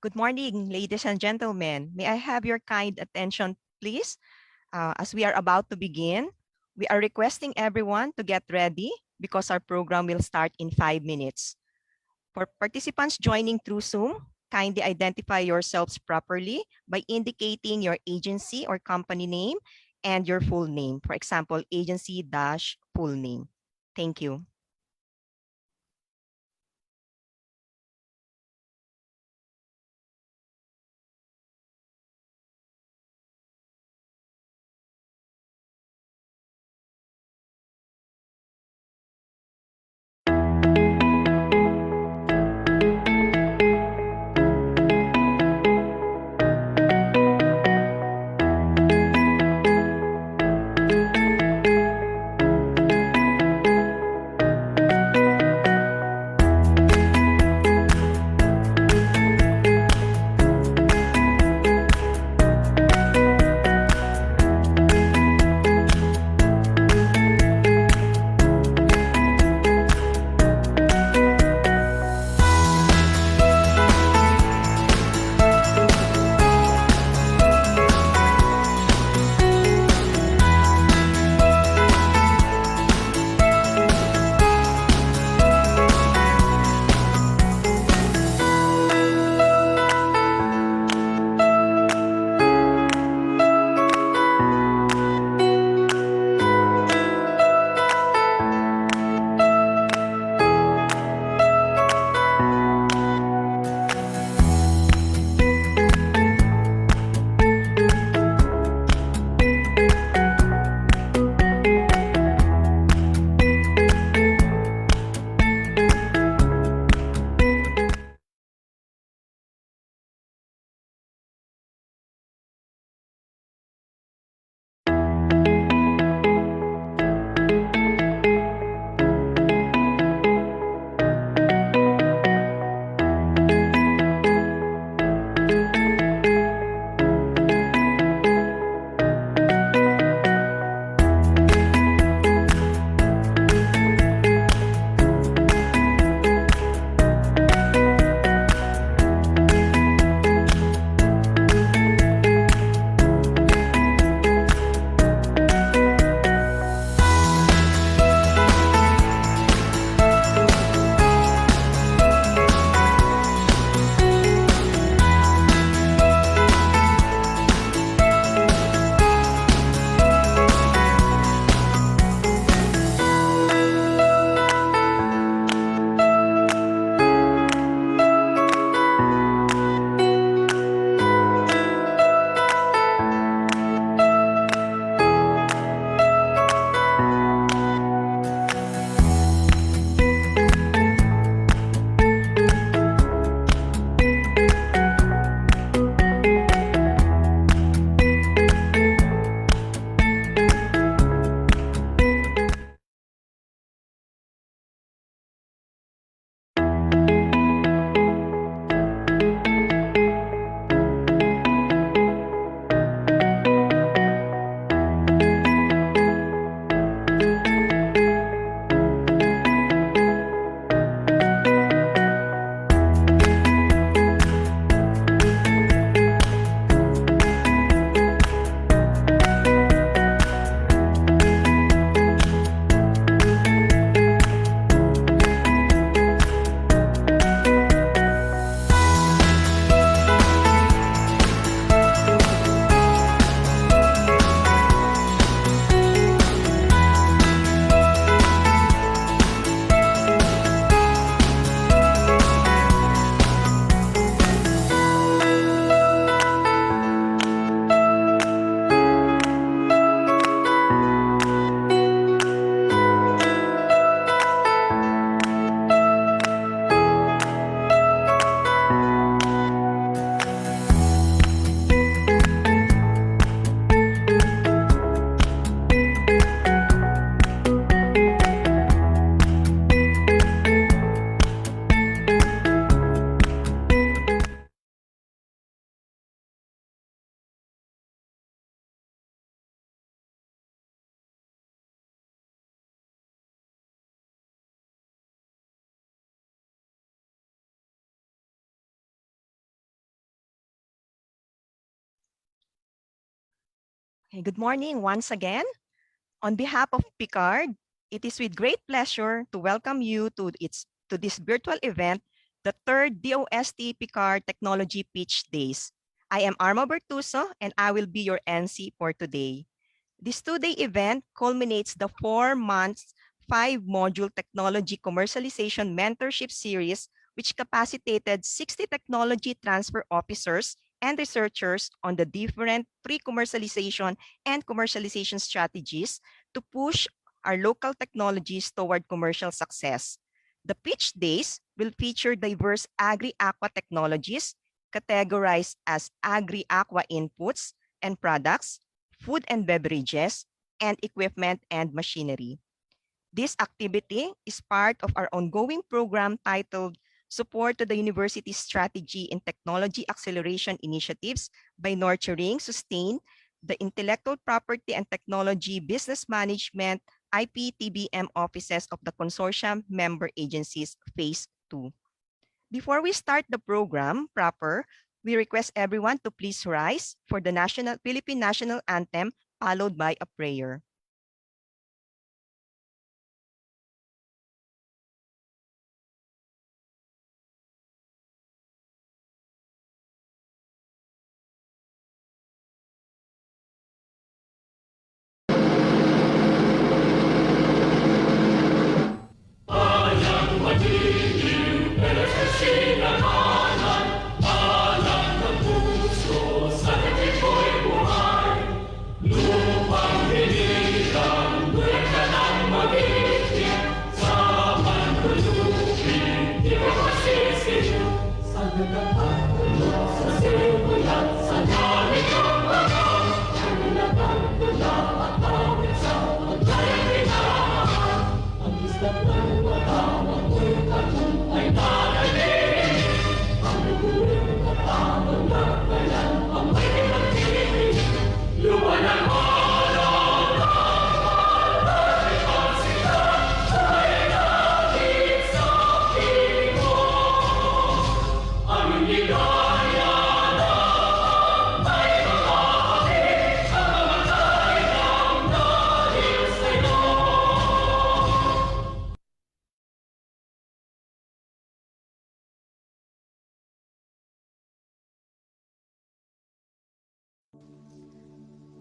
Good morning, ladies and gentlemen. May I have your kind attention, please? As we are about to begin, we are requesting everyone to get ready because our program will start in 5 minutes. For participants joining through Zoom, kindly identify yourselves properly by indicating your agency or company name and your full name. For example, agency-full name. Thank you. Hey, good morning once again. On behalf of Picard, it is with great pleasure to welcome you to this virtual event, the third DOST Picard Technology Pitch Days. I am Arma Bertuso and I will be your NC for today. This two-day event culminates the 4 months, 5-module technology commercialization mentorship series, which capacitated 60 technology transfer officers and researchers on the different pre-commercialization and commercialization strategies to push our local technologies toward commercial success. The pitch days will feature diverse agri-aqua technologies categorized as agri-aqua inputs and products, food and beverages, and equipment and machinery. This activity is part of our ongoing program titled Support to the University's Strategy in Technology Acceleration Initiatives by Nurturing, Sustain the Intellectual Property and Technology Business Management IPTBM offices of the consortium member agencies Phase 2. Before we start the program proper, we request everyone to please rise for the Philippine National Anthem, followed by a prayer.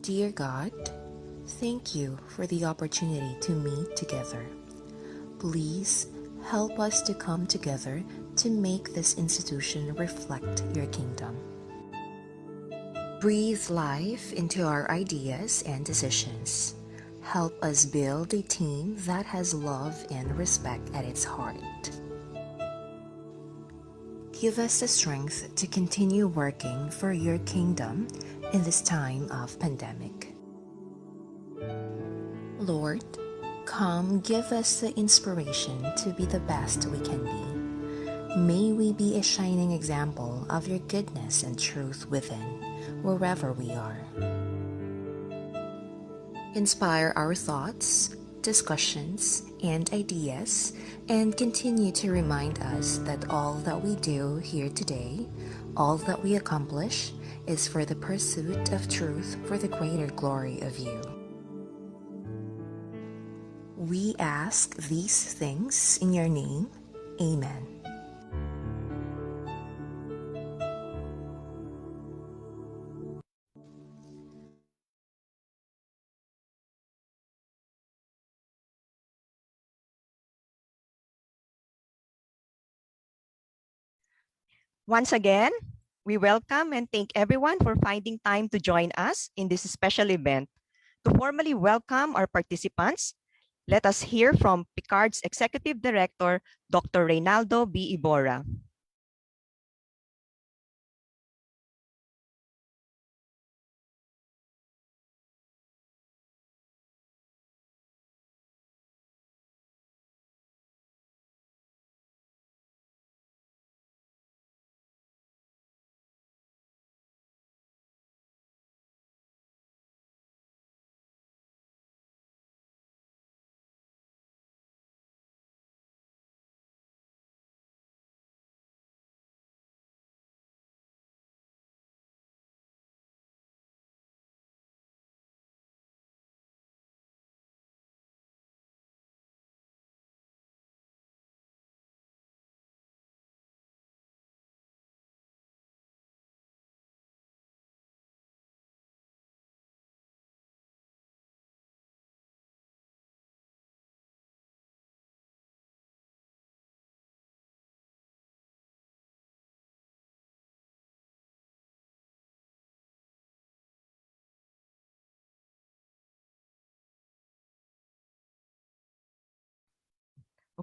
Dear God, thank you for the opportunity to meet together. Please help us to come together to make this institution reflect your kingdom. Breathe life into our ideas and decisions. Help us build a team that has love and respect at its heart. Give us the strength to continue working for your kingdom in this time of pandemic. Lord, come give us the inspiration to be the best we can be. May we be a shining example of your goodness and truth within, wherever we are. Inspire our thoughts, discussions, and ideas, and continue to remind us that all that we do here today, all that we accomplish, is for the pursuit of truth for the greater glory of you. We ask these things in your name. Amen. Once again, we welcome and thank everyone for finding time to join us in this special event. To formally welcome our participants, let us hear from Picard's Executive Director, Dr. Reynaldo B. Evora.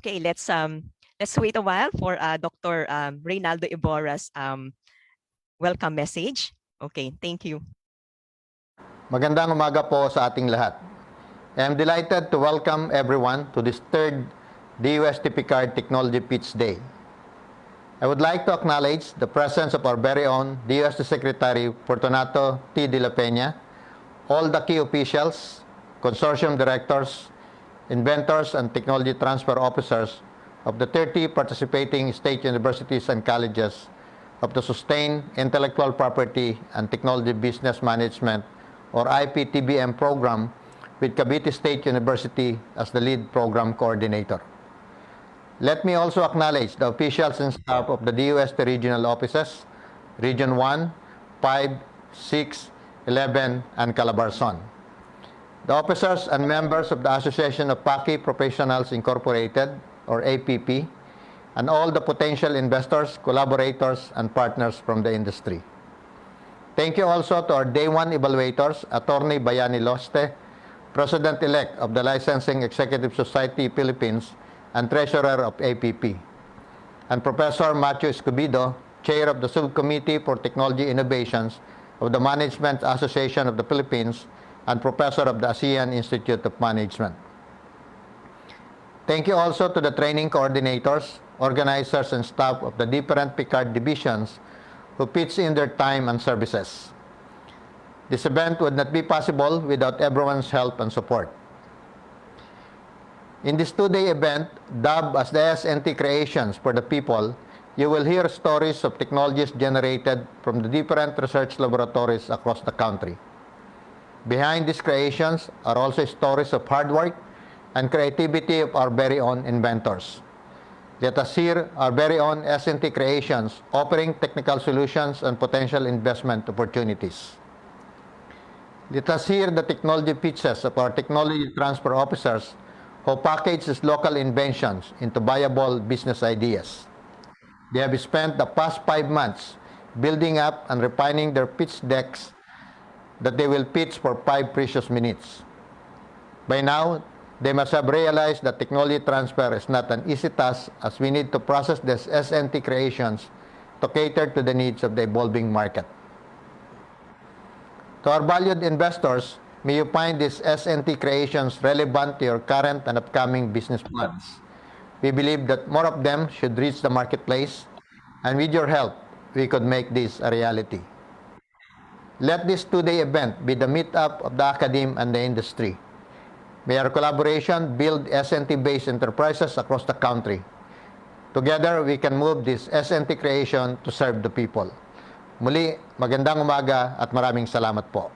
Okay, let's wait a while for Dr. Reynaldo Evora's welcome message. Okay, thank you. Magandang umaga po sa ating lahat. I am delighted to welcome everyone to this third DOST-PCAARRD Technology Pitch Day. I would like to acknowledge the presence of our very own DOST Secretary Fortunato T. de la Peña, all the key officials, consortium directors, inventors, and technology transfer officers of the 30 participating state universities and colleges of the Sustained Intellectual Property and Technology Business Management or IPTBM program with Cavite State University as the lead program coordinator. Let me also acknowledge the officials and staff of the DOST regional offices, Region 1, 5, 6, 11, and Calabarzon. The officers and members of the Association of PACI Professionals Incorporated, or APP, and all the potential investors, collaborators, and partners from the industry. Thank you also to our Day 1 evaluators, Attorney Bayani Loste, President-elect of the Licensing Executive Society Philippines and Treasurer of APP, and Professor Matthew Escobedo, Chair of the Subcommittee for Technology Innovations of the Management Association of the Philippines and Professor of the ASEAN Institute of Management. Thank you also to the training coordinators, organizers, and staff of the different PCAARRD divisions who pitch in their time and services. This event would not be possible without everyone's help and support. In this two-day event, dubbed as the SNT Creations for the People, you will hear stories of technologies generated from the different research laboratories across the country. Behind these creations are also stories of hard work and creativity of our very own inventors. Let us hear our very own SNT creations offering technical solutions and potential investment opportunities. Let us hear the technology pitches of our technology transfer officers who package these local inventions into viable business ideas. They have spent the past 5 months building up and refining their pitch decks that they will pitch for 5 precious minutes. By now, they must have realized that technology transfer is not an easy task as we need to process these SNT creations to cater to the needs of the evolving market. To our valued investors, may you find these SNT creations relevant to your current and upcoming business plans. We believe that more of them should reach the marketplace, and with your help, we could make this a reality. Let this two-day event be the meetup of the academe and the industry. May our collaboration build SNT-based enterprises across the country. Together, we can move this SNT creation to serve the people. Muli, magandang umaga at maraming salamat po.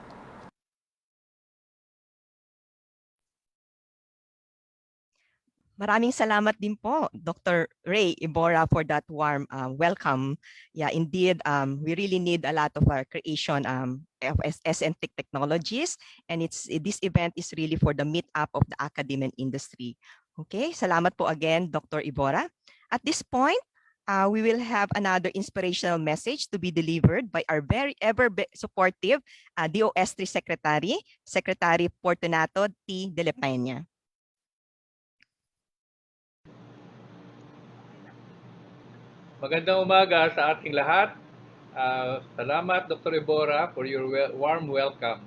Maraming salamat din po, Dr. Ray Evora, for that warm welcome. Yeah, indeed, we really need a lot of our creation of SNTIC technologies, and this event is really for the meetup of the academic industry. Okay, salamat po again, Dr. Evora. At this point, we will have another inspirational message to be delivered by our very ever supportive DOST Secretary, Secretary Fortunato T. de la Peña. Magandang umaga sa ating lahat. Salamat Dr. Evora for your warm welcome.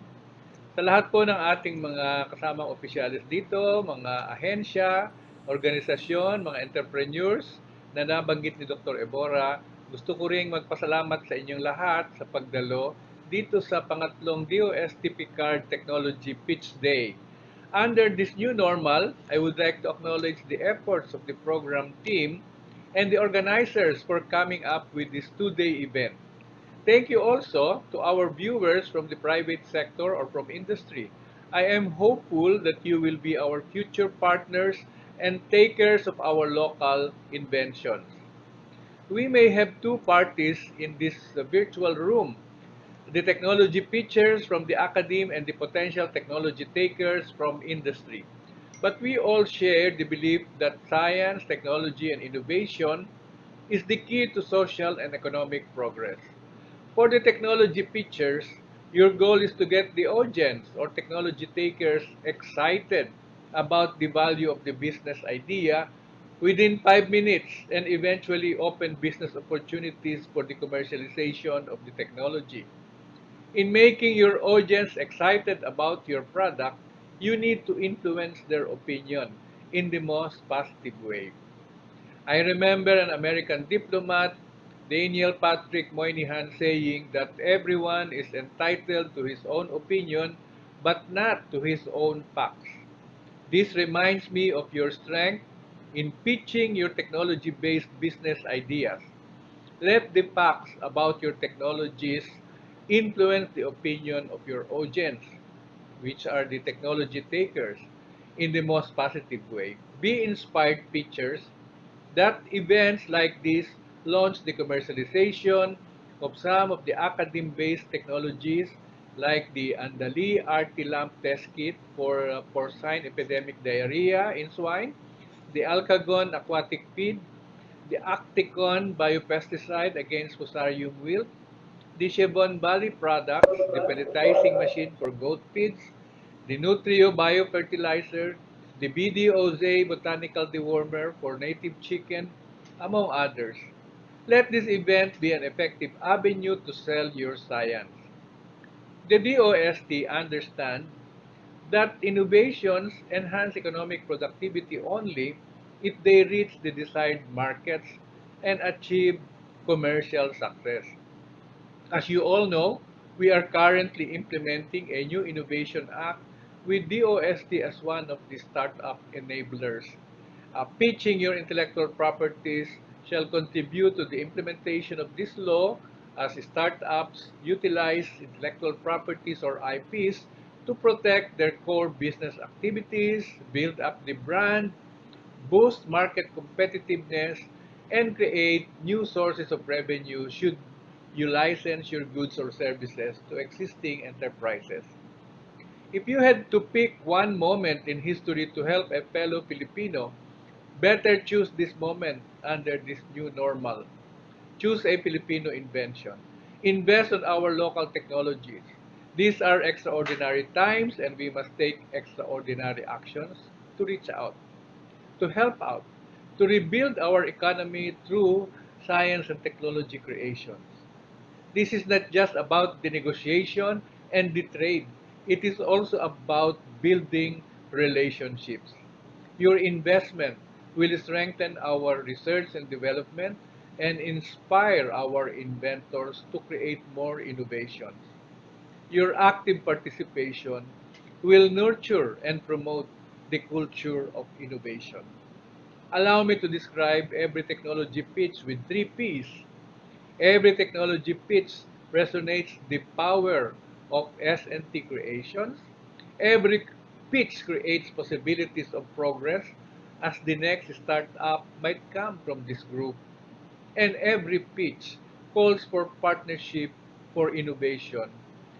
Sa lahat po ng ating mga kasamang opisyalis dito, mga ahensya, organisasyon, mga entrepreneurs na nabanggit ni Dr. Evora, gusto ko ring magpasalamat sa inyong lahat sa pagdalo dito sa pangatlong DOST-PCAARRD Technology Pitch Day. Under this new normal, I would like to acknowledge the efforts of the program team and the organizers for coming up with this two-day event. Thank you also to our viewers from the private sector or from industry. I am hopeful that you will be our future partners and takers of our local inventions. We may have two parties in this virtual room, the technology pitchers from the academe and the potential technology takers from industry. But we all share the belief that science, technology, and innovation is the key to social and economic progress. For the technology pitchers, your goal is to get the audience or technology takers excited about the value of the business idea within 5 minutes and eventually open business opportunities for the commercialization of the technology. In making your audience excited about your product, you need to influence their opinion in the most positive way. I remember an American diplomat, Daniel Patrick Moynihan, saying that everyone is entitled to his own opinion, but not to his own facts. This reminds me of your strength in pitching your technology-based business ideas. Let the facts about your technologies influence the opinion of your audience, which are the technology takers, in the most positive way. Be inspired pitchers that events like this launch the commercialization of some of the academe-based technologies like the Andali RT lamp test kit for porcine epidemic diarrhea in swine, the Alcagon aquatic feed, the Acticon biopesticide against Fusarium wilt, the Chevron Valley products, the pelletizing machine for goat feeds, the Nutrio biofertilizer, the BDOZ botanical dewormer for native chicken, among others. Let this event be an effective avenue to sell your science. The DOST understands that innovations enhance economic productivity only if they reach the desired markets and achieve commercial success. As you all know, we are currently implementing a new Innovation Act with DOST as one of the startup enablers. Pitching your intellectual properties shall contribute to the implementation of this law as startups utilize intellectual properties or IPs to protect their core business activities, build up the brand, boost market competitiveness, and create new sources of revenue should you license your goods or services to existing enterprises. If you had to pick one moment in history to help a fellow Filipino, better choose this moment under this new normal. Choose a Filipino invention. Invest on our local technologies. These are extraordinary times and we must take extraordinary actions to reach out, to help out, to rebuild our economy through science and technology creations. This is not just about the negotiation and the trade. It is also about building relationships. Your investment will strengthen our research and development and inspire our inventors to create more innovations. Your active participation will nurture and promote the culture of innovation. Allow me to describe every technology pitch with 3 P's. Every technology pitch resonates the power of S&T creations. Every pitch creates possibilities of progress as the next startup might come from this group. And every pitch calls for partnership for innovation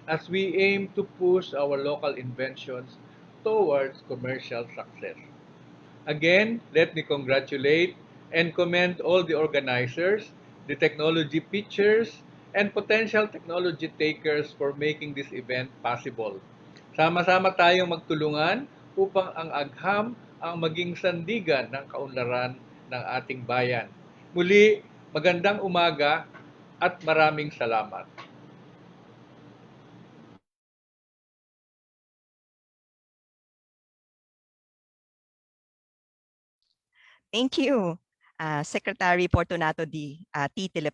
as we aim to push our local inventions towards commercial success. Again, let me congratulate and commend all the organizers, the technology pitchers, and potential technology takers for making this event possible. Sama-sama tayong magtulungan upang ang agham ang maging sandigan ng kaunlaran ng ating bayan. Muli, magandang umaga at maraming salamat. Thank you, Secretary Fortunato T.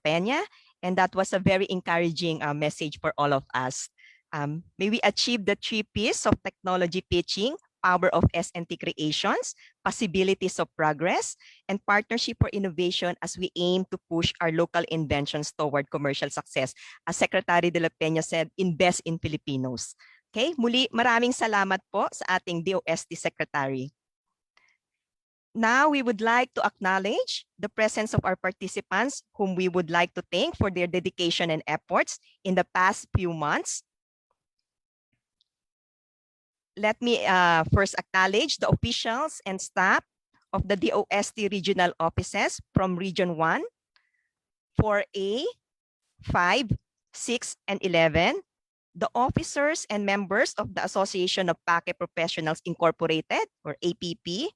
Peña, and that was a very encouraging message for all of us. May we achieve the 3 P's of technology pitching, power of S&T creations, possibilities of progress, and partnership for innovation as we aim to push our local inventions toward commercial success. As Secretary De La Peña said, invest in Filipinos. Okay, muli maraming salamat po sa ating DOST Secretary. Now, we would like to acknowledge the presence of our participants whom we would like to thank for their dedication and efforts in the past few months. Let me first acknowledge the officials and staff of the DOST regional offices from Region 1, 4A, 5, 6, and 11, the officers and members of the Association of PACE Professionals Incorporated, or APP,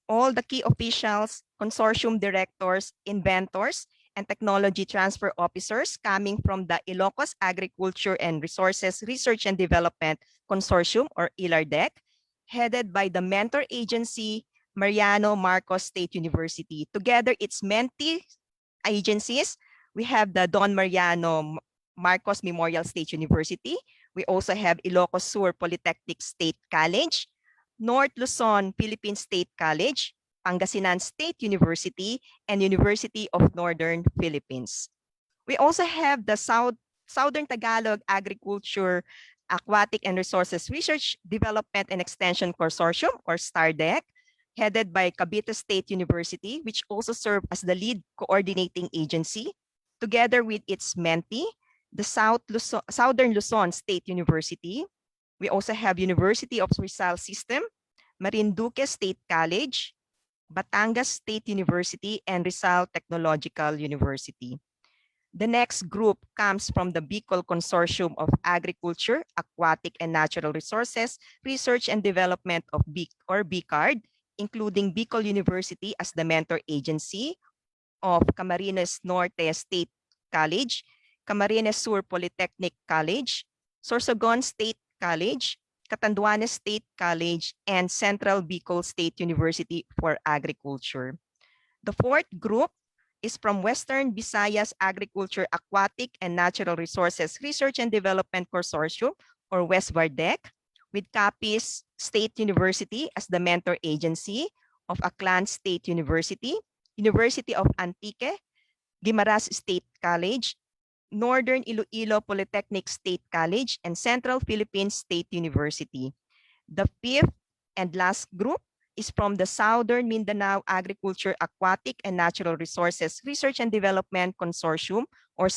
all the key officials, consortium directors, inventors, and technology transfer officers coming from the Ilocos Agriculture and Resources Research and Development Consortium, or ILARDEC, headed by the mentor agency, Mariano Marcos State University. Together, its mentee agencies, we have the Don Mariano Marcos Memorial State University. We also have Ilocos Sur Polytechnic State College, North Luzon Philippine State College, Pangasinan State University, and University of Northern Philippines. We also have the Southern Tagalog Agriculture, Aquatic and Resources Research, Development and Extension Consortium, or STARDEC, headed by Cavite State University, which also served as the lead coordinating agency, together with its mentee, the Southern Luzon State University. We also have University of Rizal System, Marinduque State College, Batangas State University, and Rizal Technological University. The next group comes from the Bicol Consortium of Agriculture, Aquatic and Natural Resources, Research and Development of BCAARRD, including Bicol University as the mentor agency of Camarines Norte State College, Camarines Sur Polytechnic College, Sorsogon State College, Catanduanes State College, and Central Bicol State University for Agriculture. The fourth group is from Western Visayas Agriculture, Aquatic and Natural Resources Research and Development Consortium, or WestVardec, with Capiz State University as the mentor agency of Aklan State University, University of Antique, Guimaras State College, Northern Iloilo Polytechnic State College, and Central Philippines State University. The fifth and last group is from the Southern Mindanao Agriculture, Aquatic and Natural Resources Research and Development Consortium, or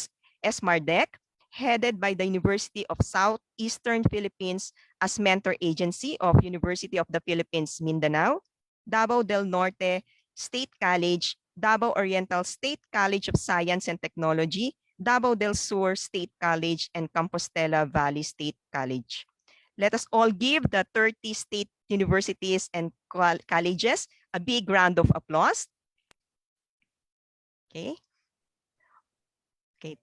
SMARDEC, headed by the University of Southeastern Philippines as mentor agency of University of the Philippines, Mindanao, Davao del Norte State College, Davao Oriental State College of Science and Technology, Davao del Sur State College, and Compostela Valley State College. Let us all give the 30 state universities and colleges a big round of applause. Okay. Okay.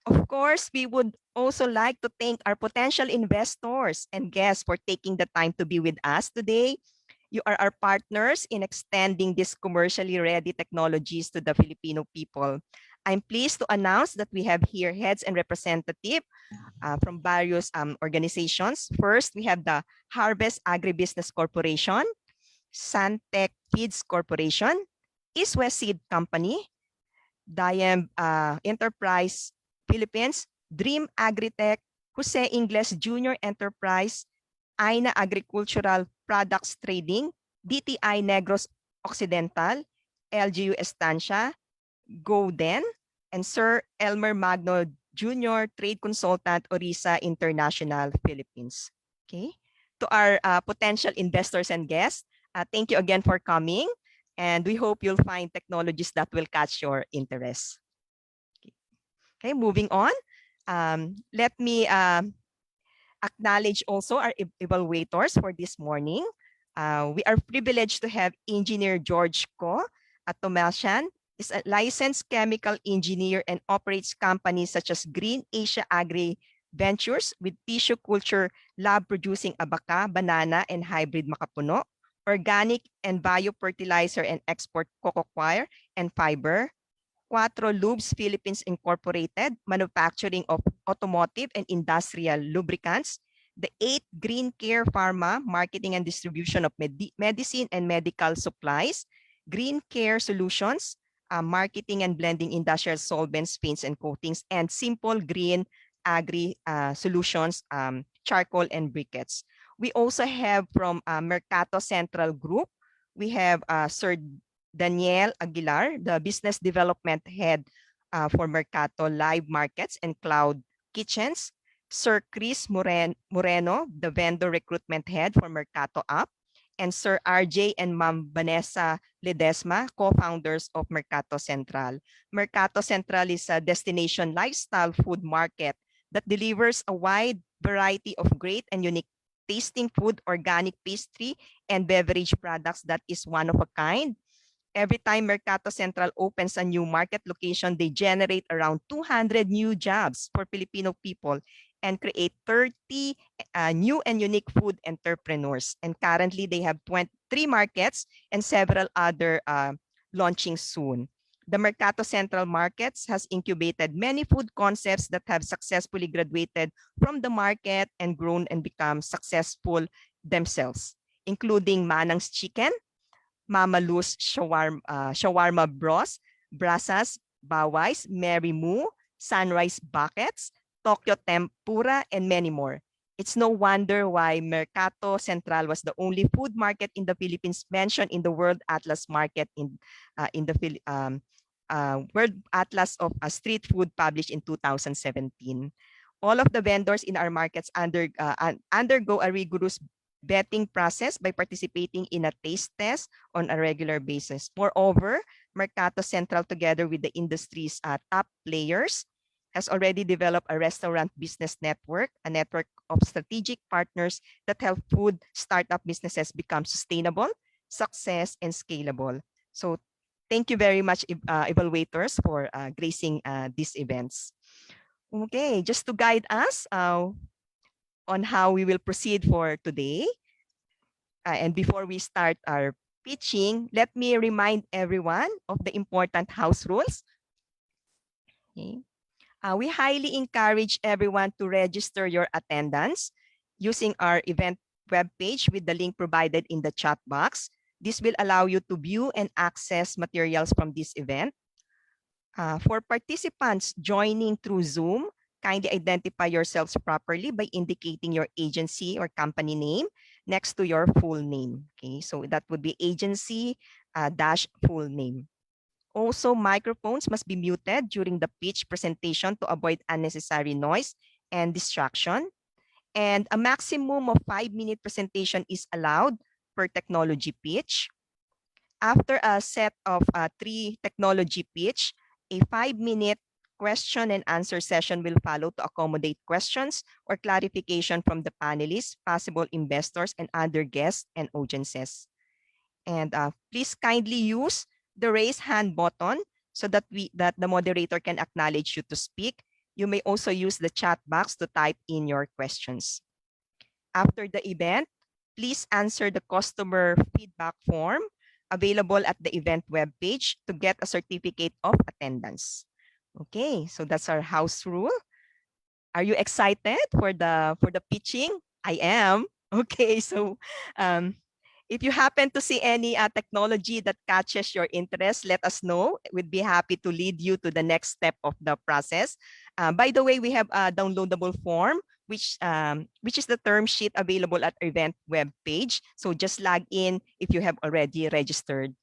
Of course, we would also like to thank our potential investors and guests for taking the time to be with us today. You are our partners in extending these commercially ready technologies to the Filipino people. I'm pleased to announce that we have here heads and representatives from various organizations. First, we have the Harvest Agribusiness Corporation, Santec Feeds Corporation, East West Seed Company, Diam Enterprise Philippines, Dream Agritech, Jose Ingles Junior Enterprise, Aina Agricultural Products Trading, DTI Negros Occidental, LGU Estancia, Golden, and Sir Elmer Magno Junior Trade Consultant, Orisa International Philippines. Okay. To our potential investors and guests, thank you again for coming, and we hope you'll find technologies that will catch your interest. Okay, moving on. Let me acknowledge also our evaluators for this morning. We are privileged to have Engineer George Ko at Tomashan, is a licensed chemical engineer and operates companies such as Green Asia Agri Ventures with tissue culture lab producing abaca, banana, and hybrid makapuno, organic and biofertilizer and export cocoa coir and fiber, Quattro Lubes Philippines Incorporated, manufacturing of automotive and industrial lubricants, the 8 Green Care Pharma, marketing and distribution of medicine and medical supplies, Green Care Solutions, marketing and blending industrial solvents, paints and coatings, and Simple Green Agri Solutions, charcoal and briquettes. We also have from Mercato Central Group, we have Sir Daniel Aguilar, the Business Development Head for Mercato Live Markets and Cloud Kitchens, Sir Chris Moreno, the Vendor Recruitment Head for Mercato App, and Sir RJ and Ma'am Vanessa Ledesma, co-founders of Mercato Central. Mercato Central is a destination lifestyle food market that delivers a wide variety of great and unique tasting food, organic pastry, and beverage products that is one of a kind. Every time Mercato Central opens a new market location, they generate around 200 new jobs for Filipino people and create 30 new and unique food entrepreneurs. And currently, they have 23 markets and several other launching soon. The Mercato Central Markets has incubated many food concepts that have successfully graduated from the market and grown and become successful themselves, including Manang's Chicken, Mama Lou's Shawarma Bros, Brasas, Bawais, Mary Moo, Sunrise Buckets, Tokyo Tempura, and many more. It's no wonder why Mercato Central was the only food market in the Philippines mentioned in the World Atlas Market in the World Atlas of Street Food published in 2017. All of the vendors in our markets undergo a rigorous vetting process by participating in a taste test on a regular basis. Moreover, Mercato Central, together with the industry's top players, has already developed a restaurant business network, a network of strategic partners that help food startup businesses become sustainable, success, and scalable. So thank you very much, evaluators, for gracing these events. Okay, just to guide us on how we will proceed for today, and before we start our pitching, let me remind everyone of the important house rules. Okay. We highly encourage everyone to register your attendance using our event webpage with the link provided in the chat box. This will allow you to view and access materials from this event. For participants joining through Zoom, kindly identify yourselves properly by indicating your agency or company name next to your full name. Okay, so that would be agency dash full name. Also, microphones must be muted during the pitch presentation to avoid unnecessary noise and distraction. And a maximum of 5-minute presentation is allowed per technology pitch. After a set of 3 technology pitch, a 5-minute question and answer session will follow to accommodate questions or clarification from the panelists, possible investors, and other guests and audiences. And please kindly use the raise hand button so that the moderator can acknowledge you to speak. You may also use the chat box to type in your questions. After the event, please answer the customer feedback form available at the event webpage to get a certificate of attendance. Okay, so that's our house rule. Are you excited for the pitching? I am. Okay, so if you happen to see any technology that catches your interest, let us know. We'd be happy to lead you to the next step of the process. By the way, we have a downloadable form, which is the term sheet available at our event webpage. So just log in if you have already registered.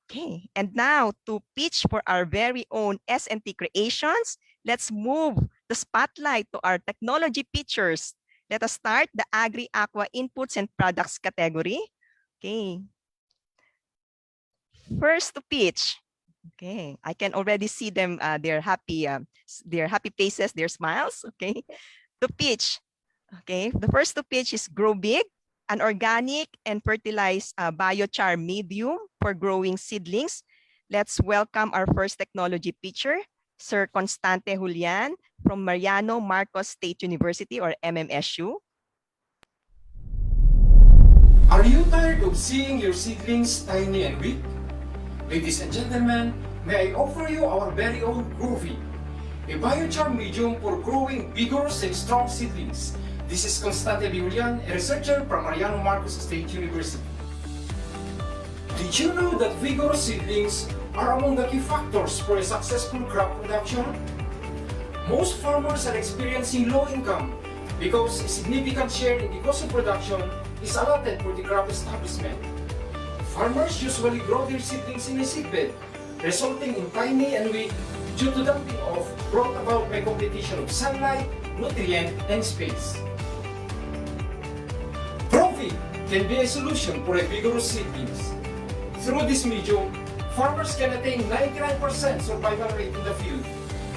Okay, and now to pitch for our very own S&T Creations, let's move the spotlight to our technology pitchers. Let us start the Agri-Aqua Inputs and Products category. Okay. First to pitch. Okay, I can already see them. Their happy faces, their smiles. Okay, to pitch. Okay, the first to pitch is Grow Big, an organic and fertilized biochar medium for growing seedlings. Let's welcome our first technology pitcher, Sir Constante Julian from Mariano Marcos State University, or MMSU. Are you tired of seeing your seedlings tiny and weak? Ladies and gentlemen, may I offer you our very own Groovy, a biochar medium for growing vigorous and strong seedlings. This is Constante Julian, a researcher from Mariano Marcos State University. Did you know that vigorous seedlings are among the key factors for a successful crop production? Most farmers are experiencing low income because a significant share in the cost of production is allotted for the crop establishment. Farmers usually grow their seedlings in a seedbed, resulting in tiny and weak due to dumping off brought about by competition of sunlight, nutrient, and space. Groovy can be a solution for a vigorous seedlings. Through this medium, farmers can attain 99% survival rate in the field.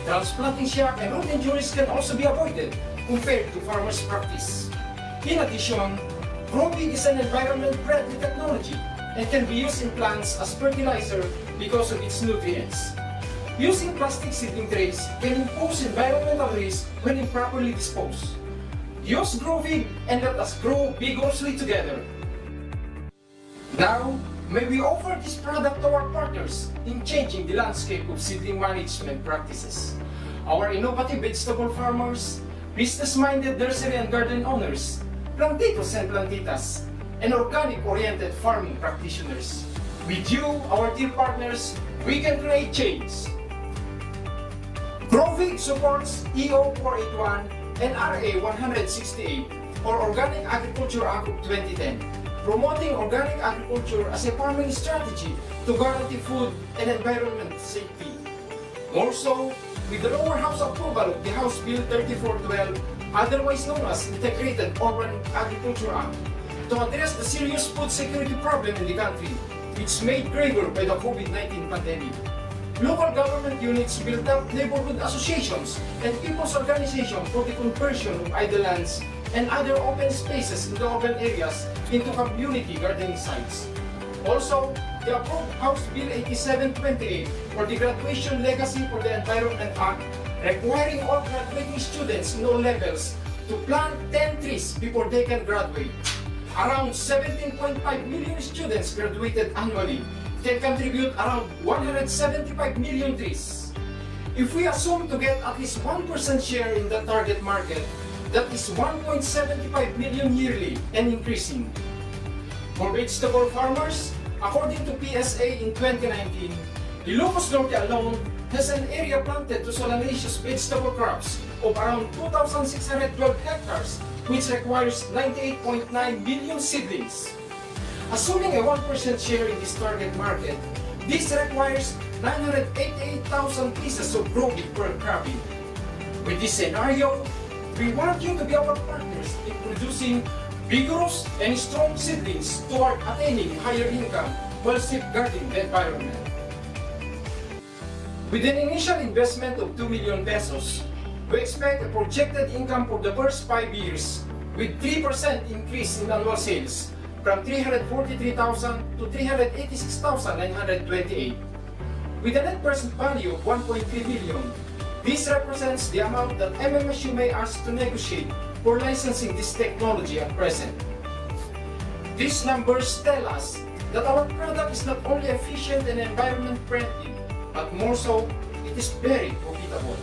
Transplanting shock and root injuries can also be avoided compared to farmers' practice. In addition, Grow-Big is an environment-friendly technology and can be used in plants as fertilizer because of its nutrients. Using plastic seedling trays can impose environmental risk when improperly disposed. Use Grow-Big and let us grow vigorously together. Now, may we offer this product to our partners in changing the landscape of seedling management practices. Our innovative vegetable farmers, business-minded nursery and garden owners, plantitos and plantitas, and organic-oriented farming practitioners. With you, our dear partners, we can create change. Grow-Big supports EO 481 and RA 168, or Organic Agriculture Act of 2010, promoting organic agriculture as a farming strategy to guarantee food and environment safety. More so, with the lower house approval of the House Bill 3412, otherwise known as Integrated Urban Agriculture Act, to address the serious food security problem in the country, which made greater by the COVID-19 pandemic. Local government units built up neighborhood associations and people's organizations for the conversion of idle lands and other open spaces in the urban areas into community gardening sites. Also, the approved House Bill 8728, or the Graduation Legacy for the Environment Act, requiring all graduating students in all levels to plant 10 trees before they can graduate. Around 17.5 million students graduated annually, can contribute around 175 million trees. If we assume to get at least 1% share in the target market, that is 1.75 million yearly and increasing. For vegetable farmers, according to PSA in 2019, Ilocos Norte alone has an area planted to solanaceous vegetable crops of around 2,612 hectares, which requires 98.9 million seedlings. Assuming a 1% share in this target market, this requires 988,000 pieces of Grow-Big per cropping. With this scenario, we want you to be our partners in producing vigorous and strong seedlings toward attaining higher income while safeguarding the environment. With an initial investment of 2 million pesos, we expect a projected income for the first 5 years with 3% increase in annual sales from 343,000 to 386,928. With a net present value of 1.3 million, this represents the amount that MMSU may ask to negotiate for licensing this technology at present. These numbers tell us that our product is not only efficient and environment friendly, but more so, it is very profitable.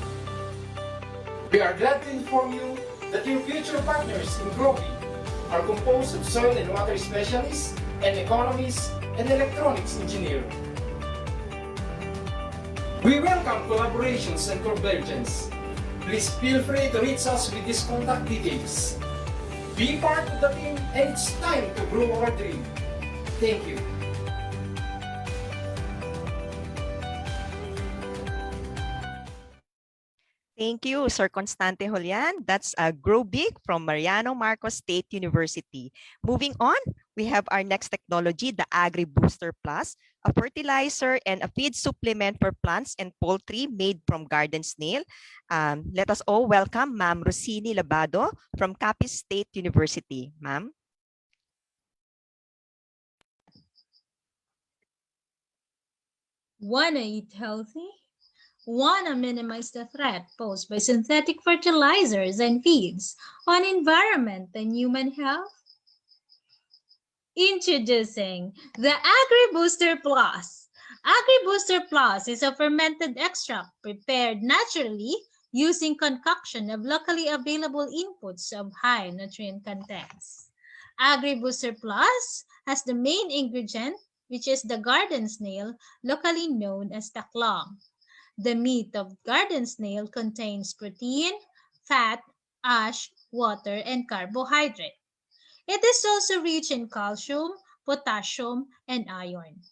We are glad to inform you that your future partners in Grow-Big are composed of soil and water specialists, and economists, and electronics engineer. We welcome collaborations and convergence. Please feel free to reach us with these contact details. Be part of the team, and it's time to grow our dream. Thank you. Thank you, Sir Constante Julian. That's a Grow Big from Mariano Marcos State University. Moving on, we have our next technology, the Agri Booster Plus, a fertilizer and a feed supplement for plants and poultry made from garden snail. Let us all welcome Ma'am Rosini Labado from Capiz State University. Ma'am. Wanna eat healthy? Wanna minimize the threat posed by synthetic fertilizers and feeds on environment and human health? Introducing the Agri Booster Plus. Agri Booster Plus is a fermented extract prepared naturally using concoction of locally available inputs of high nutrient contents. Agri Booster Plus has the main ingredient, which is the garden snail, locally known as taklong. The meat of garden snail contains protein, fat, ash, water, and carbohydrate. It is also rich in calcium, potassium, and iron.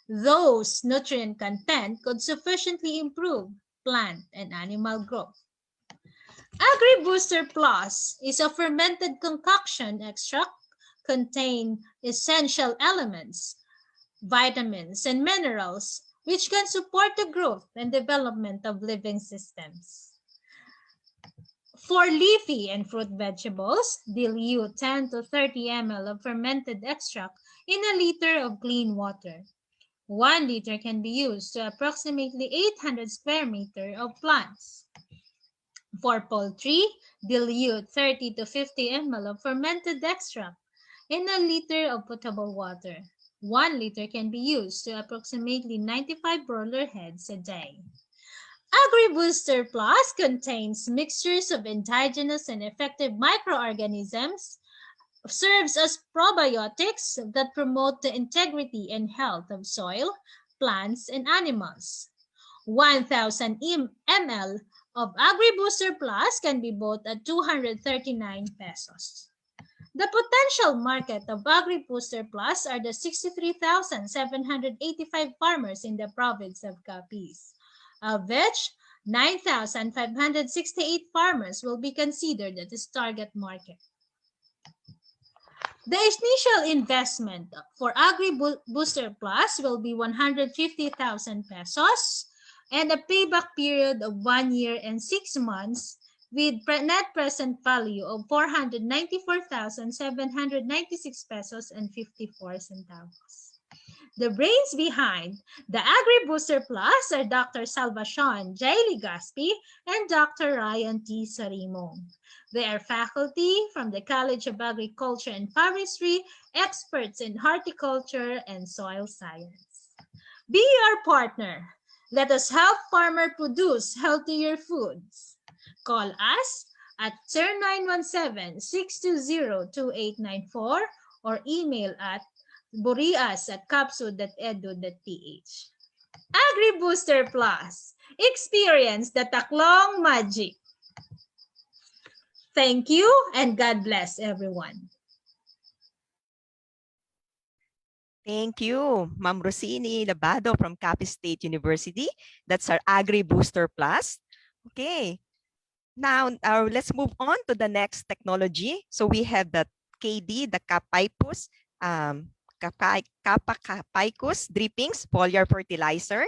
Those nutrient content could sufficiently improve plant and animal growth. Agri Booster Plus is a fermented concoction extract containing essential elements, vitamins, and minerals which can support the growth and development of living systems. For leafy and fruit vegetables, dilute 10 to 30 ml of fermented extract in a liter of clean water. 1 liter can be used to approximately 800 square meter of plants. For poultry, dilute 30 to 50 ml of fermented extract in a liter of potable water. 1 liter can be used to approximately 95 broiler heads a day. AgriBooster Plus contains mixtures of indigenous and effective microorganisms, serves as probiotics that promote the integrity and health of soil, plants, and animals. 1,000 ml of AgriBooster Plus can be bought at 239 pesos. The potential market of AgriBooster Plus are the 63,785 farmers in the province of Capiz, of which 9,568 farmers will be considered as its target market. The initial investment for AgriBooster Plus will be 150,000 pesos and a payback period of 1 year and 6 months with net present value of 494,796 pesos and 54 centavos. The brains behind the AgriBooster Plus are Dr. Salvacion J. Ligaspi and Dr. Ryan T. Sarimo. They are faculty from the College of Agriculture and Forestry, experts in horticulture and soil science. Be our partner. Let us help farmers produce healthier foods. Call us at 0917-620-2894 or email at burias@capsud.edu.ph. AgriBooster Plus. Experience the Taklong magic. Thank you and God bless everyone. Thank you, Ma'am Rosini Labado from Capiz State University. That's our AgriBooster Plus. Okay. Now, let's move on to the next technology. So we have the KD, the Capipus, Capacapicus drippings foliar fertilizer,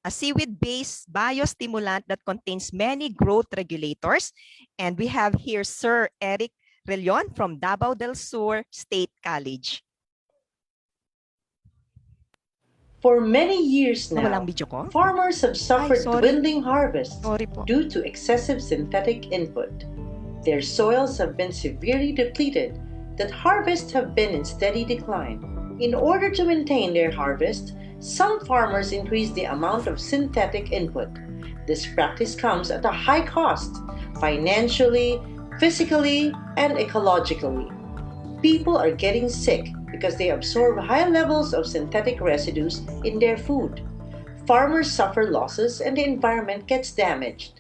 a seaweed-based biostimulant that contains many growth regulators. And we have here Sir Eric Relion from Davao del Sur State College. For many years now, Nawalang video ko? farmers have suffered sorry. dwindling harvests Sorry po. due to excessive synthetic input. Their soils have been severely depleted, that harvests have been in steady decline. In order to maintain their harvest, some farmers increase the amount of synthetic input. This practice comes at a high cost, financially, physically, and ecologically. People are getting sick because they absorb high levels of synthetic residues in their food. Farmers suffer losses and the environment gets damaged.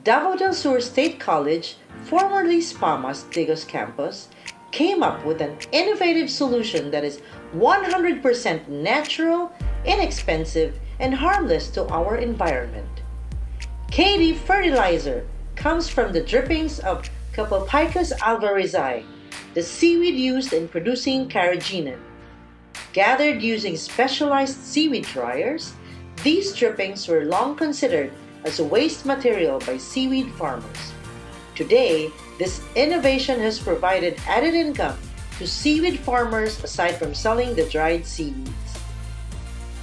Davao del Sur State College, formerly SPAMA's Digos campus, came up with an innovative solution that is 100% natural, inexpensive, and harmless to our environment. KD fertilizer comes from the drippings of Capopicus alvarezi, the seaweed used in producing carrageenan. Gathered using specialized seaweed dryers, these drippings were long considered as a waste material by seaweed farmers. Today, this innovation has provided added income to seaweed farmers aside from selling the dried seaweeds.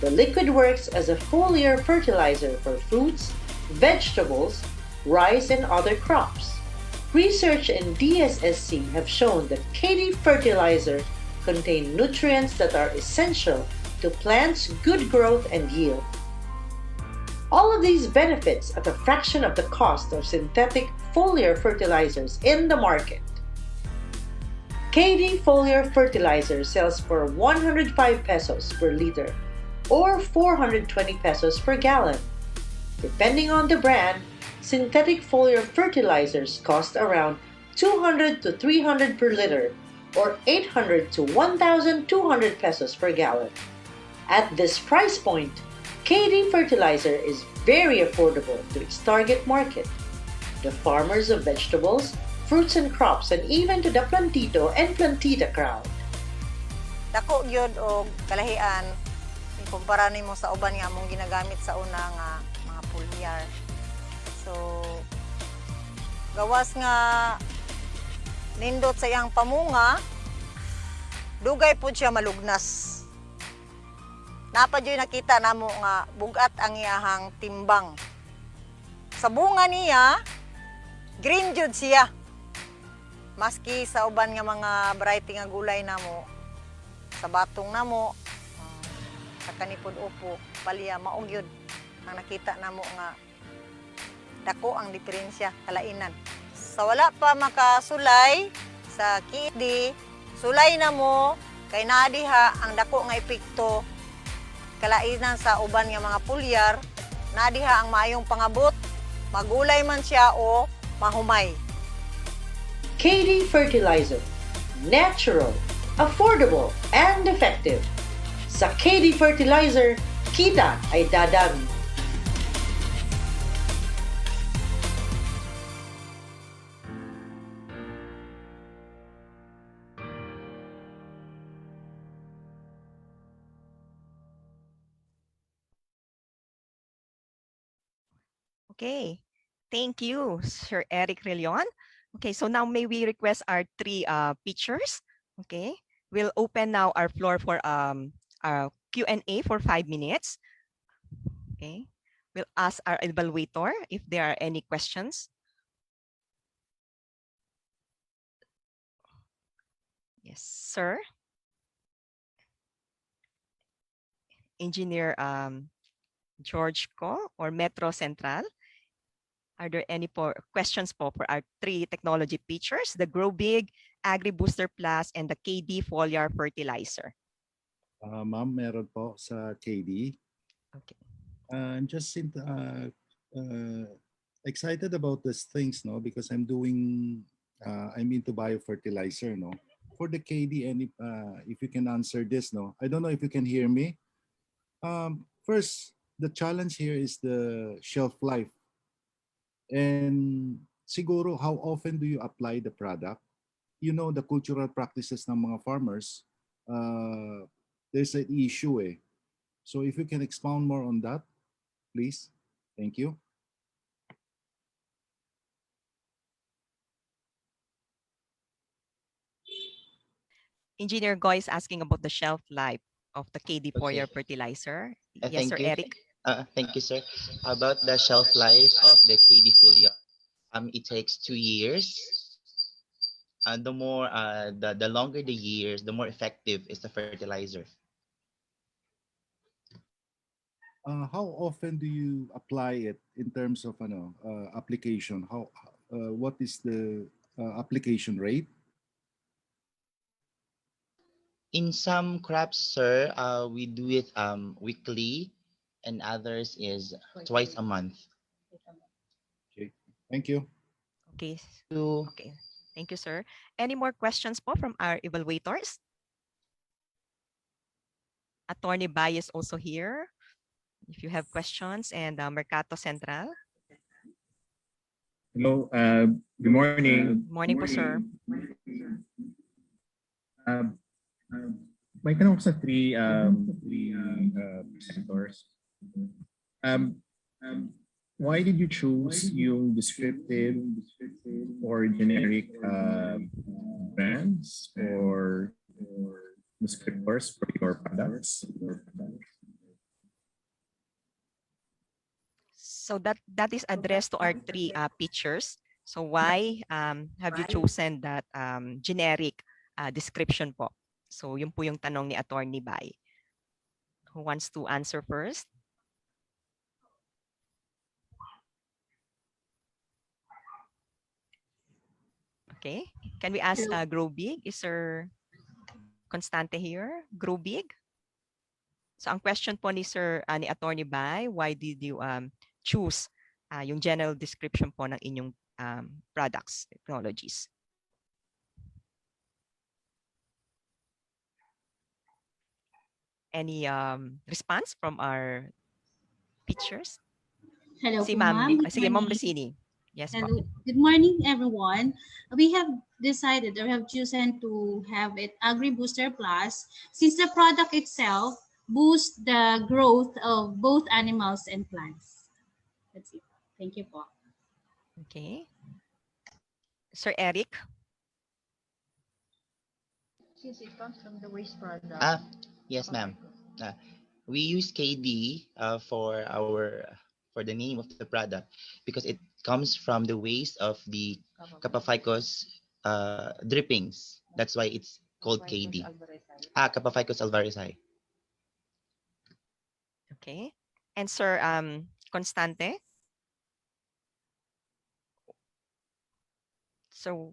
The liquid works as a foliar fertilizer for fruits, vegetables, rice, and other crops. Research in DSSC have shown that KD fertilizer contain nutrients that are essential to plants' good growth and yield. All of these benefits at a fraction of the cost of synthetic foliar fertilizers in the market. KD foliar fertilizer sells for 105 pesos per liter or 420 pesos per gallon. Depending on the brand, synthetic foliar fertilizers cost around 200 to 300 per liter or 800 to 1,200 pesos per gallon. At this price point, KD fertilizer is very affordable to its target market, the farmers of vegetables, fruits and crops, and even to the plantito and plantita crowd. Dako gyud og kalahian ikumpara nimo sa uban nga among ginagamit sa una nga mga foliar. So gawas nga nindot sa iyang pamunga, dugay po siya malugnas. Napa dyo'y nakita namo nga bugat ang iyahang timbang. Sa bunga niya, green jud siya. Maski sa uban nga mga variety nga gulay namo, sa batong namo, sa kanipod upo, palya maong yun ang nakita namo nga dako ang diferensya, kalainan. Sa wala pa makasulay sa kiidi, sulay namo kay naadiha ang dako nga epekto kalainan sa uban nga mga pulyar, nadiha ang maayong pangabot, magulay man siya o mahumay. KD Fertilizer. Natural, affordable, and effective. Sa KD Fertilizer, kita ay dadami. Okay, thank you, Sir Eric Relion. Okay, so now may we request our three pitchers. Okay, we'll open now our floor for Q&A for 5 minutes. Okay, we'll ask our evaluator if there are any questions. Yes, sir. Engineer George Ko or Metro Central. Are there any questions for our three technology pitchers, the Grow Big, Agri Booster Plus, and the KD Foliar Fertilizer? Ma'am, meron po sa KD. Okay. I'm just excited about these things, no, because I'm into biofertilizer, no. For the KD, and if you can answer this, no, I don't know if you can hear me. First, the challenge here is the shelf life. And siguro, how often do you apply the product? You know, the cultural practices ng mga farmers, there's an issue eh. So if you can expound more on that, please. Thank you. Engineer Goy is asking about the shelf life of the KD Foliar Fertilizer. Yes, Sir Eric. Thank you, sir. About the shelf life of the KD Foliar, it takes 2 years. The longer the years, the more effective is the fertilizer. How often do you apply it in terms of application? What is the application rate? In some crops, sir, we do it weekly, and others is twice a month. Okay, thank you. Okay. Okay. Thank you, sir. Any more questions po from our evaluators? Attorney Bay is also here. If you have questions, and Mercato Central. Hello, good morning. Good morning po, sir. May tanong ko sa three presenters. Why did you choose yung descriptive or generic brands or descriptors for your products? So that is addressed to our three pitchers. So why have you chosen that generic description po? So yun po yung tanong ni Attorney Bay. Who wants to answer first? Okay. Can we ask Grow Big? Is Sir Constante here? Grow Big? So ang question po ni Sir ni Attorney Bay, why did you choose yung general description po ng inyong products, technologies? Any response from our pitchers? Hello, si ma'am. Sige, Ma'am Rosini. Yes, hello. Good morning, everyone. We have decided or have chosen to have it Agri Booster Plus since the product itself boosts the growth of both animals and plants. That's it. Thank you po. Okay. Sir Eric? Since it comes from the waste product. Yes, ma'am. We use KD for the name of the product because it comes from the waste of the Capaficus drippings. That's why it's called KD. Capaficus alvarezii. Okay. And Sir Constante? So,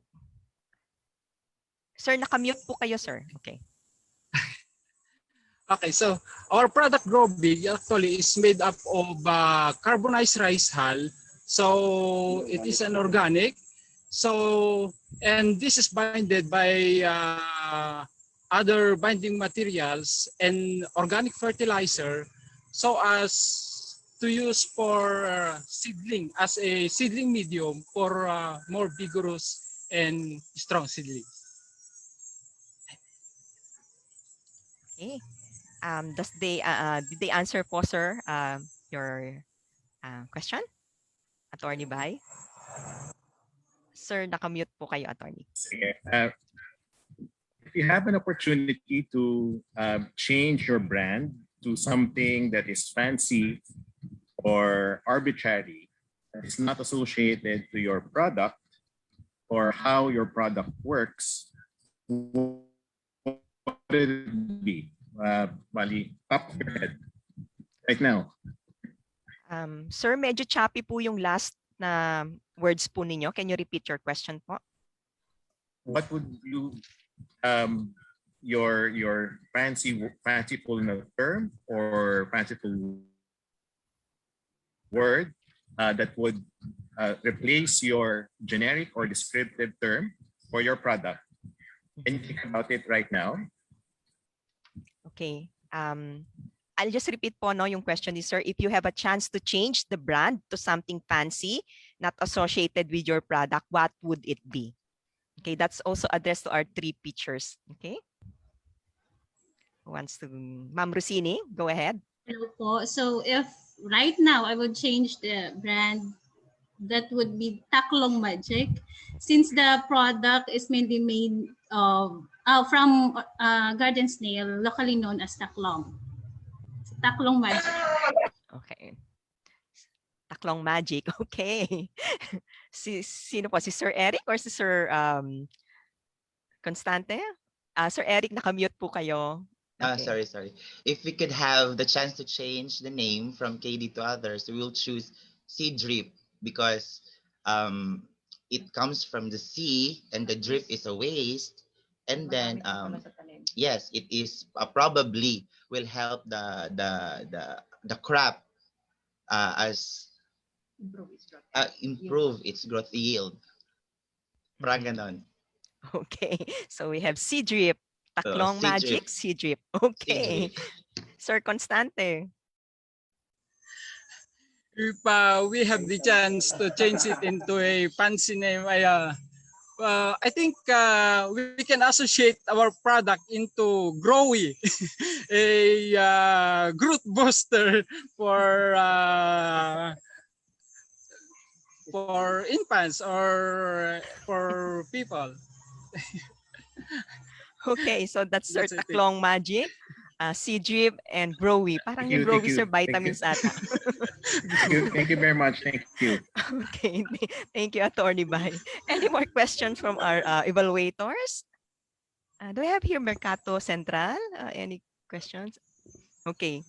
Sir, nakamute po kayo, sir. Okay. Okay, so our product Grow Big actually is made up of carbonized rice hull. So it is an organic. So, and this is binded by other binding materials and organic fertilizer so as to use for seedling as a seedling medium for more vigorous and strong seedlings. Okay. Did they answer po, sir, your question? Attorney Bahay? Sir, nakamute po kayo, attorney. Sige. If you have an opportunity to change your brand to something that is fancy or arbitrary, that is not associated to your product or how your product works, what would it be? Bali, top of your head right now. Sir, medyo choppy po yung last na words po ninyo. Can you repeat your question po? What would you your fanciful term or fanciful word that would replace your generic or descriptive term for your product? Can you think about it right now? Okay. I'll just repeat po yung question is, sir, if you have a chance to change the brand to something fancy, not associated with your product, what would it be? Okay, that's also addressed to our 3 pictures. Okay. Who wants to? Ma'am Rosini, go ahead. Hello po. So if right now I would change the brand, that would be Taklong Magic, since the product is mainly made from garden snail, locally known as Taklong. Taklong Magic. Okay. Taklong Magic. Okay. Sino po? Si Sir Eric or si Sir Constante? Sir Eric, nakamute po kayo. Okay. Sorry. If we could have the chance to change the name from KD to others, we will choose Sea Drip because it comes from the sea and the drip is a waste. And then yes, it is probably will help the crop as improve its growth yield. Parang ganon. Okay. So we have Sea Drip, Taklong Magic, Sea Drip. Okay. Sir Constante. If we have the chance to change it into a fancy name, I think we can associate our product into Growy, a growth booster for infants or for people. Okay, so that's Sir Taklong Magic, Sea Drip, and Growy. Parang yung Growy, Sir, vitamins ata. Thank you very much. Thank you. Okay, thank you, Attorney Bahay. Any more questions from our evaluators? Do we have here Mercato Central? Any questions? Okay.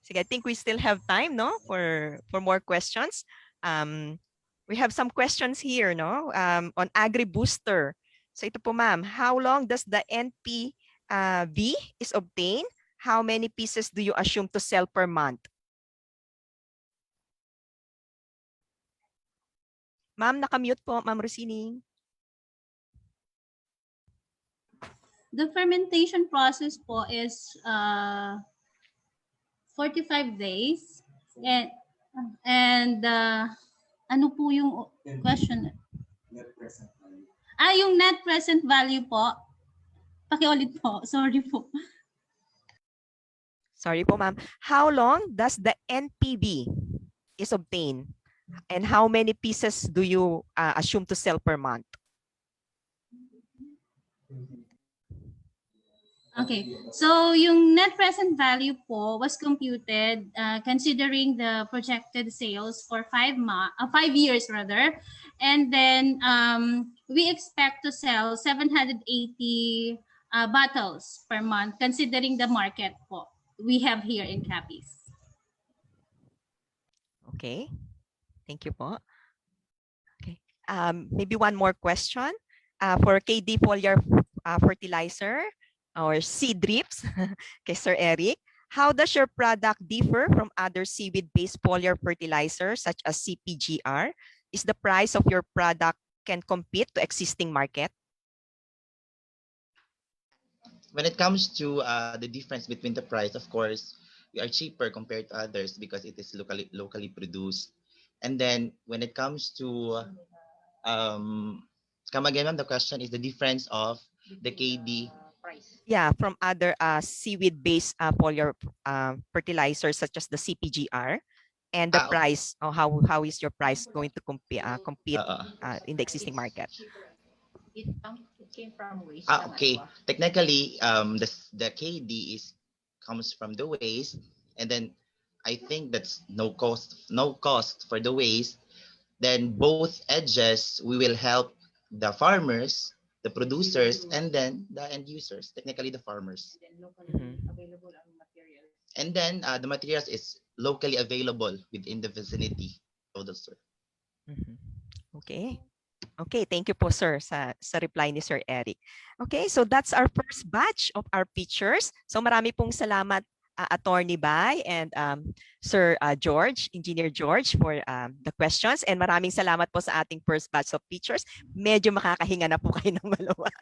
So I think we still have time, no, for more questions. We have some questions here, no, on Agri Booster. So ito po, ma'am, how long does the NPV is obtained? How many pieces do you assume to sell per month? Ma'am, nakamute po, Ma'am Rosini. The fermentation process po is 45 days. And ano po yung question? Net present value. Yung net present value po. Pakiulit po. Sorry po. Sorry po, ma'am. How long does the NPV is obtained? And how many pieces do you assume to sell per month? Okay, so yung net present value po was computed considering the projected sales for 5 years rather, and then we expect to sell 780 bottles per month considering the market po we have here in Capiz. Okay, thank you po. Okay, maybe one more question for KD foliar fertilizer or seed drips, kay Sir Eric. How does your product differ from other seaweed-based foliar fertilizers such as CPGR? Is the price of your product can compete to existing market? When it comes to the difference between the price, of course, we are cheaper compared to others because it is locally produced. And then when it comes to come again, ma'am, the question is the difference of the KD. Yeah, from other seaweed-based foliar fertilizers such as the CPGR, and the price. How is your price going to compete in the existing market? It came from waste. Okay. Technically, the KD comes from the waste, and then I think that's no cost for the waste. Then both edges we will help the farmers, the producers, and then the end users. Technically, the farmers. And then the materials is locally available within the vicinity of the store. Okay. Okay, thank you po sir sa reply ni Sir Eric. Okay, so that's our first batch of our pictures. So marami pong salamat Attorney Bai and Sir George, Engineer George for the questions, and maraming salamat po sa ating first batch of pictures. Medyo makakahinga na po kayo ng maluwag.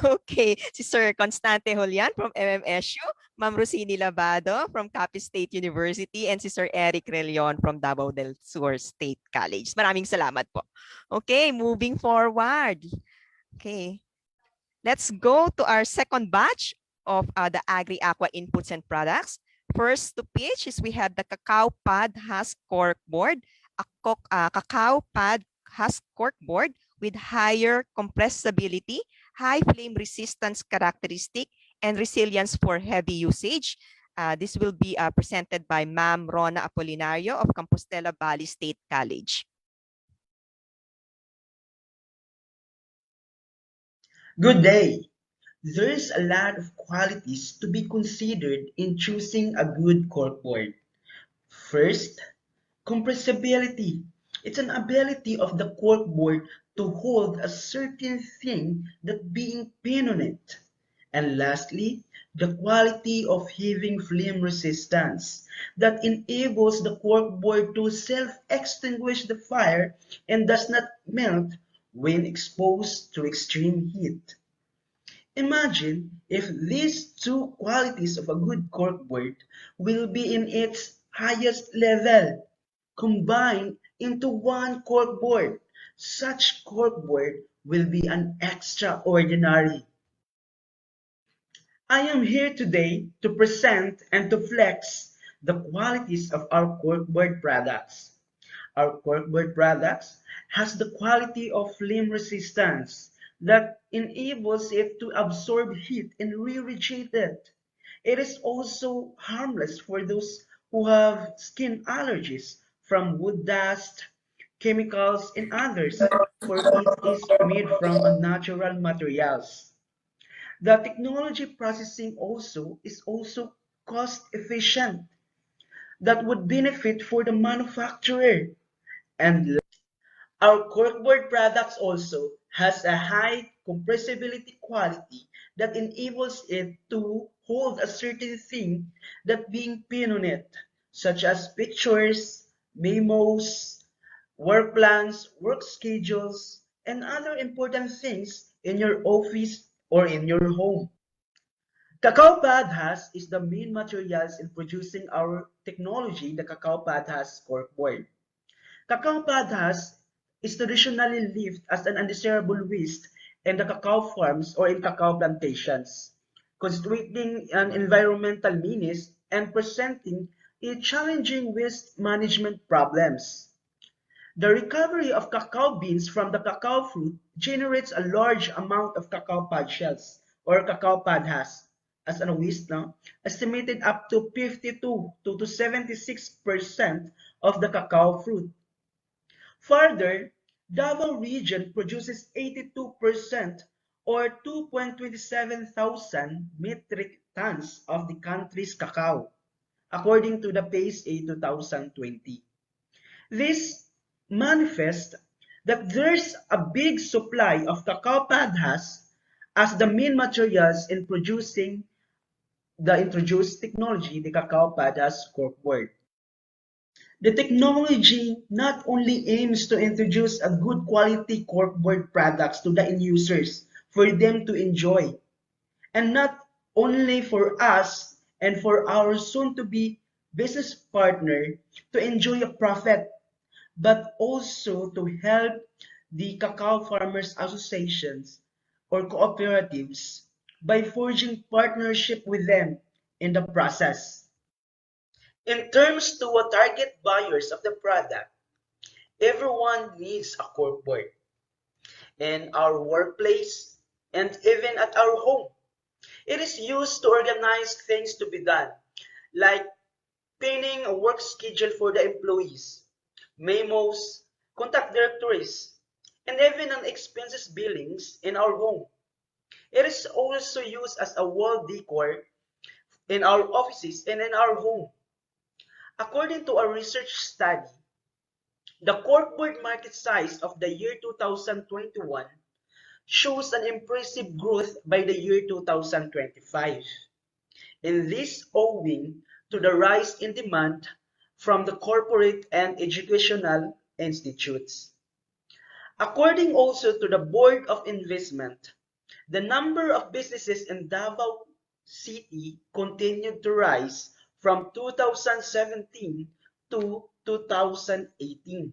Okay, si Sir Constante Julian from MMSU, Ma'am Rosini Labado from Capiz State University, and si Sir Eric Relion from Davao del Sur State College. Maraming salamat po. Okay, moving forward. Okay, let's go to our second batch of the Agri-Aqua inputs and products. First to pitch is we have the cacao pod husk cork board, a cacao pod husk cork board with higher compressibility, high flame resistance characteristic, and resilience for heavy usage. This will be presented by Ma'am Rona Apolinario of Compostela Valley State College. Good day. There's a lot of qualities to be considered in choosing a good corkboard. First, compressibility. It's an ability of the corkboard to hold a certain thing that being pinned on it. And lastly, the quality of having flame resistance that enables the corkboard to self-extinguish the fire and does not melt when exposed to extreme heat. Imagine if these two qualities of a good corkboard will be in its highest level, combined into one corkboard. Such corkboard will be an extraordinary. I am here today to present and to flex the qualities of our corkboard products. Our corkboard products has the quality of flame resistance that enables it to absorb heat and re-radiate it. It is also harmless for those who have skin allergies from wood dust, chemicals, and others, for it is made from natural materials. The technology processing is also cost efficient that would benefit for the manufacturer. And our corkboard products also has a high compressibility quality that enables it to hold a certain thing that being pinned on it, such as pictures, memos, work plans, work schedules, and other important things in your office or in your home. Cacao pod husk is the main materials in producing our technology, the cacao pod husk corkboard. Cacao pod husk is traditionally left as an undesirable waste in the cacao farms or in cacao plantations, constituting an environmental menace and presenting a challenging waste management problems. The recovery of cacao beans from the cacao fruit generates a large amount of cacao pod shells or cacao pod husks as a waste, no? Estimated up to 52 to 76% of the cacao fruit. Further, Davao region produces 82% or 2.27 thousand metric tons of the country's cacao, according to the PACE-A 2020. This manifests that there's a big supply of cacao pod husks as the main materials in producing the introduced technology, the cacao pod husk corkboard. The technology not only aims to introduce a good quality corkboard products to the end users for them to enjoy, and not only for us and for our soon-to-be business partner to enjoy a profit, but also to help the cacao farmers associations or cooperatives by forging partnership with them in the process. In terms to a target buyers of the product, everyone needs a corkboard. In our workplace and even at our home, it is used to organize things to be done, like planning a work schedule for the employees, memos, contact directories, and even an expenses billings in our home. It is also used as a wall decor in our offices and in our home. According to a research study, the corkboard market size of the year 2021 shows an impressive growth by the year 2025. And this owing to the rise in demand from the corporate and educational institutes. According also to the Board of Investment, the number of businesses in Davao City continued to rise from 2017 to 2018.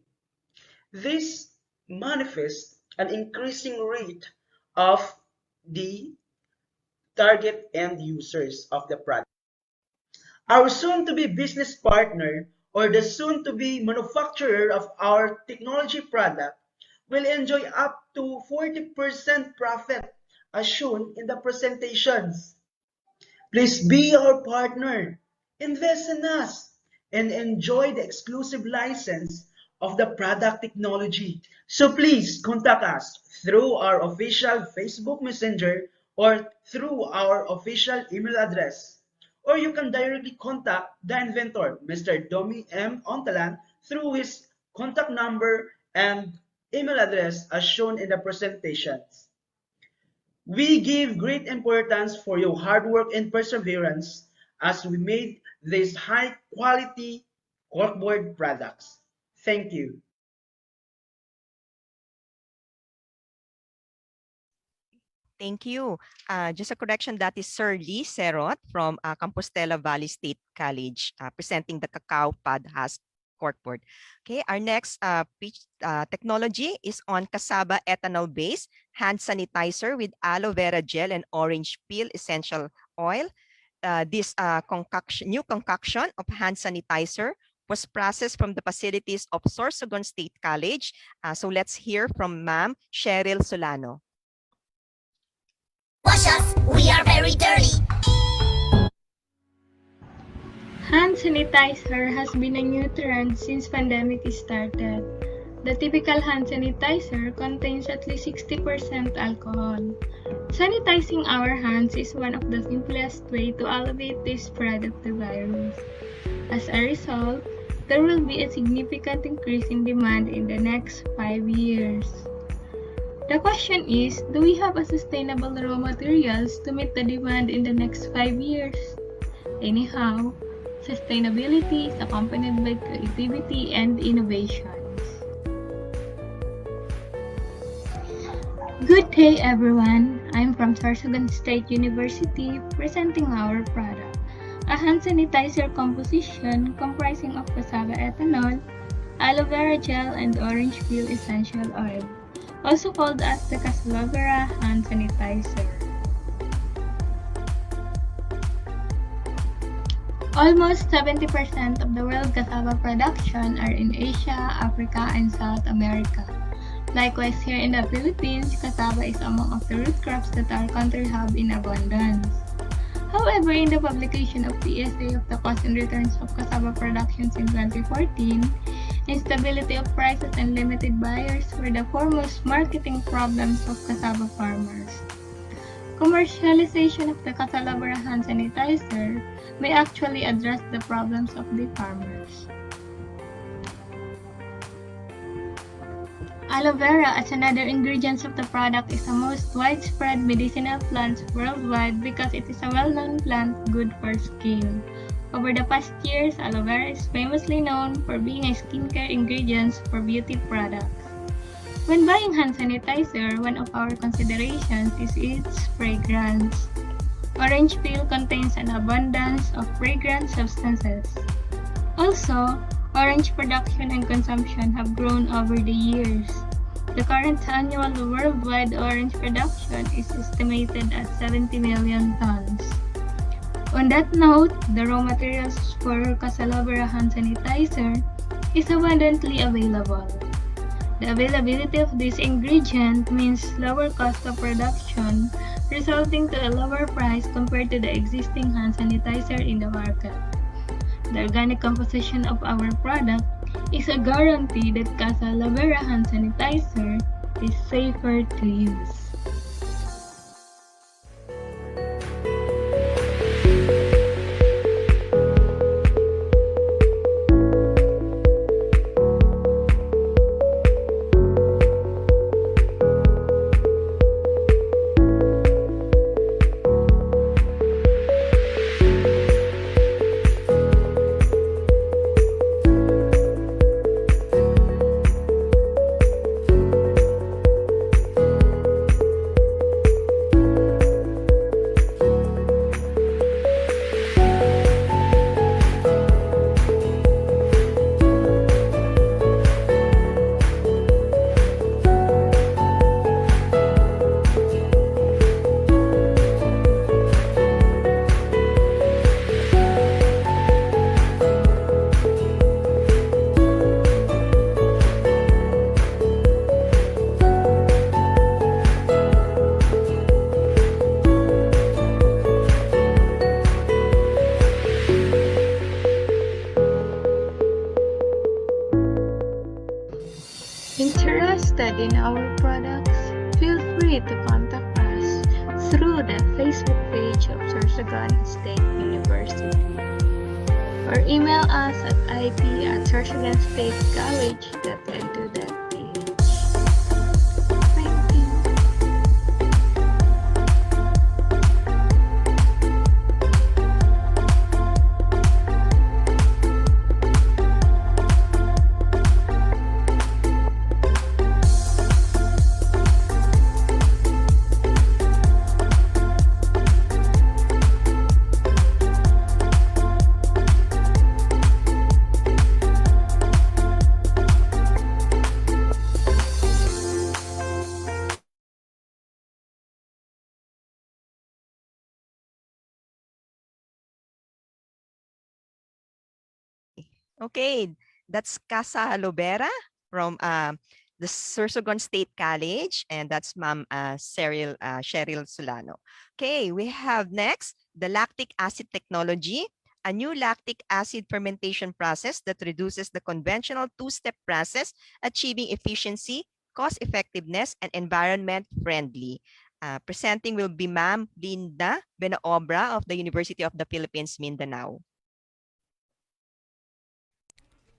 This manifests an increasing rate of the target end users of the product. Our soon-to-be business partner or the soon-to-be manufacturer of our technology product will enjoy up to 40% profit as shown in the presentations. Please be our partner, invest in us, and enjoy the exclusive license of the product technology. So please contact us through our official Facebook Messenger or through our official email address. Or you can directly contact the inventor, Mr. Domi M. Ontalan, through his contact number and email address as shown in the presentations. We give great importance for your hard work and perseverance as we made these high quality corkboard products. Thank you. Thank you. Just a correction, that is Sir Lee Serot from Compostela Valley State College presenting the cacao pod husk corkboard. Okay, our next technology is on cassava ethanol-based hand sanitizer with aloe vera gel and orange peel essential oil. This new concoction of hand sanitizer was processed from the facilities of Sorsogon State College. So let's hear from Ma'am Cheryl Solano. Wash us, we are very dirty. Hand sanitizer has been a new trend since pandemic started. The typical hand sanitizer contains at least 60% alcohol. Sanitizing our hands is one of the simplest ways to alleviate the spread of the virus. As a result, there will be a significant increase in demand in the next 5 years. The question is, do we have a sustainable raw materials to meet the demand in the next 5 years? Anyhow, sustainability is accompanied by creativity and innovations. Good day everyone, I'm from Sorsogon State University presenting our product, a hand sanitizer composition comprising of cassava ethanol, aloe vera gel, and orange peel essential oil, also called as the cassava vera hand sanitizer. Almost 70% of the world cassava production are in Asia, Africa, and South America. Likewise, here in the Philippines, cassava is among of the root crops that our country have in abundance. However, in the publication of PSA of the cost and returns of cassava productions in 2014, instability of prices and limited buyers were the foremost marketing problems of cassava farmers. Commercialization of the Casalabra hand sanitizer may actually address the problems of the farmers. Aloe vera as another ingredient of the product is the most widespread medicinal plant worldwide because it is a well-known plant good for skin. Over the past years, aloe vera is famously known for being a skincare ingredient for beauty products. When buying hand sanitizer, one of our considerations is its fragrance. Orange peel contains an abundance of fragrant substances. Also, orange production and consumption have grown over the years. The current annual worldwide orange production is estimated at 70 million tons. On that note, the raw materials for Casalabra hand sanitizer is abundantly available. The availability of this ingredient means lower cost of production, resulting to a lower price compared to the existing hand sanitizer in the market. The organic composition of our product is a guarantee that Casalabra hand sanitizer is safer to use. Interested in our products? Feel free to contact us through the Facebook page of Sorsogon State University or email us at ip@sorsogonstatecollege.edu.ph. Thank you. Okay, that's Casa Lobera from the Sorsogon State College, and that's Ma'am Cheryl Solano. Okay, we have next the lactic acid technology, a new lactic acid fermentation process that reduces the conventional two-step process, achieving efficiency, cost effectiveness, and environment friendly. Presenting will be Ma'am Linda Benaobra of the University of the Philippines, Mindanao.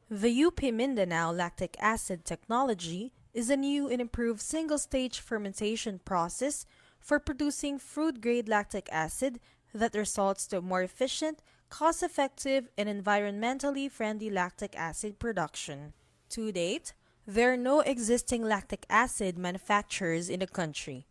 The UP Mindanao lactic acid technology is a new and improved single-stage fermentation process for producing food-grade lactic acid that results to a more efficient, cost-effective, and environmentally friendly lactic acid production. To date, there are no existing lactic acid manufacturers in the country.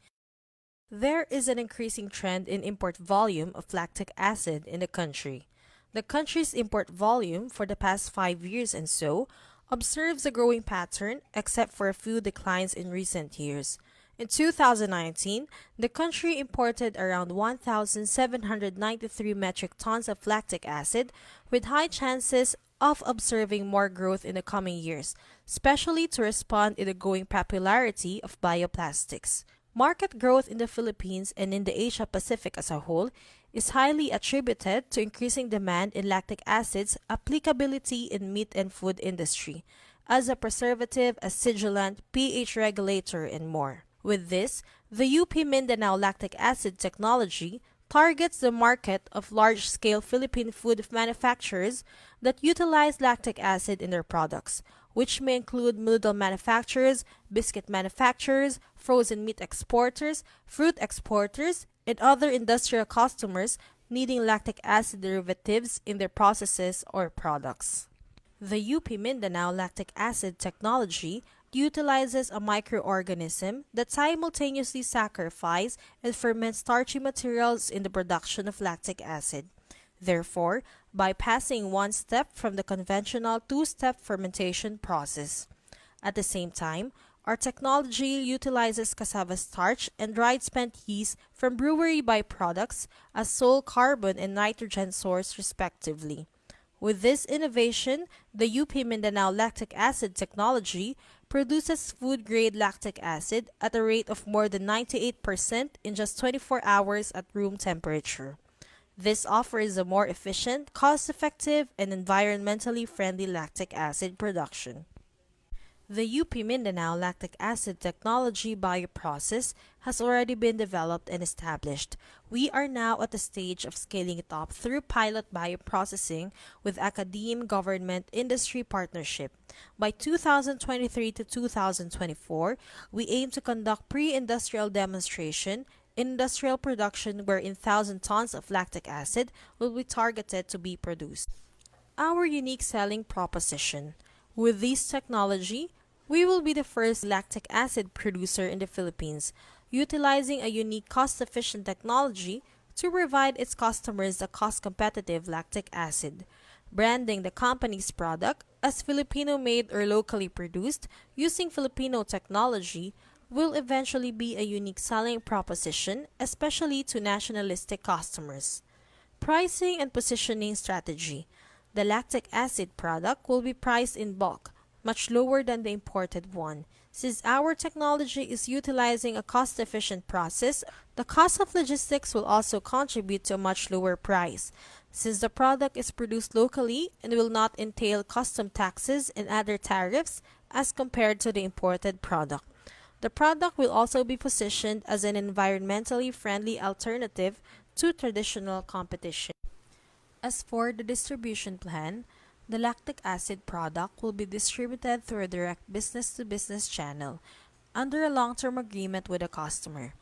There is an increasing trend in import volume of lactic acid in the country. The country's import volume for the past 5 years and so observes a growing pattern except for a few declines in recent years. In 2019, the country imported around 1,793 metric tons of lactic acid, with high chances of observing more growth in the coming years, especially to respond to the growing popularity of bioplastics. Market growth in the Philippines and in the Asia Pacific as a whole is highly attributed to increasing demand in lactic acid's applicability in meat and food industry as a preservative, acidulant, pH regulator, and more. With this, the UP Mindanao lactic acid technology targets the market of large-scale Philippine food manufacturers that utilize lactic acid in their products, which may include noodle manufacturers, biscuit manufacturers, frozen meat exporters, fruit exporters, and other industrial customers needing lactic acid derivatives in their processes or products. The UP Mindanao lactic acid technology utilizes a microorganism that simultaneously saccharify and ferment starchy materials in the production of lactic acid, therefore bypassing one step from the conventional two-step fermentation process. At the same time, our technology utilizes cassava starch and dried spent yeast from brewery byproducts as sole carbon and nitrogen source respectively. With this innovation, the UP Mindanao lactic acid technology produces food-grade lactic acid at a rate of more than 98% in just 24 hours at room temperature. This offers a more efficient, cost-effective, and environmentally friendly lactic acid production. The UP Mindanao lactic acid technology bioprocess has already been developed and established. We are now at the stage of scaling it up through pilot bioprocessing with academe government industry partnership. By 2023 to 2024, we aim to conduct pre-industrial demonstration industrial production wherein 1,000 tons of lactic acid will be targeted to be produced. Our unique selling proposition. With this technology, we will be the first lactic acid producer in the Philippines, utilizing a unique cost-efficient technology to provide its customers a cost-competitive lactic acid. Branding the company's product as Filipino-made or locally produced using Filipino technology will eventually be a unique selling proposition, especially to nationalistic customers. Pricing and positioning strategy. The lactic acid product will be priced in bulk, much lower than the imported one. Since our technology is utilizing a cost-efficient process, the cost of logistics will also contribute to a much lower price. Since the product is produced locally and will not entail custom taxes and other tariffs as compared to the imported product. The product will also be positioned as an environmentally friendly alternative to traditional competition. As for the distribution plan, the lactic acid product will be distributed through a direct business-to-business channel under a long-term agreement with a customer.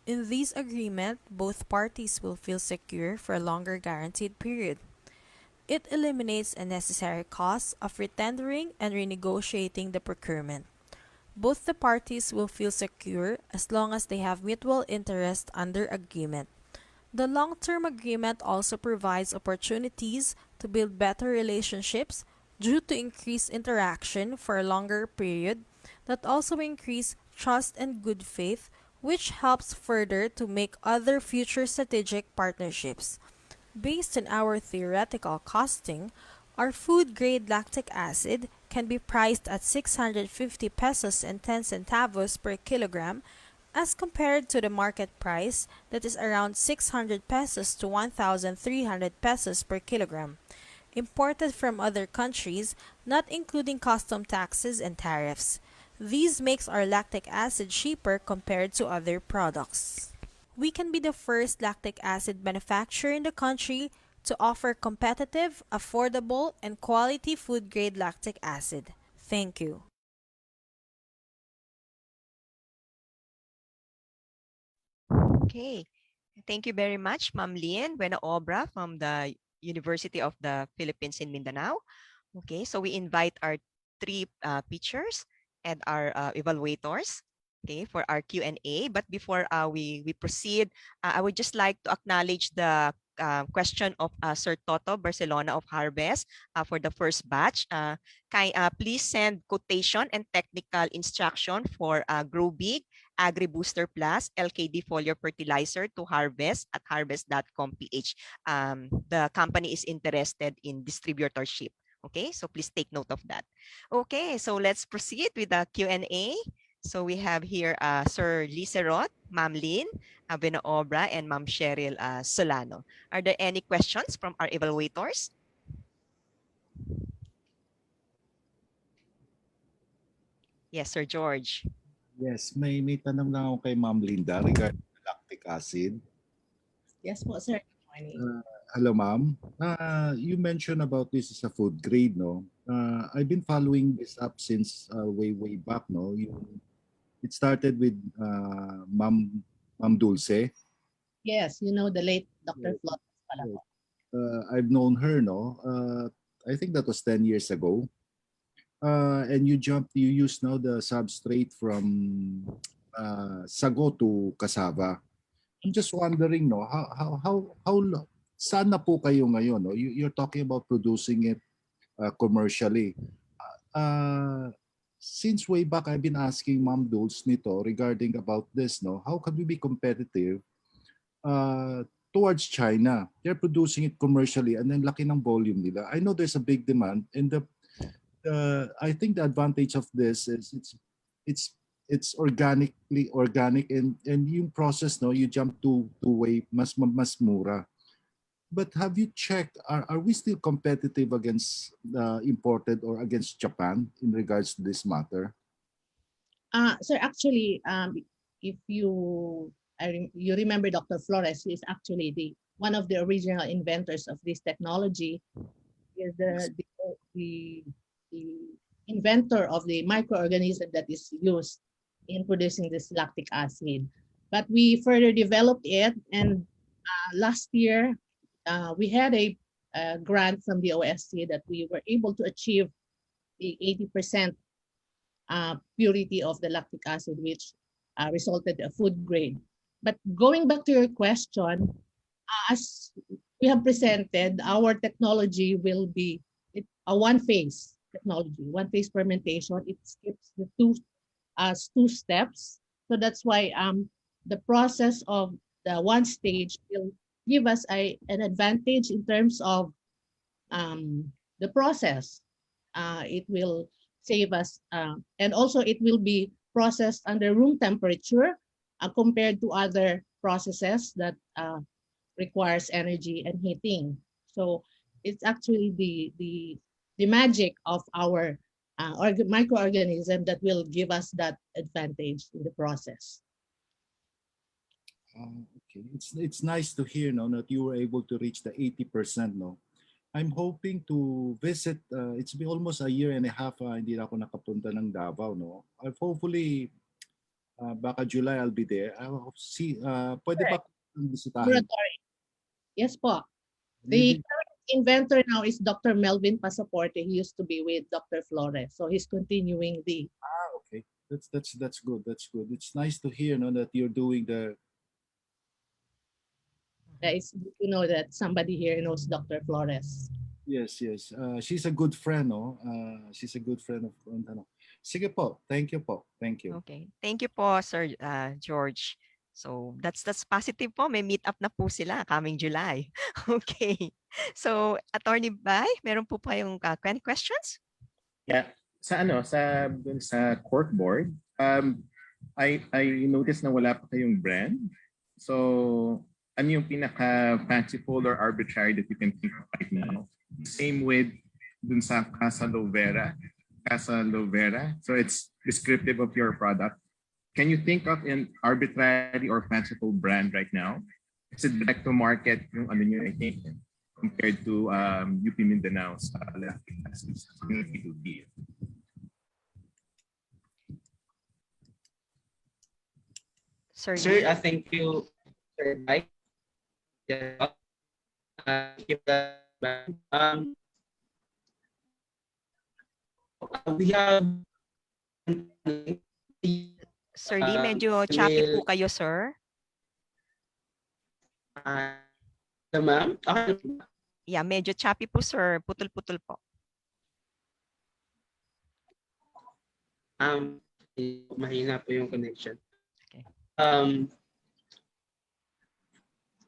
In this agreement, both parties will feel secure for a longer guaranteed period. It eliminates unnecessary costs of retendering and renegotiating the procurement. Both the parties will feel secure as long as they have mutual interest under agreement. The long-term agreement also provides opportunities to build better relationships due to increased interaction for a longer period that also increase trust and good faith, which helps further to make other future strategic partnerships. Based on our theoretical costing, our food-grade lactic acid can be priced at 650 pesos and 10 centavos per kilogram as compared to the market price that is around 600 pesos to 1,300 pesos per kilogram, imported from other countries, not including custom taxes and tariffs. These makes our lactic acid cheaper compared to other products. We can be the first lactic acid manufacturer in the country to offer competitive, affordable, and quality food-grade lactic acid. Thank you. Okay. Thank you very much, Ma'am Lien Buena Obra from the University of the Philippines in Mindanao. Okay, so we invite our three teachers and our evaluators, okay, for our Q&A. But before we proceed, I would just like to acknowledge the question of Sir Toto Barcelona of Harvest for the first batch. Please send quotation and technical instruction for Grow Big Agri Booster Plus LKD foliar fertilizer to Harvest at harvest.com.ph. The company is interested in distributorship. Okay, so please take note of that. Okay, so let's proceed with the Q&A. So we have here Sir Licerot, Ma'am Lynn Abenoobra, and Ma'am Cheryl Solano. Are there any questions from our evaluators? Yes, Sir George. Yes, may tanong lang ako kay Ma'am Linda regarding lactic acid. Yes po, sir. Good morning. Hello, ma'am. You mentioned about this is a food grade, no? I've been following this up since way back, no? It started with Ma'am Dulce. Yes, you know the late Dr. Flores pala po. I've known her, no? I think that was 10 years ago. And you use now the substrate from sago to cassava. I'm just wondering, no, how saan na po kayo ngayon? No? You're talking about producing it commercially. Since way back, I've been asking Ma'am Dulce nito regarding about this, no? How can we be competitive towards China? They're producing it commercially and then laki ng volume nila. I know there's a big demand, and I think the advantage of this is it's organic and yung process, no, you jump to way mas mura. But have you checked, are we still competitive against imported or against Japan in regards to this matter? Sir, actually, if you remember Dr. Flores, who is actually one of the original inventors of this technology, is the inventor of the microorganism that is used in producing this lactic acid. But we further developed it, and last year we had a grant from the OSC that we were able to achieve the 80% purity of the lactic acid, which resulted in a food grade. But going back to your question, as we have presented, our technology will be a one-phase technology, one-phase fermentation. It skips the two steps. So that's why the process of the one stage will give us an advantage in terms of the process. It will save us, and also it will be processed under room temperature compared to other processes that requires energy and heating. So it's actually the magic of our microorganism that will give us that advantage in the process. Okay, it's nice to hear, no, that you were able to reach the 80%, no. I'm hoping to visit. It's been almost a year and a half. Hindi na ako nakapunta ng Davao, no. Hopefully, baka July I'll be there. I'll see. Pwede ba akong bisitahin? Yes po. The current inventor now is Dr. Melvin Pasaporte. He used to be with Dr. Flores, so he's continuing the. Okay, that's good. That's good. It's nice to hear, no, that you're doing the. That is, you know, that somebody here knows Dr. Flores. Yes. She's a good friend, no. She's a good friend of. Sige po. Thank you po. Thank you. Okay. Thank you po, Sir George. So that's positive po. May meet up na po sila coming July. Okay. So Attorney Bay, meron po kayong questions? Yeah. Dun sa cork board, I noticed na wala pa kayong brand. So ano yung pinaka fanciful or arbitrary that you can think of right now? Same with dun sa Casa Lovera. So it's descriptive of your product. Can you think of an arbitrary or fanciful brand right now? Is it direct to market yung ano nyo, I think, compared to UP Mindanao's lactic acid B2B? Sir, thank you, Sir Mike. We have Sir D, medyo choppy po kayo, sir. Ma'am? Yeah, medyo choppy po, sir. Putol-putol po. Mahina po yung connection. um,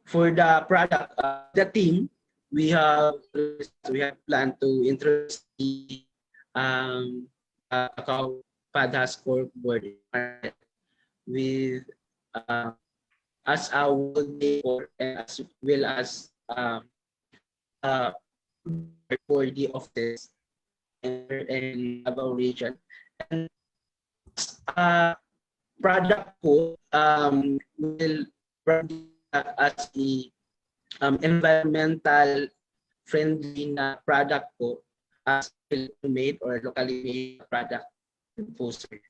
for the product, the team, we have planned to introduce the cacao padas corkboard in the market with uh, as a world day and as well as uh, for the office in Davao region. And uh, product po will probably as the environmental friendly na product po as made or locally made product po, sir.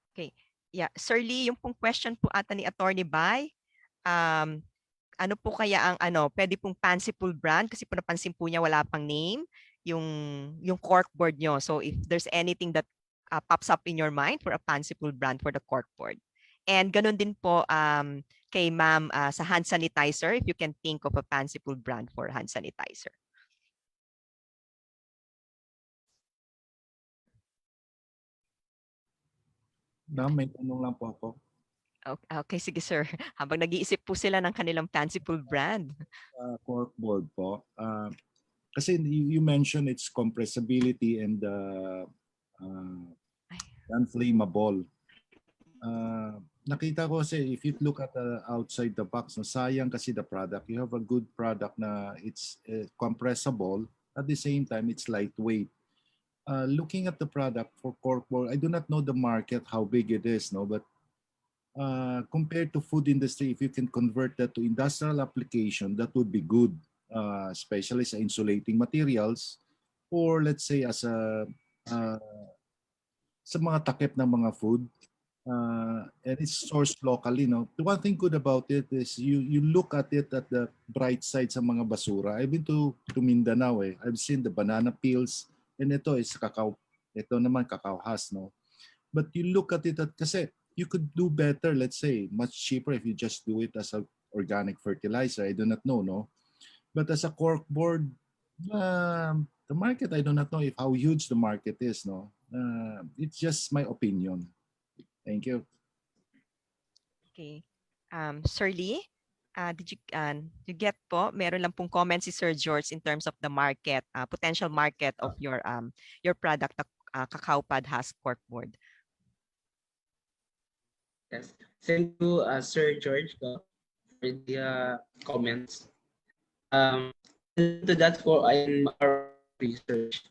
Okay. Yeah, Sir Lee, yung pong question po ata ni Attorney Bai, ano po kaya ang pwede pong fanciful brand kasi po napansin po niya wala pang name yung corkboard nyo. So if there's anything that pops up in your mind for a fanciful brand for the corkboard. And ganun din po kay ma'am sa hand sanitizer, if you can think of a fanciful brand for hand sanitizer. Ma'am, may tanong lang po ako. Okay, sige sir. Habang nag-iisip po sila ng kanilang fanciful brand. Corkboard po. Kasi you mentioned its compressibility and unflammable. Nakita ko kasi if you look at outside the box, sayang kasi the product. You have a good product na it's compressible. At the same time, it's lightweight. Looking at the product for corkboard, I do not know the market, how big it is, no, but compared to food industry, if you can convert that to industrial application, that would be good, especially sa insulating materials, or let's say as a sa mga takip ng mga food, and it's sourced locally. No, the one thing good about it is you look at it at the bright side sa mga basura. I've been to Mindanao. I've seen the banana peels, and ito is cacao. Ito naman cacao husk, no. But you look at it kasi you could do better, let's say, much cheaper if you just do it as an organic fertilizer. I do not know, no? But as a corkboard, the market, I do not know if how huge the market is, no? It's just my opinion. Thank you. Okay. Sir Lee, did you get po? Meron lang pong comment si Sir George in terms of the market, potential market of your product, cacao pad husk corkboard. Yes. Thank you, Sir George, for the comments. To that, for I'm our research,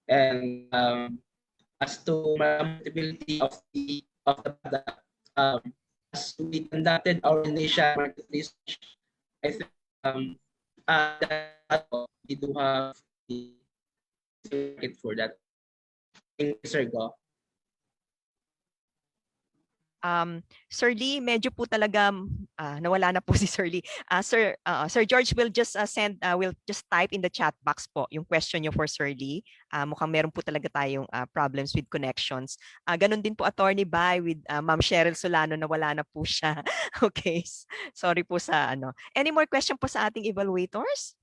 and as to marketability of the product, as we conducted our initial market research, I think that we do have the market for that. Thank you, Sir Go. Sir Lee, medyo po talaga nawala na po si Sir Lee. Sir George will just will just type in the chat box po yung question niyo for Sir Lee. Mukhang meron po talaga tayong problems with connections. Ganon din po Attorney Bai with Ma'am Cheryl Solano, nawala na po siya. Okay. Sorry po sa Any more question po sa ating evaluators?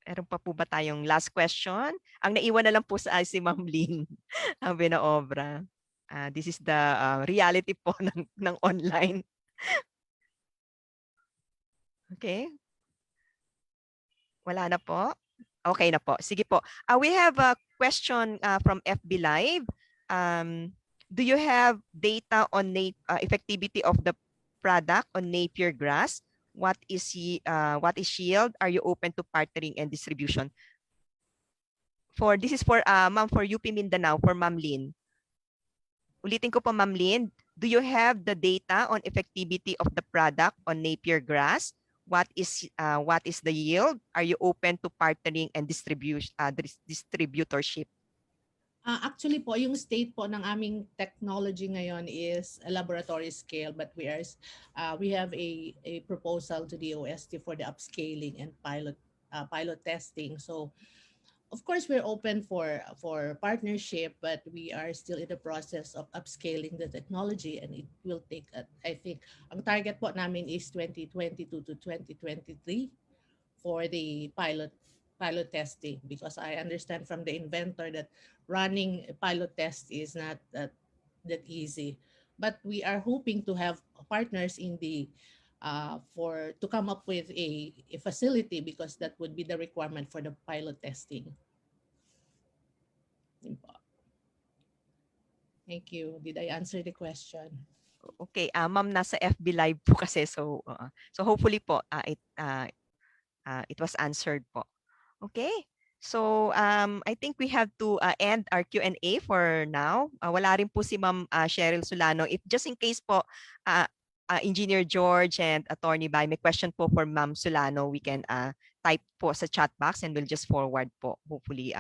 Meron pa po ba tayong last question? Ang naiwan na lang po sa si Ma'am Lynn Binaobra. This is the reality po ng online. Okay. Wala na po? Okay na po. Sige po. We have a question from FB Live. Do you have data on effectivity of the product on Napier grass? What is yield? Are you open to partnering and distribution? This is for Ma'am, for UP Mindanao, for Ma'am Lynn. Ulitin ko po, Ma'am Lynn, do you have the data on effectivity of the product on Napier grass? What is the yield? Are you open to partnering and distributorship? Actually po, yung state po ng aming technology ngayon is a laboratory scale, but we have a proposal to the DOST for the upscaling and pilot testing. So of course, we're open for partnership, but we are still in the process of upscaling the technology, and it will take, I think, ang target po namin is 2022 to 2023 for the pilot pilot testing, because I understand from the inventor that running a pilot test is not that easy. But we are hoping to have partners in the for to come up with a facility, because that would be the requirement for the pilot testing. Thank you. Did I answer the question? Okay, ma'am, nasa FB live po kasi, so hopefully po it was answered po. Okay. So I think we have to end our Q&A for now. Wala rin po si Ma'am Cheryl Solano. If just in case po Engineer George and Attorney Bay, may question po for Ma'am Solano, we can type po sa chat box and we'll just forward po. Hopefully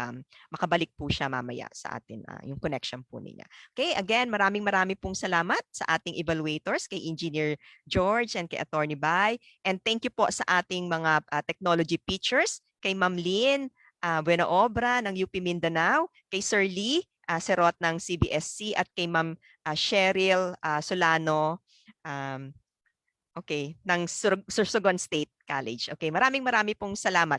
makabalik po siya mamaya sa atin yung connection po niya. Okay, again, maraming pong salamat sa ating evaluators, kay Engineer George and kay Attorney Bay. And thank you po sa ating mga technology features, kay Ma'am Lynn Buena Obra ng UP Mindanao, kay Sir Lee Serot ng CBSC, at kay Ma'am Cheryl Solano okay, ng Sorsogon State College. Okay, maraming pong salamat.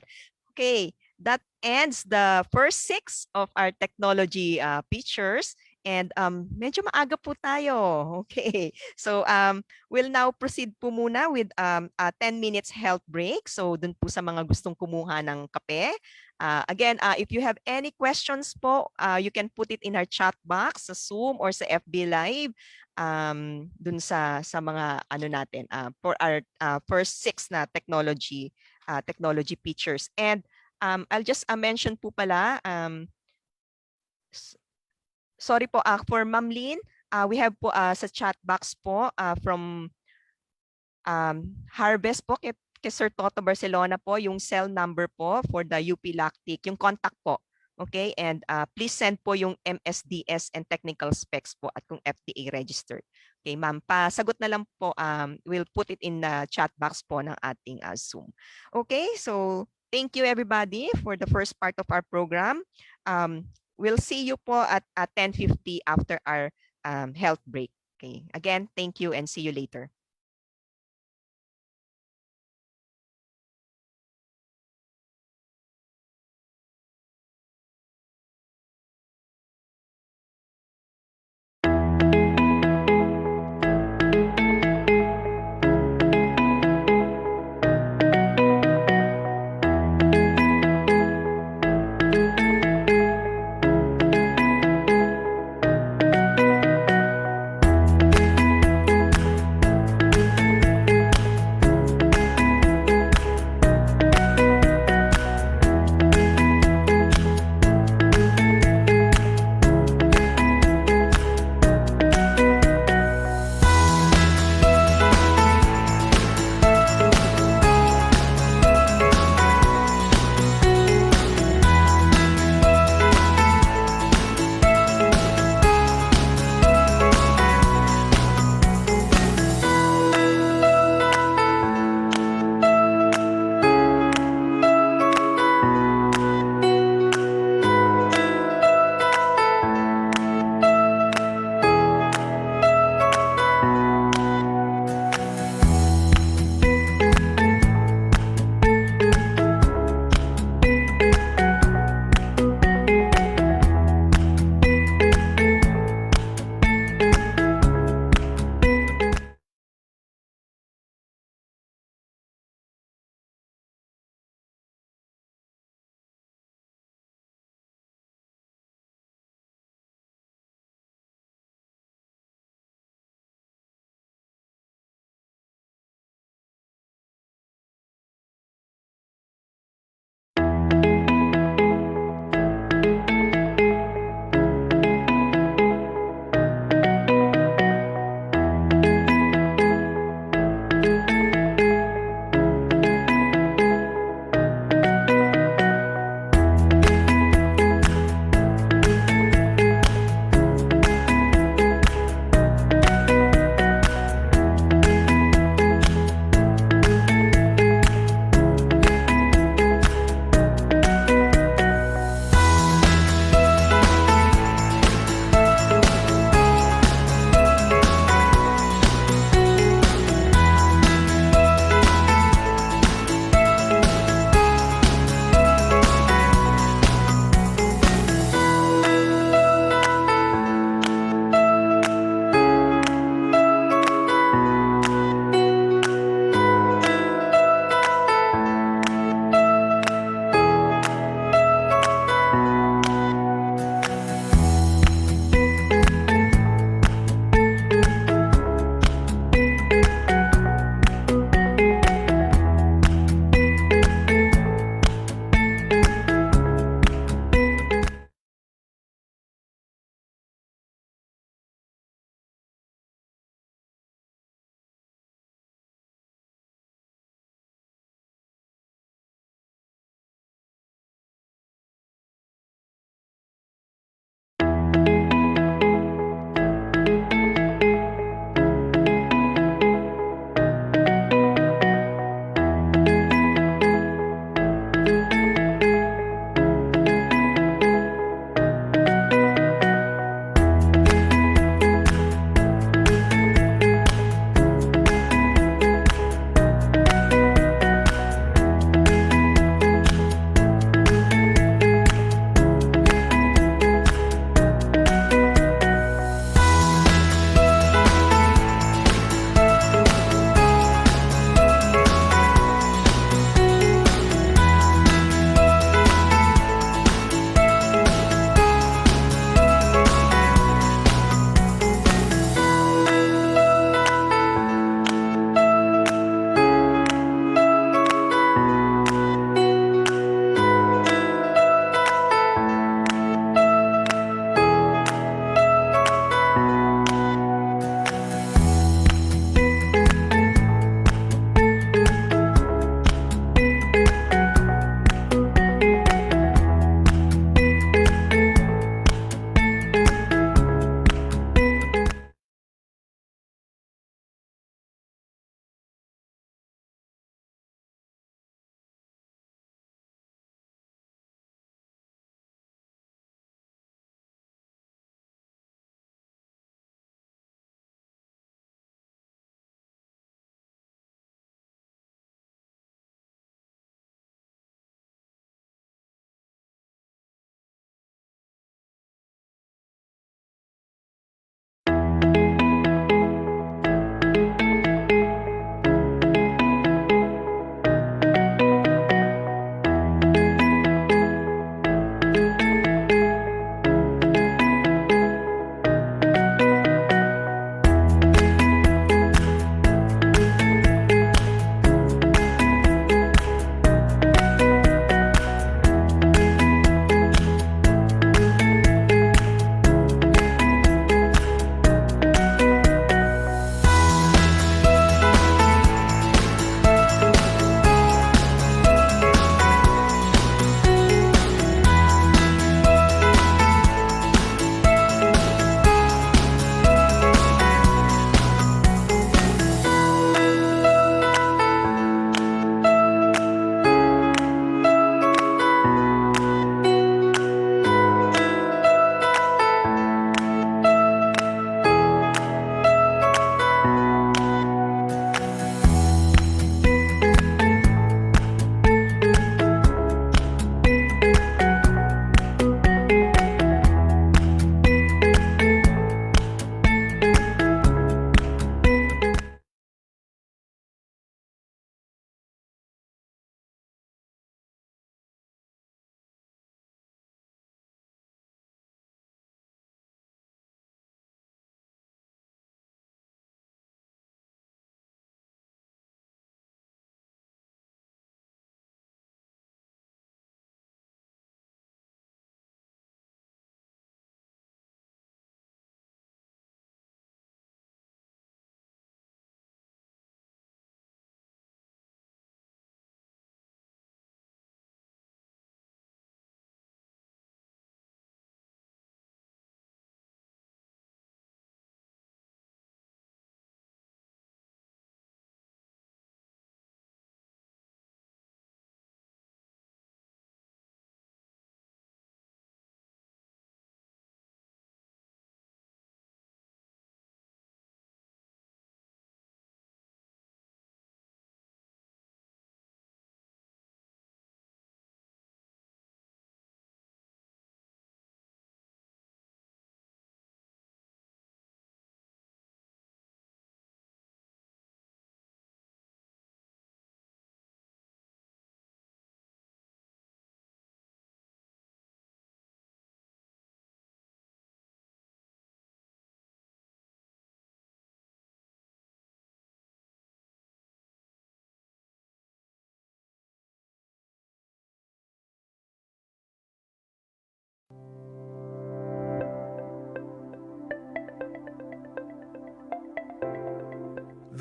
Okay, that ends the first 6 of our technology features. And medyo maaga po tayo. Okay, so we'll now proceed po muna with a 10 minutes health break. So dun po sa mga gustong kumuha ng kape. Again, if you have any questions po, you can put it in our chat box sa Zoom or sa FB Live. Dun sa mga ano natin for our first 6 na technology features. And I'll just mention po pala, sorry po, for Ma'am Lynn, we have po sa chat box po from Harvest po, kay Sir Toto Barcelona po, yung cell number po for the UP Lactic, yung contact po. Okay, and please send po yung MSDS and technical specs po at kung FDA registered. Okay, ma'am, pasagot na lang po, we'll put it in the chat box po ng ating Zoom. Okay, so thank you everybody for the first part of our program. We'll see you po at 10:50 after our health break. Okay, again, thank you and see you later.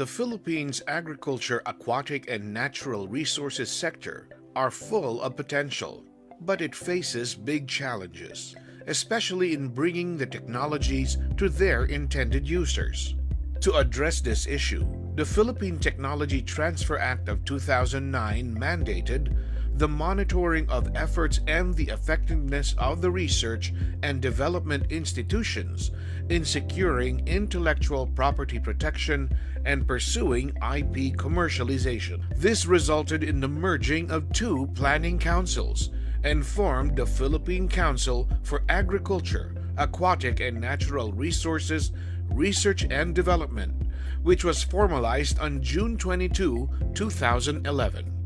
The Philippines' agriculture, aquatic, and natural resources sector are full of potential, but it faces big challenges, especially in bringing the technologies to their intended users. To address this issue, the Philippine Technology Transfer Act of 2009 mandated the monitoring of efforts and the effectiveness of the research and development institutions in securing intellectual property protection and pursuing IP commercialization. This resulted in the merging of two planning councils and formed the Philippine Council for Agriculture, Aquatic and Natural Resources, Research and Development, which was formalized on June 22, 2011.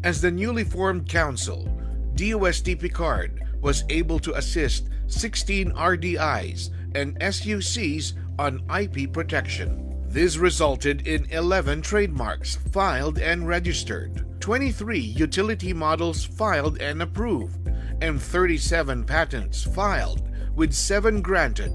As the newly formed council, DOST-PCAARRD was able to assist 16 RDIs and SUCs on IP protection. This resulted in 11 trademarks filed and registered, 23 utility models filed and approved, and 37 patents filed, with 7 granted,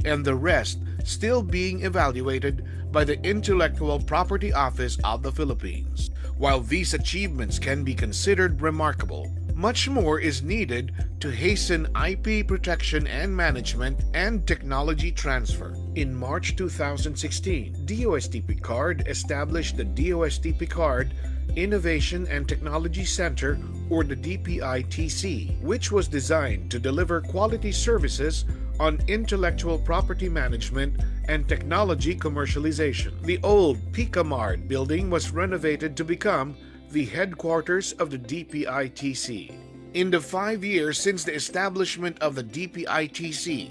and the rest still being evaluated by the Intellectual Property Office of the Philippines. While these achievements can be considered remarkable, much more is needed to hasten IP protection and management and technology transfer. In March 2016, DOST-PCAARRD established the DOST-PCAARRD Innovation and Technology Center, or the DPITC, which was designed to deliver quality services on intellectual property management and technology commercialization. The old PCAAARRD building was renovated to become the headquarters of the DPITC. In the 5 years since the establishment of the DPITC,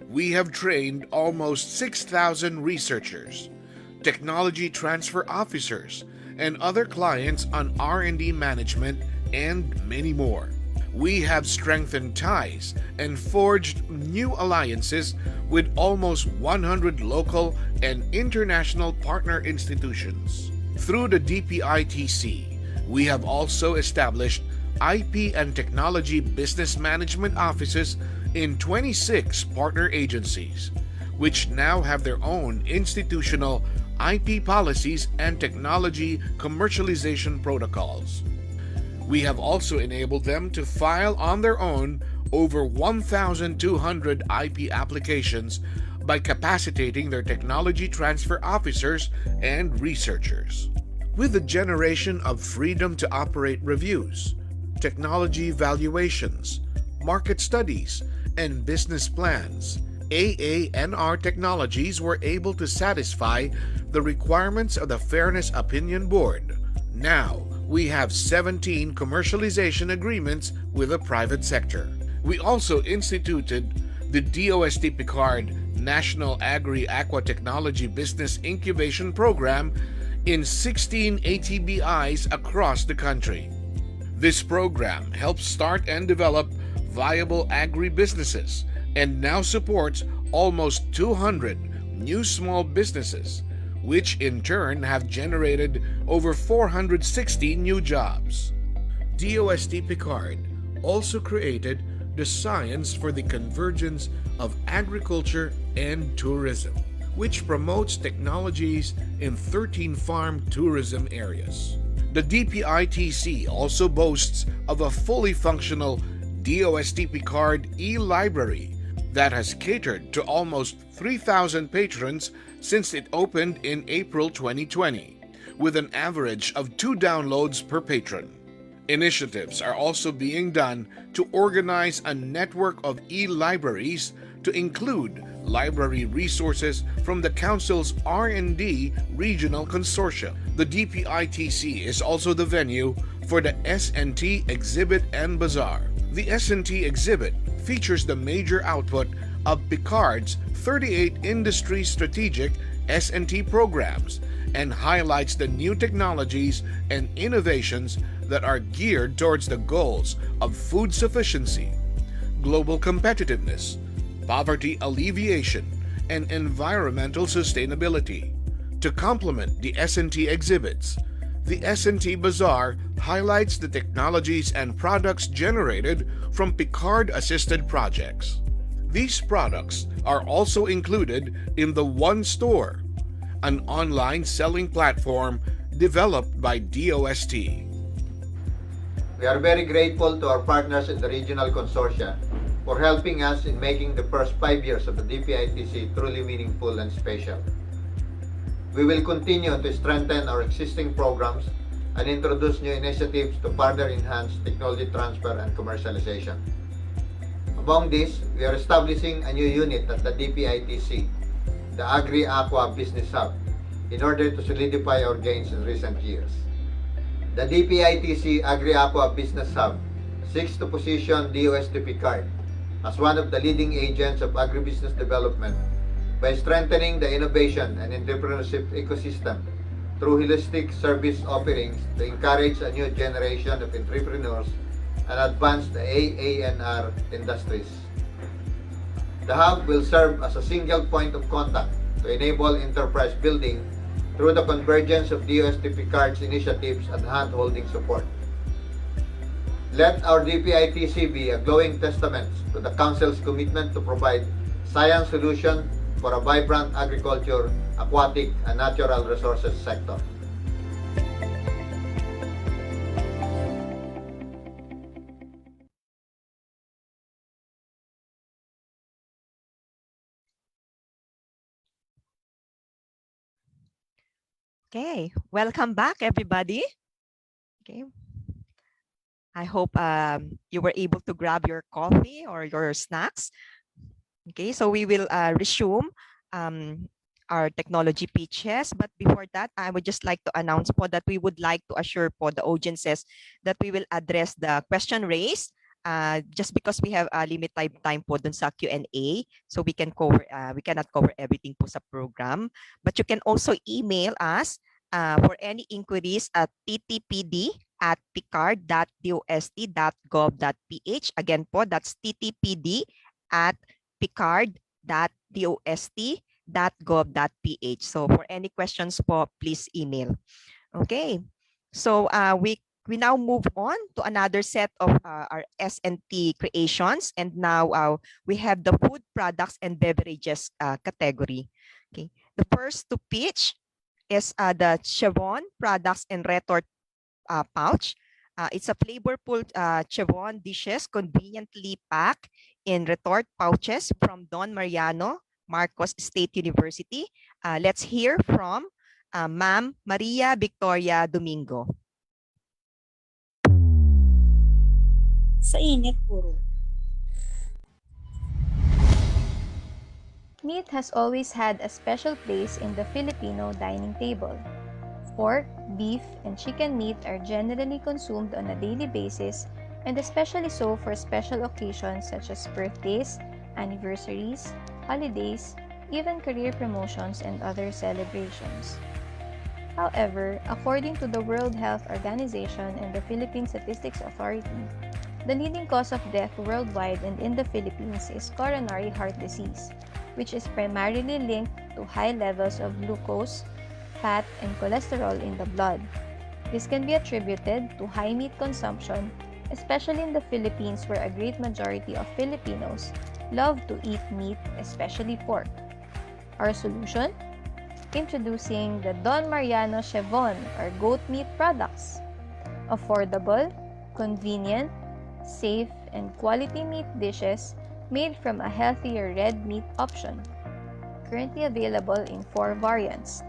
we have trained almost 6,000 researchers, technology transfer officers, and other clients on R&D management, and many more. We have strengthened ties and forged new alliances with almost 100 local and international partner institutions. Through the DPITC, we have also established IP and technology business management offices in 26 partner agencies, which now have their own institutional IP policies and technology commercialization protocols. We have also enabled them to file on their own over 1,200 IP applications by capacitating their technology transfer officers and researchers. With the generation of freedom to operate reviews, technology valuations, market studies, and business plans, AA&R Technologies were able to satisfy the requirements of the Fairness Opinion Board. Now, we have 17 commercialization agreements with the private sector. We also instituted the DOST-PCAARRD National Agri-Aqua Technology Business Incubation Program in 16 ATBIs across the country. This program helps start and develop viable agri-businesses and now supports almost 200 new small businesses, which in turn have generated over 460 new jobs. DOST-PCAARRD also created the Science for the Convergence of Agriculture and Tourism, which promotes technologies in 13 farm tourism areas. The DPITC also boasts of a fully functional DOST-PCAARRD e-library that has catered to almost 3,000 patrons since it opened in April 2020, with an average of 2 downloads per patron. Initiatives are also being done to organize a network of e-libraries to include library resources from the Council's R&D Regional Consortium. The DPITC is also the venue for the S&T Exhibit and Bazaar. The S&T Exhibit features the major output of PCAARRD's 38 industry strategic S&T programs and highlights the new technologies and innovations that are geared towards the goals of food sufficiency, global competitiveness, poverty alleviation, and environmental sustainability. To complement the S&T exhibits, the S&T Bazaar highlights the technologies and products generated from PCAARRD-assisted projects. These products are also included in the One Store, an online selling platform developed by DOST. We are very grateful to our partners in the regional consortia for helping us in making the first 5 years of the DPITC truly meaningful and special. We will continue to strengthen our existing programs and introduce new initiatives to further enhance technology transfer and commercialization. Among these, we are establishing a new unit at the DPITC, the Agri-Aqua Business Hub, in order to solidify our gains in recent years. The DPITC Agri-Aqua Business Hub seeks to position DOST-PCAARRD as one of the leading agents of agribusiness development by strengthening the innovation and entrepreneurship ecosystem through holistic service offerings to encourage a new generation of entrepreneurs and advance the AANR industries. The hub will serve as a single point of contact to enable enterprise building through the convergence of DOST-PCAARRD's initiatives and hand-holding support. Let our DPITC be a glowing testament to the Council's commitment to provide science solutions for a vibrant agriculture, aquatic, and natural resources sector. Okay, welcome back, everybody. Okay, I hope you were able to grab your coffee or your snacks. Okay, so we will resume our technology pitches. But before that, I would just like to announce po that we would like to assure po the audiences that we will address the question raised just because we have a limited time po dun sa Q&A. So we cannot cover everything po sa program. But you can also email us for any inquiries at ttpd@pcard.dost.gov.ph. Again po, that's ttpd@pcard.dost.gov.ph. So for any questions po, please email. Okay, so we now move on to another set of our S&T creations, and now we have the food products and beverages category. Okay, the first to pitch is the Chevron products and retort pouch. It's a flavorful Chevron dishes conveniently packed in retort pouches from Don Mariano Marcos State University. Let's hear from Ma'am Maria Victoria Domingo. Sa init puro. Meat has always had a special place in the Filipino dining table. Pork, beef, and chicken meat are generally consumed on a daily basis, and especially so for special occasions such as birthdays, anniversaries, holidays, even career promotions and other celebrations. However, according to the World Health Organization and the Philippine Statistics Authority, the leading cause of death worldwide and in the Philippines is coronary heart disease, which is primarily linked to high levels of glucose, fat, and cholesterol in the blood. This can be attributed to high meat consumption, especially in the Philippines where a great majority of Filipinos love to eat meat, especially pork. Our solution? Introducing the Don Mariano Chevron or goat meat products. Affordable, convenient, safe, and quality meat dishes made from a healthier red meat option. Currently available in 4 variants: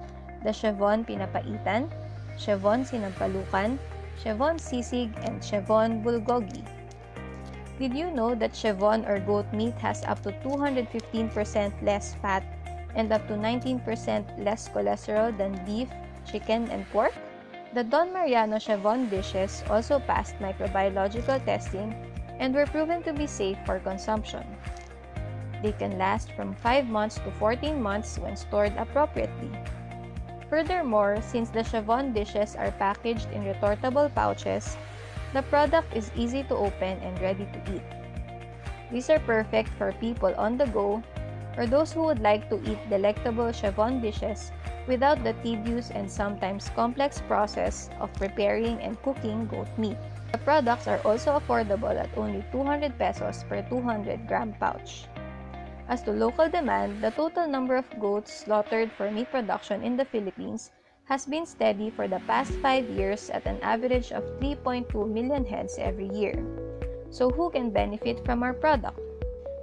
the Chevron Pinapaitan, Chevron Sinampalukan, Chevron Sisig, and Chevron Bulgogi. Did you know that Chevron or goat meat has up to 215% less fat and up to 19% less cholesterol than beef, chicken, and pork? The Don Mariano Chevron dishes also passed microbiological testing and were proven to be safe for consumption. They can last from 5 months to 14 months when stored appropriately. Furthermore, since the Chevron dishes are packaged in retortable pouches, the product is easy to open and ready to eat. These are perfect for people on the go or those who would like to eat delectable Chevron dishes without the tedious and sometimes complex process of preparing and cooking goat meat. The products are also affordable at only 200 pesos per 200-gram pouch. As to local demand, the total number of goats slaughtered for meat production in the Philippines has been steady for the past 5 years at an average of 3.2 million heads every year. So who can benefit from our product?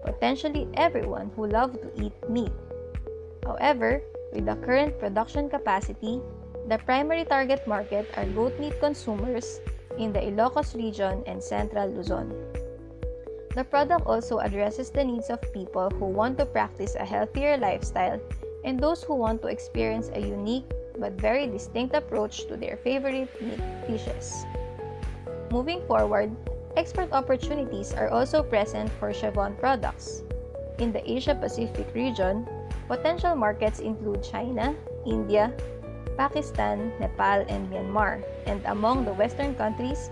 Potentially everyone who loves to eat meat. However, with the current production capacity, the primary target market are goat meat consumers in the Ilocos region and Central Luzon. The product also addresses the needs of people who want to practice a healthier lifestyle and those who want to experience a unique but very distinct approach to their favorite meat dishes. Moving forward, export opportunities are also present for Chevron products. In the Asia-Pacific region, potential markets include China, India, Pakistan, Nepal, and Myanmar, and among the Western countries,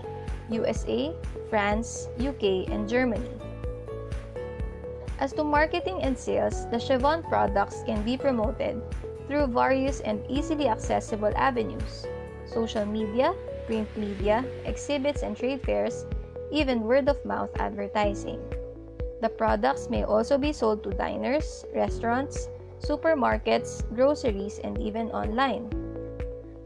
USA, France, UK, and Germany. As to marketing and sales, the Chevron products can be promoted through various and easily accessible avenues: social media, print media, exhibits and trade fairs, even word-of-mouth advertising. The products may also be sold to diners, restaurants, supermarkets, groceries, and even online.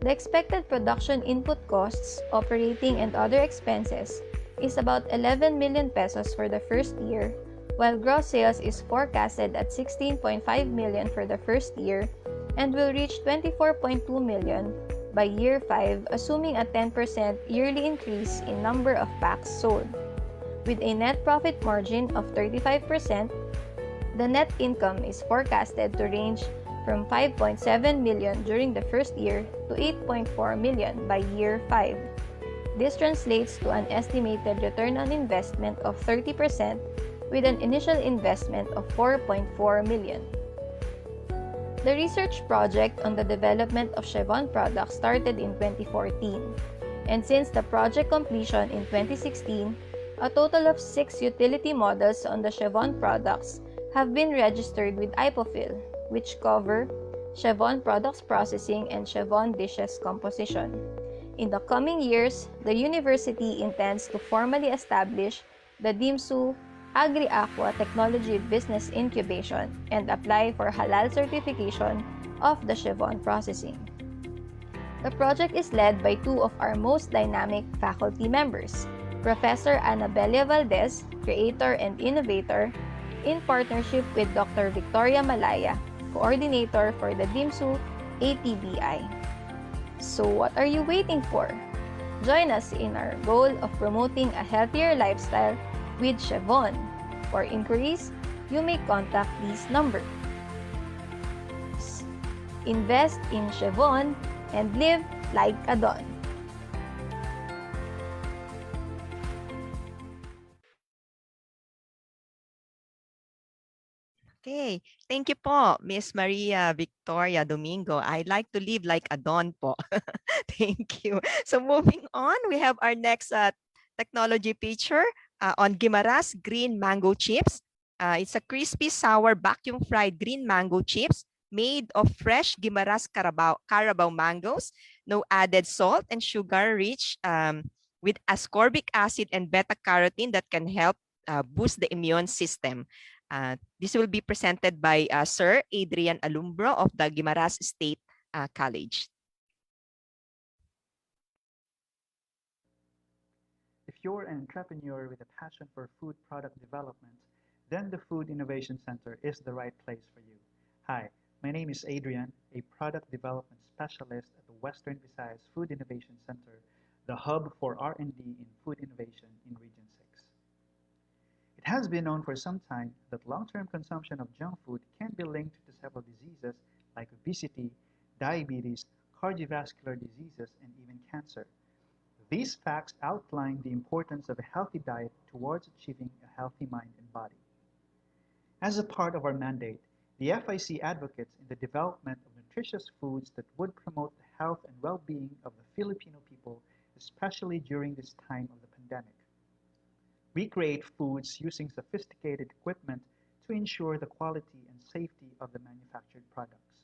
The expected production input costs, operating and other expenses is about 11 million pesos for the first year, while gross sales is forecasted at 16.5 million for the first year and will reach 24.2 million by year 5, assuming a 10% yearly increase in number of packs sold. With a net profit margin of 35%, the net income is forecasted to range from 5.7 million during the first year to 8.4 million by year 5. This translates to an estimated return on investment of 30% with an initial investment of 4.4 million. The research project on the development of Chevron products started in 2014, and since the project completion in 2016, a total of 6 utility models on the Chevron products have been registered with IPOPHIL, which cover Chevron products processing and Chevron dishes composition. In the coming years, the university intends to formally establish the DIMSU Agri-Aqua Technology Business Incubation and apply for halal certification of the Chevron processing. The project is led by 2 of our most dynamic faculty members, Professor Anabelia Valdez, creator and innovator, in partnership with Dr. Victoria Malaya, coordinator for the DIMSU ATBI. So what are you waiting for? Join us in our goal of promoting a healthier lifestyle with Chevron. For inquiries, you may contact these numbers. Invest in Chevron and live like a Don. Okay, thank you po, Miss Maria Victoria Domingo. I'd like to live like a Don po. Thank you. So moving on, we have our next technology feature on Guimaras Green Mango Chips. It's a crispy, sour, vacuum-fried green mango chips made of fresh Guimaras Carabao mangoes, no added salt and sugar, rich with ascorbic acid and beta-carotene that can help boost the immune system. This will be presented by Sir Adrian Alumbro of the Guimaras State College. If you're an entrepreneur with a passion for food product development, then the Food Innovation Center is the right place for you. Hi, my name is Adrian, a product development specialist at the Western Visayas Food Innovation Center, the hub for R&D in food innovation in Region 6. It has been known for some time that long-term consumption of junk food can be linked to several diseases like obesity, diabetes, cardiovascular diseases, and even cancer. These facts outline the importance of a healthy diet towards achieving a healthy mind and body. As a part of our mandate, the FIC advocates in the development of nutritious foods that would promote the health and well-being of the Filipino people, especially during this time of the pandemic. We create foods using sophisticated equipment to ensure the quality and safety of the manufactured products.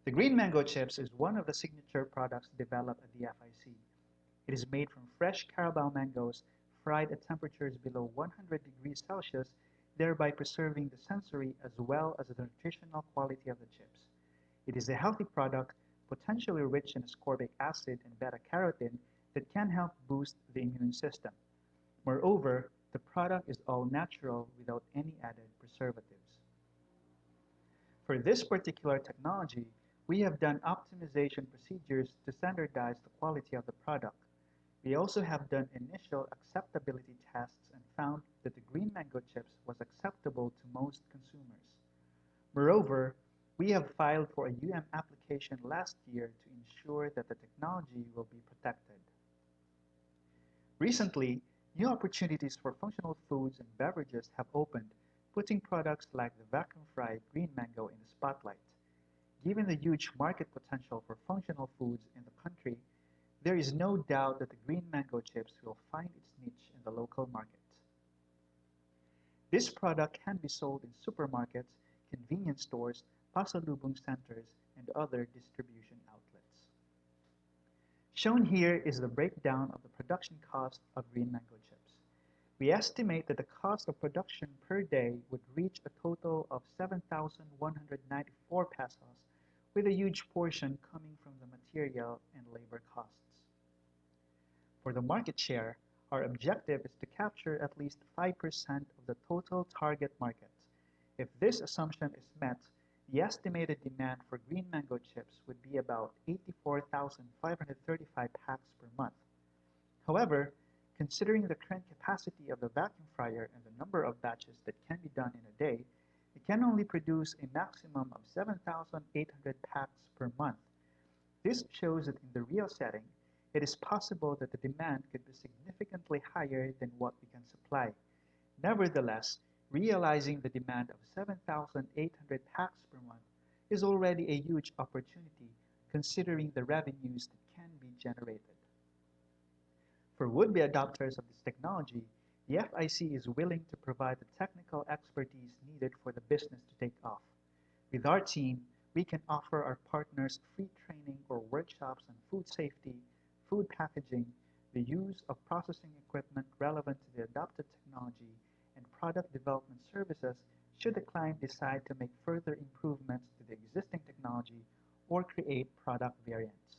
The green mango chips is one of the signature products developed at the FIC. It is made from fresh Carabao mangoes fried at temperatures below 100 degrees Celsius thereby preserving the sensory as well as the nutritional quality of the chips. It is a healthy product, potentially rich in ascorbic acid and beta-carotene that can help boost the immune system. Moreover, the product is all natural without any added preservatives. For this particular technology, we have done optimization procedures to standardize the quality of the product. We also have done initial acceptability tests and found that the green mango chips was acceptable to most consumers. Moreover, we have filed for a application last year to ensure that the technology will be protected. Recently, new opportunities for functional foods and beverages have opened, putting products like the vacuum-fried green mango in the spotlight. Given the huge market potential for functional foods in the country, there is no doubt that the green mango chips will find its niche in the local market. This product can be sold in supermarkets, convenience stores, pasalubong centers, and other distribution outlets. Shown here is the breakdown of the production cost of green mango chips. We estimate that the cost of production per day would reach a total of 7,194 pesos, with a huge portion coming from the material and labor costs. For the market share, our objective is to capture at least 5% of the total target market. If this assumption is met, the estimated demand for green mango chips would be about 84,535 packs per month. However, considering the current capacity of the vacuum fryer and the number of batches that can be done in a day, it can only produce a maximum of 7,800 packs per month. This shows that in the real setting, it is possible that the demand could be significantly higher than what we can supply. Nevertheless, realizing the demand of 7,800 packs per month is already a huge opportunity considering the revenues that can be generated. For would-be adopters of this technology, the FIC is willing to provide the technical expertise needed for the business to take off. With our team, we can offer our partners free training or workshops on food safety, food packaging, the use of processing equipment relevant to the adopted technology, and product development services should the client decide to make further improvements to the existing technology or create product variants.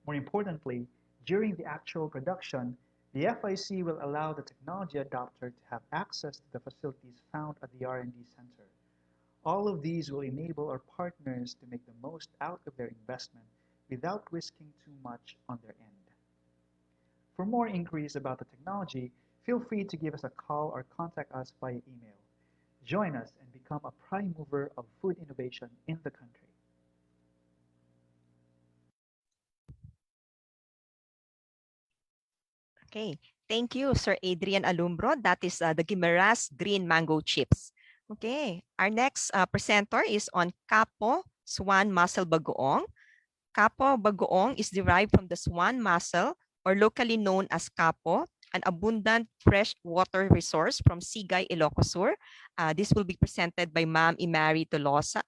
More importantly, during the actual production, the FIC will allow the technology adopter to have access to the facilities found at the R&D center. All of these will enable our partners to make the most out of their investment without risking too much on their end. For more inquiries about the technology, feel free to give us a call or contact us via email. Join us and become a prime mover of food innovation in the country. Okay, thank you, Sir Adrian Alumbro. That is the Guimaras Green Mango Chips. Okay, our next presenter is on Capo Swan Mussel Bagoong. Capo Bagoong is derived from the swan mussel, or locally known as capo, an abundant fresh water resource from Sigay, Ilocos Sur. This will be presented by Ma'am Imari Talosa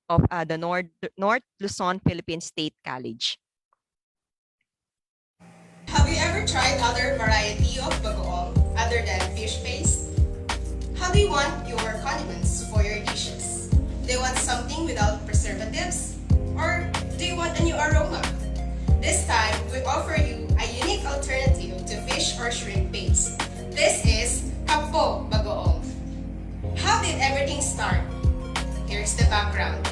of the North Luzon, Philippines State College. Have you ever tried other variety of bagoong other than fish paste? How do you want your condiments for your dishes? Do you want something without preservatives? Or do you want a new aroma? This time, we offer you a unique alternative to fish or shrimp paste. This is Capo Bagoong. How did everything start? Here's the background.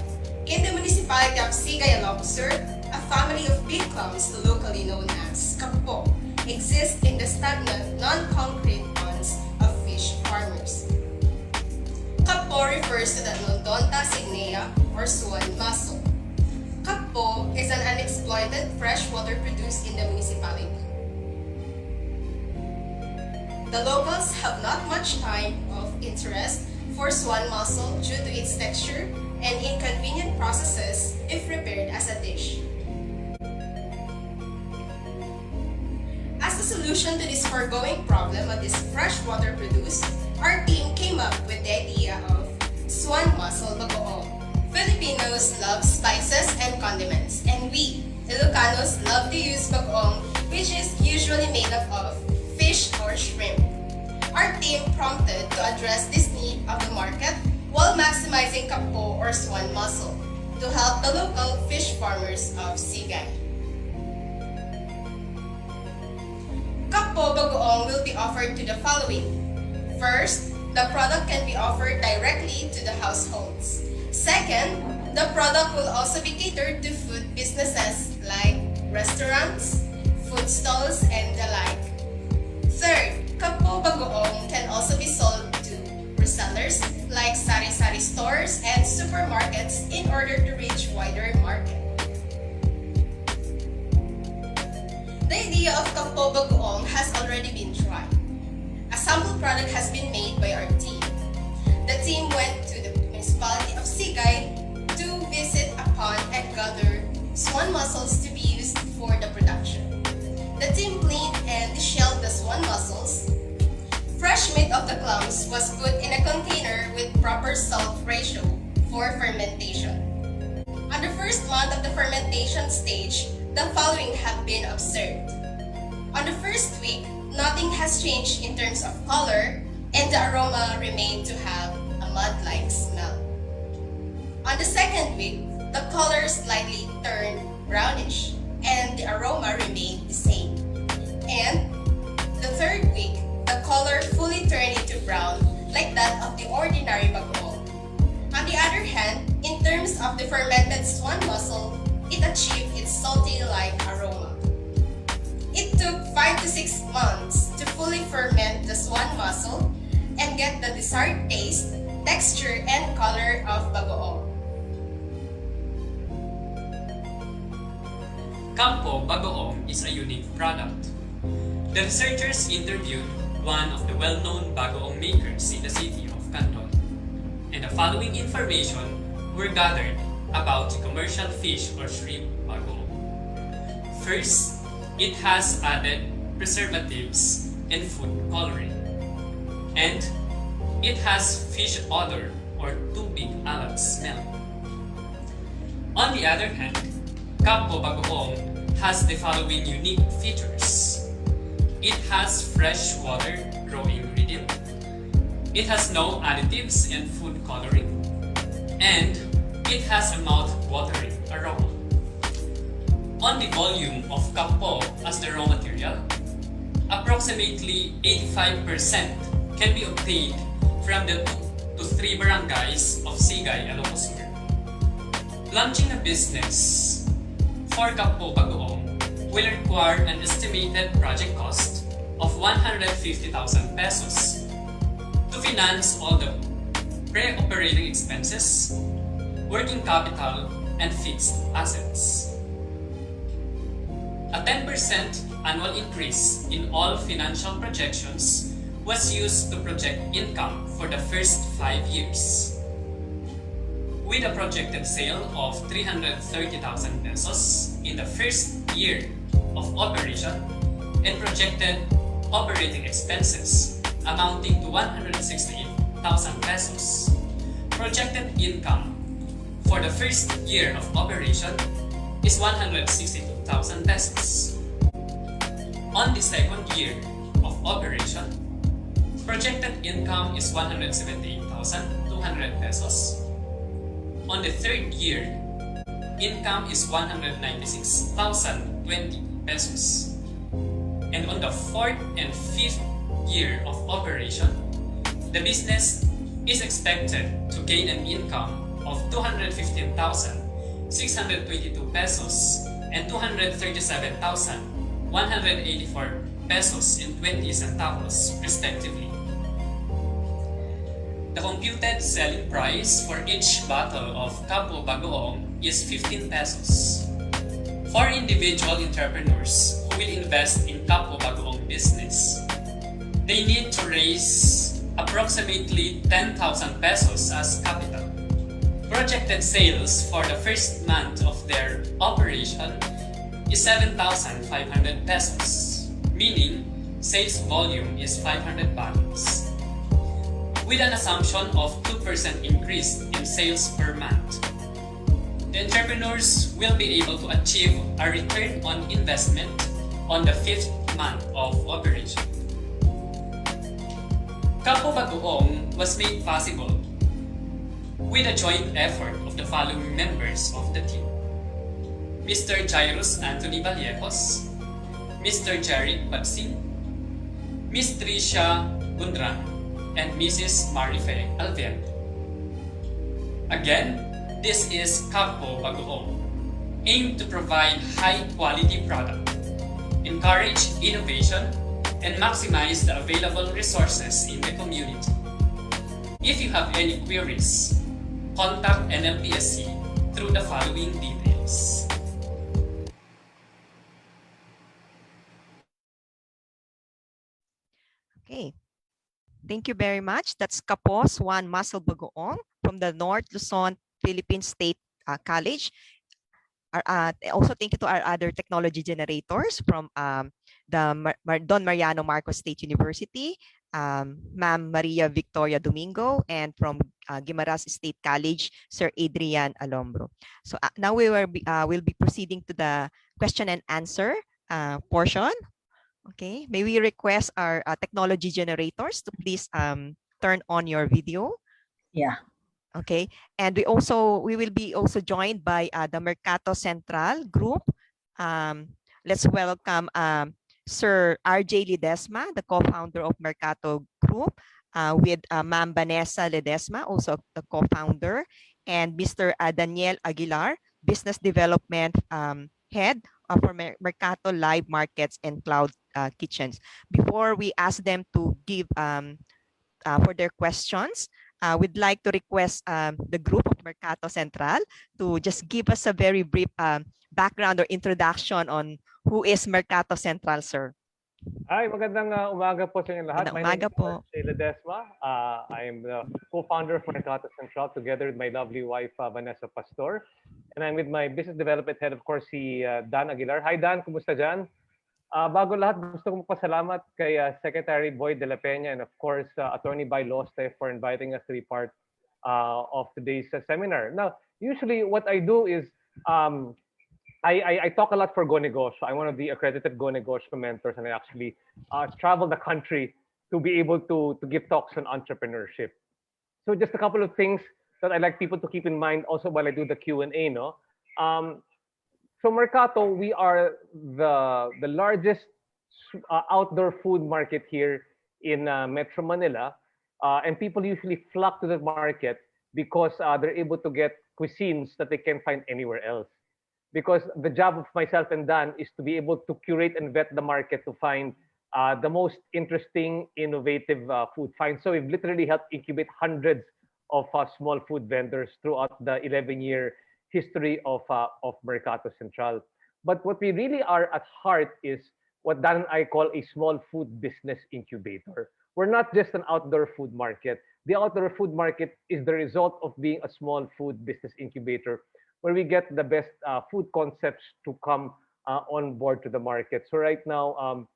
In the municipality of Sigay, Ilocos Sur, a family of big clams, locally known as Capo, exists in the stagnant, non-concrete ponds of fish farmers. Capo refers to the Nodonta cygnea or swan mussel. Capo is an unexploited freshwater produced in the municipality. The locals have not much time of interest for swan mussel due to its texture and inconvenient processes if prepared as a dish. As a solution to this foregoing problem of this freshwater produce, our team came up with the idea of swan mussel bagoong. Filipinos love spices and condiments, and we, Ilocanos, love to use bagoong, which is usually made up of fish or shrimp. Our team prompted to address this need of the market while maximizing kapo or swan mussel to help the local fish farmers of Sigay. Kapo bagoong will be offered to the following. First, the product can be offered directly to the households. Second, the product will also be catered to food businesses like restaurants, food stalls, and the like. Third, kapo bagoong can also be sold to resellers like sari-sari stores and supermarkets in order to reach wider market. The idea of kapo bagoong has already been tried. A sample product has been made by our team. The team went to the municipality of Sigay to visit a pond and gather swan mussels to be used for the production. The team cleaned and deshelled the swan mussels. Fresh meat of the clams was put in a container with proper salt ratio for fermentation. On the first month of the fermentation stage, the following have been observed. On the first week, nothing has changed in terms of color, and the aroma remained to have a mud-like smell. On the second week, the color slightly turned brownish, and the aroma remained the same. And the third week, the color fully turned into brown like that of the ordinary bagoong. On the other hand, in terms of the fermented swan mussel, it achieved its salty-like aroma. It took 5 to 6 months to fully ferment the swan mussel and get the desired taste, texture, and color of bagoong. Campo bagoong is a unique product. The researchers interviewed one of the well-known bagoong makers in the city of Canton, and the following information were gathered about the commercial fish or shrimp bagoong. First, it has added preservatives and food coloring, and it has fish odor or tubig alat smell. On the other hand, Campo bagoong has the following unique features. It has fresh water raw ingredient. It has no additives and food coloring. And it has a mouth-watering aroma. On the volume of campo as the raw material, approximately 85% can be obtained from the 2 to 3 barangays of Sigay, Ilocos Sur. Launching a business for campo bagoong will require an estimated project cost of 150,000 pesos to finance all the pre-operating expenses, working capital, and fixed assets. A 10% annual increase in all financial projections was used to project income for the first 5 years. With a projected sale of 330,000 pesos in the first year of operation and projected operating expenses amounting to 168,000 pesos. Projected income for the first year of operation is 162,000 pesos. On the second year of operation, projected income is 178,200 pesos. On the third year, income is 196,020 pesos. And on the fourth and fifth year of operation, the business is expected to gain an income of 215,622 pesos and 237,184 pesos and 20 centavos respectively. The computed selling price for each bottle of Campo bagoong is 15 pesos. For individual entrepreneurs who will invest in Campo bagoong business, they need to raise approximately 10,000 pesos as capital. Projected sales for the first month of their operation is 7,500 pesos, meaning sales volume is 500 bottles. With an assumption of 2% increase in sales per month, the entrepreneurs will be able to achieve a return on investment on the 5th month of operation. Kapo Bagoong was made possible with a joint effort of the following members of the team: Mr. Jairus Anthony Vallejos, Mr. Jerry Patsin, Ms. Tricia Bundran, and Mrs. Marife Alverde. Again, this is Kapo Bagoong, aimed to provide high-quality product, encourage innovation, and maximize the available resources in the community. If you have any queries, contact NLPSC through the following details. Okay. Thank you very much. That's Kapos Juan Masel Bagoong from the North Luzon, Philippines State College. Also, thank you to our other technology generators from the Don Mariano Marcos State University, Ma'am Maria Victoria Domingo, and from Guimaras State College, Sir Adrian Alombro. So now we'll be proceeding to the question and answer portion. Okay, may we request our technology generators to please turn on your video. Yeah. Okay, and we will be also joined by the Mercato Central group. Let's welcome Sir RJ Ledesma, the co-founder of Mercato Group, with Ma'am Vanessa Ledesma, also the co-founder, and Mr. Daniel Aguilar, business development head for Mercato Live Markets and Cloud Kitchens. Before we ask them to give for their questions, we'd like to request the group of Mercato Central to just give us a very brief background or introduction on who is Mercato Central, sir. Hi, magandang umaga po sa inyo lahat. My name is RJ Ledesma. I am the co-founder of Mercato Central together with my lovely wife, Vanessa Pastor. And I'm with my business development head, of course, si Dan Aguilar. Hi, Dan. Kumusta dyan? Bago lahat, gusto kong pasalamat kay Secretary Boy de la Peña and, of course, Attorney By DOST-STII for inviting us to be part of today's seminar. Now, usually what I do is I talk a lot for Go Negosyo. I'm one of the accredited Go Negosyo mentors, and I actually travel the country to be able to give talks on entrepreneurship. So just a couple of things that I like people to keep in mind also while I do the Q&A, no? So Mercato, we are the largest outdoor food market here in Metro Manila, and people usually flock to the market because they're able to get cuisines that they can't find anywhere else. Because the job of myself and Dan is to be able to curate and vet the market to find the most interesting, innovative food finds. So we've literally helped incubate hundreds of small food vendors throughout the 11-year history of Mercato Central. But what we really are at heart is what Dan and I call a small food business incubator. We're not just an outdoor food market. The outdoor food market is the result of being a small food business incubator where we get the best food concepts to come on board to the market. So right now,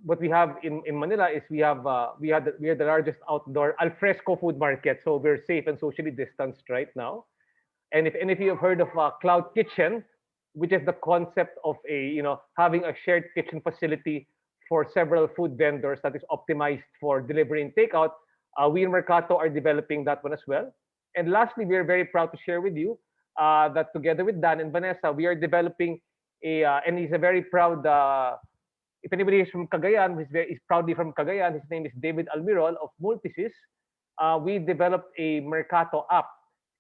what we have in Manila is we are the largest outdoor alfresco food market. So we're safe and socially distanced right now. And if any of you have heard of Cloud Kitchen, which is the concept of having a shared kitchen facility for several food vendors that is optimized for delivery and takeout, we in Mercato are developing that one as well. And lastly, we are very proud to share with you that together with Dan and Vanessa, we are developing and he's a very proud, if anybody is from Cagayan, he's proudly from Cagayan, his name is David Almiron of Multisys. We developed a Mercato app.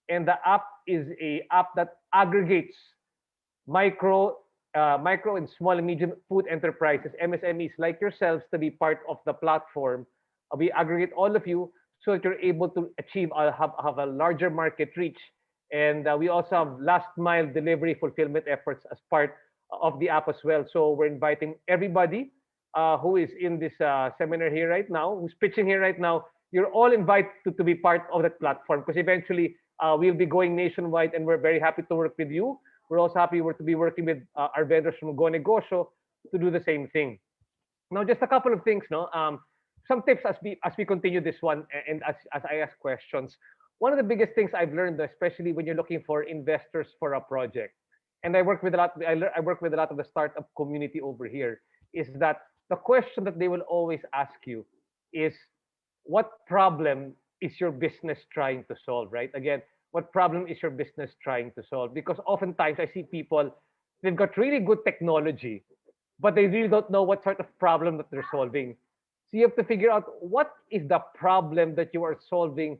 And the app is a app that aggregates micro and small and medium food enterprises, MSMEs like yourselves, to be part of the platform. We aggregate all of you so that you're able to have a larger market reach. And we also have last mile delivery fulfillment efforts as part of the app as well. So we're inviting everybody who is in this seminar here right now, who's pitching here right now. You're all invited to be part of that platform because eventually we'll be going nationwide, and we're very happy to work with you. We're also happy to be working with our vendors from Go Negosyo to do the same thing. Now, just a couple of things, no? Some tips as we continue this one, and as I ask questions. One of the biggest things I've learned, especially when you're looking for investors for a project, and I work with a lot of the startup community over here, is that the question that they will always ask you is, what problem is your business trying to solve, right? Again, what problem is your business trying to solve? Because oftentimes I see people, they've got really good technology, but they really don't know what sort of problem that they're solving. So you have to figure out what is the problem that you are solving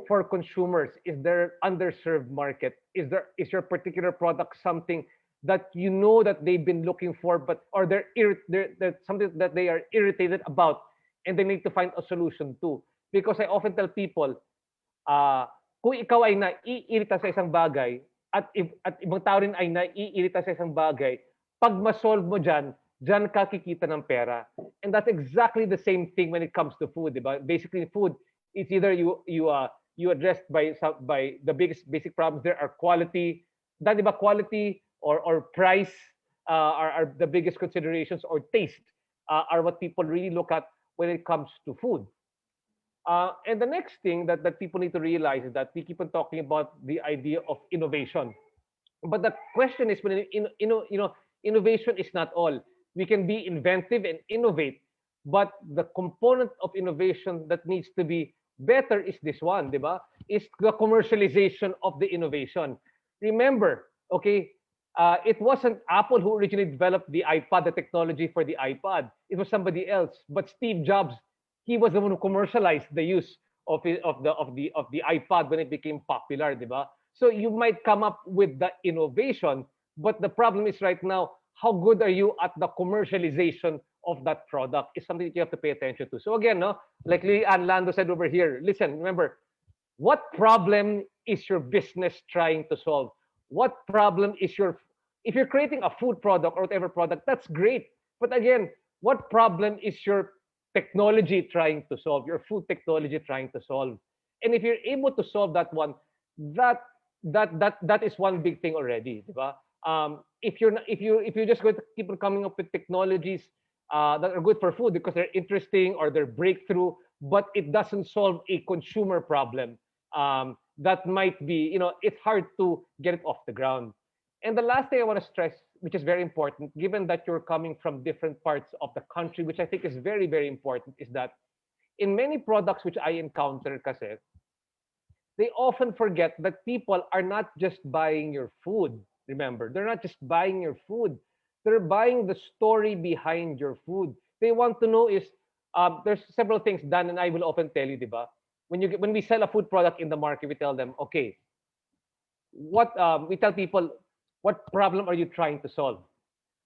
for consumers. Is there underserved market? Is your particular product something that you know that they've been looking for, but or they're something that they are irritated about, and they need to find a solution to? Because I often tell people, kung ikaw ay naiirita sa isang bagay at ibang tao rin ay naiirita sa isang bagay, pag ma-solve mo dyan ka kikita ng pera. And that's exactly the same thing when it comes to food, diba? Basically, food, it's either you addressed by the biggest basic problems there are quality, diba, quality or price are the biggest considerations, or taste are what people really look at when it comes to food. And the next thing that people need to realize is that we keep on talking about the idea of innovation. But the question is, when innovation is not all. We can be inventive and innovate, but the component of innovation that needs to be better is this one, diba? Is the commercialization of the innovation. Remember, okay, it wasn't Apple who originally developed the iPad, the technology for the iPad. It was somebody else. But Steve Jobs, he was the one who commercialized the use of the iPad when it became popular, diba? So you might come up with the innovation, but the problem is right now, how good are you at the commercialization of that product is something that you have to pay attention to. So again, no, like Lando said over here, listen, remember, what problem is your business trying to solve? What problem is if you're creating a food product or whatever product, that's great. But again, what problem is your technology trying to solve, your food technology trying to solve? And if you're able to solve that one, that is one big thing already, diba? If you're just going to keep on coming up with technologies that are good for food because they're interesting or they're breakthrough, but it doesn't solve a consumer problem, that might be, it's hard to get it off the ground. And the last thing I want to stress, which is very important, given that you're coming from different parts of the country, which I think is very, very important, is that in many products which I encounter, kasi, they often forget that people are not just buying your food. Remember, they're not just buying your food. They're buying the story behind your food. They want to know is, there's several things Dan and I will often tell you, diba? When we sell a food product in the market, we tell them, okay, we tell people, what problem are you trying to solve?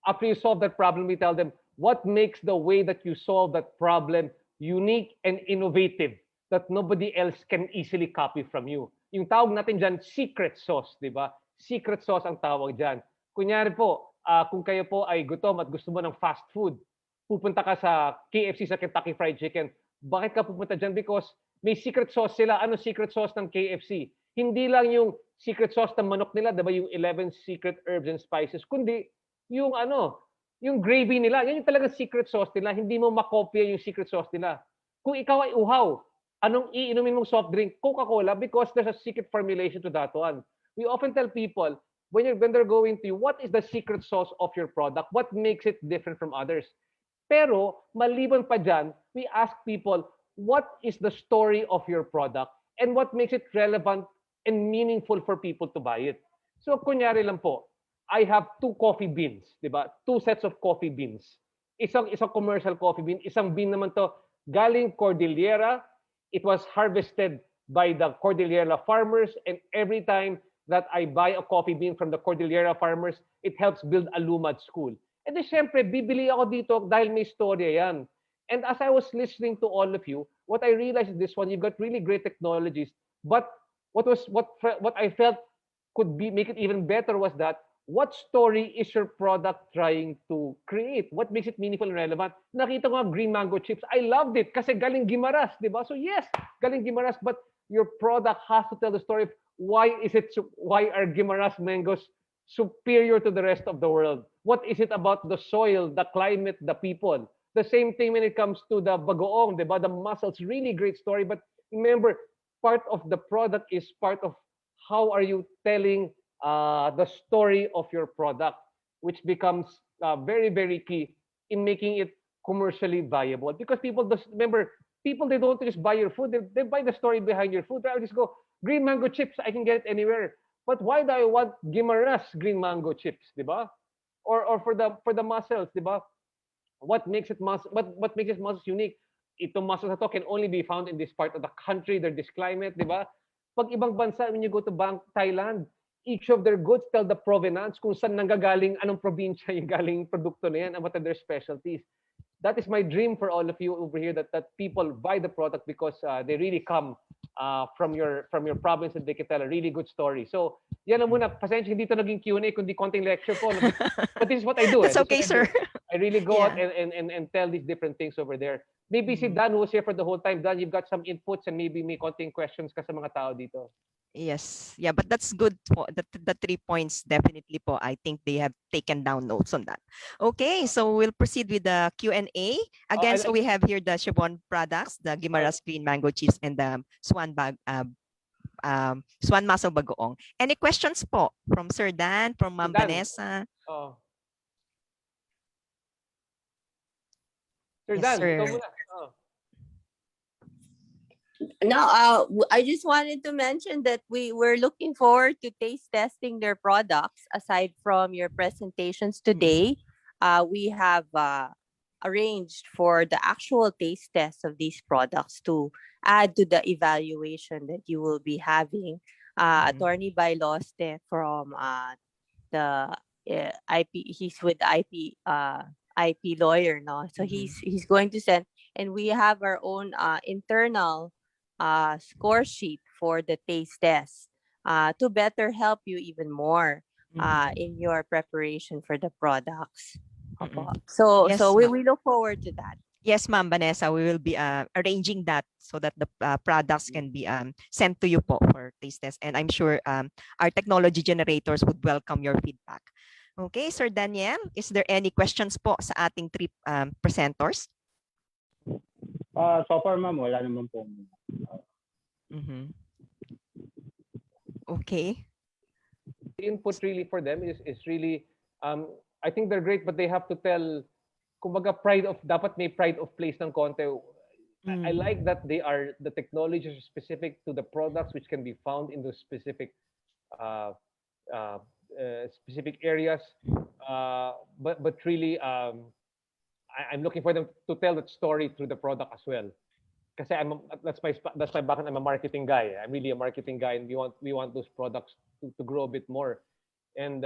After you solve that problem, we tell them, what makes the way that you solve that problem unique and innovative that nobody else can easily copy from you? Yung tawag natin dyan, secret sauce, di ba? Secret sauce ang tawag dyan. Kunyari po, kung kayo po ay gutom at gusto mo ng fast food, pupunta ka sa KFC, sa Kentucky Fried Chicken. Bakit ka pupunta dyan? Because may secret sauce sila. Ano secret sauce ng KFC? Hindi lang yung secret sauce ng manok nila, diba, yung 11 secret herbs and spices, kundi yung yung gravy nila. Yan yung talagang secret sauce nila. Hindi mo makopya yung secret sauce nila. Kung ikaw ay uhaw, anong iinumin mong soft drink? Coca-Cola, because there's a secret formulation to that one. We often tell people, when they're going to you, what is the secret sauce of your product? What makes it different from others? Pero, maliban pa dyan, we ask people, what is the story of your product? And what makes it relevant and meaningful for people to buy it? So, kunyari lang po, I have 2 coffee beans, di ba? 2 sets of coffee beans. Isang commercial coffee bean, isang bean naman to galing Cordillera. It was harvested by the Cordillera farmers, and every time that I buy a coffee bean from the Cordillera farmers, it helps build a lumad school. And then syempre, bibili ako dito dahil may storya yan. And as I was listening to all of you, what I realized is this one, you've got really great technologies, but what I felt could make it even better was that, what story is your product trying to create? What makes it meaningful and relevant? Nakita ko nga green mango chips. I loved it kasi galing Guimaras, di ba? So yes, galing Guimaras, but your product has to tell the story of why are Guimaras mangoes superior to the rest of the world? What is it about the soil, the climate, the people? The same thing when it comes to the bagoong, di ba? The mussels, really great story. But remember, part of the product is part of how are you telling the story of your product, which becomes very, very key in making it commercially viable. Because people just remember, people, they don't just buy your food, they buy the story behind your food. I just go, green mango chips, I can get it anywhere. But why do I want Guimaras green mango chips, di ba? Or for the mussels, di ba? What makes it what makes it mussels unique? Itong mussels na to can only be found in this part of the country, this climate, di ba? Pag ibang bansa, when you go to Thailand, each of their goods tell the provenance, kung saan nanggagaling, anong probinsya yung galing produkto na yan, and what are their specialties. That is my dream for all of you over here, that people buy the product because they really come from your province, and they can tell a really good story. So, yan na muna. Pasensya, hindi ito naging Q&A, kundi konting lecture po. But this is what I do. That's okay, sir. I really go out Yeah. and tell these different things over there. Maybe si Dan, who was here for the whole time, Dan, you've got some inputs and maybe may konting questions ka sa mga tao dito. Yes, yeah, but that's good po. The 3 points definitely po. I think they have taken down notes on that. Okay, so we'll proceed with the Q&A. Again, so we have here the Chevron products, the Guimaras Green Mango Chips, and the Swan Mussel Bagoong. Any questions po from Sir Dan, from Ma'am Vanessa? Oh. Sir Yes, Dan, sir. ikaw muna. Oh. No, I just wanted to mention that we were looking forward to taste testing their products. Aside from your presentations today, we have arranged for the actual taste test of these products to add to the evaluation that you will be having. Attorney Bailoste from the IP, he's with IP lawyer, no? So he's going to send, and we have our own internal score sheet for the taste test to better help you even more in your preparation for the products. So Yes, we ma'am. look forward to that. Yes, Ma'am Vanessa, we will be arranging that so that the products can be sent to you po for taste test. And I'm sure our technology generators would welcome your feedback. Okay, Sir Daniel, is there any questions po sa ating 3 presenters? So far, ma'am, wala naman po. Okay. The input really for them is really, I think they're great, but they have to tell, kumbaga dapat may pride of place ng konti. I like that the technologies are specific to the products, which can be found in those specific specific areas. But really, I'm looking for them to tell that story through the product as well. Kasi that's my background. I'm a marketing guy. I'm really a marketing guy, and we want those products to grow a bit more. And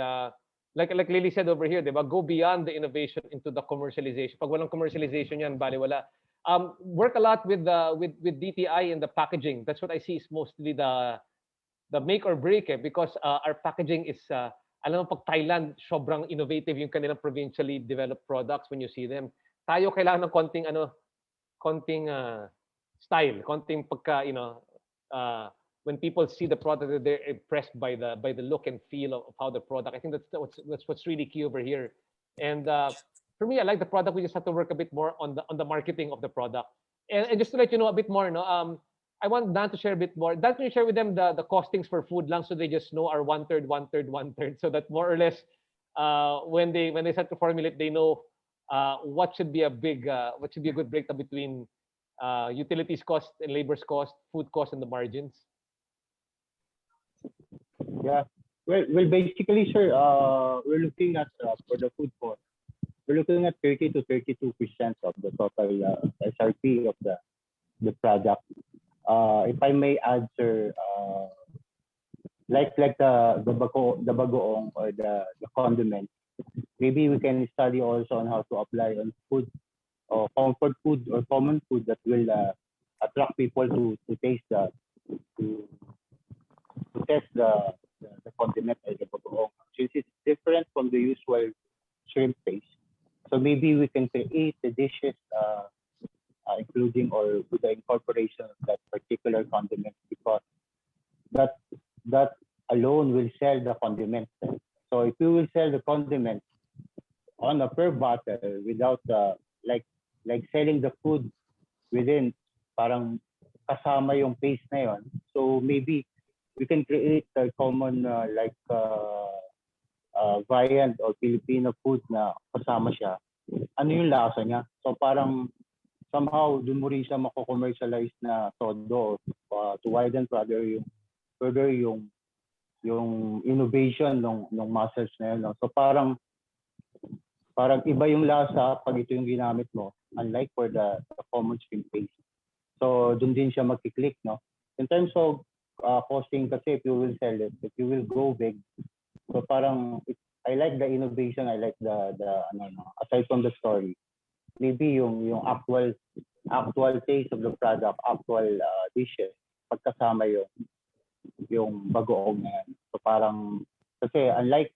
like Lily said over here, diba? Go beyond the innovation into the commercialization. Pag walang commercialization yan, baliwala. Work a lot with DTI and the packaging. That's what I see is mostly the make or break, because our packaging is alam mo, pag Thailand, sobrang innovative yung kanilang provincially developed products when you see them. Tayo kailangan ng konting style, konting pagka, when people see the product, they're impressed by the look and feel of how the product. I think that's what's really key over here. And for me, I like the product. We just have to work a bit more on the marketing of the product. And just to let you know a bit more, I want Dan to share a bit more. Dan, can you share with them the costings for food lang, so they just know our 1/3, 1/3, 1/3, so that more or less when they start to formulate, they know what should be a good breakdown between utilities cost and labor's cost, food cost, and the margins. Yeah. Well, basically, sir, we're looking at for the food cost, we're looking at 30 to 32% of the total SRP of the product. If I may answer, like the bagoong or the condiment, maybe we can study also on how to apply on food or comfort food or common food that will attract people to taste to test the condiment or the bagoong, since it's different from the usual shrimp paste. So maybe we can create the dishes including or with the incorporation of that particular condiment, because that alone will sell the condiment. So if you will sell the condiment on a per bottle without like selling the food within, parang kasama yung paste na yon. So maybe we can create a common variant or Filipino food na kasama siya. Ano yung lasa niya? So parang somehow doon mo rin siya mako-commercialize na todo to widen further yung innovation ng muscles na yun. No? So parang iba yung lasa pag ito yung ginamit mo, unlike for the common shrimp paste. So doon din siya magkiklik, no? In terms of costing kasi, if you will sell it, if you will go big, so parang I like the innovation, I like the aside from the story, maybe yung actual taste of the product, actual dishes, pagkasama yung bagoong na yan. So parang kasi unlike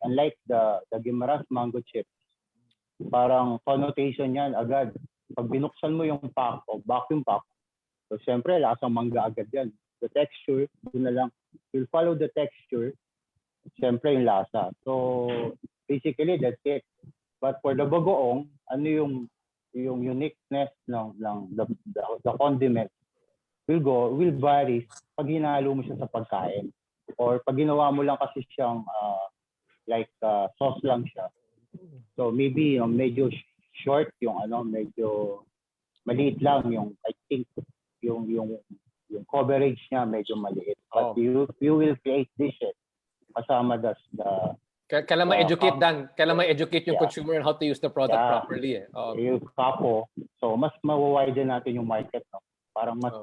the Guimaras mango chips, parang connotation yan agad. Pag binuksan mo yung pack o vacuum pack, so siyempre lasang mangga agad yan. The texture, doon na lang. You'll follow the texture, siyempre yung lasa. So basically that's it. But for the bagoong, ano yung uniqueness ng the condiment will vary pag hinalo mo siya sa pagkain. Or pag ginawa mo lang kasi siyang sauce lang siya. So maybe medyo short yung medyo maliit lang yung I think yung coverage niya medyo maliit. But you will create dishes kasama the kailan ma-educate kailan ma-educate yung consumer on how to use the product properly. Yung kapo, so mas ma-widen natin yung market, no? Parang mas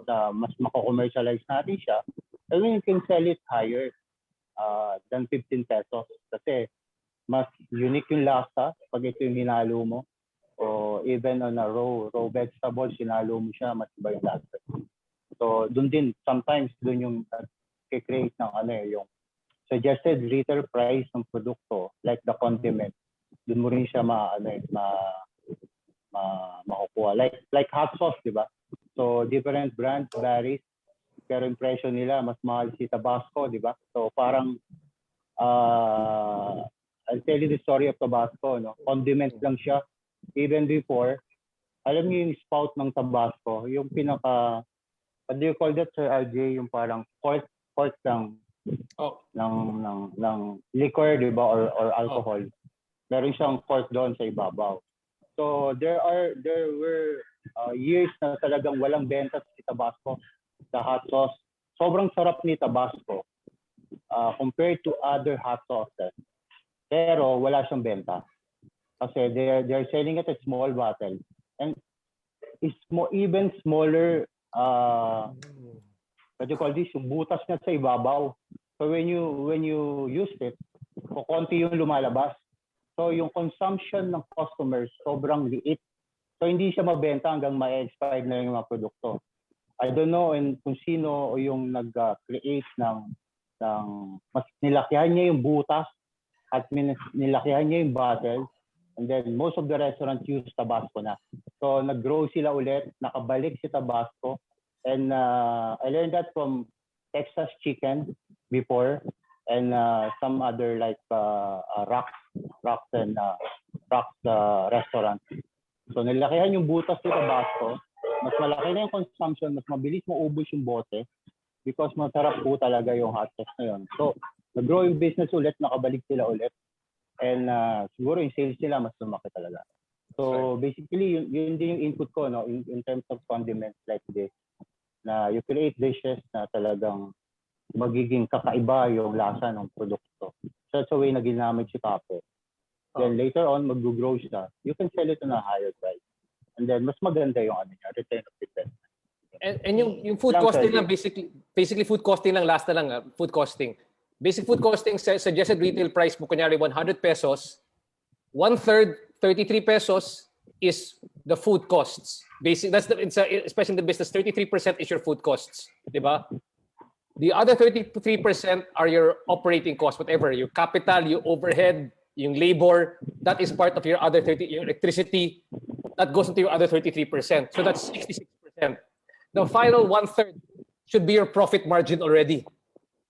mako-commercialize natin siya. And we can sell it higher than 15 pesos kasi mas unique yung lasa pag ito yung hinalo mo. O even on a raw vegetables, hinalo mo siya, mas iba yung lasa. So doon din, sometimes doon yung create ng yung suggested retail price ng produkto, like the condiment. Doon mo rin siya makukuha. Like hot sauce, di ba? So different brands varies, pero impression nila mas mahal si Tabasco, di ba? So parang I'll tell you the story of Tabasco, no? Condiment lang siya. Even before, alam niyo yung spout ng Tabasco, yung pinaka, what do you call that, Sir RJ? Yung parang quart ng liquor, di ba? Or alcohol. Meron siyang quart doon sa ibabaw. So there were years na talagang walang benta si Tabasco sa hot sauce. Sobrang sarap ni Tabasco compared to other hot sauces. Pero wala siyang benta. Kasi they're selling it at small bottle. And it's even smaller, what do you call this? Yung butas niya sa ibabaw. So when you use it, konti yung lumalabas. So yung consumption ng customers sobrang liit. So hindi siya mabenta hanggang ma-expire na yung mga produkto. I don't know kung sino yung nag-create ng mas nilakihan niya yung butas at nilakihan niya yung bottle, and then most of the restaurants use Tabasco na. So nag-grow sila ulit, nakabalik si Tabasco, and I learned that from Texas Chicken before, and some other like Rocks restaurant. So nilakihan yung butas ni Tabasco, mas malaki na yung consumption, mas mabilis maubos yung bote because masarap po talaga yung hot sauce na yun. So nag-grow yung business ulit, nakabalik sila ulit, and siguro yung sales nila mas lumaki talaga. So basically yun din yung input ko, no, in terms of condiments like this, na you create dishes na talagang magiging kakaiba yung lasa ng produkto. So that's the way na ginamit si Kape. Then later on, mag-grow siya. You can sell it on a higher price. And then mas maganda yung return of investment. And yung food costing lang, basically food costing lang, last na lang, food costing. Basic food costing, suggested retail price mo, kunyari 100 pesos, 1/3, 33 pesos is the food costs. Basic, especially in the business, 33% is your food costs. Diba? The other 33% are your operating costs, whatever, your capital, your overhead, yung labor, that is part of your other 30, your electricity, that goes into your other 33%. So that's 66%. The final 1/3 should be your profit margin already.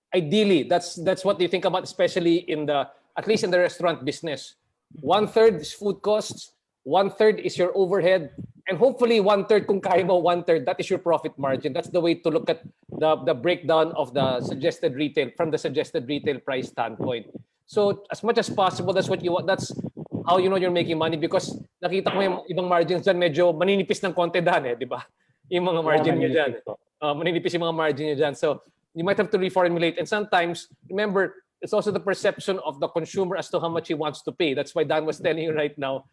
Ideally, that's what you think about, especially at least in the restaurant business. 1/3 is food costs, 1/3 is your overhead, and hopefully 1/3, kung kaya mo 1/3, that is your profit margin. That's the way to look at the breakdown of the suggested retail from the suggested retail price standpoint. So as much as possible, that's what you want. That's how you know you're making money? Because nakita ko yung ibang margins dyan, medyo maninipis ng konti Dan, di ba? Yung mga margin nyo dyan. Maninipis yung mga margin nyo dyan. So, you might have to reformulate. And sometimes, remember, it's also the perception of the consumer as to how much he wants to pay. That's why Dan was telling you right now,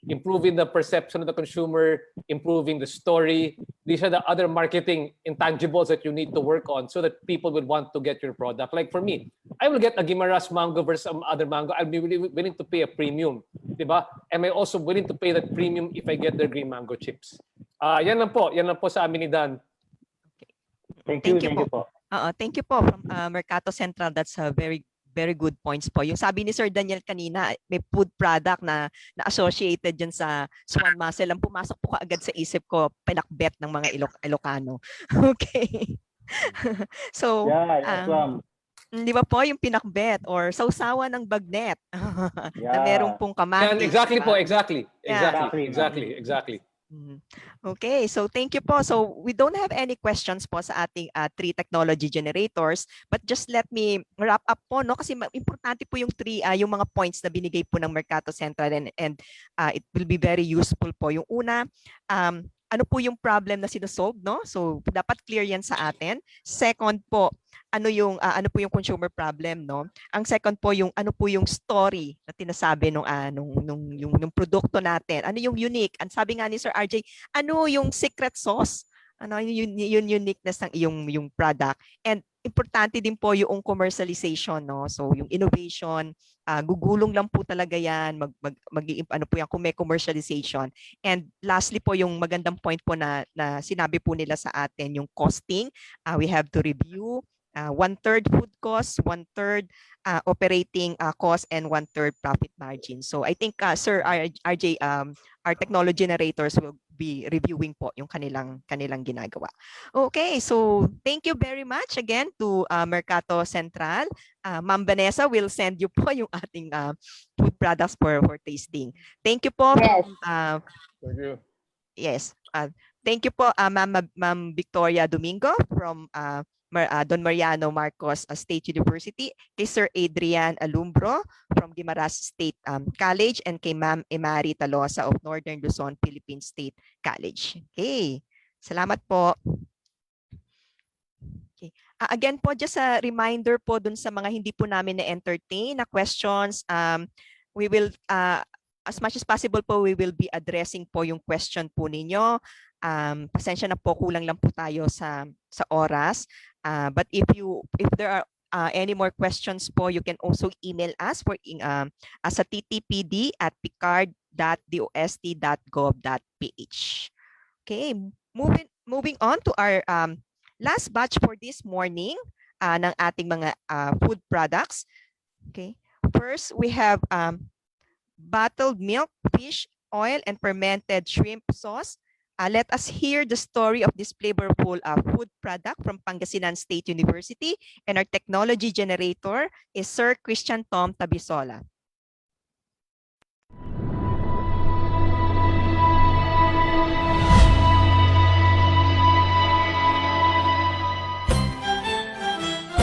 improving the perception of the consumer, improving the story. These are the other marketing intangibles that you need to work on so that people would want to get your product. Like for me, I will get a Guimaras mango versus some other mango. I'll be really willing to pay a premium. Diba? Am I also willing to pay that premium if I get their green mango chips? Yan lang po sa amin ni Dan. Thank you po. Thank you po from Mercato Central. That's a very good points po. Yung sabi ni Sir Daniel kanina, may food product na associated dyan sa swan muscle. Ang pumasok po kaagad sa isip ko, pinakbet ng mga Ilocano. Okay. So, di ba po yung pinakbet or sausawan ng bagnet na merong pong kamatis. Exactly po, exactly. Okay, so thank you po. So we don't have any questions po sa ating 3 technology generators, but just let me wrap up po, no, kasi importante po yung yung mga points na binigay po ng Mercato Central and it will be very useful po. Yung una, ano po yung problem na sinosolve, no? So dapat clear yan sa atin. Second po, ano po yung consumer problem, no? Ang second po yung ano po yung story na tinasabi nung produkto natin. Ano yung unique? Ang sabi nga ni Sir RJ, ano yung secret sauce? Ano yung uniqueness ng yung product? And importante din po yung commercialization, no? So yung innovation, gugulong lang po talaga yan, ano po yan kung may commercialization. And lastly po yung magandang point po na sinabi po nila sa atin, yung costing. We have to review 1/3 food cost, 1/3 operating cost, and 1/3 profit margin. So I think Sir RJ, our technology generators will be reviewing po yung kanilang ginagawa. Okay, so thank you very much again to Mercato Central. Ma'am Vanessa will send you po yung ating food products for tasting. Thank you po. Yes. Thank you. Yes. Thank you po, Ma'am Victoria Domingo from Don Mariano Marcos State University, kay Sir Adrian Alumbro from Guimaras State College, and kay Ma'am Emari Talosa of Northern Luzon, Philippines State College. Okay. Salamat po. Okay. Again po, just a reminder po dun sa mga hindi po namin na-entertain na questions, we will, as much as possible po, we will be addressing po yung question po ninyo. Pasensya na po, kulang lang po tayo sa oras. But if there are any more questions po, you can also email us for as a ttpd@picard.dost.gov.ph. Okay, moving on to our last batch for this morning ng ating mga food products. Okay, first we have bottled milk, fish oil, and fermented shrimp sauce. Let us hear the story of this flavorful food product from Pangasinan State University, and our technology generator is Sir Christian Tom Tabisola.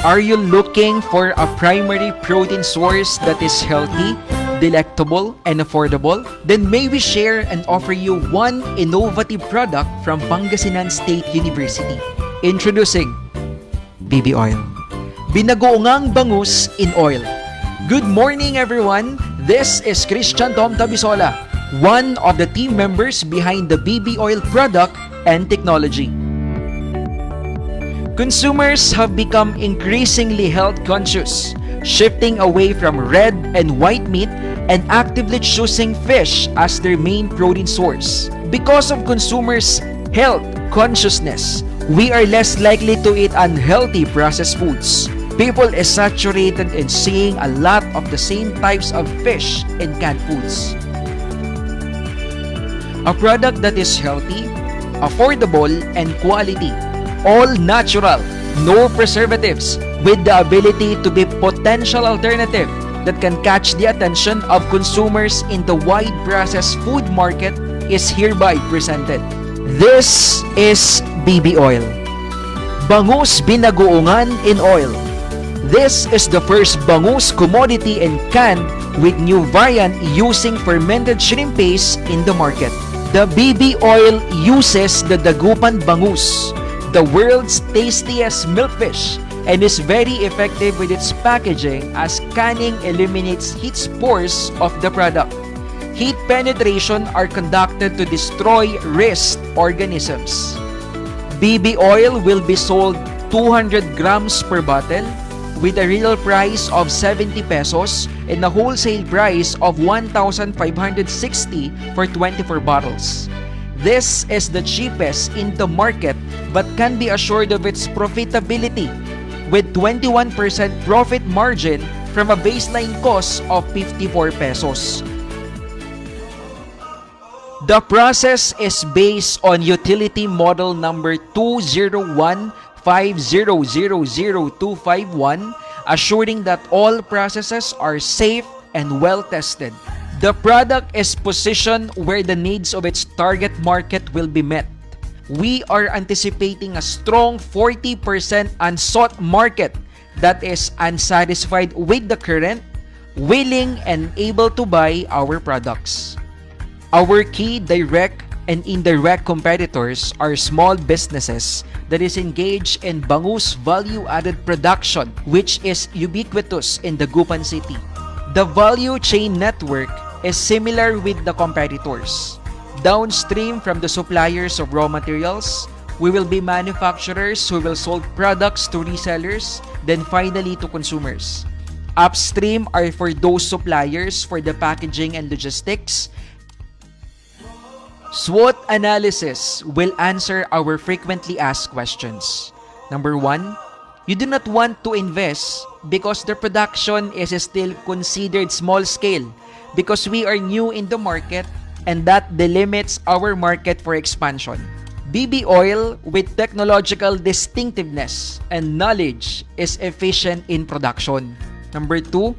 Are you looking for a primary protein source that is healthy, delectable, and affordable? Then may we share and offer you one innovative product from Pangasinan State University. Introducing BB Oil. Binagoongang bangus in oil. Good morning everyone! This is Christian Tom Tabisola, one of the team members behind the BB Oil product and technology. Consumers have become increasingly health conscious, shifting away from red and white meat and actively choosing fish as their main protein source. Because of consumers' health consciousness, we are less likely to eat unhealthy processed foods. People is saturated in seeing a lot of the same types of fish in canned foods. A product that is healthy, affordable, and quality. All natural, no preservatives, with the ability to be potential alternative that can catch the attention of consumers in the wide processed food market is hereby presented. This is BB Oil. Bangus binagoongan in oil. This is the first bangus commodity and can with new variant using fermented shrimp paste in the market. The BB oil uses the dagupan bangus, the world's tastiest milkfish, and is very effective with its packaging as canning eliminates heat spores of the product. Heat penetration are conducted to destroy risk organisms. BB oil will be sold 200 grams per bottle with a real price of 70 pesos and a wholesale price of 1,560 for 24 bottles. This is the cheapest in the market but can be assured of its profitability with 21% profit margin from a baseline cost of 54 pesos. The process is based on utility model number 201500251, assuring that all processes are safe and well tested. The product is positioned where the needs of its target market will be met. We are anticipating a strong 40% unsought market that is unsatisfied with the current, willing and able to buy our products. Our key direct and indirect competitors are small businesses that is engaged in bangus value-added production, which is ubiquitous in Dagupan City. The value chain network is similar with the competitors. Downstream from the suppliers of raw materials, we will be manufacturers who will sold products to resellers, then finally to consumers. Upstream are for those suppliers for the packaging and logistics. SWOT analysis will answer our frequently asked questions. Number 1, you do not want to invest because the production is still considered small scale because we are new in the market and that delimits our market for expansion. BB oil with technological distinctiveness and knowledge is efficient in production. Number 2,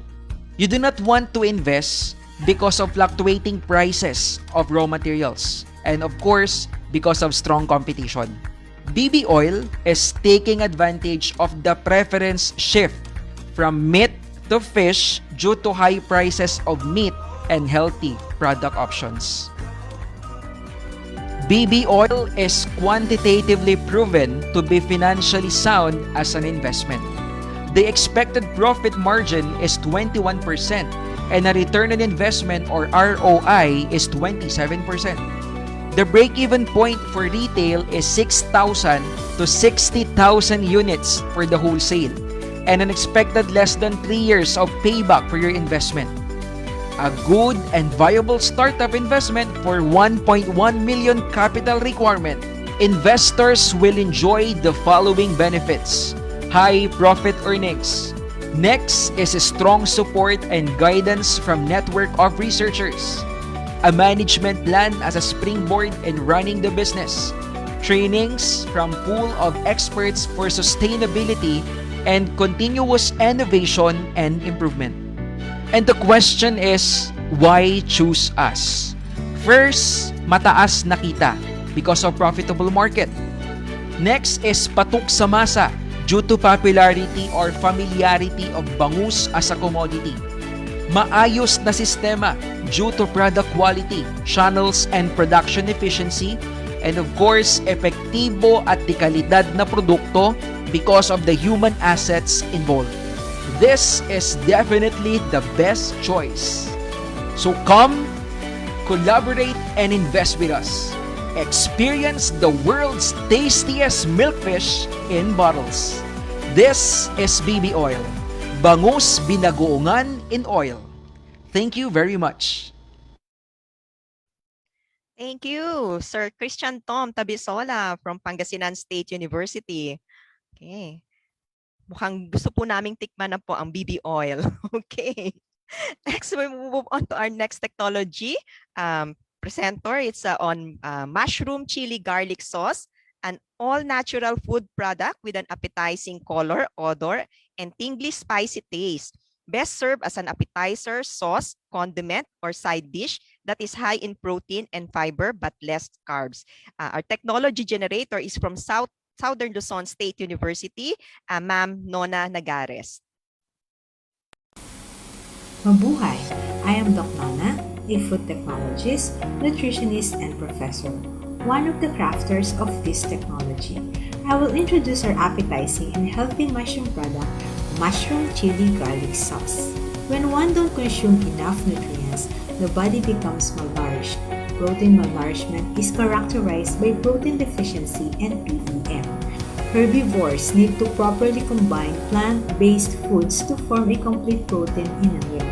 you do not want to invest because of fluctuating prices of raw materials and of course because of strong competition. BB oil is taking advantage of the preference shift from meat to fish due to high prices of meat and healthy product options. BB oil is quantitatively proven to be financially sound as an investment. The expected profit margin is 21% and a return on investment or ROI is 27%. The break-even point for retail is 6,000 to 60,000 units for the wholesale and an expected less than 3 years of payback for your investment. A good and viable startup investment for 1.1 million capital requirement. Investors will enjoy the following benefits: high profit earnings. Next is a strong support and guidance from network of researchers. A management plan as a springboard in running the business. Trainings from pool of experts for sustainability and continuous innovation and improvement. And the question is, why choose us? First, mataas na kita because of profitable market. Next is patok sa masa due to popularity or familiarity of bangus as a commodity. Maayos na sistema due to product quality, channels, and production efficiency. And of course, epektibo at di kalidad na produkto because of the human assets involved. This is definitely the best choice. So come, collaborate, and invest with us. Experience the world's tastiest milkfish in bottles. This is BB Oil. Bangus binagoongan in oil. Thank you very much. Thank you, Sir Christian Tom Tabisola from Pangasinan State University. Okay. Mukhang gusto po naming tikman na po ang BB oil. Okay. Next, we move on to our next technology presenter. It's on mushroom chili garlic sauce, an all-natural food product with an appetizing color, odor, and tingly spicy taste. Best served as an appetizer, sauce, condiment, or side dish that is high in protein and fiber but less carbs. Our technology generator is from Southern Luzon State University, Ma'am Nona Nagares. Mabuhay! I am Doc Nana, a food technologist, nutritionist, and professor, one of the crafters of this technology. I will introduce our appetizing and healthy mushroom product, mushroom chili garlic sauce. When one don't consume enough nutrients, the body becomes malnourished. Protein malnourishment is characterized by protein deficiency and PEM. Herbivores need to properly combine plant-based foods to form a complete protein in a meal.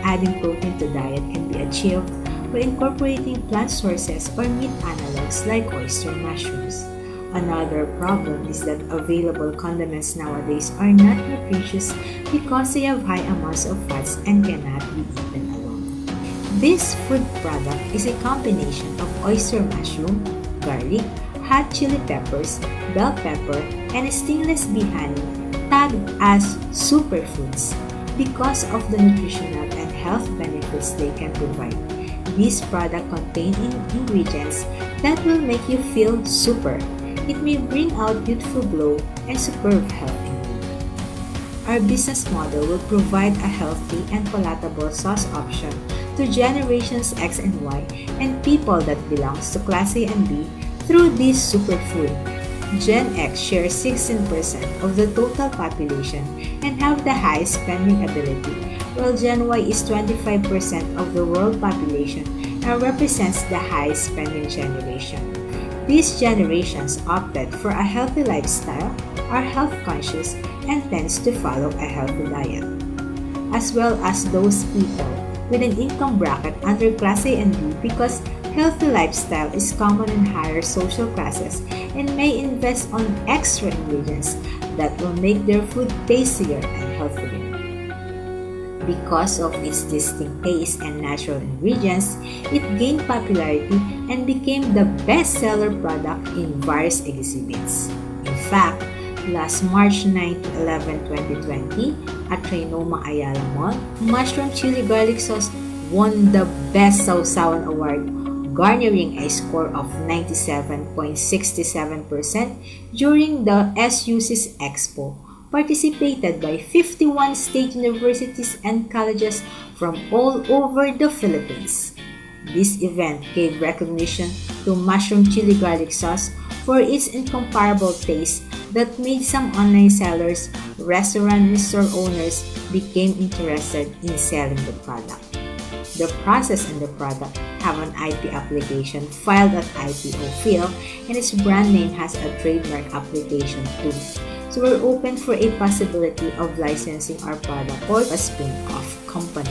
Adding protein to diet can be achieved by incorporating plant sources or meat analogs like oyster mushrooms. Another problem is that available condiments nowadays are not nutritious because they have high amounts of fats and cannot be eaten alone. This food product is a combination of oyster mushroom, garlic, hot chili peppers, bell pepper, and stainless bee honey tagged as superfoods because of the nutritional and health benefits they can provide. These products contain ingredients that will make you feel super. It may bring out youthful glow and superb health in you. Our business model will provide a healthy and palatable sauce option to generations X and Y and people that belongs to Class A and B through this superfood. Gen X shares 16% of the total population and have the highest spending ability, while Gen Y is 25% of the world population and represents the highest spending generation. These generations opted for a healthy lifestyle, are health conscious, and tends to follow a healthy diet, as well as those people with an income bracket under Class A and B because healthy lifestyle is common in higher social classes and may invest on extra ingredients that will make their food tastier and healthier. Because of its distinct taste and natural ingredients, it gained popularity and became the best-seller product in various exhibits. In fact, last March 9 to 11, 2020, at Trinoma Ayala Mall, mushroom chili garlic sauce won the Best Sausawan Award, garnering a score of 97.67% during the SUC's Expo, participated by 51 state universities and colleges from all over the Philippines. This event gave recognition to mushroom chili garlic sauce for its incomparable taste that made some online sellers, restaurant and store owners became interested in selling the product. The process and the product have an IP application filed at IPO Phil, and its brand name has a trademark application too. So we're open for a possibility of licensing our product or a spin-off company.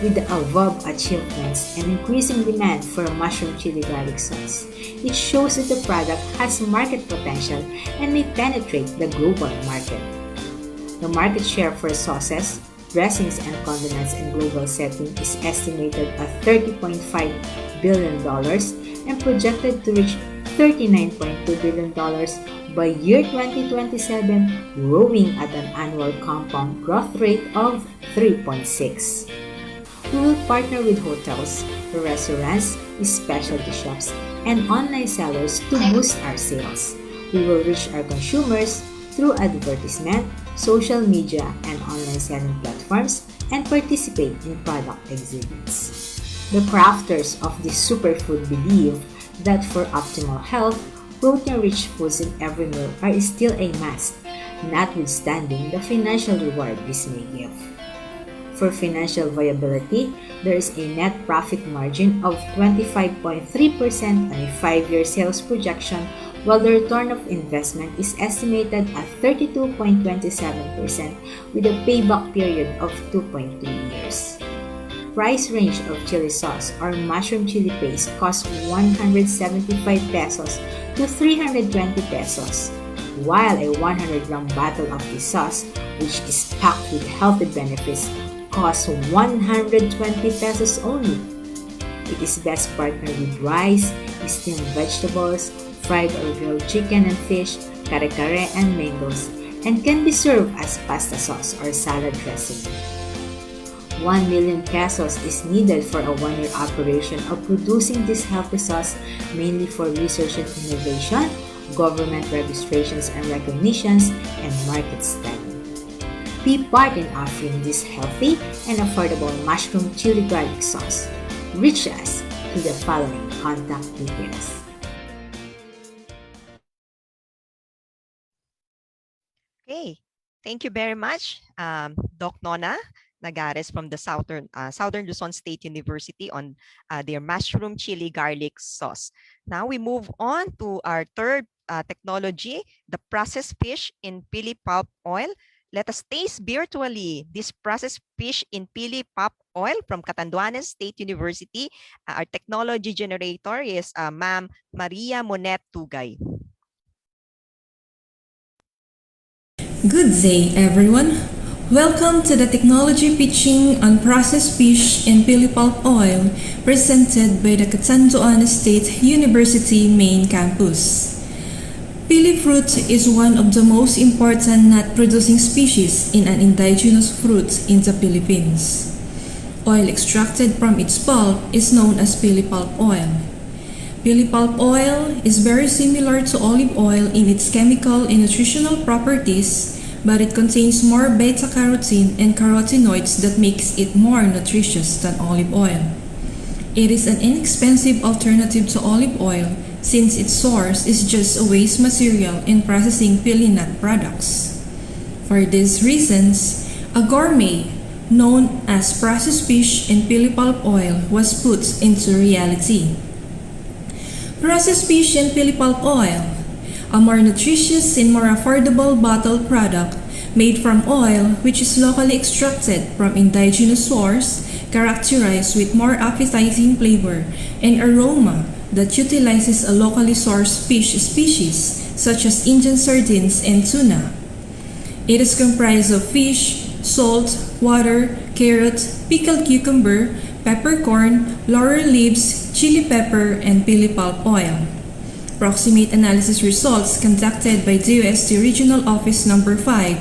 With the above achievements and increasing demand for mushroom chili garlic sauce, it shows that the product has market potential and may penetrate the global market. The market share for sauces, dressings, and condiments in global setting is estimated at $30.5 billion and projected to reach $39.2 billion by year 2027, growing at an annual compound growth rate of 3.6. We will partner with hotels, restaurants, specialty shops, and online sellers to boost our sales. We will reach our consumers through advertisement, social media, and online selling platforms, and participate in product exhibits. The crafters of this superfood believe that for optimal health, protein-rich foods in every meal are still a must, notwithstanding the financial reward this may give. For financial viability, there is a net profit margin of 25.3% on a 5-year sales projection, while the return of investment is estimated at 32.27% with a payback period of 2.3 years. Price range of chili sauce or mushroom chili paste costs 175 pesos to 320 pesos, while a 100-gram bottle of this sauce, which is packed with healthy benefits, costs 120 pesos only. It is best partnered with rice, steamed vegetables, fried or grilled chicken and fish, kare-kare, and mangoes, and can be served as pasta sauce or salad dressing. 1 million pesos is needed for a 1-year operation of producing this healthy sauce, mainly for research and innovation, government registrations and recognitions, and market study. Be part in offering this healthy and affordable mushroom chili garlic sauce. Reach us through the following contact details. Okay, thank you very much, Doc Nona Nagares from the Southern Luzon State University on their mushroom chili garlic sauce. Now we move on to our third technology, the processed fish in pili pulp oil. Let us taste virtually this processed fish in pili pulp oil from Catanduanes State University. Our technology generator is Ma'am Maria Monet Tugay. Good day, everyone. Welcome to the technology pitching on processed fish and pili pulp oil presented by the Catanduanes State University main campus. Pili fruit is one of the most important nut-producing species in an indigenous fruit in the Philippines. Oil extracted from its pulp is known as pili pulp oil. Pili pulp oil is very similar to olive oil in its chemical and nutritional properties, but it contains more beta-carotene and carotenoids that makes it more nutritious than olive oil. It is an inexpensive alternative to olive oil since its source is just a waste material in processing pili nut products. For these reasons, a gourmet known as processed fish and pili pulp oil was put into reality. Processed fish and pili pulp oil, a more nutritious and more affordable bottled product made from oil which is locally extracted from indigenous source, characterized with more appetizing flavor and aroma that utilizes a locally sourced fish species such as Indian sardines and tuna. It is comprised of fish, salt, water, carrot, pickled cucumber, peppercorn, laurel leaves, chili pepper, and pili pulp oil. Approximate analysis results conducted by DOST Regional Office Number 5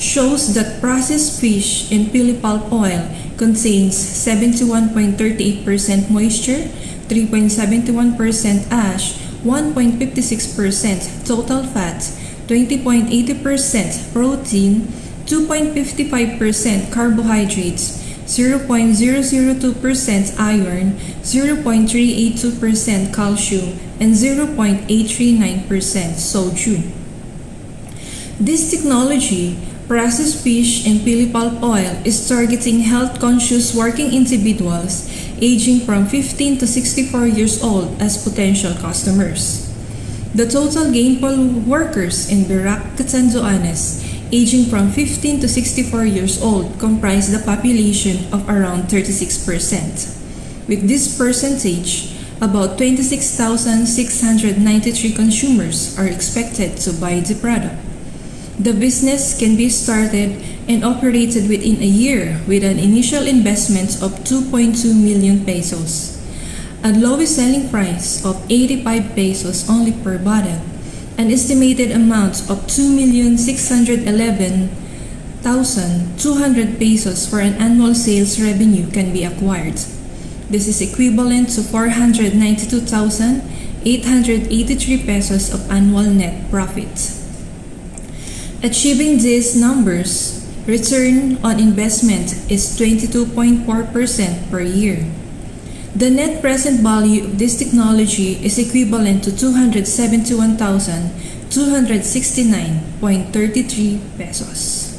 shows that processed fish in pili pulp oil contains 71.38% moisture, 3.71% ash, 1.56% total fat, 20.80% protein, 2.55% carbohydrates, 0.002% iron, 0.382% calcium, and 0.839% sodium. This technology, processed fish and pili pulp oil, is targeting health-conscious working individuals aging from 15 to 64 years old as potential customers. The total gainful workers in Birac, Catanduanes, aging from 15 to 64 years old comprise the population of around 36%. With this percentage, about 26,693 consumers are expected to buy the product. The business can be started and operated within a year with an initial investment of 2.2 million pesos, a lowest selling price of 85 pesos only per bottle. An estimated amount of 2,611,200 pesos for an annual sales revenue can be acquired. This is equivalent to 492,883 pesos of annual net profit. Achieving these numbers, return on investment is 22.4% per year. The net present value of this technology is equivalent to 271,269.33 pesos.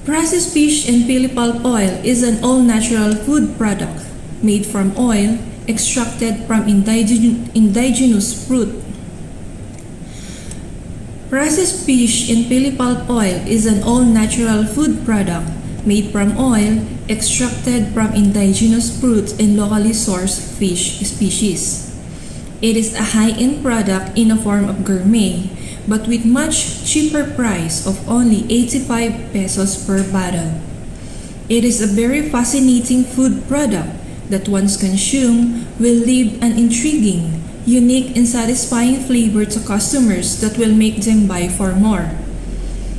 Processed fish and pili pulp oil is an all-natural food product made from oil extracted from indigenous fruit. Processed fish and pili pulp oil is an all-natural food product made from oil extracted from indigenous fruit and locally sourced fish species. It is a high-end product in a form of gourmet, but with much cheaper price of only 85 pesos per bottle. It is a very fascinating food product that once consumed will leave an intriguing, unique, and satisfying flavor to customers that will make them buy for more.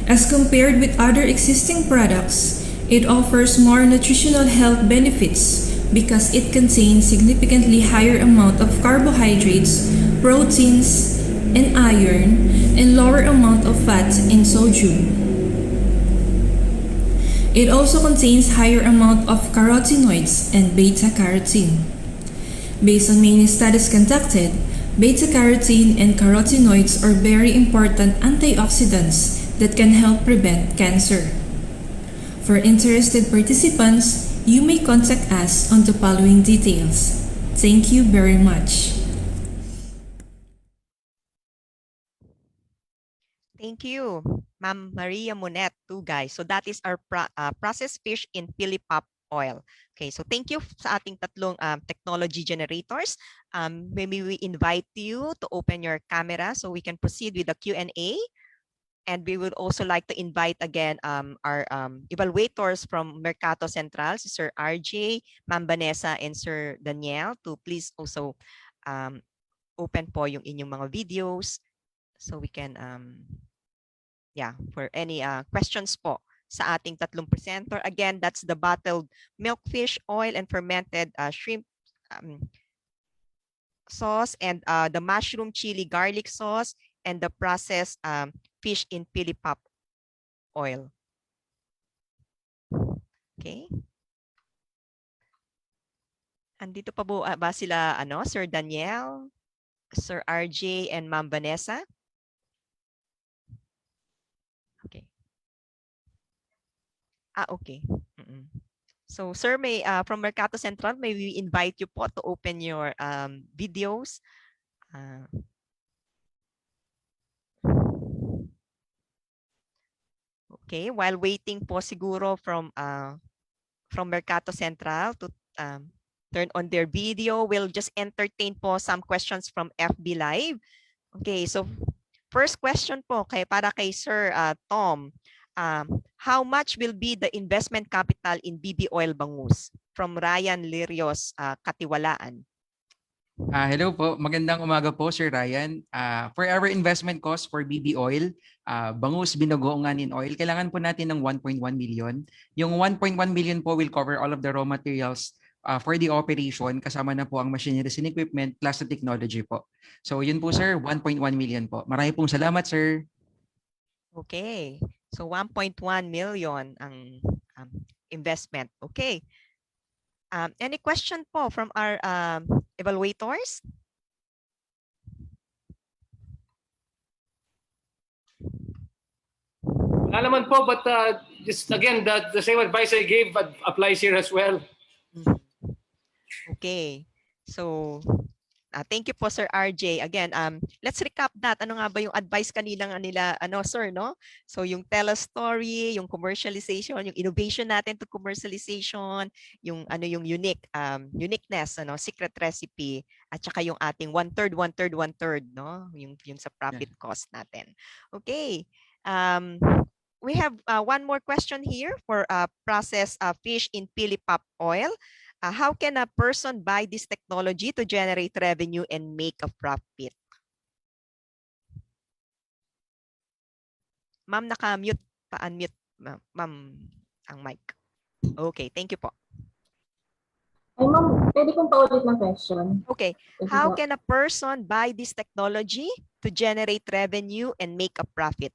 As compared with other existing products, it offers more nutritional health benefits because it contains significantly higher amount of carbohydrates, proteins, and iron, and lower amount of fat and sodium. It also contains higher amount of carotenoids and beta-carotene. Based on many studies conducted, beta-carotene and carotenoids are very important antioxidants that can help prevent cancer. For interested participants, you may contact us on the following details. Thank you very much. Thank you, Ma'am Maria Monet, too, guys. So that is our processed fish in Philipop oil. Okay, so thank you sa ating tatlong technology generators. Maybe we invite you to open your camera so we can proceed with the Q&A. And we would also like to invite again our evaluators from Mercato Central, si Sir RJ, Ma'am Vanessa, and Sir Daniel to please also open po yung inyong mga videos so we can for any questions po sa ating tatlong presenter. Again, that's the bottled milkfish oil and fermented shrimp sauce, and the mushroom chili garlic sauce, and the processed fish in Philipop oil. Okay. Andito pa ba sila Sir Daniel, Sir RJ, and Ma'am Vanessa? Okay. Okay. So, sir, may from Mercato Central, may we invite you po to open your videos. Okay, while waiting po siguro from Mercato Central to turn on their video, we'll just entertain po some questions from FB Live. Okay, so first question po para kay Sir Tom. How much will be the investment capital in BB Oil Bangus? From Ryan Lirios, Katiwalaan. Hello po, magandang umaga po Sir Ryan. For our investment cost for BB Oil, Bangus Binogoonganin Oil, kailangan po natin ng 1.1 million. Yung 1.1 million po will cover all of the raw materials for the operation, kasama na po ang machineries and equipment plus the technology po. So yun po sir, 1.1 million po. Maraming pong salamat sir. Okay. So 1.1 million ang investment. Okay. Any question po from our evaluators? Wala naman po, but just again, the same advice I gave applies here as well. Okay. So, thank you po, Sir RJ. Again, let's recap that. Ano nga ba yung advice kanina nila, sir, no? So, yung tell a story, yung commercialization, yung innovation natin to commercialization, yung yung uniqueness, secret recipe, at saka yung ating 1/3, 1/3, 1/3, no? Yung sa profit cost natin. Okay. We have one more question here for processed fish in Philipop oil. How can a person buy this technology to generate revenue and make a profit? Ma'am, naka-mute pa-unmute, ma'am, ang mic. Okay, thank you po. Ay, ma'am, pwede kong paulit ng question. Okay, how can a person buy this technology to generate revenue and make a profit?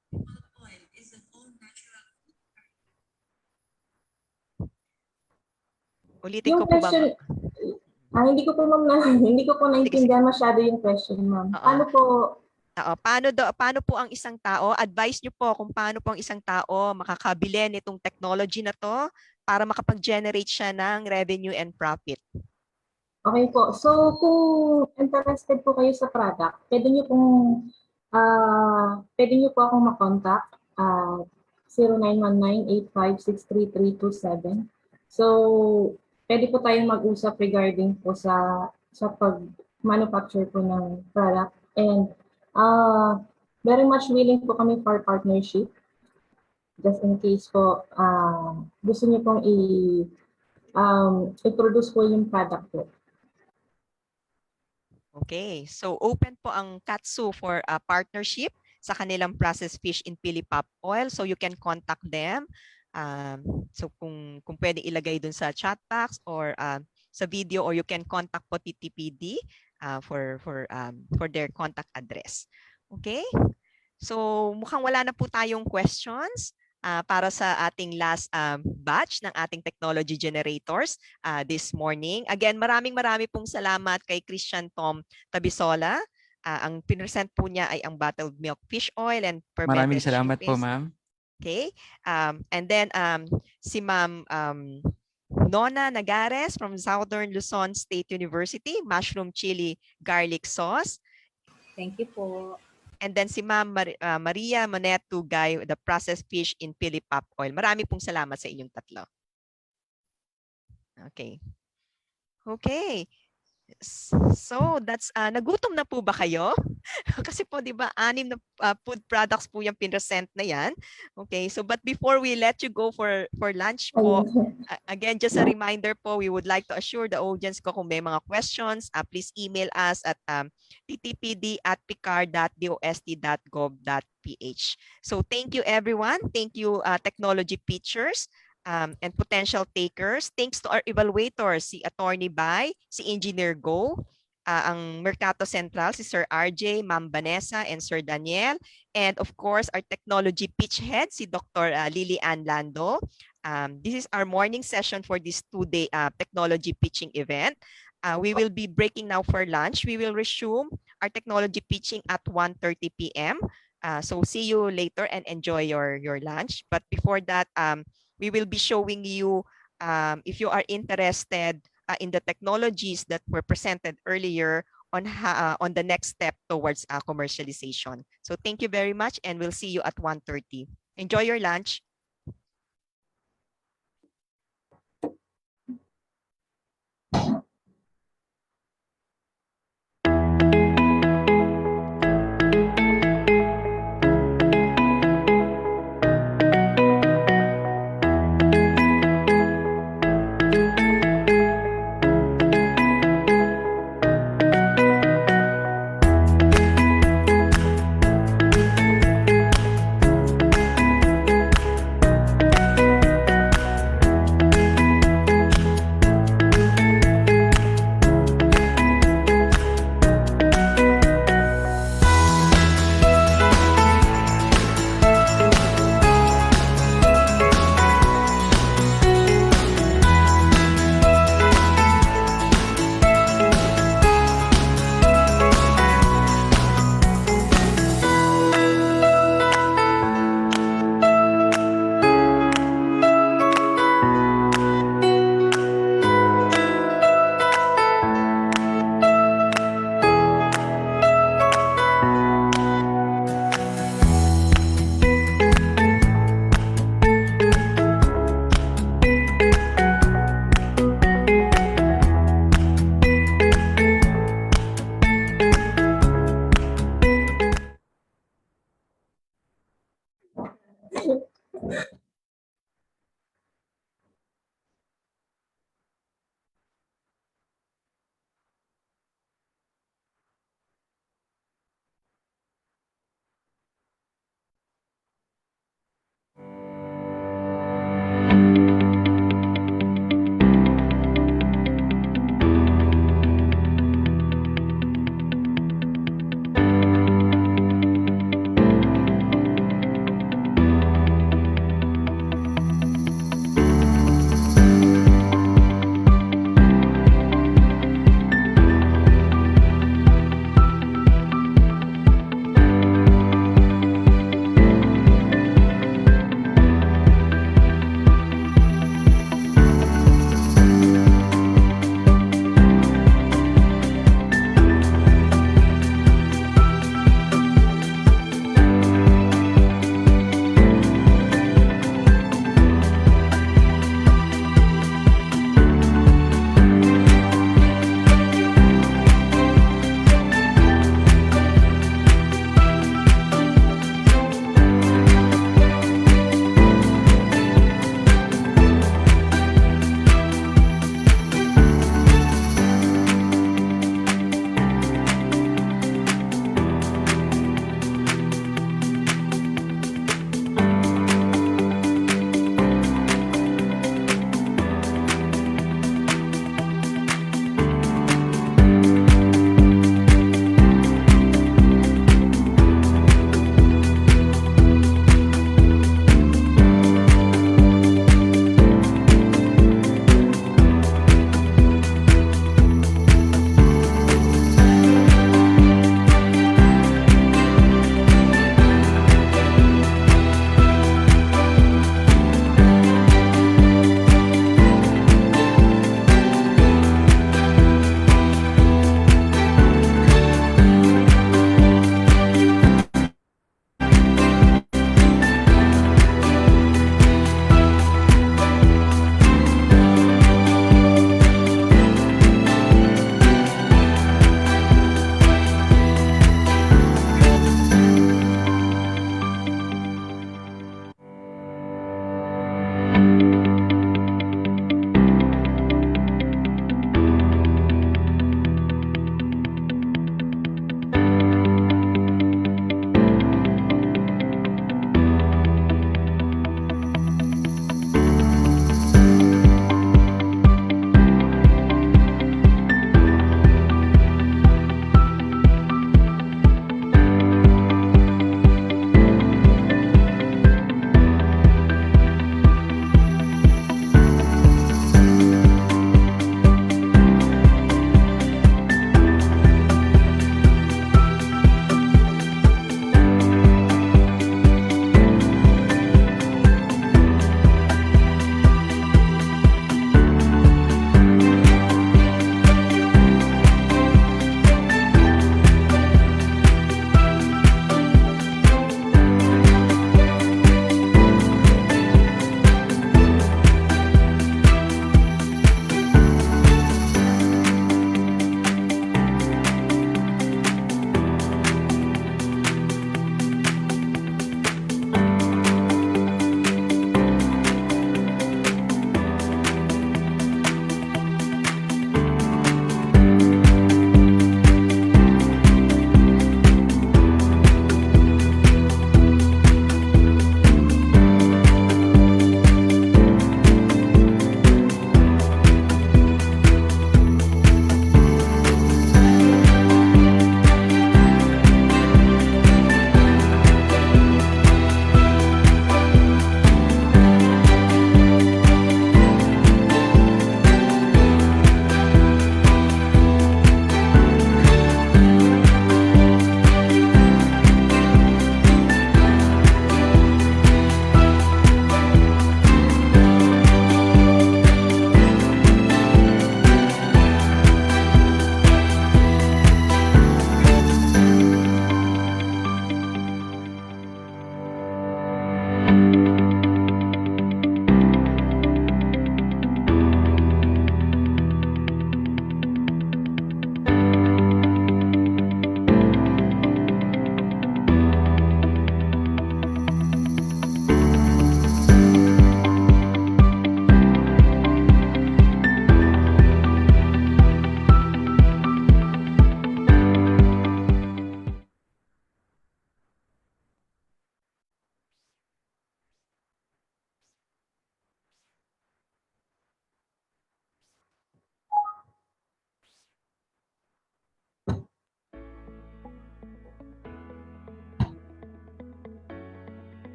Ulitin ko po ba? Hindi ko po naintindihan masyado yung question, ma'am. Paano po ang isang tao? Advise niyo po kung paano po ang isang tao makakabili nitong technology na to para makapag-generate siya ng revenue and profit. Okay po. So, kung interested po kayo sa product, pwede niyo po akong makontak 0919-8563327. So, pwede po tayong mag-usap regarding po sa pag-manufacture po ng product. And very much willing po kami for partnership. Just in case po, gusto niyo pong i-produce po yung product po. Okay, so open po ang Katsu for a partnership sa kanilang processed fish in Philipop oil. So you can contact them. So kung pwede ilagay dun sa chat box or sa video, or you can contact po TTPD for their contact address. Okay? So mukhang wala na po tayong questions. para sa ating last batch ng ating technology generators this morning. Again, maraming pong salamat kay Christian Tom Tabisola. Ang pinresent po niya ay ang bottled milk fish oil and Maraming fermented salamat shrimp po, paste. ma'am. Okay. And then si Ma'am Nona Nagares from Southern Luzon State University, mushroom chili garlic sauce. Thank you po. And then si Ma'am Maria Moneto Guy, the processed fish in pili pop oil. Marami pong salamat sa inyong tatlo. Okay. Okay. So that's nagutom na po ba kayo? Kasi po 'di ba 6 na food products po yung pinresent na yan. Okay, so but before we let you go for lunch po, again just a reminder po, we would like to assure the audience ko kung may mga questions, please email us at ttpd@picar.dost.gov.ph. So thank you everyone. Thank you technology pitchers. And potential takers. Thanks to our evaluators, si Attorney Bai, si Engineer Go, ang Mercato Central, si Sir RJ, Ma'am Vanessa, and Sir Daniel. And of course, our technology pitch head, si Dr. Lily Ann Lando. This is our morning session for this two-day technology pitching event. We will be breaking now for lunch. We will resume our technology pitching at 1:30 p.m. So see you later and enjoy your lunch. But before that, we will be showing you, if you are interested in the technologies that were presented earlier on the next step towards commercialization. So thank you very much, and we'll see you at 1:30. Enjoy your lunch.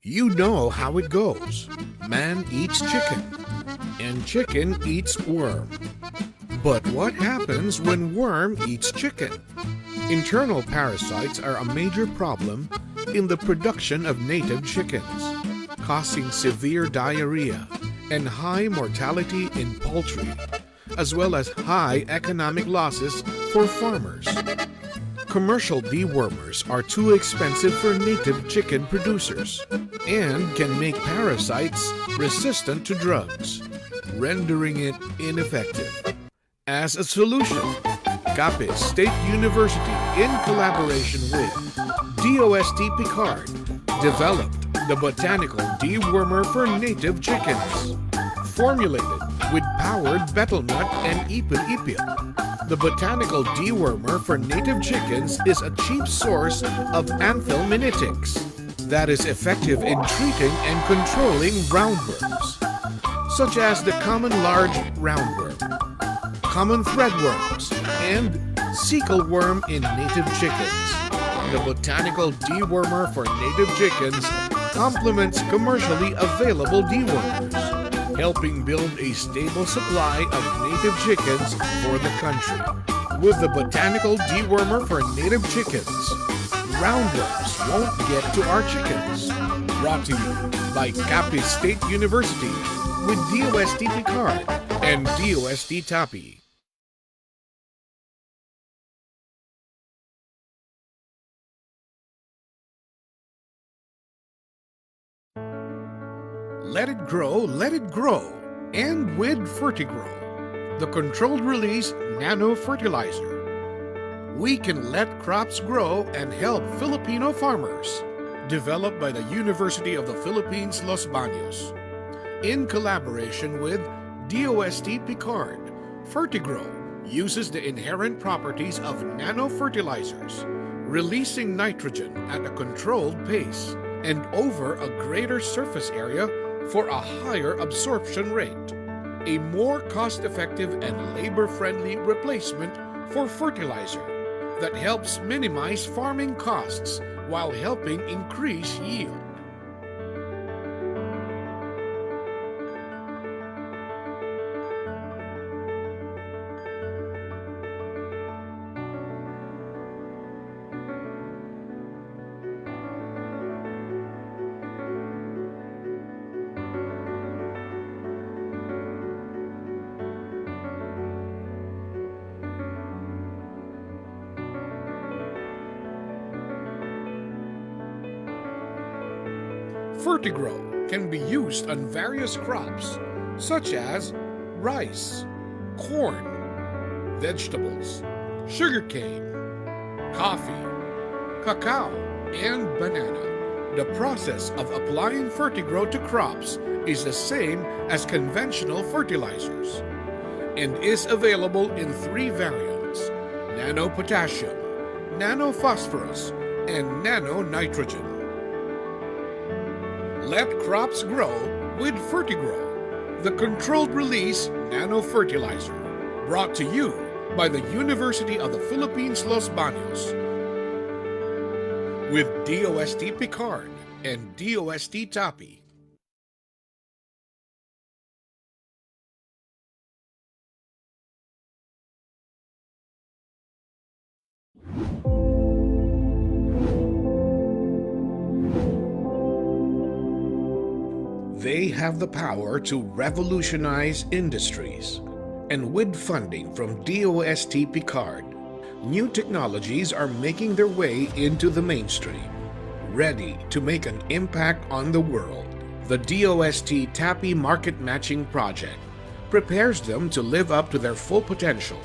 You know how it goes. Man eats chicken, and chicken eats worm. But what happens when worm eats chicken? Internal parasites are a major problem in the production of native chickens, causing severe diarrhea and high mortality in poultry, as well as high economic losses for farmers. Commercial dewormers are too expensive for native chicken producers and can make parasites resistant to drugs, rendering it ineffective. As a solution, Capiz State University, in collaboration with DOST-PCAARRD, developed the botanical dewormer for native chickens. Formulated with powered betel nut and ipil-ipil, the botanical dewormer for native chickens is a cheap source of anthelminetics that is effective in treating and controlling roundworms, such as the common large roundworm, common threadworms, and cecal worm in native chickens. The botanical dewormer for native chickens complements commercially available dewormers, helping build a stable supply of native chickens for the country. With the botanical dewormer for native chickens, roundworms won't get to our chickens. Brought to you by Capiz State University with DOST-PCAARRD and DOST-TAPI. Let it grow, and with Fertigrow, the controlled release nano fertilizer. We can let crops grow and help Filipino farmers. Developed by the University of the Philippines, Los Baños. In collaboration with DOST-PCAARRD, Fertigrow uses the inherent properties of nano fertilizers, releasing nitrogen at a controlled pace and over a greater surface area for a higher absorption rate, a more cost-effective and labor-friendly replacement for fertilizer that helps minimize farming costs while helping increase yield. Fertigrow can be used on various crops such as rice, corn, vegetables, sugarcane, coffee, cacao, and banana. The process of applying Fertigrow to crops is the same as conventional fertilizers and is available in 3 variants: nano potassium, nano phosphorus, and nano nitrogen. Let crops grow with Fertigrow, the controlled release nano fertilizer. Brought to you by the University of the Philippines, Los Baños. With DOST-PCAARRD and DOST-TAPI. They have the power to revolutionize industries. And with funding from DOST-PCAARRD, new technologies are making their way into the mainstream, ready to make an impact on the world. The DOST-TAPI Market Matching Project prepares them to live up to their full potential.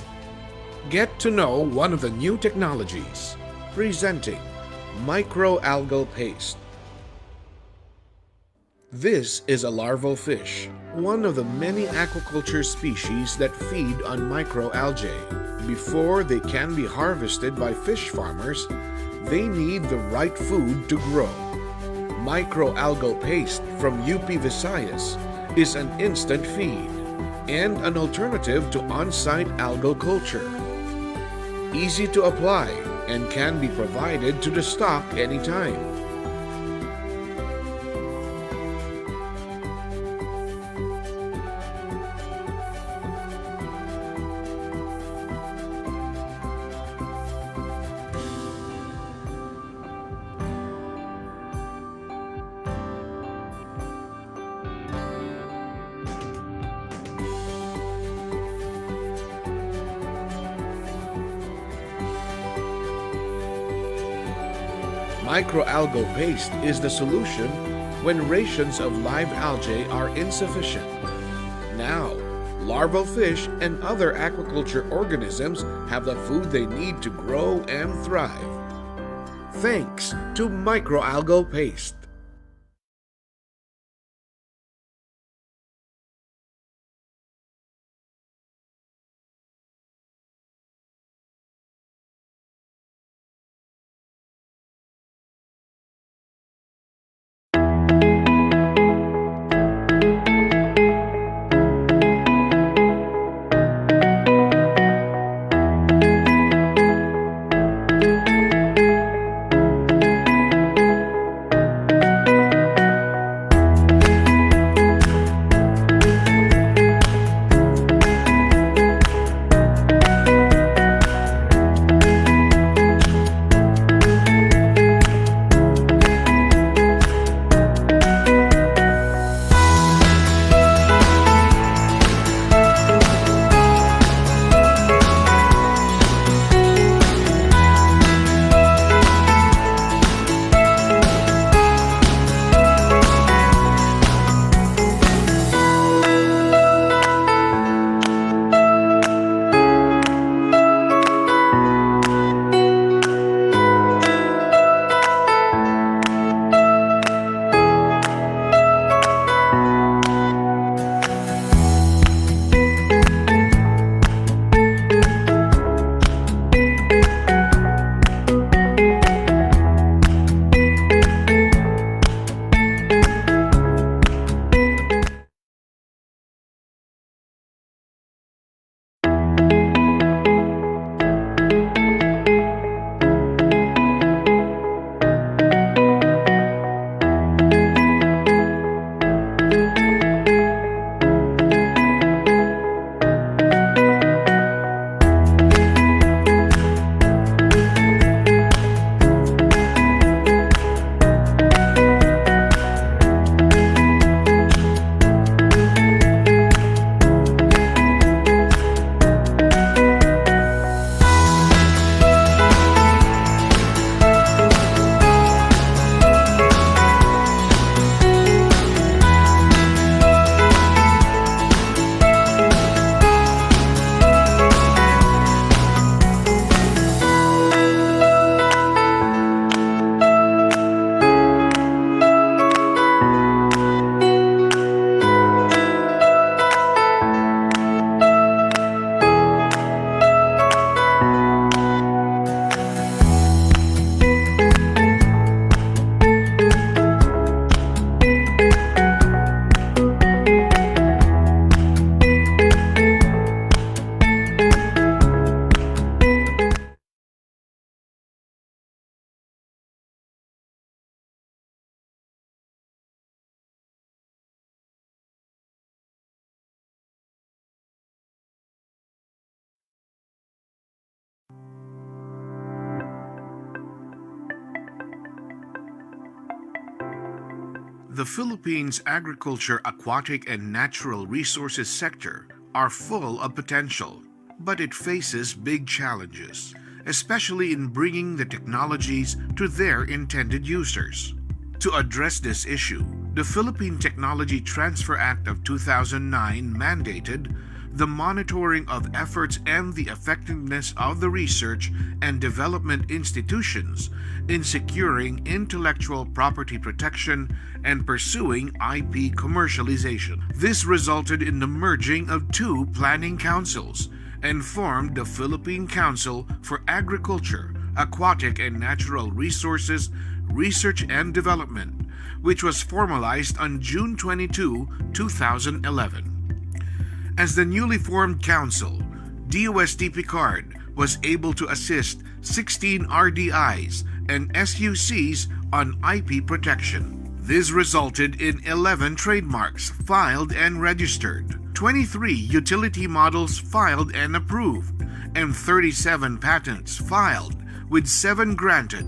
Get to know one of the new technologies, presenting microalgal paste. This is a larval fish, one of the many aquaculture species that feed on microalgae. Before they can be harvested by fish farmers, they need the right food to grow. Microalgal paste from UP Visayas is an instant feed and an alternative to on-site algal culture. Easy to apply and can be provided to the stock anytime. Microalgal paste is the solution when rations of live algae are insufficient. Now, larval fish and other aquaculture organisms have the food they need to grow and thrive. Thanks to microalgal paste. The Philippines' agriculture, aquatic, and natural resources sector are full of potential, but it faces big challenges, especially in bringing the technologies to their intended users. To address this issue, the Philippine Technology Transfer Act of 2009 mandated the monitoring of efforts and the effectiveness of the research and development institutions in securing intellectual property protection and pursuing IP commercialization. This resulted in the merging of two planning councils and formed the Philippine Council for Agriculture, Aquatic and Natural Resources, Research and Development, which was formalized on June 22, 2011. As the newly formed council, DOST-PCAARRD was able to assist 16 RDIs and SUCs on IP protection. This resulted in 11 trademarks filed and registered, 23 utility models filed and approved, and 37 patents filed, with 7 granted,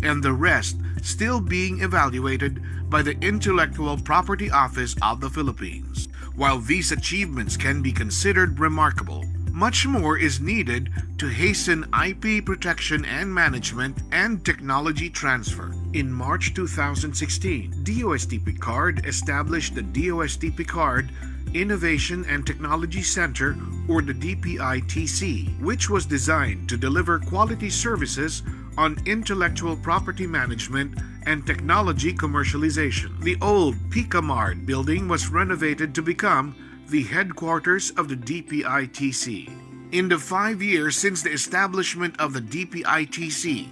and the rest still being evaluated by the Intellectual Property Office of the Philippines. While these achievements can be considered remarkable, Much more is needed to hasten IP protection and management and technology transfer. In March 2016, DOST-PCAARRD established the DOST-PCAARRD Innovation and Technology Center, or the DPITC, which was designed to deliver quality services on intellectual property management and technology commercialization. The old PCAARRD building was renovated to become the headquarters of the DPITC. In the 5 years since the establishment of the DPITC,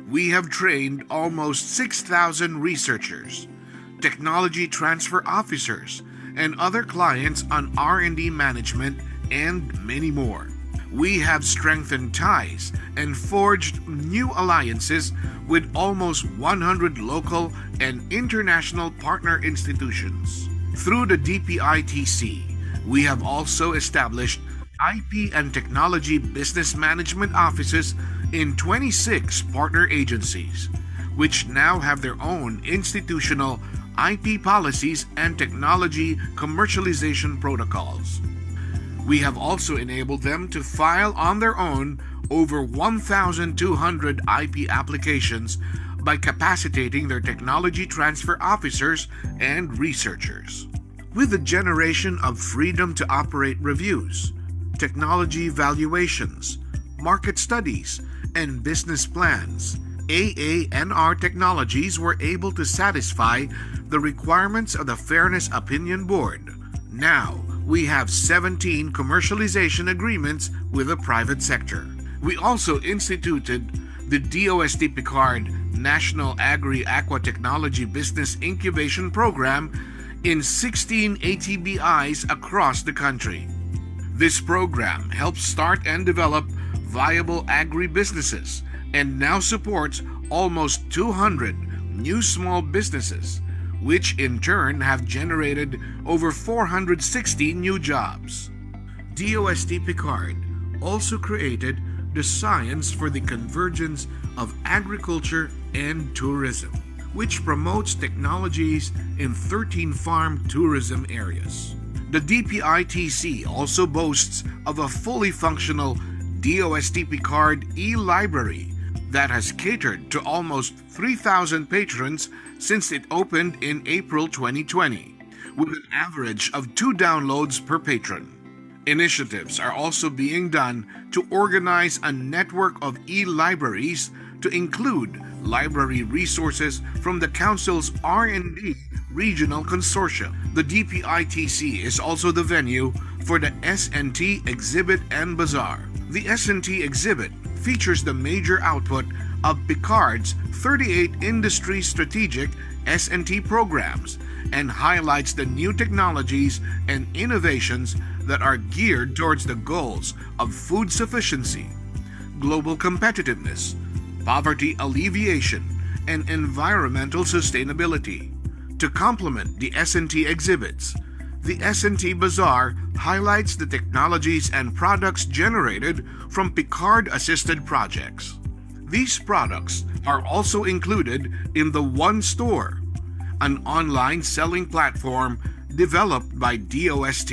we have trained almost 6,000 researchers, technology transfer officers, and other clients on R&D management and many more. We have strengthened ties and forged new alliances with almost 100 local and international partner institutions. Through the DPITC, we have also established IP and technology business management offices in 26 partner agencies, which now have their own institutional IP policies and technology commercialization protocols. We have also enabled them to file on their own over 1,200 IP applications by capacitating their technology transfer officers and researchers. With the generation of freedom to operate reviews, technology evaluations, market studies, and business plans, AA&R Technologies were able to satisfy the requirements of the Fairness Opinion Board. Now, we have 17 commercialization agreements with the private sector. We also instituted the DOST-PCAARRD National Agri-Aqua Technology Business Incubation Program in 16 ATBIs across the country. This program helps start and develop viable agri-businesses and now supports almost 200 new small businesses, which in turn have generated over 460 new jobs. DOST-PCAARRD also created the Science for the Convergence of Agriculture and Tourism, which promotes technologies in 13 farm tourism areas. The DPITC also boasts of a fully functional DOST-PCAARRD e-library that has catered to almost 3,000 patrons since it opened in April 2020, with an average of 2 downloads per patron. Initiatives are also being done to organize a network of e-libraries to include library resources from the Council's R&D Regional Consortium. The DPITC is also the venue for the S&T Exhibit and Bazaar. The S&T Exhibit features the major output of PCAARRD's 38 industry strategic S&T programs and highlights the new technologies and innovations that are geared towards the goals of food sufficiency, global competitiveness, poverty alleviation, and environmental sustainability. To complement the S&T exhibits, the S&T Bazaar highlights the technologies and products generated from PCAARRD-assisted projects. These products are also included in the One Store, an online selling platform developed by DOST.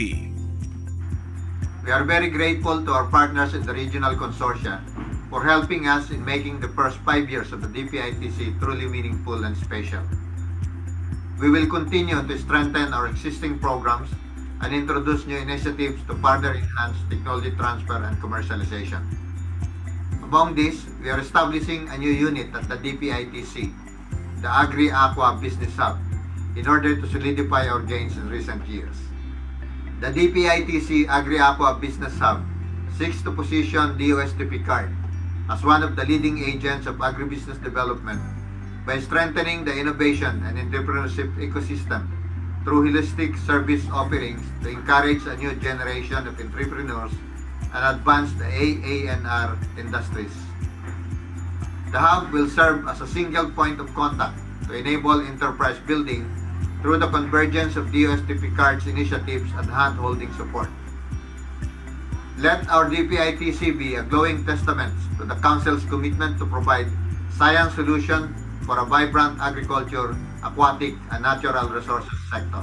We are very grateful to our partners in the regional consortia for helping us in making the first 5 years of the DPITC truly meaningful and special. We will continue to strengthen our existing programs and introduce new initiatives to further enhance technology transfer and commercialization. Among these, we are establishing a new unit at the DPITC, the Agri-Aqua Business Hub, in order to solidify our gains in recent years. The DPITC Agri-Aqua Business Hub seeks to position DOST-PCAARRD as one of the leading agents of agribusiness development by strengthening the innovation and entrepreneurship ecosystem through holistic service offerings to encourage a new generation of entrepreneurs and advance the AA&R industries. The hub will serve as a single point of contact to enable enterprise building through the convergence of DOST-PCAARRD's initiatives and hand-holding support. Let our DPITC be a glowing testament to the Council's commitment to provide science solutions for a vibrant agriculture, aquatic, and natural resources sector.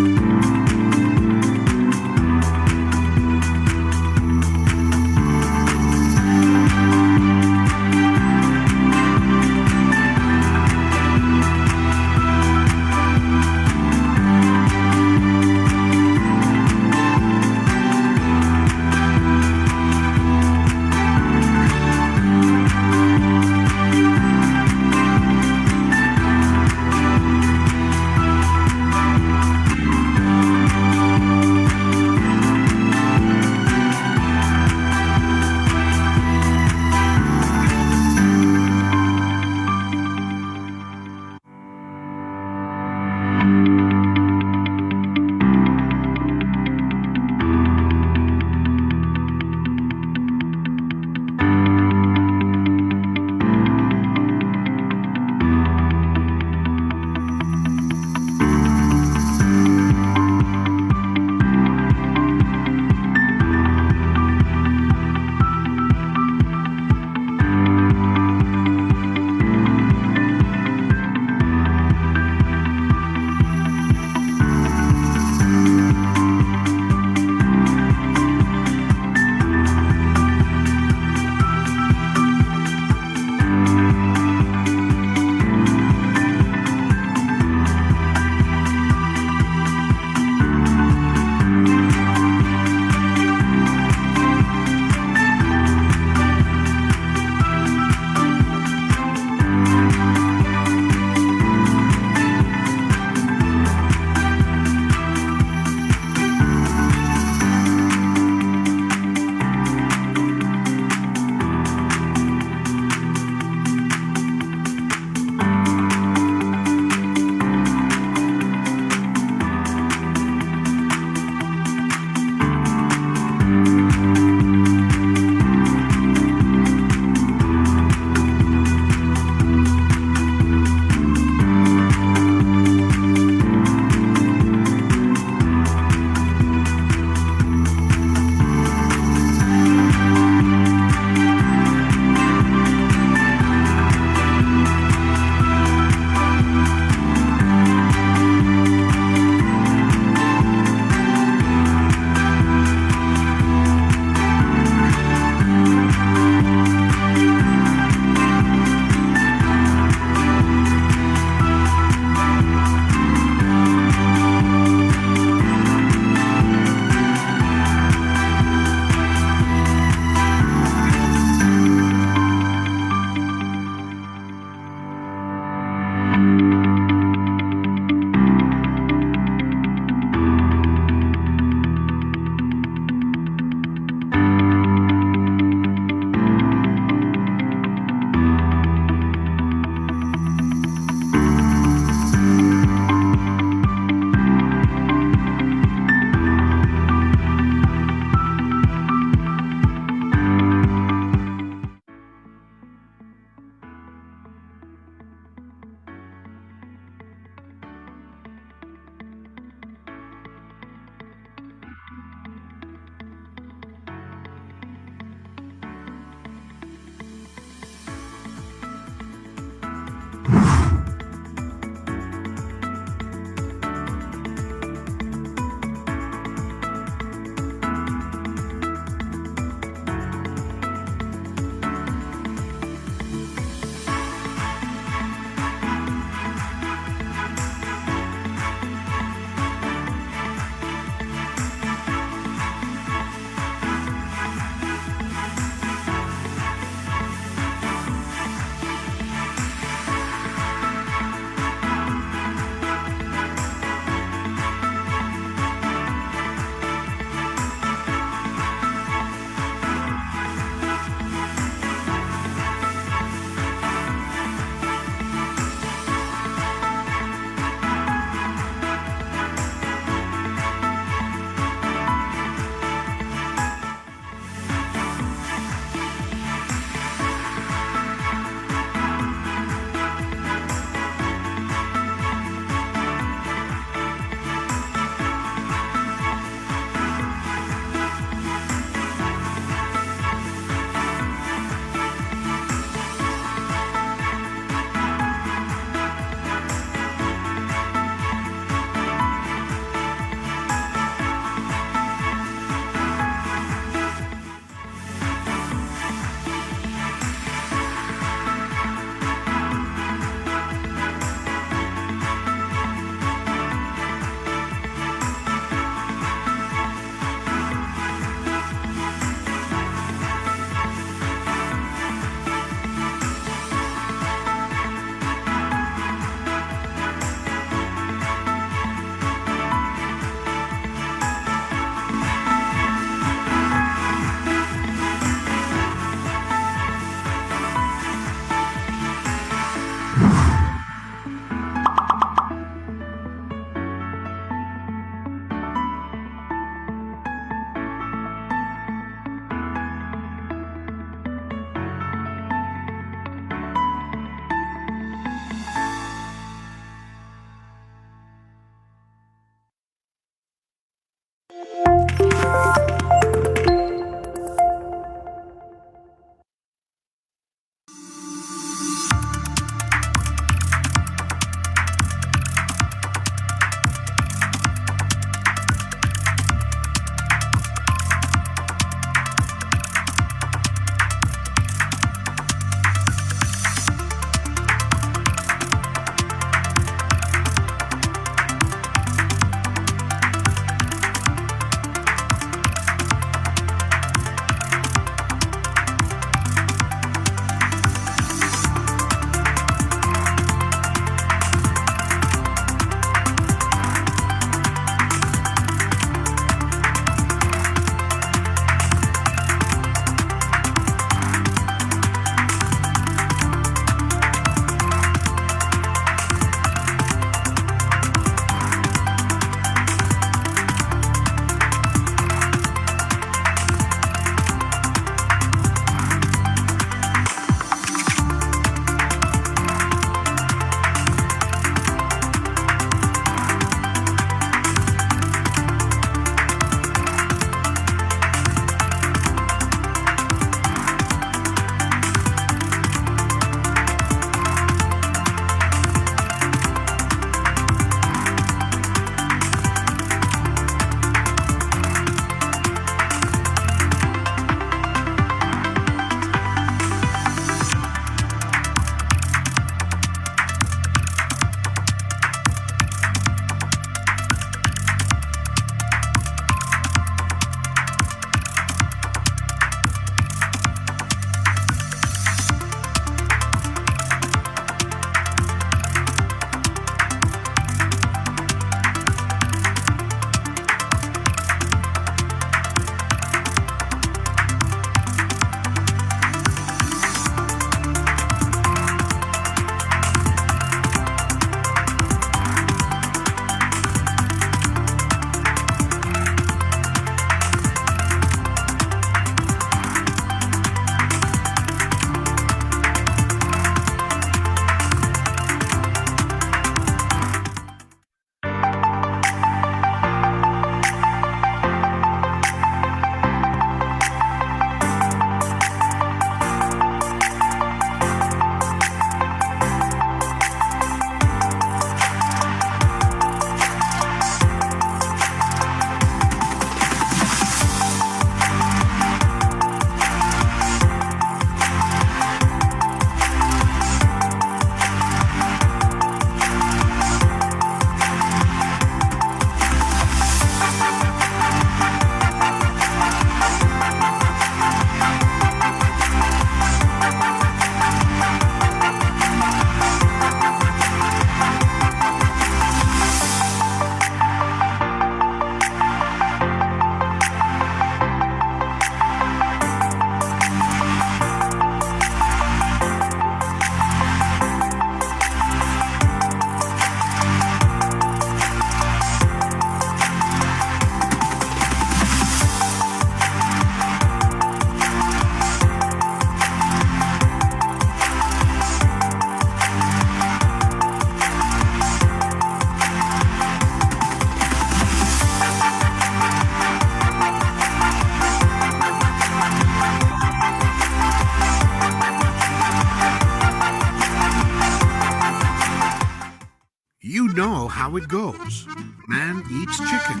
how it goes. Man eats chicken,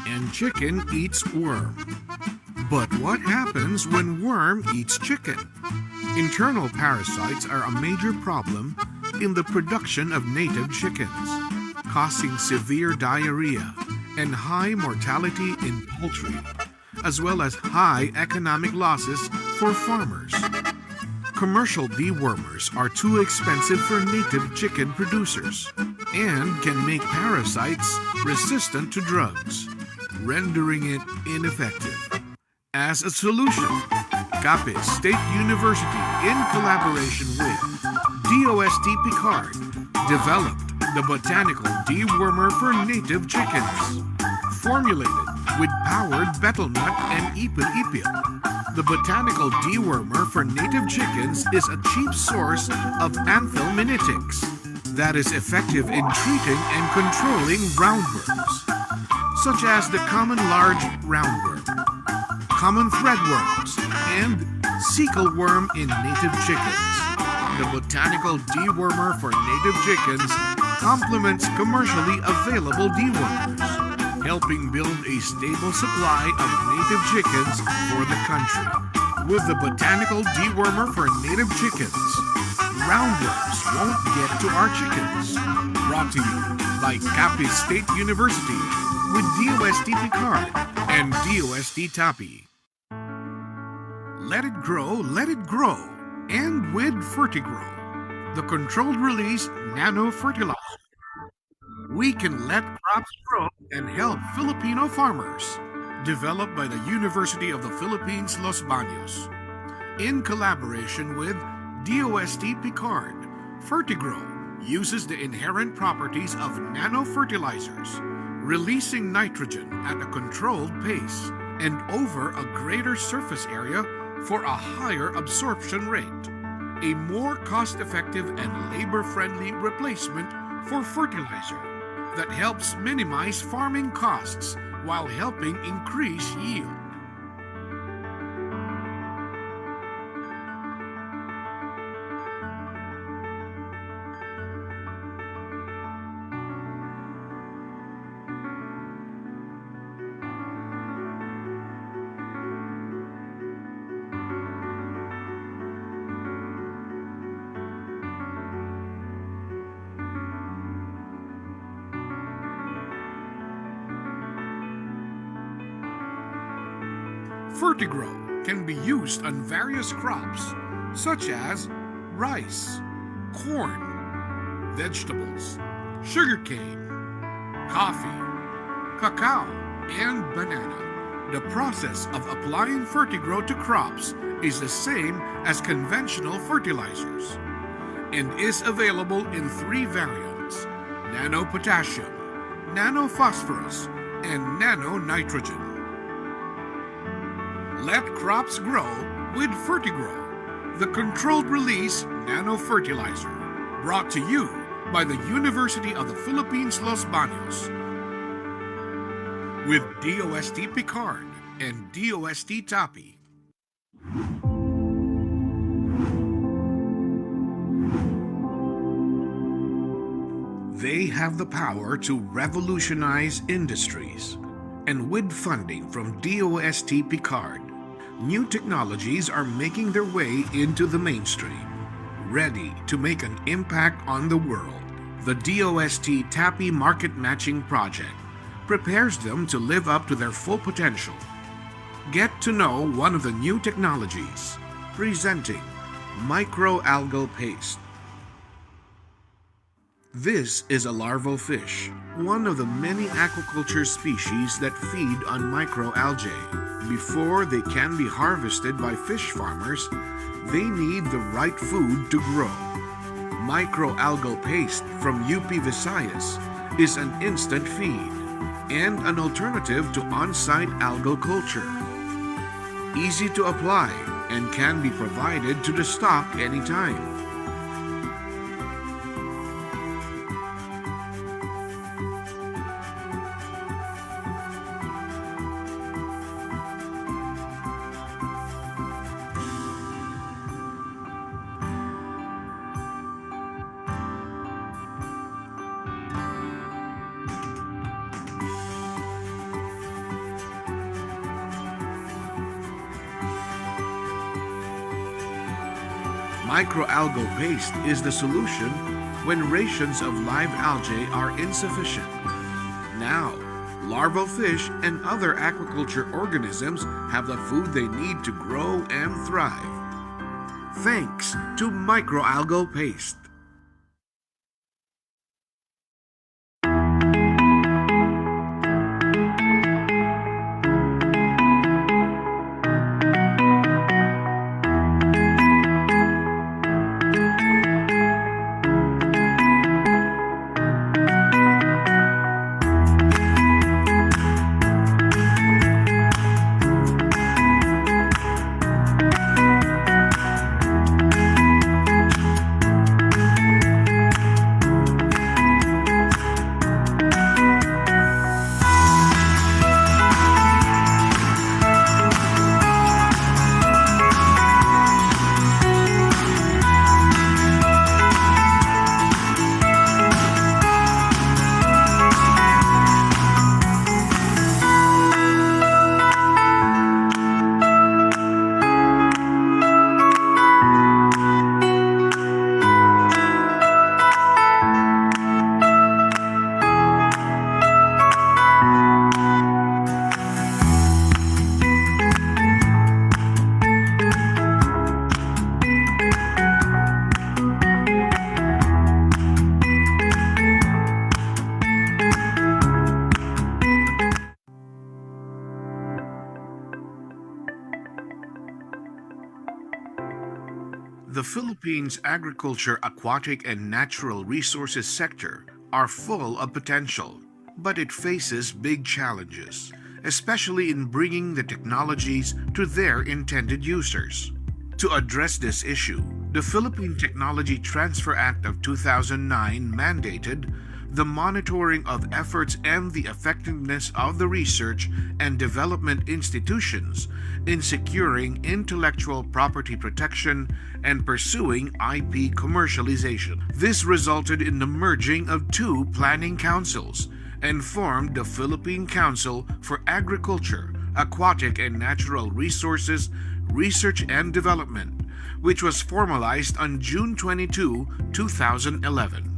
and chicken eats worm. But what happens when worm eats chicken? Internal parasites are a major problem in the production of native chickens, causing severe diarrhea and high mortality in poultry, as well as high economic losses for farmers. Commercial dewormers are too expensive for native chicken producers and can make parasites resistant to drugs, rendering it ineffective. As a solution, Capiz State University, in collaboration with DOST-PCAARRD, developed the botanical dewormer for native chickens. Formulated with powered betel nut and ipil-ipil, the botanical dewormer for native chickens is a cheap source of anthelminetics that is effective in treating and controlling roundworms, such as the common large roundworm, common threadworms, and cecal worm in native chickens. The botanical dewormer for native chickens complements commercially available dewormers, helping build a stable supply of native chickens for the country. With the botanical dewormer for native chickens, roundworms won't get to our chickens. Brought to you by Capiz State University with DOST-PCAARRD and DOST-TAPI. Let it grow, and with Fertigrow, the controlled release nano fertilizer. We can let crops grow and help Filipino farmers. Developed by the University of the Philippines, Los Baños. In collaboration with DOST-PCAARRD, Fertigrow uses the inherent properties of nano-fertilizers, releasing nitrogen at a controlled pace and over a greater surface area for a higher absorption rate, a more cost-effective and labor-friendly replacement for fertilizer that helps minimize farming costs while helping increase yield. Fertigrow can be used on various crops such as rice, corn, vegetables, sugarcane, coffee, cacao, and banana. The process of applying Fertigrow to crops is the same as conventional fertilizers and is available in 3 variants: nano-potassium, nano-phosphorus, and nano-nitrogen. Let crops grow with Fertigrow, the controlled release nano-fertilizer. Brought to you by the University of the Philippines, Los Baños. With DOST-PCAARRD and DOST-TAPI. They have the power to revolutionize industries. And with funding from DOST-PCAARRD, new technologies are making their way into the mainstream, ready to make an impact on the world. The DOST-TAPI Market Matching Project prepares them to live up to their full potential. Get to know one of the new technologies, presenting microalgal paste. This is a larval fish, one of the many aquaculture species that feed on microalgae. Before they can be harvested by fish farmers, they need the right food to grow. Microalgal paste from UP Visayas is an instant feed and an alternative to on-site algal culture. Easy to apply and can be provided to the stock anytime. Microalgal paste is the solution when rations of live algae are insufficient. Now, larval fish and other aquaculture organisms have the food they need to grow and thrive. Thanks to microalgal paste. The Philippines' agriculture, aquatic, and natural resources sector are full of potential, but it faces big challenges, especially in bringing the technologies to their intended users. To address this issue, the Philippine Technology Transfer Act of 2009 mandated the monitoring of efforts and the effectiveness of the research and development institutions in securing intellectual property protection and pursuing IP commercialization. This resulted in the merging of two planning councils and formed the Philippine Council for Agriculture, Aquatic and Natural Resources, Research and Development, which was formalized on June 22, 2011.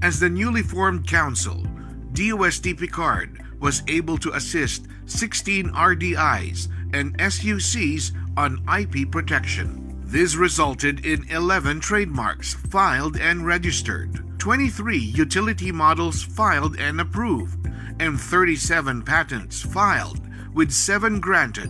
As the newly formed council, DOST-PCAARRD was able to assist 16 RDIs and SUCs on IP protection. This resulted in 11 trademarks filed and registered, 23 utility models filed and approved, and 37 patents filed, with 7 granted,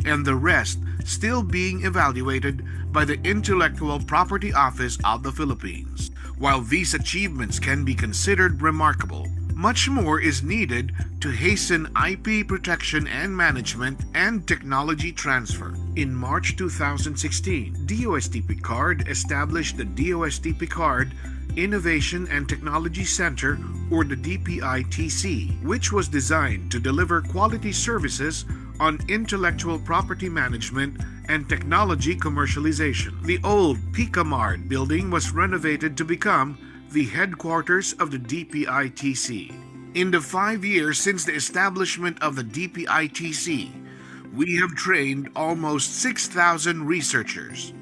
and the rest still being evaluated by the Intellectual Property Office of the Philippines. While these achievements can be considered remarkable, much more is needed to hasten IP protection and management and technology transfer. In March 2016, DOST-PCAARRD established the DOST-PCAARRD Innovation and Technology Center, or the DPITC, which was designed to deliver quality services on intellectual property management and technology commercialization. The old PCAAARRD building was renovated to become the headquarters of the DPITC. In the 5 years since the establishment of the DPITC, we have trained almost 6,000 researchers,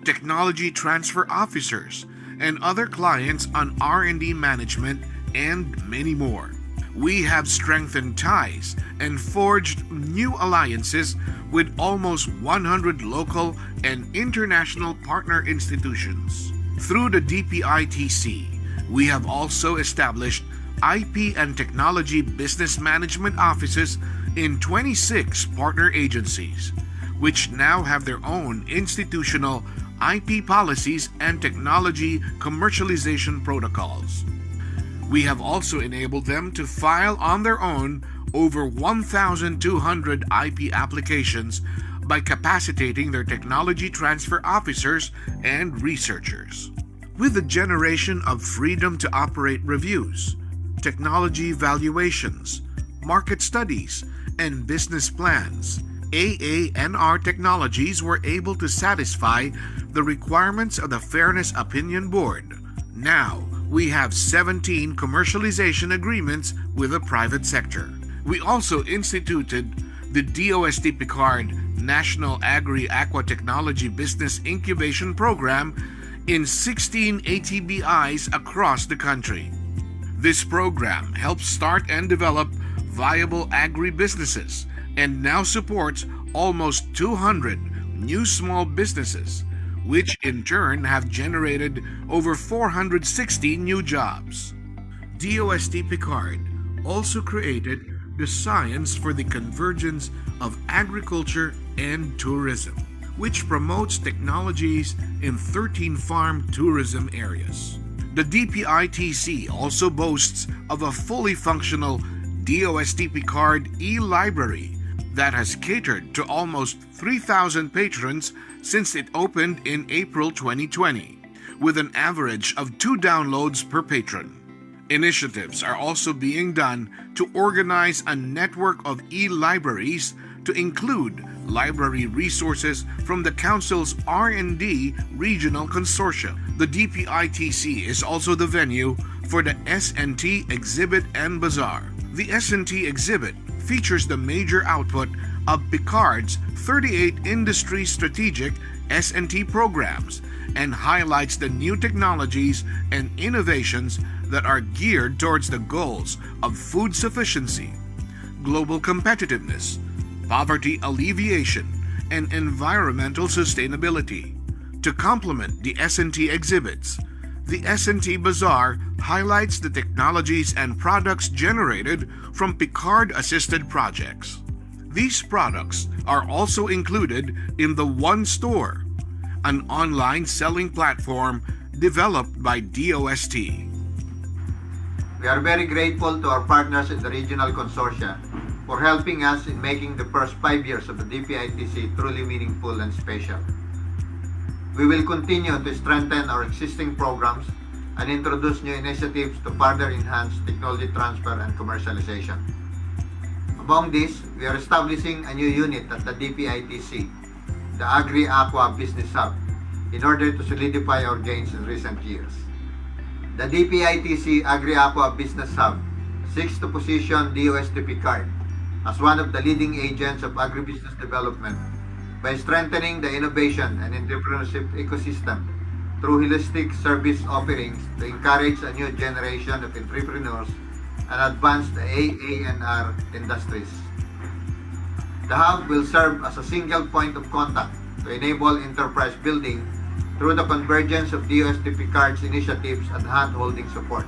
technology transfer officers, and other clients on R&D management, and many more. We have strengthened ties and forged new alliances with almost 100 local and international partner institutions. Through the DPITC, we have also established IP and technology business management offices in 26 partner agencies, which now have their own institutional IP policies and technology commercialization protocols. We have also enabled them to file on their own over 1,200 IP applications by capacitating their technology transfer officers and researchers. With the generation of freedom to operate reviews, technology valuations, market studies, and business plans, AA&R Technologies were able to satisfy the requirements of the Fairness Opinion Board. Now, we have 17 commercialization agreements with the private sector. We also instituted the DOST-PCAARRD National Agri-Aqua Technology Business Incubation Program in 16 ATBIs across the country. This program helps start and develop viable agri-businesses and now supports almost 200 new small businesses, which in turn have generated over 460 new jobs. DOST-PCAARRD also created the Science for the Convergence of Agriculture and Tourism, which promotes technologies in 13 farm tourism areas. The DPITC also boasts of a fully functional DOST-PCAARRD e-library that has catered to almost 3,000 patrons since it opened in April 2020, with an average of 2 downloads per patron. Initiatives are also being done to organize a network of e-libraries to include library resources from the Council's R&D Regional Consortium. The DPITC is also the venue for the S&T Exhibit and Bazaar. The S&T Exhibit features the major output of PCAARRD's 38 industry strategic S&T programs and highlights the new technologies and innovations that are geared towards the goals of food sufficiency, global competitiveness, poverty alleviation, and environmental sustainability. To complement the S&T exhibits, the S&T Bazaar highlights the technologies and products generated from PCAARRD-assisted projects. These products are also included in the One Store, an online selling platform developed by DOST. We are very grateful to our partners in the regional consortia for helping us in making the first 5 years of the DPITC truly meaningful and special. We will continue to strengthen our existing programs and introduce new initiatives to further enhance technology transfer and commercialization. Among these, we are establishing a new unit at the DPITC, the Agri-Aqua Business Hub, in order to solidify our gains in recent years. The DPITC Agri-Aqua Business Hub seeks to position DOST-PCAARRD as one of the leading agents of agribusiness development by strengthening the innovation and entrepreneurship ecosystem through holistic service offerings to encourage a new generation of entrepreneurs and advance the AANR industries. The hub will serve as a single point of contact to enable enterprise building through the convergence of DOST-PCAARRD's initiatives and hand-holding support.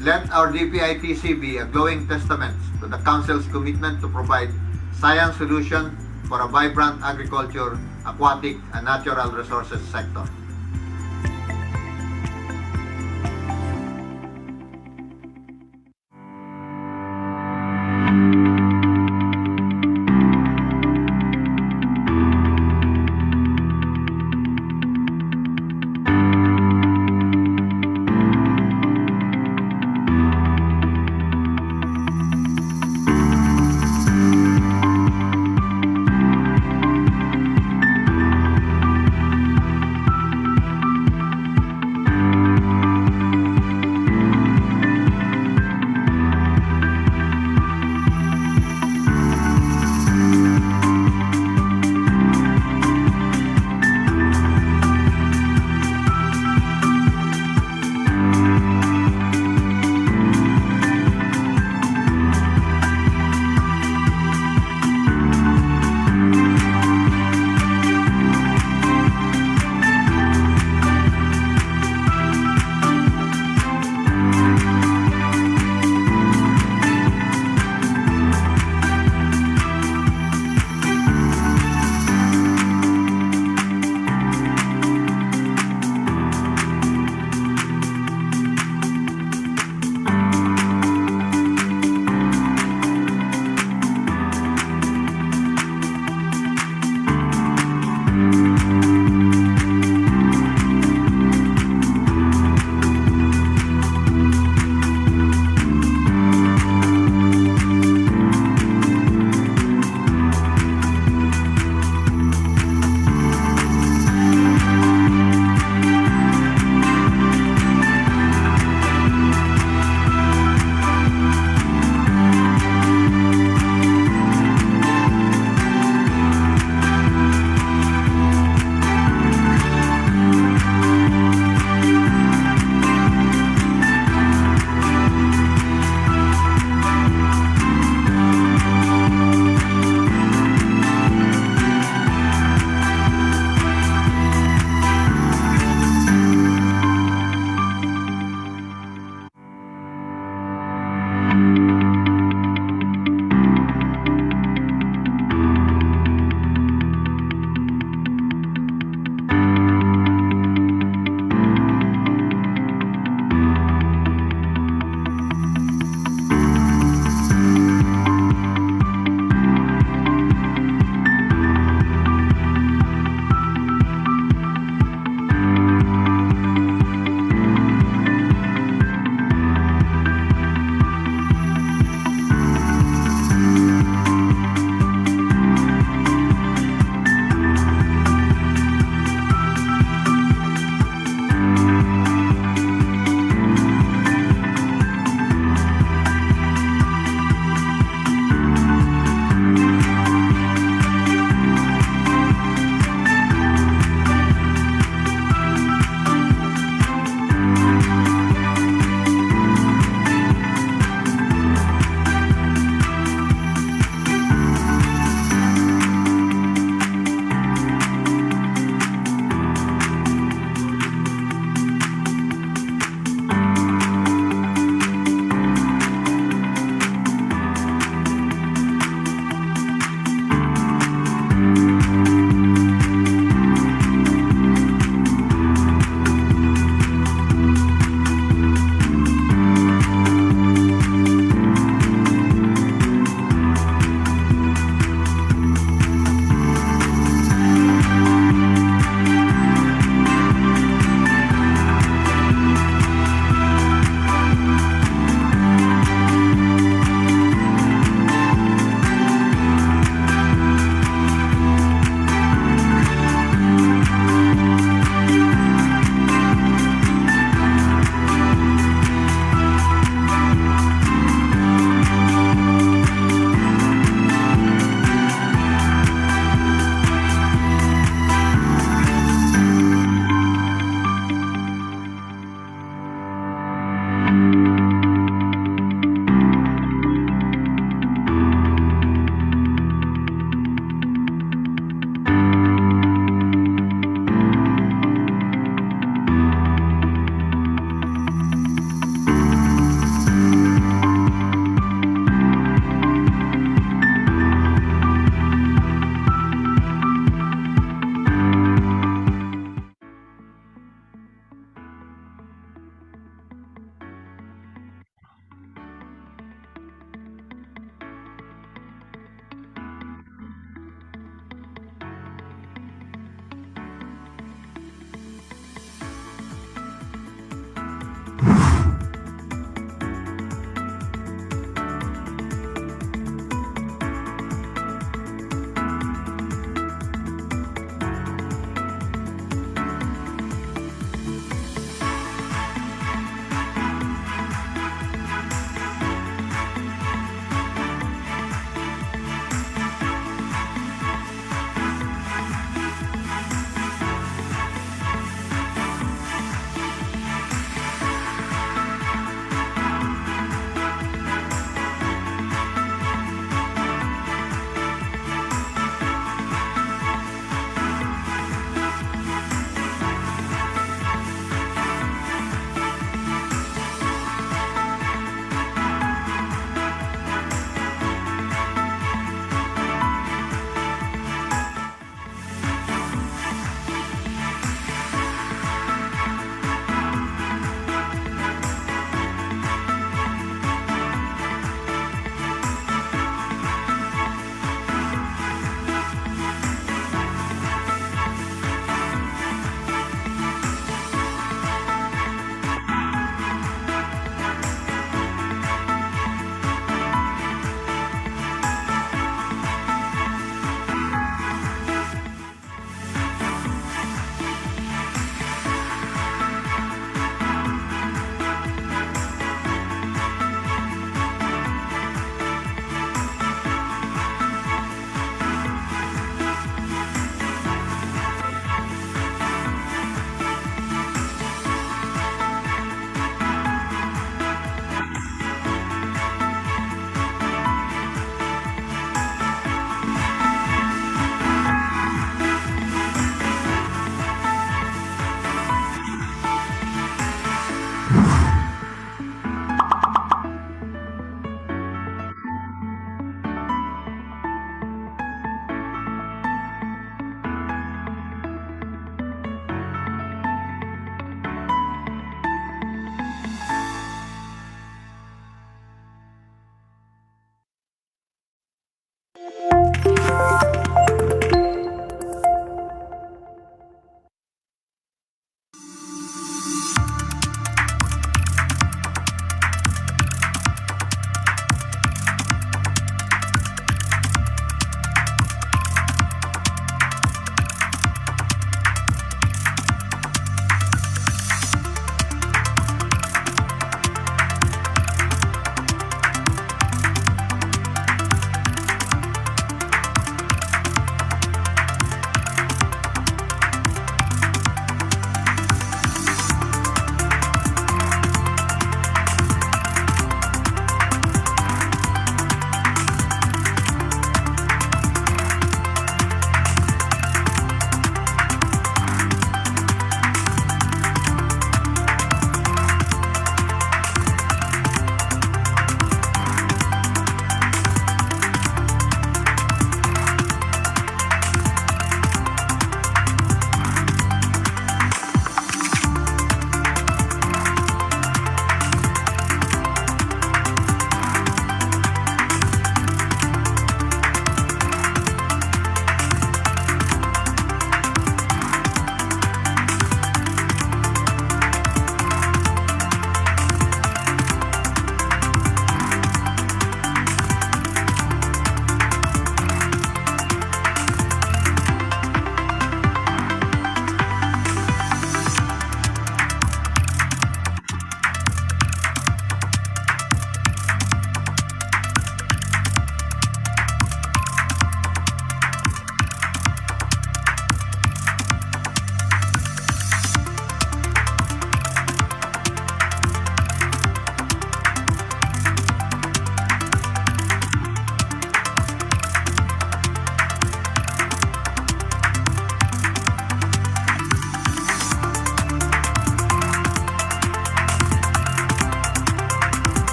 Let our DPITC be a glowing testament to the Council's commitment to provide science solutions for a vibrant agriculture, aquatic, and natural resources sector.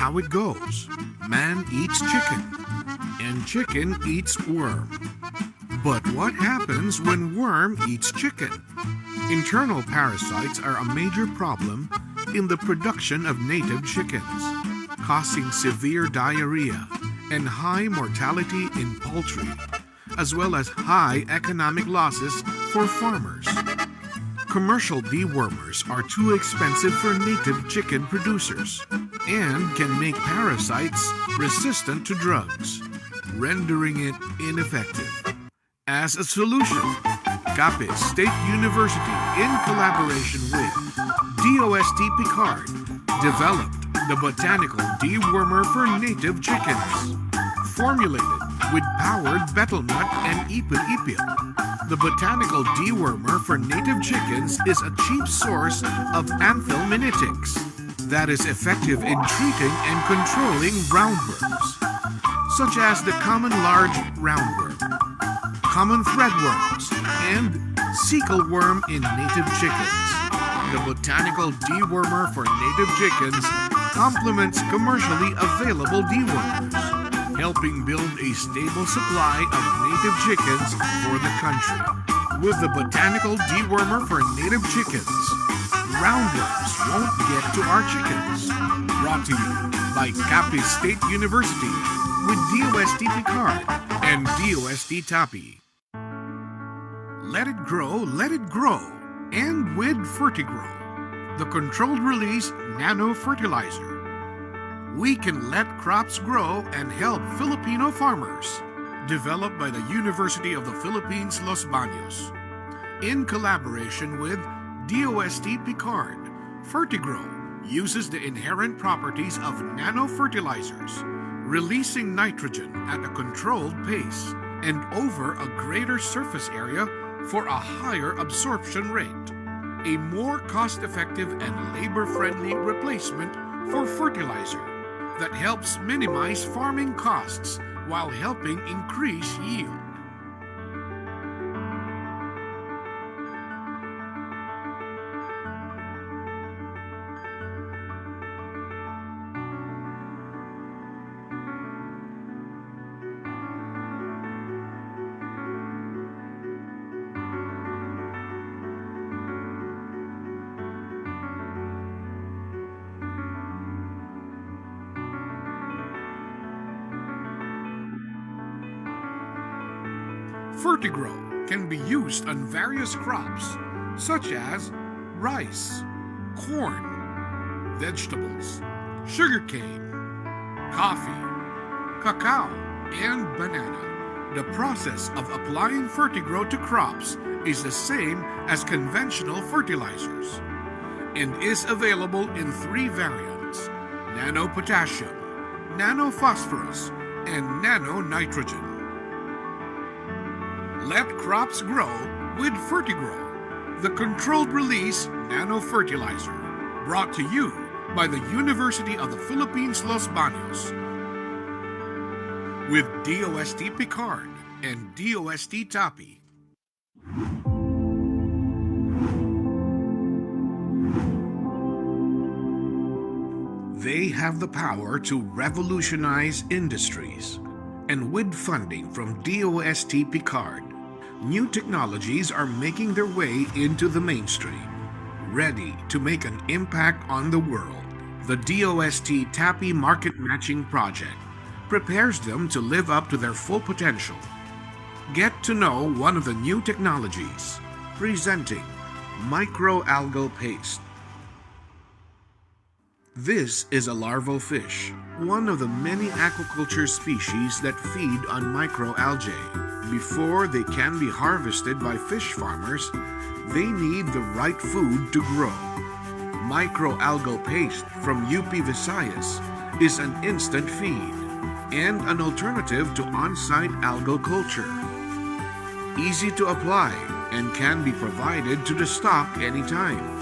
how it goes. Man eats chicken, and chicken eats worm. But what happens when worm eats chicken? Internal parasites are a major problem in the production of native chickens, causing severe diarrhea and high mortality in poultry, as well as high economic losses for farmers. Commercial dewormers are too expensive for native chicken producers and can make parasites resistant to drugs, rendering it ineffective. As a solution, Capiz State University, in collaboration with DOST-PCAARRD, developed the botanical dewormer for native chickens. Formulated with powered betel nut and ipil-ipil, the botanical dewormer for native chickens is a cheap source of anthelminetics that is effective in treating and controlling roundworms, such as the common large roundworm, common threadworms, and cecal worm in native chickens. The botanical dewormer for native chickens complements commercially available dewormers, helping build a stable supply of native chickens for the country. With the botanical dewormer for native chickens, roundworms won't get to our chickens. Brought to you by Capiz State University with DOST-PCAARRD and DOST-TAPI. Let it grow, and with Fertigrow, the controlled release nano fertilizer. We can let crops grow and help Filipino farmers. Developed by the University of the Philippines, Los Baños. In collaboration with DOST-PCAARRD, Fertigrow uses the inherent properties of nano-fertilizers, releasing nitrogen at a controlled pace and over a greater surface area for a higher absorption rate. A more cost-effective and labor-friendly replacement for fertilizer that helps minimize farming costs while helping increase yield. Fertigrow can be used on various crops such as rice, corn, vegetables, sugarcane, coffee, cacao, and banana. The process of applying Fertigrow to crops is the same as conventional fertilizers and is available in 3 variants: nano-potassium, nano-phosphorus, and nano-nitrogen. Let crops grow with Fertigrow, the controlled release nano-fertilizer. Brought to you by the University of the Philippines, Los Baños. With DOST-PCAARRD and DOST-TAPI. They have the power to revolutionize industries. And with funding from DOST-PCAARRD, new technologies are making their way into the mainstream, ready to make an impact on the world. The DOST-TAPI Market Matching Project prepares them to live up to their full potential. Get to know one of the new technologies, presenting microalgal paste. This is a larval fish, one of the many aquaculture species that feed on microalgae. Before they can be harvested by fish farmers, they need the right food to grow. Microalgal paste from UP Visayas is an instant feed and an alternative to on-site algal culture. Easy to apply and can be provided to the stock anytime.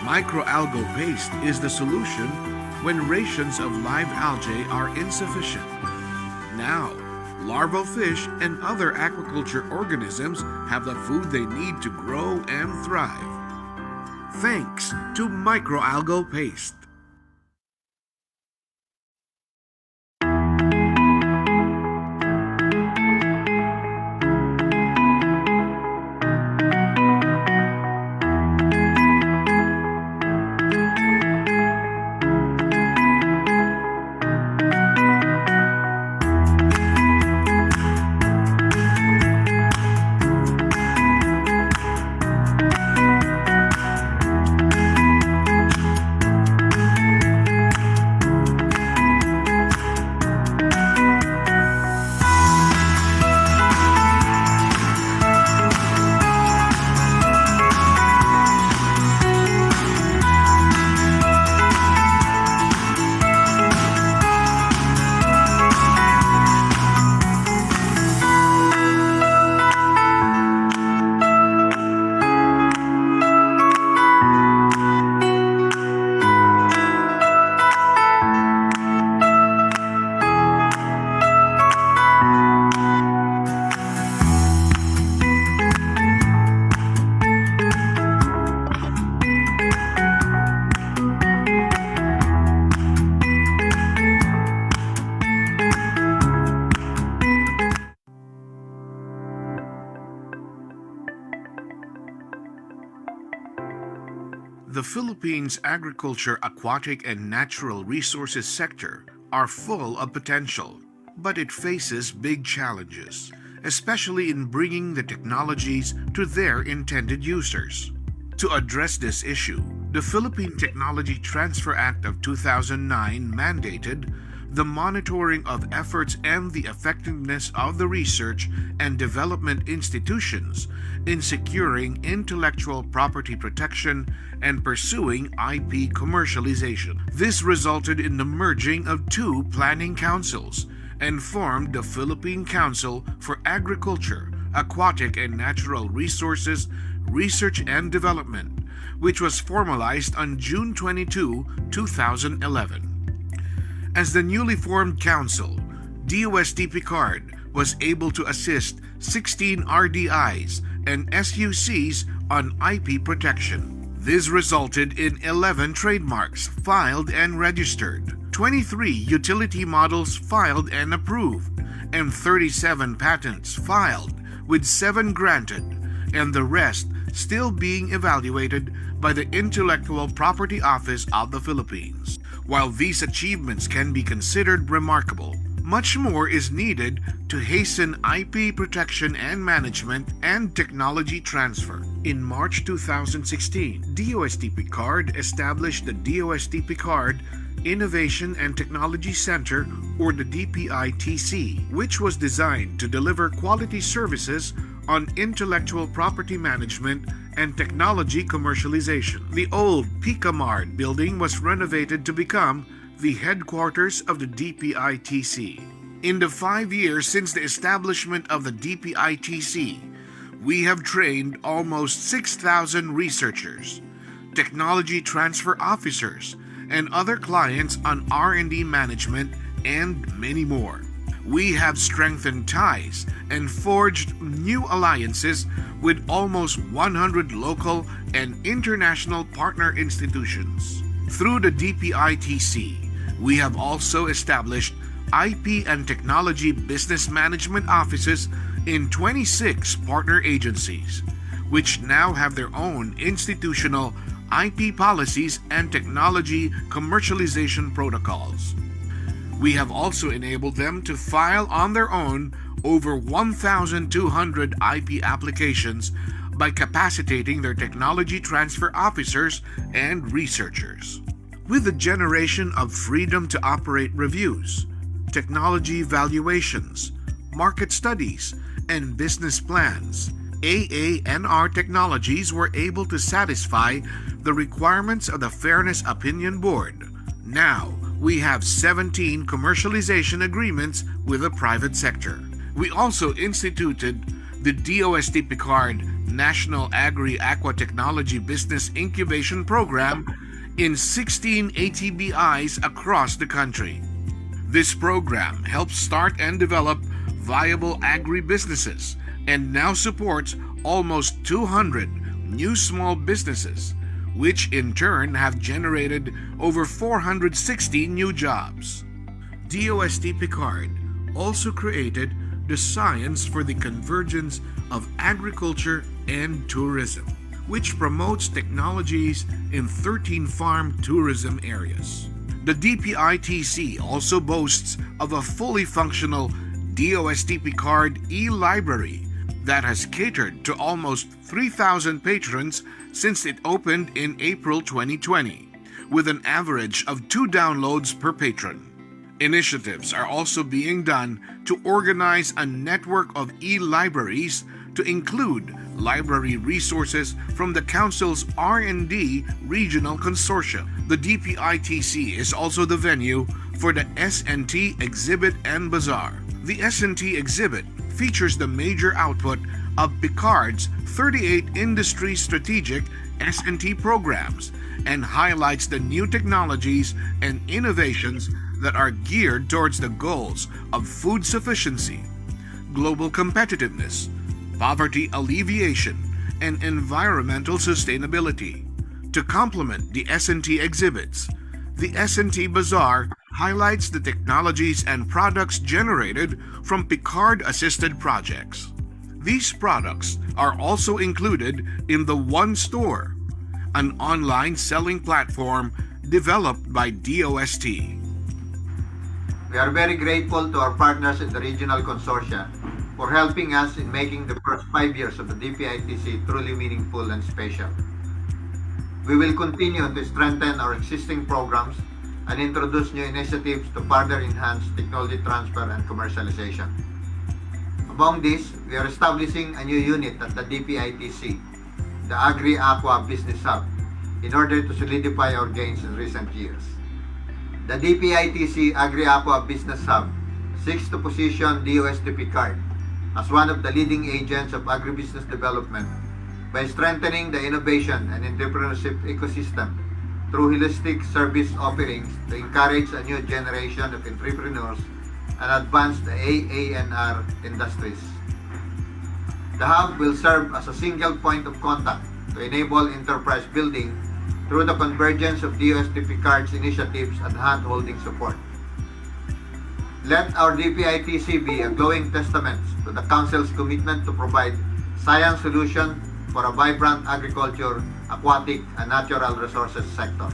Microalgal paste is the solution when rations of live algae are insufficient. Now, larval fish and other aquaculture organisms have the food they need to grow and thrive. Thanks to microalgal paste. The Philippines' agriculture, aquatic, and natural resources sector are full of potential, but it faces big challenges, especially in bringing the technologies to their intended users. To address this issue, the Philippine Technology Transfer Act of 2009 mandated the monitoring of efforts and the effectiveness of the research and development institutions in securing intellectual property protection and pursuing IP commercialization. This resulted in the merging of two planning councils and formed the Philippine Council for Agriculture, Aquatic and Natural Resources, Research and Development, which was formalized on June 22, 2011. As the newly formed council, DOST-PCAARRD was able to assist 16 RDIs and SUCs on IP protection. This resulted in 11 trademarks filed and registered, 23 utility models filed and approved, and 37 patents filed, with 7 granted, and the rest still being evaluated by the Intellectual Property Office of the Philippines. While these achievements can be considered remarkable, much more is needed to hasten IP protection and management and technology transfer. In March 2016, DOST-PCAARRD established the DOST-PCAARRD Innovation and Technology Center, or the DPITC, which was designed to deliver quality services on intellectual property management and technology commercialization. The old PCAAARRD building was renovated to become the headquarters of the DPITC. In the 5 years since the establishment of the DPITC, we have trained almost 6,000 researchers, technology transfer officers, and other clients on R&D management, and many more. We have strengthened ties and forged new alliances with almost 100 local and international partner institutions. Through the DPITC, we have also established IP and technology business management offices in 26 partner agencies, which now have their own institutional IP policies and technology commercialization protocols. We have also enabled them to file on their own over 1,200 IP applications by capacitating their technology transfer officers and researchers. With the generation of freedom to operate reviews, technology evaluations, market studies, and business plans, AA&R Technologies were able to satisfy the requirements of the Fairness Opinion Board. Now, we have 17 commercialization agreements with the private sector. We also instituted the DOST-PCAARRD National Agri-Aqua Technology Business Incubation Program in 16 ATBIs across the country. This program helps start and develop viable agri-businesses and now supports almost 200 new small businesses, which in turn have generated over 460 new jobs. DOST-PCAARRD also created the Science for the Convergence of Agriculture and Tourism, which promotes technologies in 13 farm tourism areas. The DPITC also boasts of a fully functional DOST-PCAARRD e-library that has catered to almost 3,000 patrons since it opened in April 2020, with an average of 2 downloads per patron. Initiatives are also being done to organize a network of e-libraries to include library resources from the Council's R&D Regional Consortium. The DPITC is also the venue for the S&T Exhibit and Bazaar. The S&T Exhibit features the major output of PCAARRD's 38 industry strategic S&T programs and highlights the new technologies and innovations that are geared towards the goals of food sufficiency, global competitiveness, poverty alleviation, and environmental sustainability. To complement the S&T exhibits, the S&T Bazaar highlights the technologies and products generated from PCAARRD-assisted projects. These products are also included in the One Store, an online selling platform developed by DOST. We are very grateful to our partners in the regional consortia for helping us in making the first 5 years of the DPITC truly meaningful and special. We will continue to strengthen our existing programs and introduce new initiatives to further enhance technology transfer and commercialization. Among these, we are establishing a new unit at the DPITC, the Agri-Aqua Business Hub, in order to solidify our gains in recent years. The DPITC Agri-Aqua Business Hub seeks to position DOST-PCAARRD as one of the leading agents of agribusiness development by strengthening the innovation and entrepreneurship ecosystem through holistic service offerings to encourage a new generation of entrepreneurs and advance the AANR industries. The hub will serve as a single point of contact to enable enterprise building through the convergence of DOST-PCAARRD's initiatives and hand-holding support. Let our DPITC be a glowing testament to the Council's commitment to provide science solutions for a vibrant agriculture, aquatic, and natural resources sector.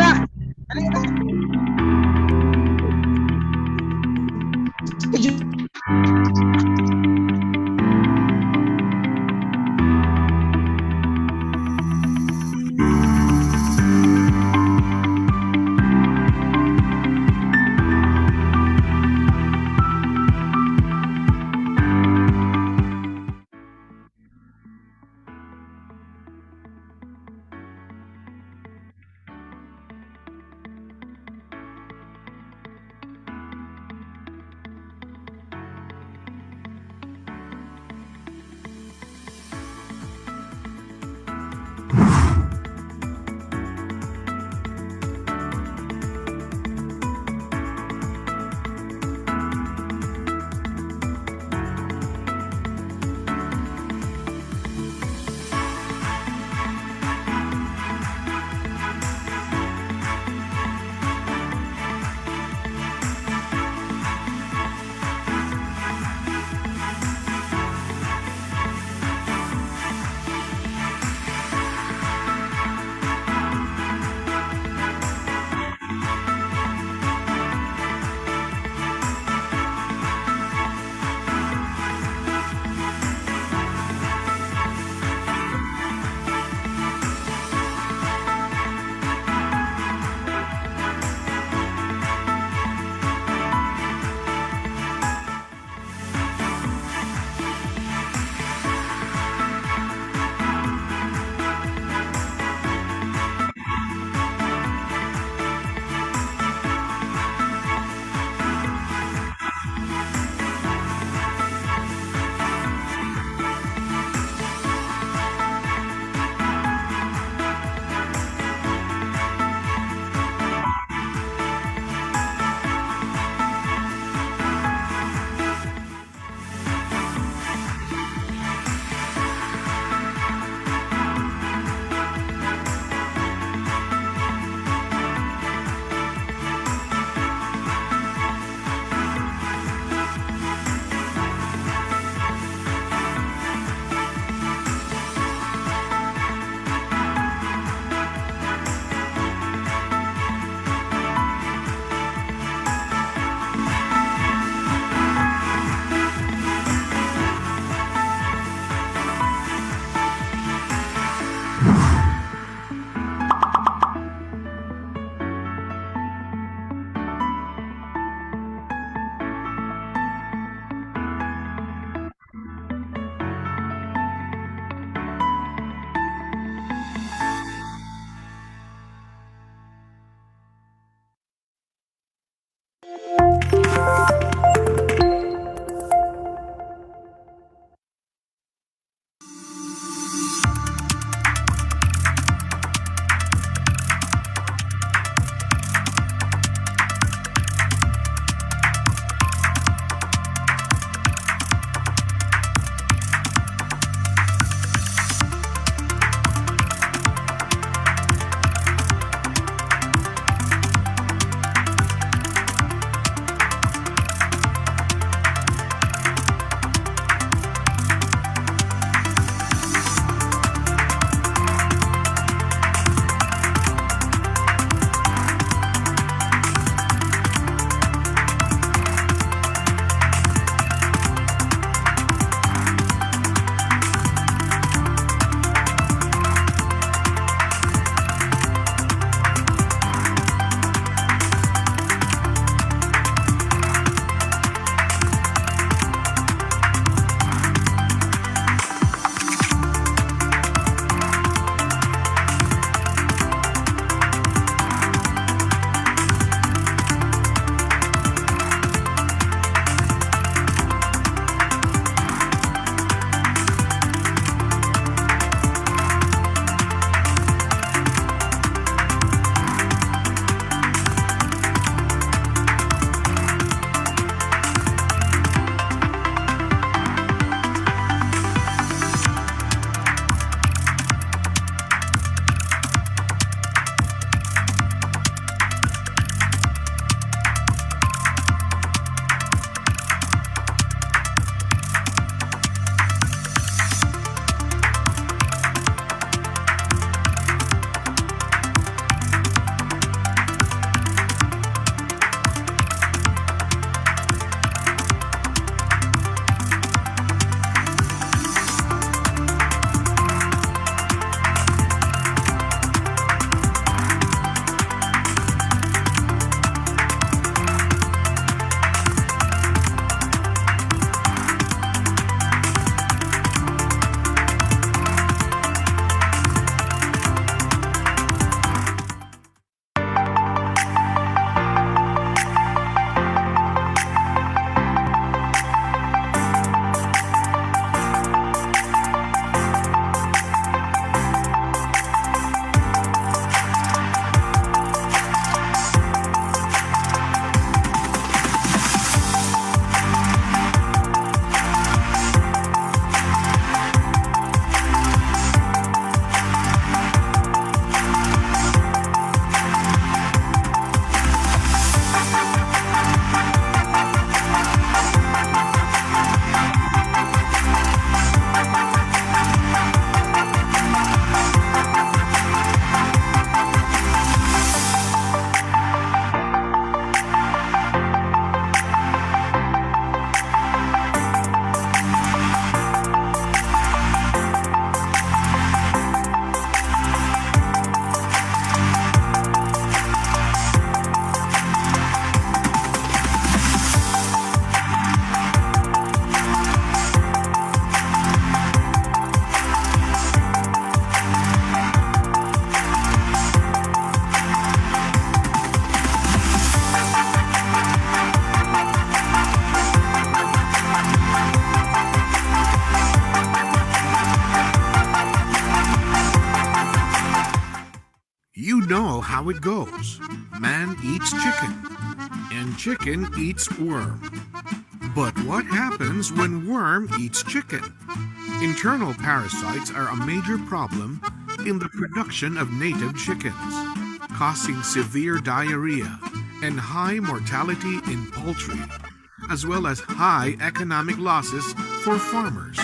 na! how it goes. Man eats chicken, and chicken eats worm. But what happens when worm eats chicken? Internal parasites are a major problem in the production of native chickens, causing severe diarrhea and high mortality in poultry, as well as high economic losses for farmers.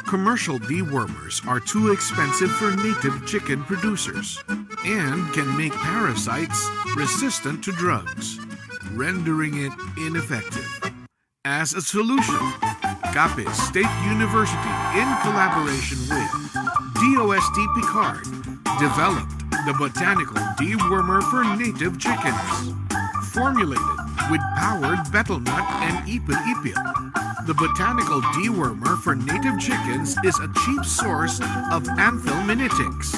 Commercial dewormers are too expensive for native chicken producers and can make parasites resistant to drugs, rendering it ineffective. As a solution, Capiz State University, in collaboration with DOST-PCAARRD, developed the botanical dewormer for native chickens. Formulated with powered betel nut and ipil-ipil, the botanical dewormer for native chickens is a cheap source of anthelminetics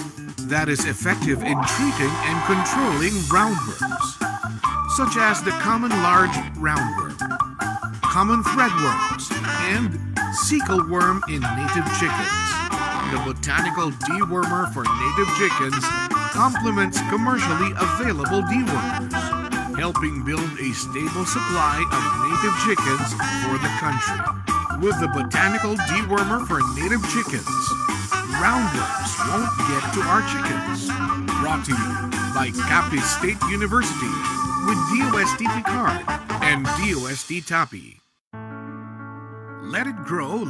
that is effective in treating and controlling roundworms, such as the common large roundworm, common threadworms, and cecal worm in native chickens. The botanical dewormer for native chickens complements commercially available dewormers, helping build a stable supply of native chickens for the country. With the botanical dewormer for native chickens, roundworms won't get to our chickens. Brought to you by Capiz State University with DOST-PCAARRD and DOST-TAPI. Let it grow,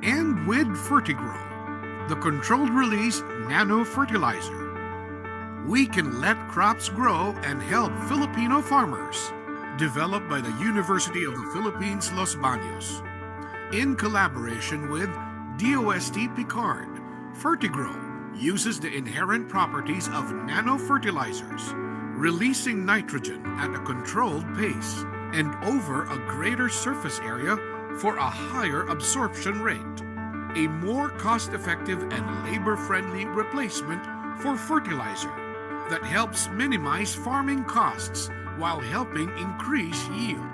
and with Fertigrow, the controlled release nano fertilizer. We can let crops grow and help Filipino farmers. Developed by the University of the Philippines, Los Baños. In collaboration with DOST-PCAARRD, Fertigrow uses the inherent properties of nano fertilizers, releasing nitrogen at a controlled pace and over a greater surface area for a higher absorption rate. A more cost-effective and labor-friendly replacement for fertilizer that helps minimize farming costs while helping increase yield.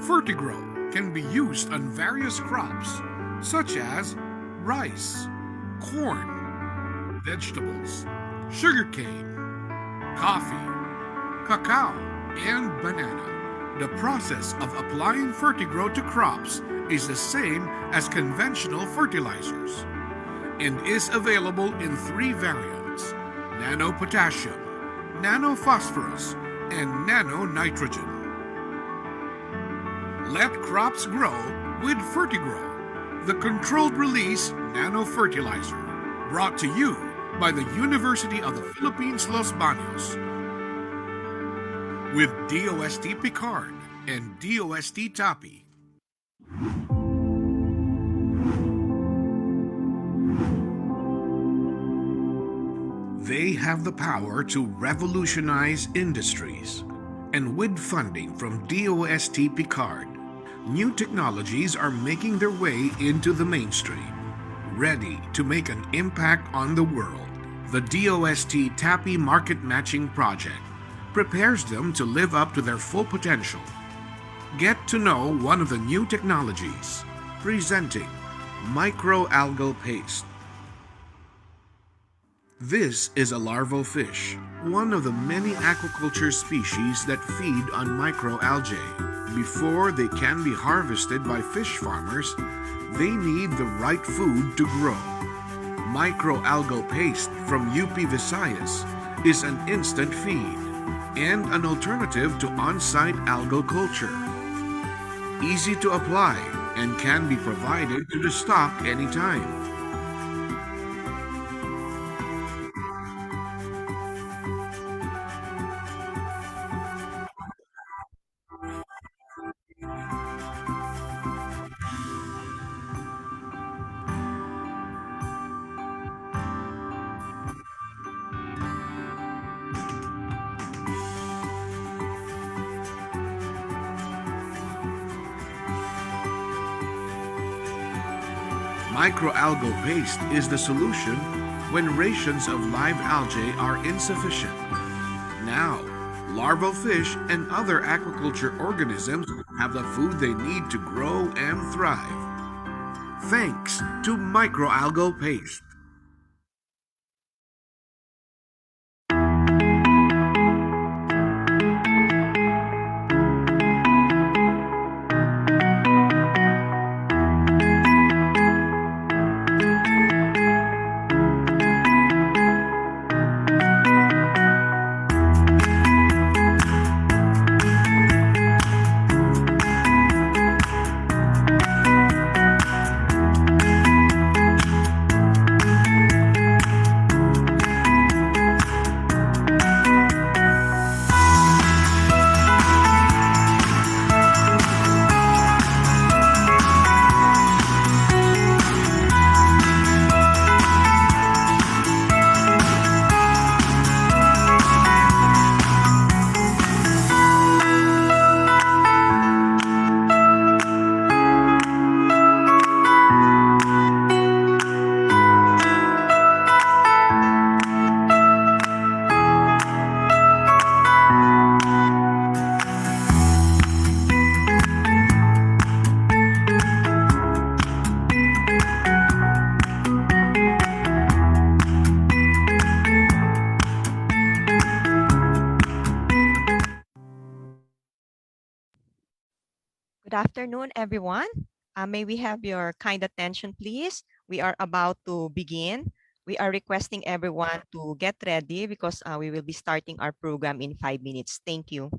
Fertigrow can be used on various crops such as rice, corn, vegetables, sugarcane, coffee, cacao, and banana. The process of applying Fertigrow to crops is the same as conventional fertilizers and is available in 3 variants: nano potassium, nano phosphorus, and nano nitrogen. Let crops grow with Fertigrow, the controlled release nano fertilizer. Brought to you by the University of the Philippines, Los Baños. With DOST-PCAARRD and DOST-TAPI. They have the power to revolutionize industries. And with funding from DOST-PCAARRD, new technologies are making their way into the mainstream, ready to make an impact on the world. The DOST-TAPI Market Matching Project prepares them to live up to their full potential. Get to know one of the new technologies, presenting microalgal paste. This is a larval fish, one of the many aquaculture species that feed on microalgae. Before they can be harvested by fish farmers, they need the right food to grow. Microalgal paste from UP Visayas is an instant feed and an alternative to on-site algal culture. Easy to apply and can be provided to the stock anytime. Microalgal paste is the solution when rations of live algae are insufficient. Now, larval fish and other aquaculture organisms have the food they need to grow and thrive. Thanks to microalgal paste. Good afternoon, everyone. May we have your kind attention, please? We are about to begin. We are requesting everyone to get ready because we will be starting our program in 5 minutes. Thank you.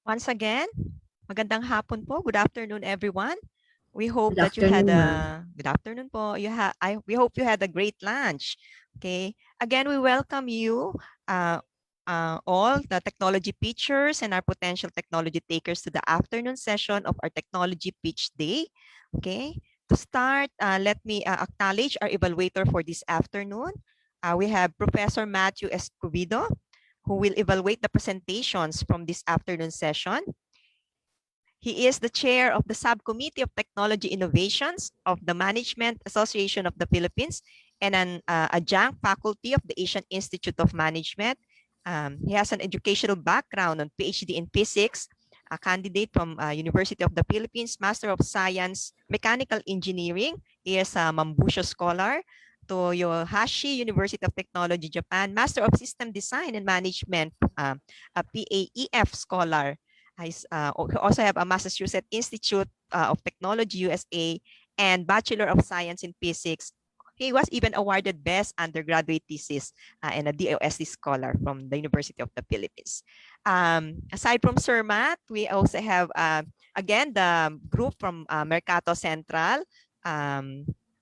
Once again, magandang hapon po. Good afternoon, everyone. We hope Good that you had afternoon, a ma'am. good afternoon po. We hope you had a great lunch. Okay. Again, we welcome you, uh, all the technology pitchers and our potential technology takers to the afternoon session of our technology pitch day. Okay. To start, let me acknowledge our evaluator for this afternoon. We have Professor Matthew Escobedo, who will evaluate the presentations from this afternoon session. He is the chair of the Subcommittee of Technology Innovations of the Management Association of the Philippines and an adjunct faculty of the Asian Institute of Management. He has an educational background on PhD in physics, a candidate from University of the Philippines, Master of Science, Mechanical Engineering. He is a Mambusho Scholar, Toyohashi University of Technology, Japan, Master of System Design and Management, a PAEF Scholar. I also have a Massachusetts Institute of Technology, USA, and Bachelor of Science in Physics. He was even awarded Best Undergraduate Thesis and a DOST Scholar from the University of the Philippines. Aside from Sir Matt, we also have, again, the group from Mercato Central.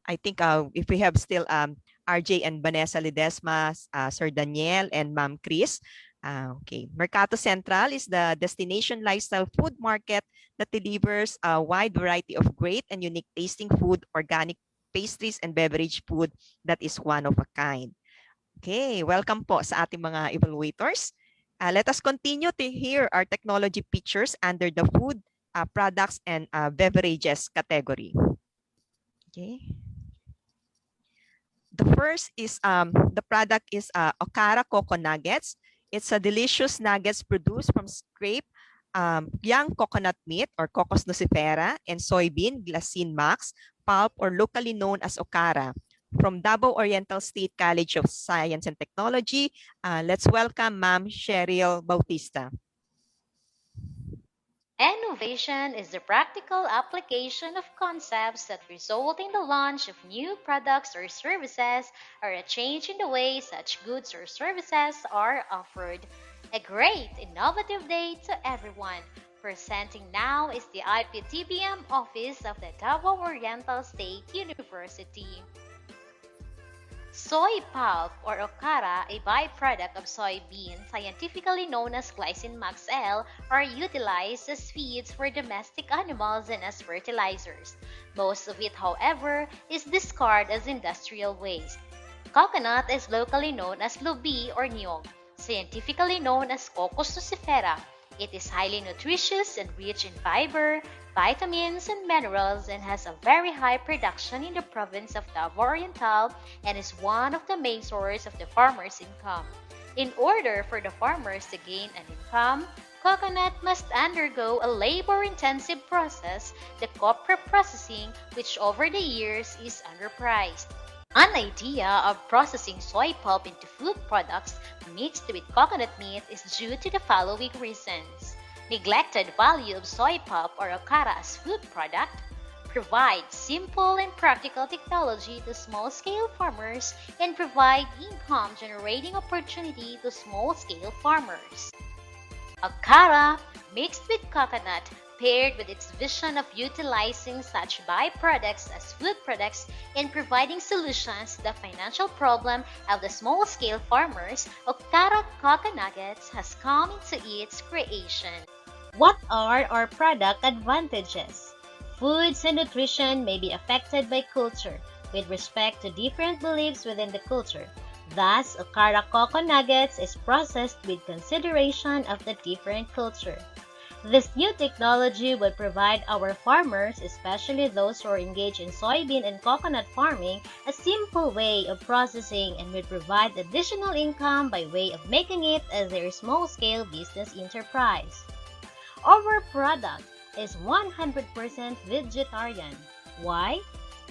I think if we have still RJ and Vanessa Ledesma, Sir Daniel, and Ma'am Chris. Okay, Mercato Central is the destination lifestyle food market that delivers a wide variety of great and unique tasting food, organic pastries, and beverage food that is one of a kind. Okay, welcome po sa ating mga evaluators. Let us continue to hear our technology pitchers under the food, products, and beverages category. Okay. The first is the product is Okara Coco Nuggets. It's a delicious nuggets produced from scraped young coconut meat or Cocos nucifera and soybean glycine max pulp, or locally known as Okara. From Davao Oriental State College of Science and Technology, let's welcome Ma'am Cheryl Bautista. Innovation is the practical application of concepts that result in the launch of new products or services or a change in the way such goods or services are offered. A great innovative day to everyone. Presenting now is the IPTBM office of the Davao Oriental State University. Soy pulp, or okara, a byproduct of soybean, scientifically known as glycine max L, are utilized as feeds for domestic animals and as fertilizers. Most of it, however, is discarded as industrial waste. Coconut is locally known as lubi or niyog, scientifically known as Cocos nucifera. It is highly nutritious and rich in fiber, vitamins, and minerals, and has a very high production in the province of Davao Oriental and is one of the main sources of the farmers' income. In order for the farmers to gain an income, coconut must undergo a labor-intensive process, the copra processing, which over the years is underpriced. An idea of processing soy pulp into food products mixed with coconut meat is due to the following reasons. Neglected value of soy pulp or okara as food product, provide simple and practical technology to small-scale farmers, and provide income-generating opportunity to small-scale farmers. Okara, mixed with coconut, paired with its vision of utilizing such byproducts as food products and providing solutions to the financial problem of the small-scale farmers, Okara Coco Nuggets has come into its creation. What are our product advantages? Foods and nutrition may be affected by culture with respect to different beliefs within the culture. Thus, Okara Coco Nuggets is processed with consideration of the different culture. This new technology will provide our farmers, especially those who are engaged in soybean and coconut farming, a simple way of processing and will provide additional income by way of making it as their small-scale business enterprise. Our product is 100% vegetarian. Why?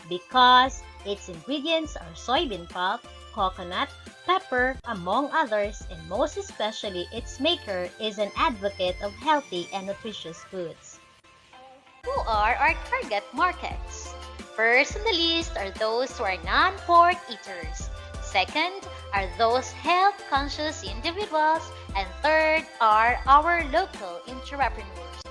Because its ingredients are soybean pulp, coconut, pepper, among others, and most especially its maker is an advocate of healthy and nutritious foods. Who are our target markets? First on the list are those who are non-pork eaters. Second are those health-conscious individuals, and third are our local entrepreneurs.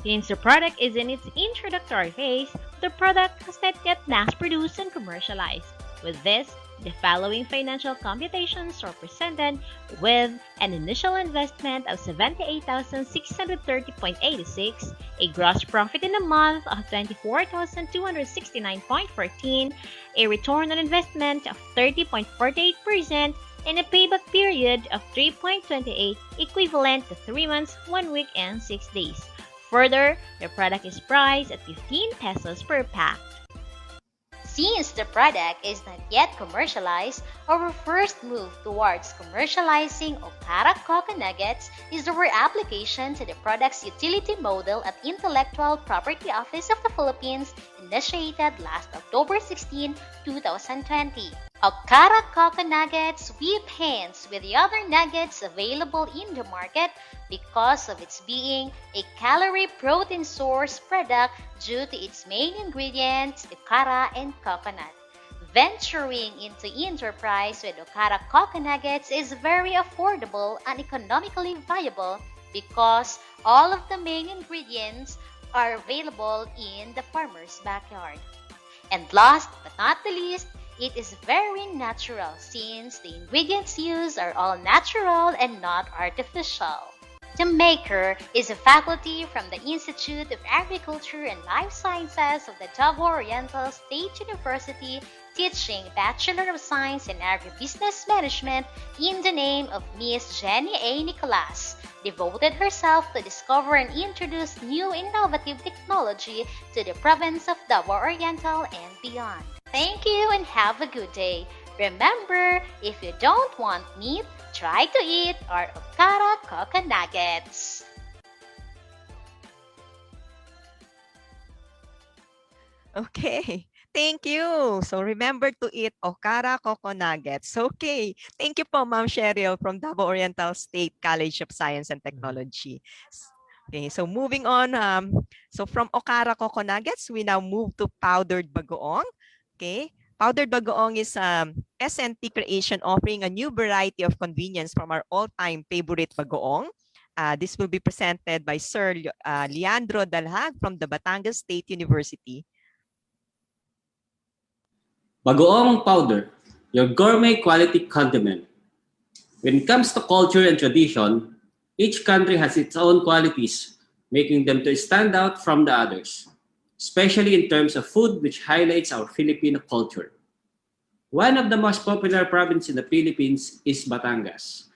Since the product is in its introductory phase, the product has not yet mass-produced and commercialized. With this, the following financial computations are presented with an initial investment of 78,630.86, a gross profit in a month of 24,269.14, a return on investment of 30.48%, and a payback period of 3.28, equivalent to 3 months, 1 week, and 6 days. Further, the product is priced at 15 pesos per pack. Since the product is not yet commercialized, our first move towards commercializing Okara Coco Nuggets is our application to the product's utility model at Intellectual Property Office of the Philippines, initiated last October 16, 2020. Okara Coco Nuggets whip hands with the other nuggets available in the market because of its being a calorie protein source product due to its main ingredients, Okara and coconut. Venturing into enterprise with Okara Coco Nuggets is very affordable and economically viable because all of the main ingredients are available in the farmer's backyard. And last but not the least, it is very natural since the ingredients used are all natural and not artificial. The maker is a faculty from the Institute of Agriculture and Life Sciences of the Davao Oriental State University, teaching Bachelor of Science in Agribusiness Management in the name of Miss Jenny A. Nicolas, devoted herself to discover and introduce new innovative technology to the province of Davao Oriental and beyond. Thank you and have a good day. Remember, if you don't want meat, try to eat our Okara Coco Nuggets. Okay. Thank you. So remember to eat Okara Coco Nuggets. Okay. Thank you po, Ma'am Cheryl from Davao Oriental State College of Science and Technology. Okay, so moving on. So from Okara Coco Nuggets, we now move to powdered bagoong. Okay. Powdered bagoong is SNT creation offering a new variety of convenience from our all-time favorite bagoong. This will be presented by Sir Leandro Dalhag from the Batangas State University. Bagoong powder, your gourmet quality condiment. When it comes to culture and tradition, each country has its own qualities, making them to stand out from the others, especially in terms of food, which highlights our Filipino culture. One of the most popular provinces in the Philippines is Batangas,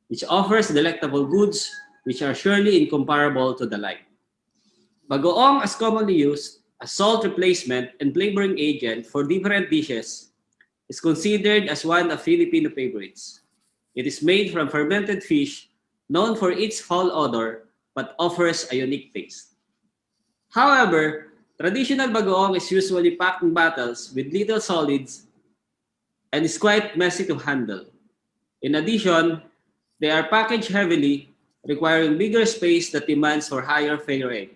which offers delectable goods which are surely incomparable to the like. Bagoong is commonly used as salt replacement and flavoring agent for different dishes, is considered as one of Filipino favorites. It is made from fermented fish, known for its foul odor, but offers a unique taste. However, traditional bagoong is usually packed in bottles with little solids and is quite messy to handle. In addition, they are packaged heavily, requiring bigger space that demands for higher failure rate.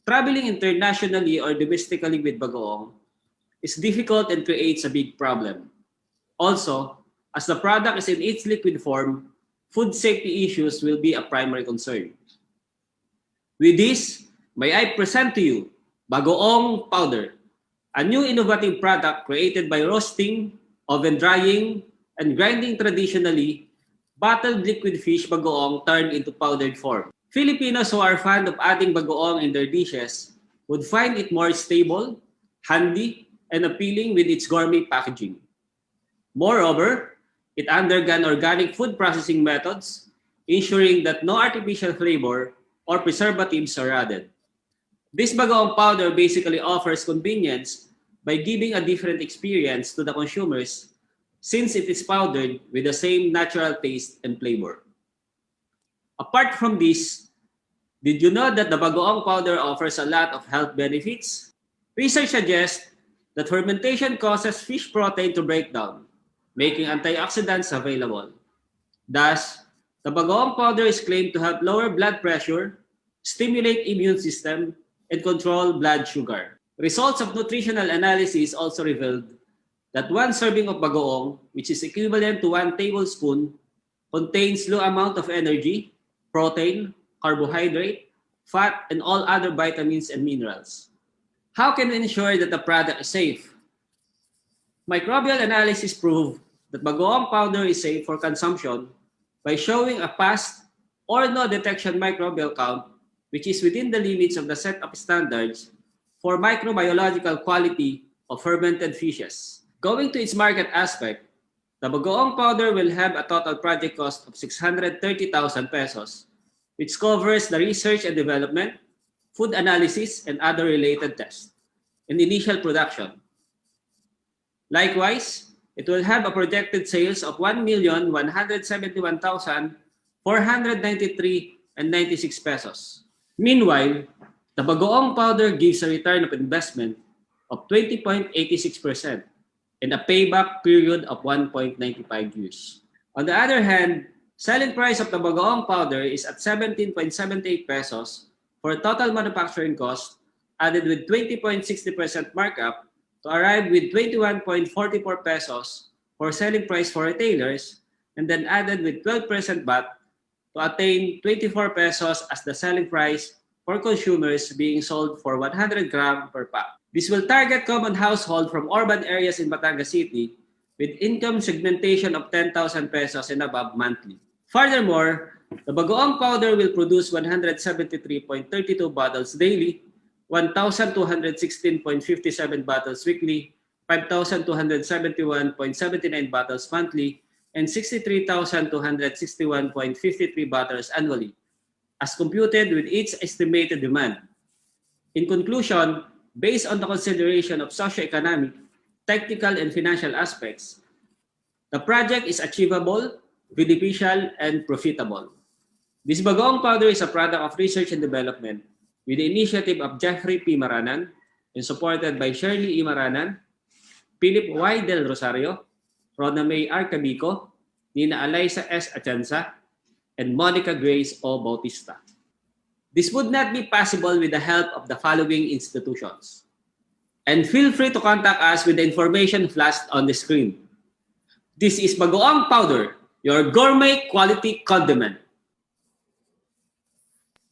Traveling internationally or domestically with bagoong is difficult and creates a big problem. Also, as the product is in its liquid form, food safety issues will be a primary concern. With this, may I present to you bagoong powder, a new innovative product created by roasting, oven drying, and grinding traditionally bottled liquid fish bagoong turned into powdered form. Filipinos who are fond of adding bagoong in their dishes would find it more stable, handy, and appealing with its gourmet packaging. Moreover, it undergone organic food processing methods, ensuring that no artificial flavor or preservatives are added. This bagoong powder basically offers convenience by giving a different experience to the consumers since it is powdered with the same natural taste and flavor. Apart from this, did you know that the bagoong powder offers a lot of health benefits? Research suggests that fermentation causes fish protein to break down, making antioxidants available. Thus, the bagoong powder is claimed to help lower blood pressure, stimulate immune system, and control blood sugar. Results of nutritional analysis also revealed that one serving of bagoong, which is equivalent to 1 tablespoon, contains low amount of energy, protein, carbohydrate, fat, and all other vitamins and minerals. How can we ensure that the product is safe? Microbial analysis proved that bagoong powder is safe for consumption by showing a past or no detection microbial count, which is within the limits of the set of standards for microbiological quality of fermented fishes. Going to its market aspect, the bagoong powder will have a total project cost of 630,000 pesos, which covers the research and development, food analysis, and other related tests, and initial production. Likewise, it will have a projected sales of 1,171,493.96 pesos. Meanwhile, the bagoong powder gives a return of investment of 20.86% and a payback period of 1.95 years. On the other hand, selling price of the bagoong powder is at 17.78 pesos for a total manufacturing cost, added with 20.60% markup to arrive with 21.44 pesos for selling price for retailers, and then added with 12% VAT to attain 24 pesos as the selling price for consumers being sold for 100 grams per pack. This will target common household from urban areas in Batangas City with income segmentation of 10,000 pesos and above monthly. Furthermore, the bagoong powder will produce 173.32 bottles daily, 1,216.57 bottles weekly, 5,271.79 bottles monthly, and 63,261.53 bottles annually, as computed with each estimated demand. In conclusion, based on the consideration of socioeconomic, technical, and financial aspects, the project is achievable, beneficial, and profitable. This bagoong powder is a product of research and development with the initiative of Jeffrey P. Maranan and supported by Shirley E. Maranan, Philip Y. Del Rosario, Rona May R. Cabico, Nina Eliza S. Atienza, and Monica Grace O. Bautista. This would not be possible with the help of the following institutions. And feel free to contact us with the information flashed on the screen. This is bagoong powder, your gourmet quality condiment.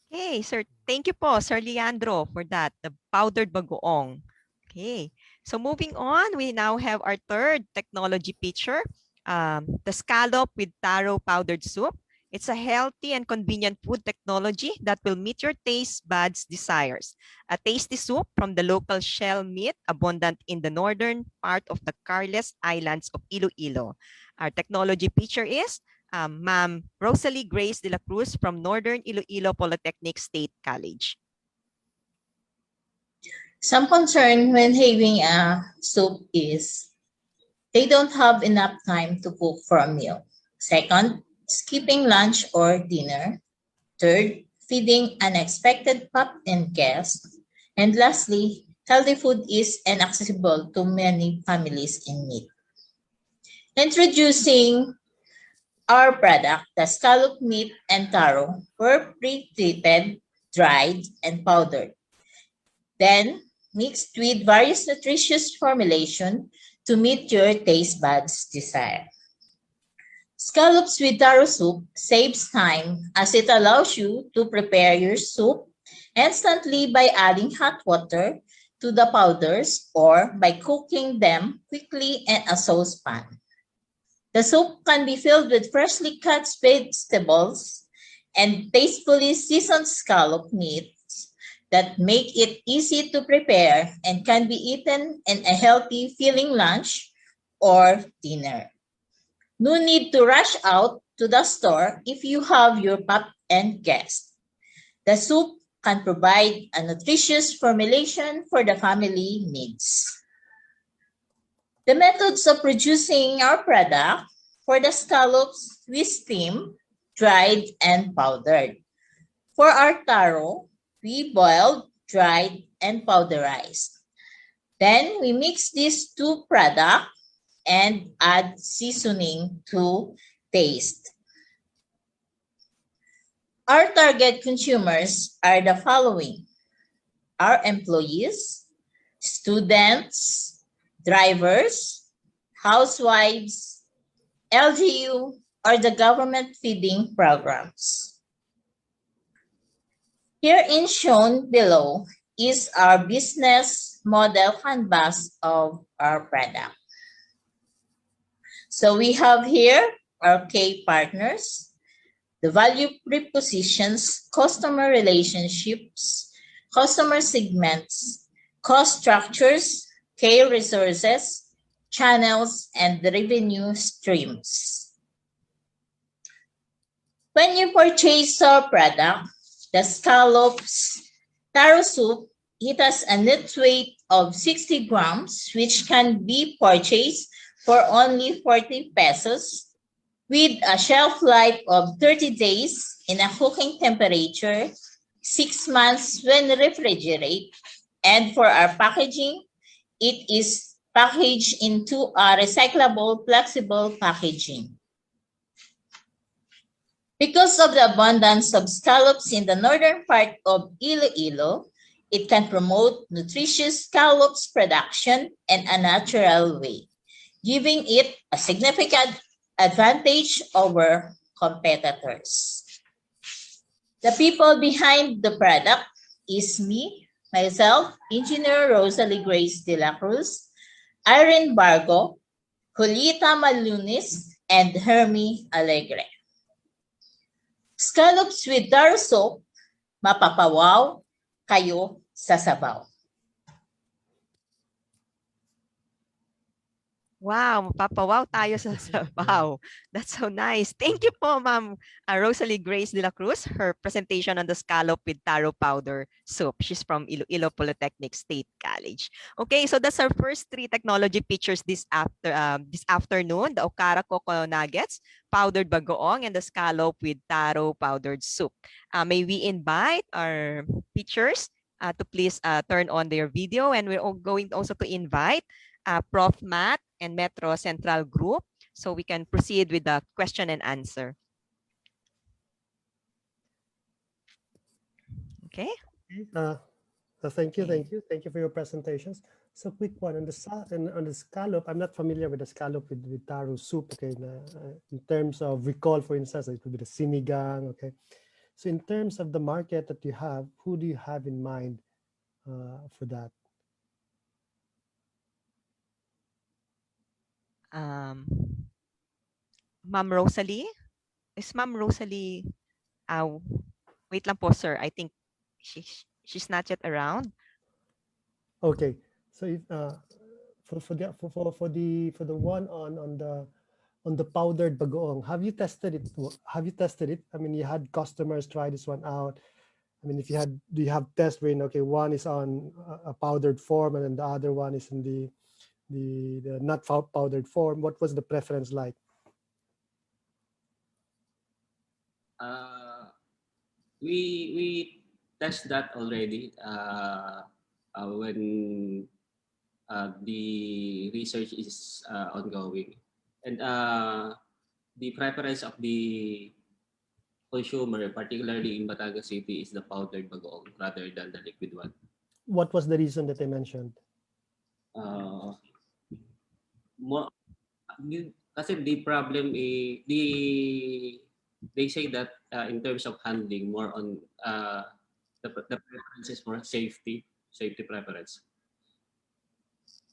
Okay, sir. Thank you po, Sir Leandro, for that, the powdered bagoong. Okay, so moving on, we now have our third technology feature, the scallop with taro powdered soup. It's a healthy and convenient food technology that will meet your taste buds' desires. A tasty soup from the local shell meat abundant in the northern part of the Carles Islands of Iloilo. Our technology feature is Ma'am Rosalie Grace de la Cruz from Northern Iloilo Polytechnic State College. Some concern when having a soup is they don't have enough time to cook for a meal. Second, skipping lunch or dinner. Third, feeding unexpected pop and guests. And lastly, healthy food is inaccessible to many families in need. Introducing our product, the scallop meat and taro, were pre-treated, dried, and powdered. Then, mixed with various nutritious formulation to meet your taste buds' desire. Scallops with taro soup saves time as it allows you to prepare your soup instantly by adding hot water to the powders or by cooking them quickly in a saucepan. The soup can be filled with freshly cut vegetables and tastefully seasoned scallop meats that make it easy to prepare and can be eaten in a healthy filling lunch or dinner. No need to rush out to the store if you have your pop and guest. The soup can provide a nutritious formulation for the family needs. The methods of producing our product: for the scallops, we steam, dried, and powdered. For our taro, we boiled, dried, and powderized. Then we mix these two products and add seasoning to taste. Our target consumers are the following: our employees, students, drivers, housewives, LGU, or the government feeding programs. Herein shown below is our business model canvas of our product. So we have here our key partners, the value propositions, customer relationships, customer segments, cost structures, key resources, channels, and the revenue streams. When you purchase our product, the scallops taro soup, it has a net weight of 60 grams, which can be purchased for only 40 pesos, with a shelf life of 30 days in a cooking temperature, 6 months when refrigerated. And for our packaging, it is packaged into a recyclable, flexible packaging. Because of the abundance of scallops in the northern part of Iloilo, it can promote nutritious scallops production in a natural way, giving it a significant advantage over competitors. The people behind the product is me, myself, Engineer Rosalie Grace de la Cruz, Irene Bargo, Julieta Malunis, and Hermie Alegre. Scallops with taro soup, mapapawaw kayo sa sabaw. Wow, mapapawaw tayo sa sabaw. That's so nice. Thank you po, Ma'am Rosalie Grace de la Cruz, her presentation on the scallop with taro powder soup. She's from Iloilo Polytechnic State College. Okay, so that's our first 3 technology pictures this afternoon, the Okara Coco Nuggets, powdered bagoong, and the scallop with taro powdered soup. May we invite our teachers to please turn on their video, and we're going also to invite Prof. Matt and Metro Central Group, so we can proceed with the question and answer. Okay. Thank you for your presentations. So quick one on the scallop. I'm not familiar with the scallop with taro soup. Okay, in terms of recall, for instance, it would be the sinigang. Okay, so in terms of the market that you have, who do you have in mind for that? Ma'am Rosalie? Is Ma'am Rosalie, wait lang po, sir. I think she's not yet around. Okay, so if, for the one on the powdered bagoong, have you tested it? I mean, you had customers try this one out. I mean, do you have test where, okay, one is on a powdered form and then the other one is in the not powdered form? What was the preference like? We test that already when the research is ongoing, and the preference of the consumer, particularly in Batangas City, is the powdered bagoong rather than the liquid one. What was the reason that I mentioned? More, kasi the problem they say that in terms of handling, more on the preference is more safety preference.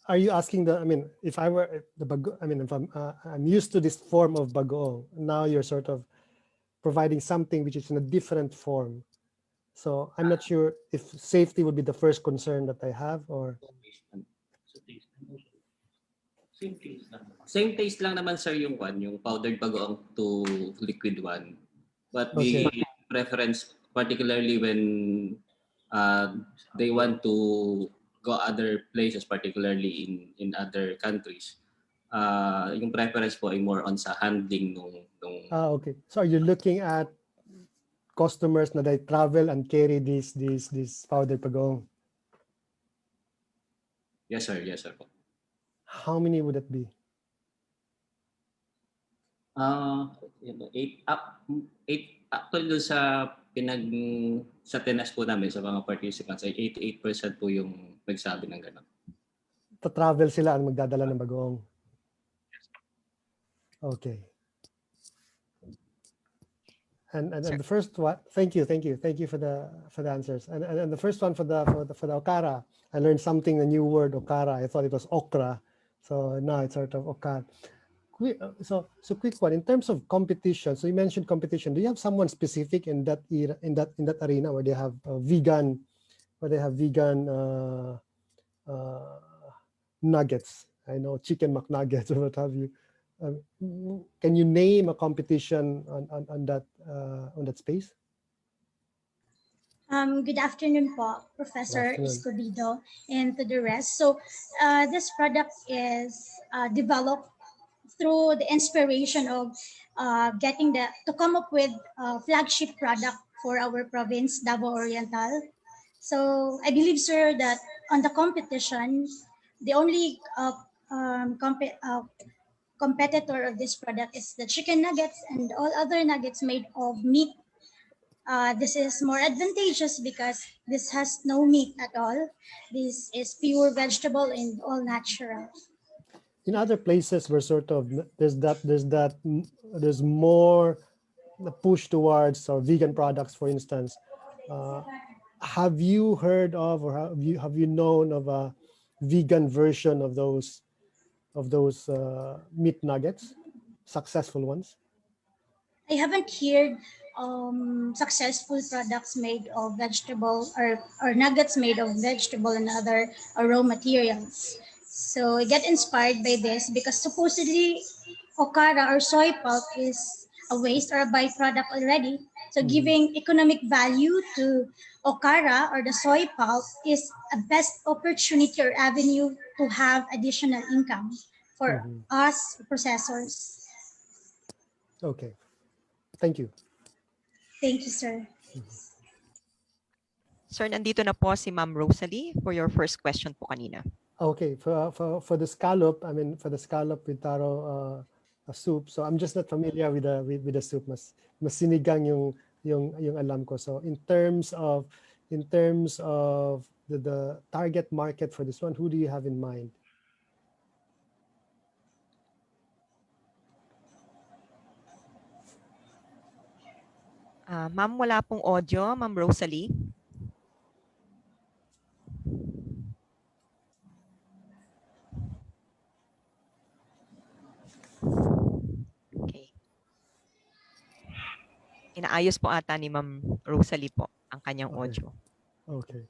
Are you asking I mean, if I were the bago, I mean, if I'm used to this form of bagoong, now you're sort of providing something which is in a different form. So I'm not sure if safety would be the first concern that I have, or. Same taste lang naman, sir, yung powdered bagoong to liquid one. But the preference, particularly when they want to go other places, particularly in other countries, yung preference po ay more on sa handling nung okay. So are you looking at customers na they travel and carry this powdered bagoong? Yes, sir. Yes, sir. How many would that be? 8 actually doon sa tinas po namin sa mga participants ay 88% po yung nagsabi ng gano'n. To travel sila ang magdadala ng bagoong. Okay. And the first one, thank you for the answers. And the first one for the okara, I learned something, a new word, okara. I thought it was okra, so now it's sort of okara. So quick one, in terms of competition. So you mentioned competition. Do you have someone specific in that arena where they have vegan, nuggets? I know chicken McNuggets or what have you. Can you name a competition on that space? Good afternoon po, Professor Good afternoon. Escobedo, and to the rest. So this product is developed through the inspiration of to come up with a flagship product for our province, Davao Oriental. So I believe, sir, that on the competition, the only competitor of this product is the chicken nuggets, and all other nuggets made of meat. This is more advantageous because this has no meat at all. This is pure vegetable and all natural. In other places where sort of there's more push towards vegan products, for instance. Have you heard of, or have you known of a vegan version of those meat nuggets, successful ones? I haven't heard successful products made of vegetable or nuggets made of vegetable and other raw materials. So I get inspired by this because supposedly okara or soy pulp is a waste or a byproduct already. So giving economic value to okara or the soy pulp is a best opportunity or avenue to have additional income for us processors. Okay. Thank you. Thank you, sir. Sir, nandito na po si Ma'am Rosalie for your first question po kanina. Okay, for the scallop, for the scallop with taro soup. So I'm just not familiar with the soup. Mas sinigang yung alam ko. So in terms of the target market for this one, who do you have in mind? Ma'am, wala pong audio, Ma'am Rosalie. Okay. Inaayos po ata ni Ma'am Rosalie po ang kanyang audio. Okay.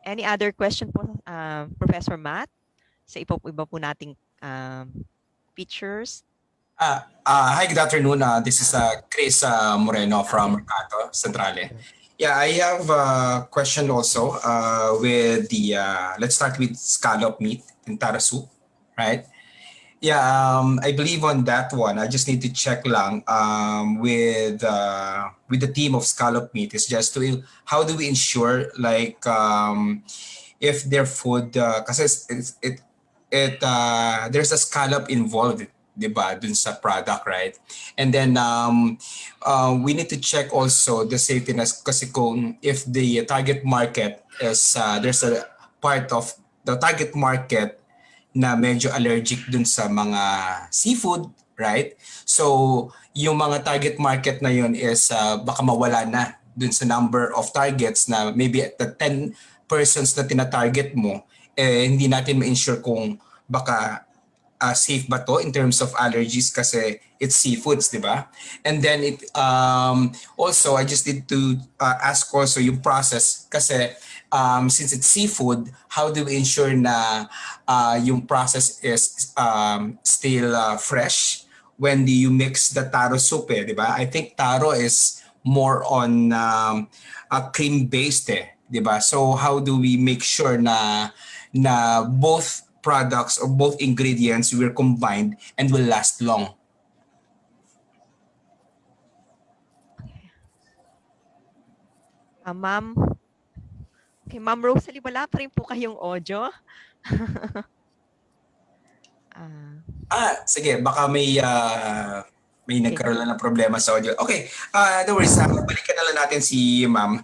Any other question po, Professor Matt? Sa iba po nating features? Hi, good afternoon. This is Chris Moreno from Mercato Centrale. Yeah, I have a question also with the, let's start with scallop meat and taro soup, right? Yeah, I believe on that one. I just need to check lang with the team of scallop meat. It's just to, how do we ensure like if their food, kasi there's a scallop involved, diba, dun sa product, right? And then we need to check also the safetyness kasi kung if the target market is, there's a part of the target market na medyo allergic dun sa mga seafood, right? So yung mga target market na yun is baka mawala na dun sa number of targets na maybe at the 10 persons na tina-target mo, hindi natin ma-ensure kung baka safe ba to in terms of allergies kasi it's seafoods, di ba? And then it also I just need to ask also yung process kasi since it's seafood, how do we ensure na yung process is still fresh when do you mix the taro soup, di ba? I think taro is more on cream based, di ba? So how do we make sure na both products or both ingredients were combined and will last long? Ma'am, okay, Ma'am Rosalie, wala pa rin po kayong audio. Sige, baka may nagkaroon lang ng problema sa audio. Okay, no worries. Balikan na lang natin si Ma'am.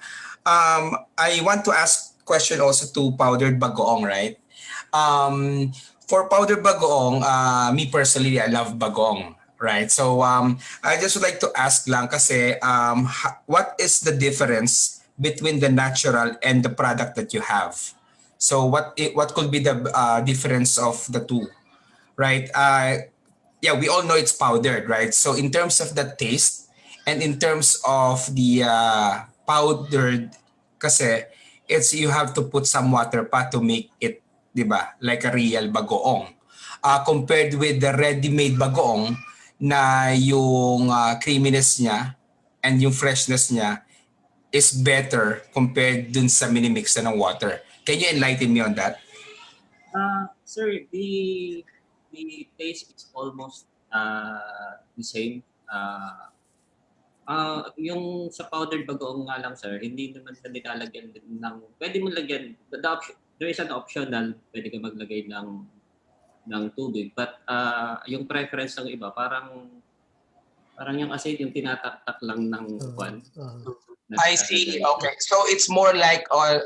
I want to ask question also to powdered bagoong, right? for powder bagoong, me personally, I love bagoong, right? So I just would like to ask lang kasi what is the difference between the natural and the product that you have? So what could be the difference of the two, right? Yeah, we all know it's powdered, right? So in terms of the taste and in terms of the powdered, kasi it's you have to put some water pa to make it, di ba? Like a real bagoong. Compared with the ready-made bagoong na yung creaminess niya and yung freshness niya is better compared dun sa minimix na ng water. Can you enlighten me on that? Sir, the taste is almost the same. Yung sa powdered bagoong nga lang, sir, hindi naman sa nilalagyan ng, pwede mo lagyan, there is an optional, pwede ka maglagay ng tubig. But yung preference ng iba, parang yung asin, yung tinataktak lang ng kwan. I see. Okay. So it's more like a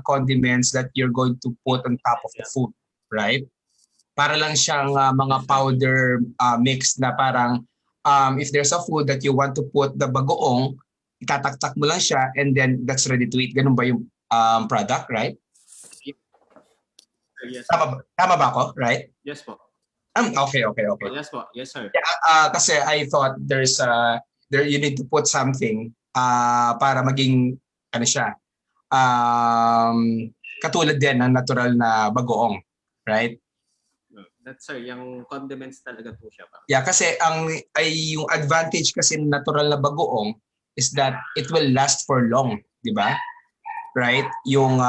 condiments that you're going to put on top of the food, right? Para lang siyang mga powder mix na parang if there's a food that you want to put the bagoong, itataktak mo lang siya and then that's ready to eat. Ganun ba yung product, right? Yes. Tama ba ako, right? Yes po. Okay. Yes po. Yes, sir. Yeah, kasi I thought you need to put something para maging ano siya katulad din ng natural na bagoong, right? That's sir, yung condiments talaga po siya. Yeah, kasi yung advantage kasi ng natural na bagoong is that it will last for long, di ba? Right? Yung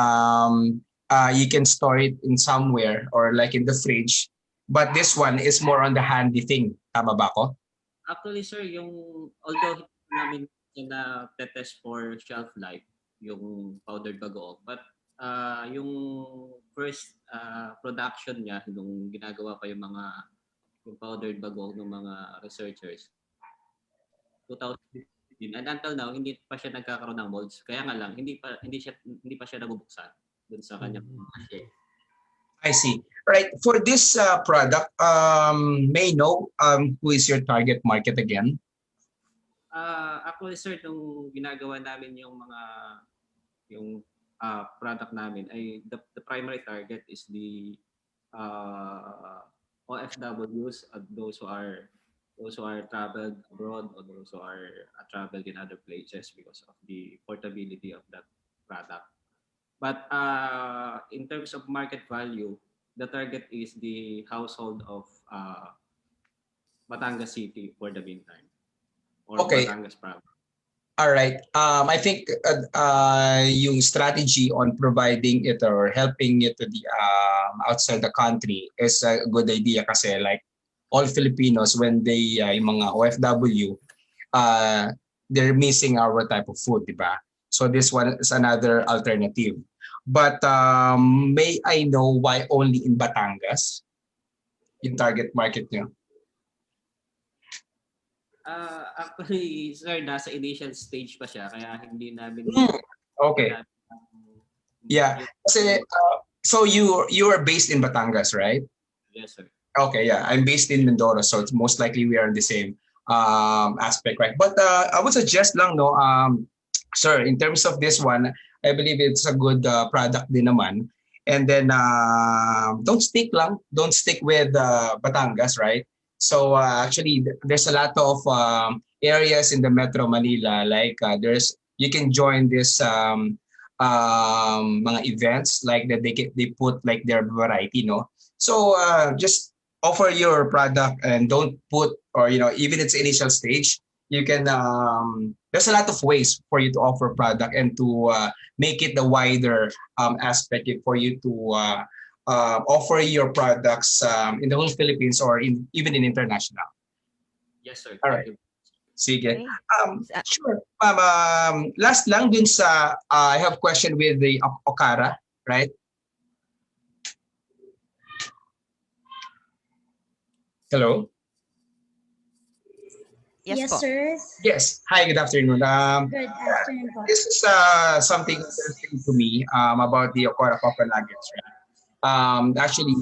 you can store it in somewhere or like in the fridge. But this one is more on the handy thing. Tama ba ako? Actually, sir, although namin na test for shelf life, yung powdered bagoong, but yung first production niya, nung ginagawa pa yung powdered bagoong ng mga researchers, 2015, and until now, hindi pa siya nagkakaroon ng molds. Kaya nga lang, hindi pa siya nabubuksan dun sa kanyang share. I see. Right. For this product, may I know who is your target market again? Actually, sir, nung ginagawa namin yung product namin, ay the primary target is the OFWs, those who are traveled abroad or those who are traveled in other places because of the portability of that product. But in terms of market value, the target is the household of Batangas City for the meantime, or Okay. Batangas province. All right. I think yung strategy on providing it or helping it to the outside the country is a good idea kasi like all Filipinos when they yung mga OFW they're missing our type of food, di ba? So this one is another alternative. But may I know why only in Batangas yung target market niyo? Actually, sir, nasa initial stage pa siya, kaya hindi namin... Okay. Yeah. Kasi, so you are based in Batangas, right? Yes, sir. Okay, yeah. I'm based in Mindoro, so it's most likely we are in the same aspect, right? But I would suggest lang, no, sir, in terms of this one, I believe it's a good product din naman. And then don't stick with Batangas, right? So actually, there's a lot of areas in the Metro Manila, like you can join this mga events like that they put like their variety, no? So just offer your product and don't put, or even its initial stage, you can there's a lot of ways for you to offer product and to make it the wider aspect for you to offer your products in the whole Philippines or even in international. Yes, sir. All right. Sige. Okay. Sure. Last lang dun sa I have question with the Okara, right? Hello. Yes, po. sir. Yes. Hi, good afternoon. Good afternoon po. This is something interesting to me about the Okara Papa Nuggets. Right? Actually,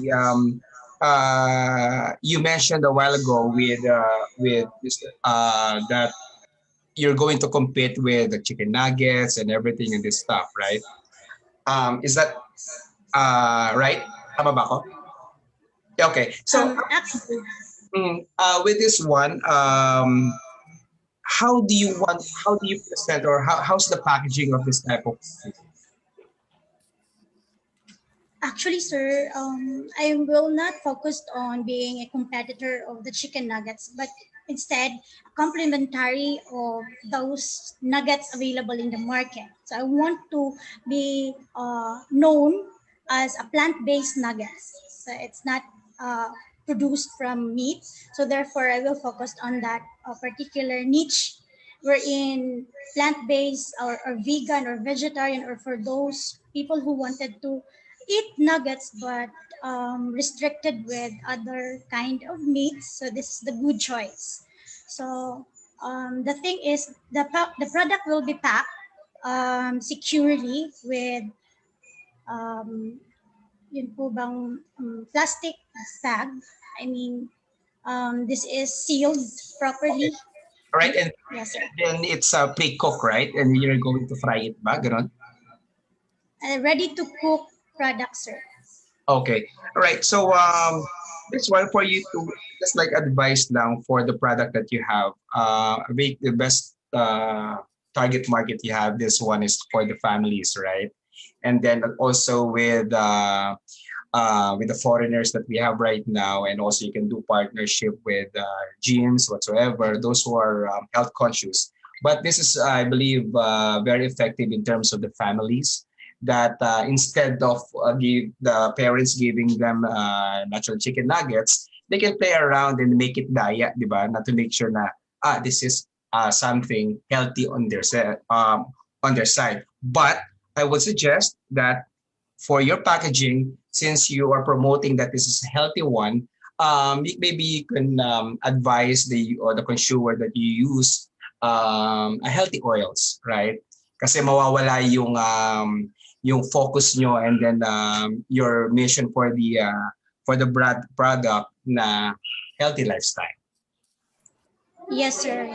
you mentioned a while ago with that you're going to compete with the chicken nuggets and everything and this stuff, right? Is that right? Tama ba ako? Okay. So Actually, with this one, how do you present, or how's the packaging of this type of food? Actually, sir, I will not focus on being a competitor of the chicken nuggets, but instead a complementary of those nuggets available in the market. So I want to be known as a plant-based nuggets. So it's not produced from meat. So therefore, I will focus on that particular niche wherein plant-based or vegan or vegetarian, or for those people who wanted to eat nuggets but restricted with other kind of meats. So this is the good choice. So the thing is, the product will be packed securely with yun po bang plastic bag. I mean, this is sealed properly. Right, and Yes, sir. then it's pre-cooked, right? And you're going to fry it ba? Ganon? Ready to cook product, sir. Okay. All right. So this one for you to just like advice lang for the product that you have. The best target market you have. This one is for the families, right? And then also with the foreigners that we have right now, and also you can do partnership with gyms whatsoever. Those who are health conscious. But this is, I believe, very effective in terms of the families that instead of the parents giving them natural chicken nuggets, they can play around and make it diet, di ba? Not to make sure na this is something healthy on their side. But I would suggest that for your packaging, since you are promoting that this is a healthy one, maybe you can advise the consumer that you use a healthy oils, right? Kasi mawawala yung focus nyo, and then your mission for the product na healthy lifestyle. Yes, sir.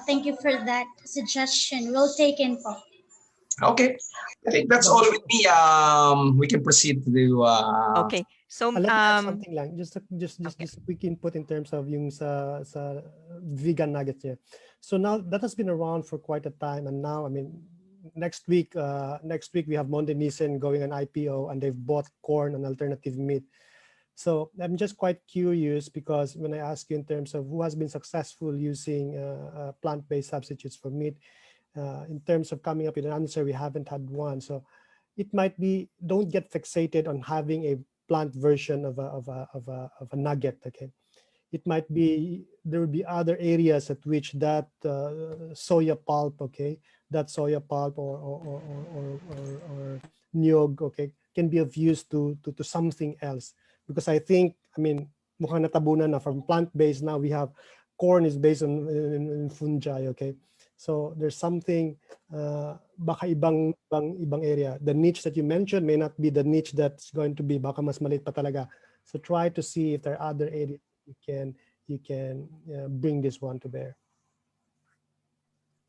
Thank you for that suggestion. We'll take in po. Okay. I think that's all with me. We can proceed to do. Okay. So let me add something lang. Just a quick input in terms of yung sa vegan nuggets here. So now that has been around for quite a time, and now I mean next week we have Monde Nissen going on IPO, and they've bought corn and alternative meat. So I'm just quite curious, because when I ask you in terms of who has been successful using plant-based substitutes for meat, in terms of coming up with an answer, we haven't had one. So it might be, don't get fixated on having a plant version of a nugget. Okay, it might be, there will be other areas at which that soya pulp, okay, that soya pulp or niyog, okay, can be of use to something else. Because I think, I mean, mukhang natabunan na from plant-based, now we have corn is based on in fungi, okay. So there's something baka ibang area. The niche that you mentioned may not be the niche that's going to be, baka mas maliit pa talaga. So try to see if there are other areas you can bring this one to bear.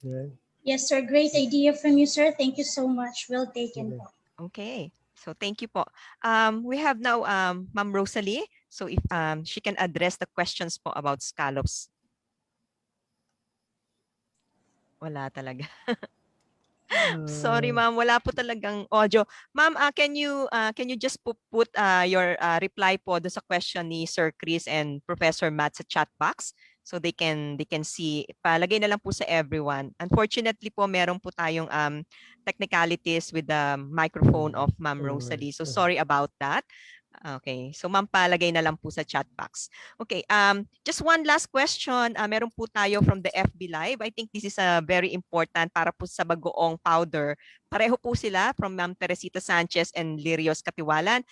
Right. Yes, sir. Great idea from you, sir. Thank you so much. We'll take in po. Okay. So thank you po. We have now Ma'am Rosalie. So if she can address the questions po about scallops. Wala talaga. Sorry, ma'am. Wala po talagang audio. Ma'am, can you just put your reply po do sa question ni Sir Chris and Professor Matt sa chat box, so they can see. Palagay na lang po sa everyone. Unfortunately po, meron po tayong technicalities with the microphone of Ma'am Rosalie. So sorry about that. Okay, so ma'am, palagay na lang po sa chat box. Okay, just one last question. Meron po tayo from the FB Live. I think this is very important para po sa bagoong powder. Pareho po sila from Ma'am Teresita Sanchez and Lirios Katiwalan.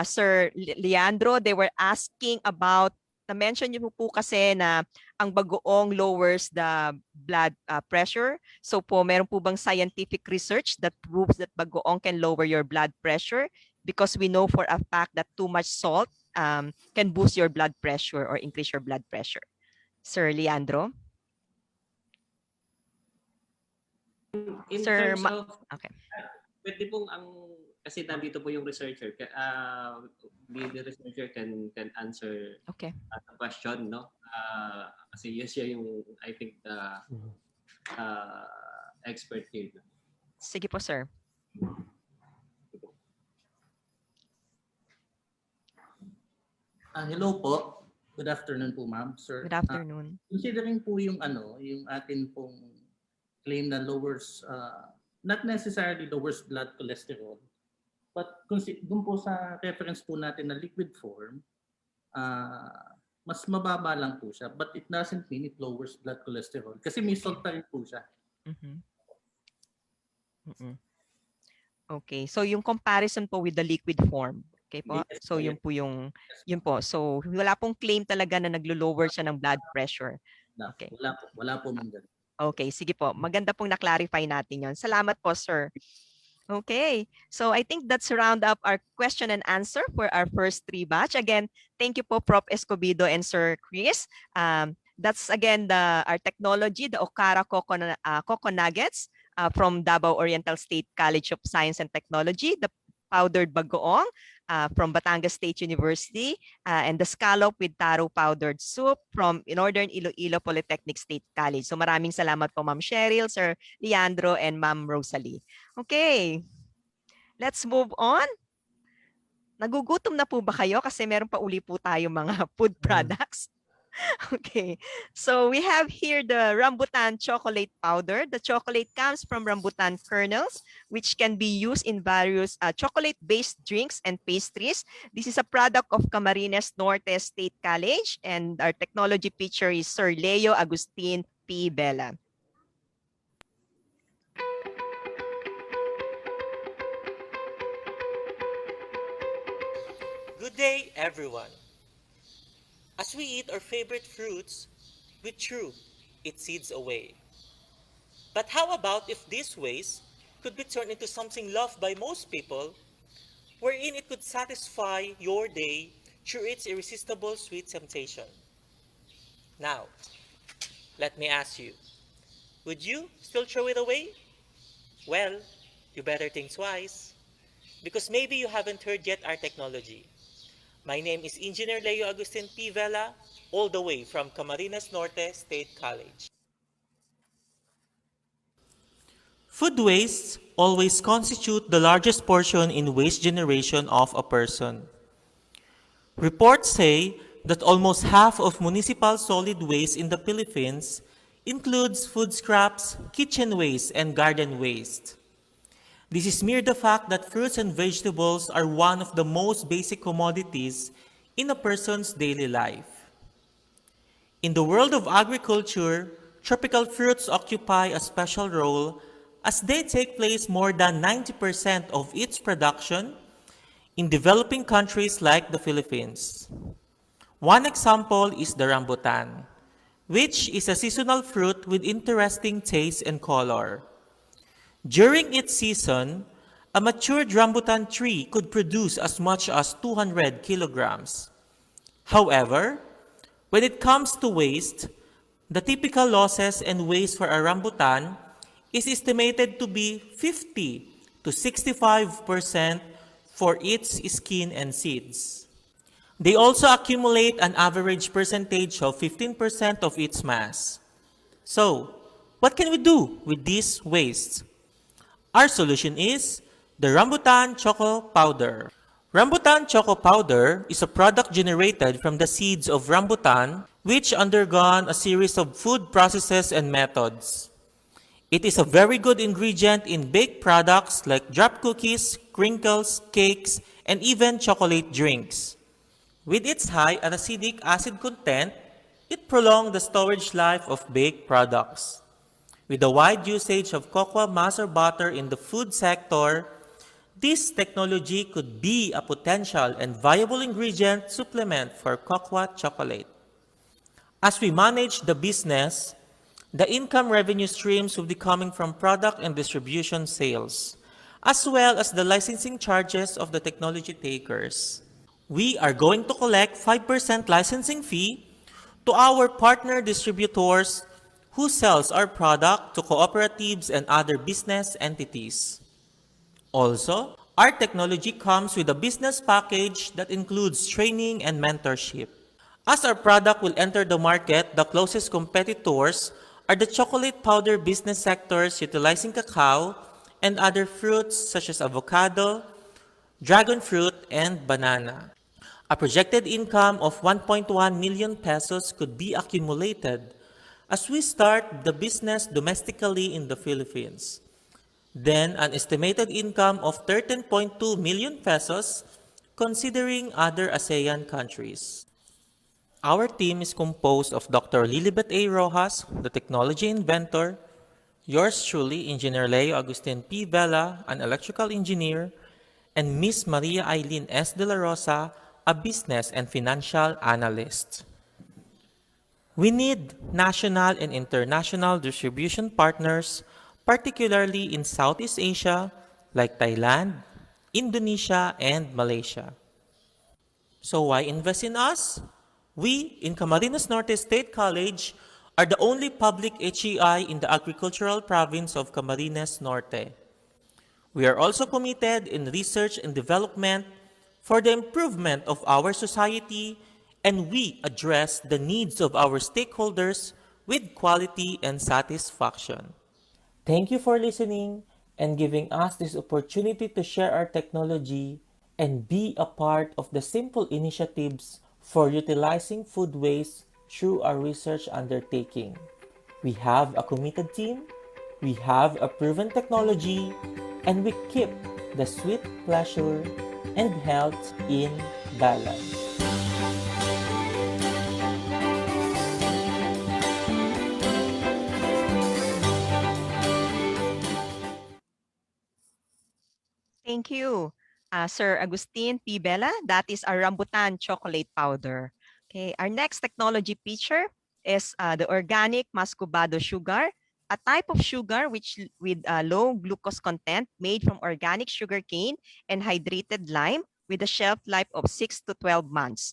Sir Leandro, they were asking about, na-mention niyo po kasi na ang bagoong lowers the blood pressure. So po, meron po bang scientific research that proves that bagoong can lower your blood pressure? Because we know for a fact that too much salt can boost your blood pressure or increase your blood pressure. Sir Leandro? In Sir, terms of, okay. pwede pong kasi nandito po yung researcher, the researcher can answer okay. The question, no? Kasi yes, siya yung, I think, the expert here. Sige po, sir. Hello po. Good afternoon po, ma'am, sir. Good afternoon. Considering po yung yung atin pong claim na lowers, not necessarily lowers blood cholesterol, but dun po sa reference po natin na liquid form, mas mababa lang po siya, but it doesn't mean it lowers blood cholesterol kasi may salt pa rin po siya. Okay, so yung comparison po with the liquid form. Okay po? Yes, so yun po yung, yun po. So wala pong claim talaga na naglo-lower siya ng blood pressure. Okay. Wala po mong ganun. Okay, sige po. Maganda pong na-clarify natin yon. Salamat po, sir. Okay, so I think that's round up our question and answer for our first 3 batch. Again, thank you po, Prof. Escobedo and Sir Chris. That's again our technology, the Okara Coco Nuggets from Davao Oriental State College of Science and Technology, the powdered bagoong from Batangas State University, and the scallop with taro powdered soup from Northern Iloilo Polytechnic State College. So maraming salamat po, Ma'am Cheryl, Sir Leandro, and Ma'am Rosalie. Okay, let's move on. Nagugutom na po ba kayo? Kasi meron pa uli po tayo mga food products. Okay, so we have here the rambutan chocolate powder. The chocolate comes from rambutan kernels, which can be used in various chocolate-based drinks and pastries. This is a product of Camarines Norte State College, and our technology teacher is Sir Leo Agustin P. Bella. Good day, everyone. As we eat our favorite fruits, we chew its seeds away. But how about if this waste could be turned into something loved by most people, wherein it could satisfy your day through its irresistible sweet temptation? Now, let me ask you, would you still throw it away? Well, you better think twice, because maybe you haven't heard yet our technology. My name is Engineer Leo Agustin P. Vela, all the way from Camarines Norte State College. Food wastes always constitute the largest portion in waste generation of a person. Reports say that almost half of municipal solid waste in the Philippines includes food scraps, kitchen waste, and garden waste. This is mere the fact that fruits and vegetables are one of the most basic commodities in a person's daily life. In the world of agriculture, tropical fruits occupy a special role as they take place more than 90% of its production in developing countries like the Philippines. One example is the rambutan, which is a seasonal fruit with interesting taste and color. During its season, a matured rambutan tree could produce as much as 200 kilograms. However, when it comes to waste, the typical losses and waste for a rambutan is estimated to be 50 to 65% for its skin and seeds. They also accumulate an average percentage of 15% of its mass. So, what can we do with this waste? Our solution is the rambutan choco powder. Rambutan choco powder is a product generated from the seeds of rambutan which undergone a series of food processes and methods. It is a very good ingredient in baked products like drop cookies, crinkles, cakes, and even chocolate drinks. With its high acidic acid content, it prolongs the storage life of baked products. With the wide usage of cocoa mass or butter in the food sector, this technology could be a potential and viable ingredient supplement for cocoa chocolate. As we manage the business, the income revenue streams will be coming from product and distribution sales, as well as the licensing charges of the technology takers. We are going to collect 5% licensing fee to our partner distributors who sells our product to cooperatives and other business entities. Also, our technology comes with a business package that includes training and mentorship. As our product will enter the market, the closest competitors are the chocolate powder business sectors utilizing cacao and other fruits such as avocado, dragon fruit, and banana. A projected income of 1.1 million pesos could be accumulated as we start the business domestically in the Philippines. Then an estimated income of 13.2 million pesos considering other ASEAN countries. Our team is composed of Dr. Lilibet A. Rojas, the technology inventor, yours truly, Engineer Leo Agustin P. Vela, an electrical engineer, and Miss Maria Eileen S. De La Rosa, a business and financial analyst. We need national and international distribution partners, particularly in Southeast Asia, like Thailand, Indonesia, and Malaysia. So why invest in us? We, in Camarines Norte State College, are the only public HEI in the agricultural province of Camarines Norte. We are also committed in research and development for the improvement of our society, and we address the needs of our stakeholders with quality and satisfaction. Thank you for listening and giving us this opportunity to share our technology and be a part of the simple initiatives for utilizing food waste through our research undertaking. We have a committed team, we have a proven technology, and we keep the sweet pleasure and health in balance. Thank you, Sir Agustin P. Bella. That is our rambutan chocolate powder. Okay, our next technology feature is the organic muscovado sugar, a type of sugar with low glucose content made from organic sugar cane and hydrated lime with a shelf life of 6 to 12 months.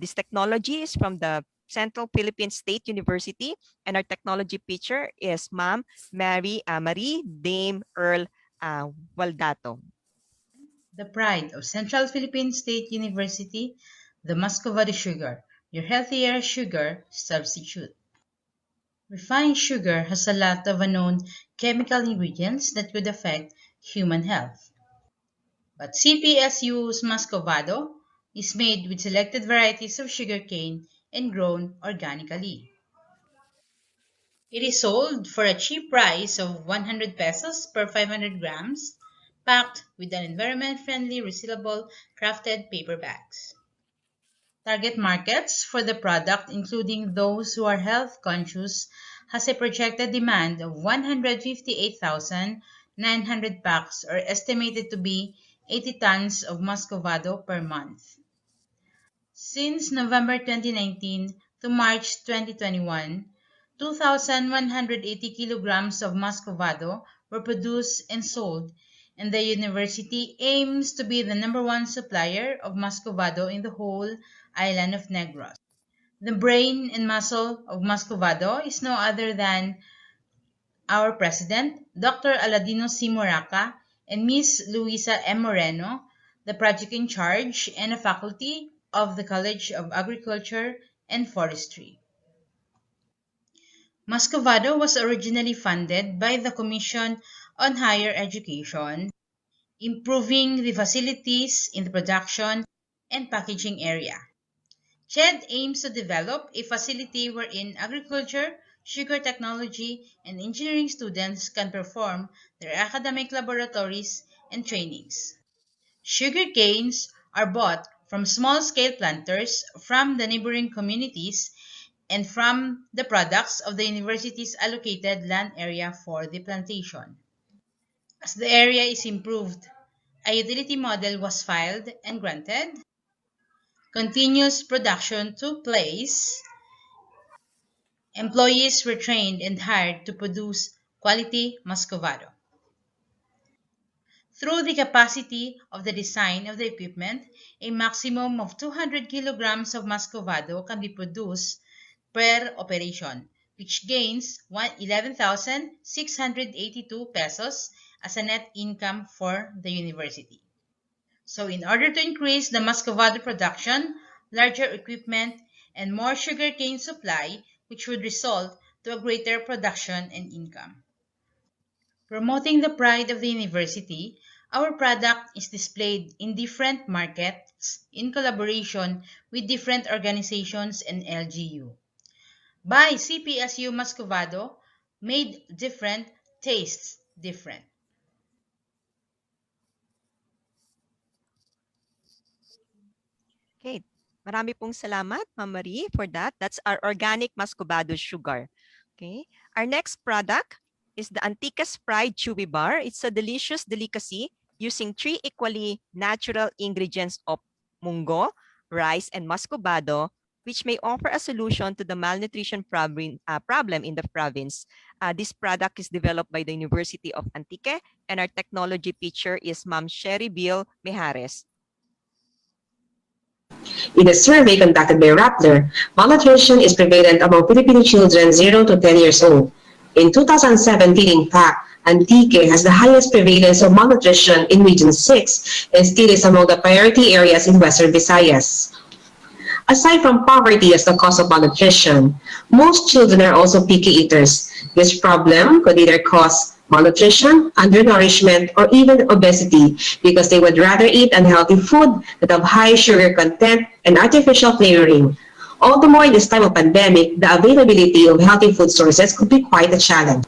This technology is from the Central Philippine State University, and our technology feature is Ma'am Marie Dame Earl Waldato. The pride of Central Philippine State University, the Muscovado sugar, your healthier sugar substitute. Refined sugar has a lot of unknown chemical ingredients that could affect human health. But CPSU's Muscovado is made with selected varieties of sugarcane and grown organically. It is sold for a cheap price of 100 pesos per 500 grams, packed with an environment-friendly resealable crafted paper bags. Target markets for the product, including those who are health conscious, has a projected demand of 158,900 packs, or estimated to be 80 tons of Muscovado per month. Since November 2019 to March 2021, 2,180 kilograms of Muscovado were produced and sold, and the university aims to be the #1 supplier of Muscovado in the whole island of Negros. The brain and muscle of Muscovado is no other than our president, Dr. Aladino C. Moraca, and Ms. Luisa M. Moreno, the project in charge and a faculty of the College of Agriculture and Forestry. Muscovado was originally funded by the Commission on Higher Education, improving the facilities in the production and packaging area. CHED aims to develop a facility wherein agriculture, sugar technology, and engineering students can perform their academic laboratories and trainings. Sugar canes are bought from small-scale planters from the neighboring communities and from the products of the university's allocated land area for the plantation. As the area is improved, a utility model was filed and granted. Continuous production took place. Employees were trained and hired to produce quality Muscovado. Through the capacity of the design of the equipment, a maximum of 200 kilograms of muscovado can be produced per operation, which gains 11,682 pesos as a net income for the university. So in order to increase the muscovado production, larger equipment, and more sugarcane supply, which would result to a greater production and income. Promoting the pride of the university, our product is displayed in different markets in collaboration with different organizations and LGU. By CPSU Muscovado, made different, tastes different. Okay. Marami pong salamat, Ma'am Marie, for that. That's our organic muscovado sugar. Okay. Our next product is the Antica's Pride Chewy Bar. It's a delicious delicacy using 3 equally natural ingredients of mungo, rice, and muscovado, which may offer a solution to the malnutrition problem in the province. This product is developed by the University of Antique, and our technology teacher is Ma'am Sherry Bill Mijares. In a survey conducted by Rappler, malnutrition is prevalent among Filipino children 0 to 10 years old. In 2017, in fact, Antique has the highest prevalence of malnutrition in Region 6 and still is among the priority areas in Western Visayas. Aside from poverty as the cause of malnutrition, most children are also picky eaters. This problem could either cause malnutrition, undernourishment, or even obesity because they would rather eat unhealthy food that have high sugar content and artificial flavoring. All the more in this time of pandemic, the availability of healthy food sources could be quite a challenge.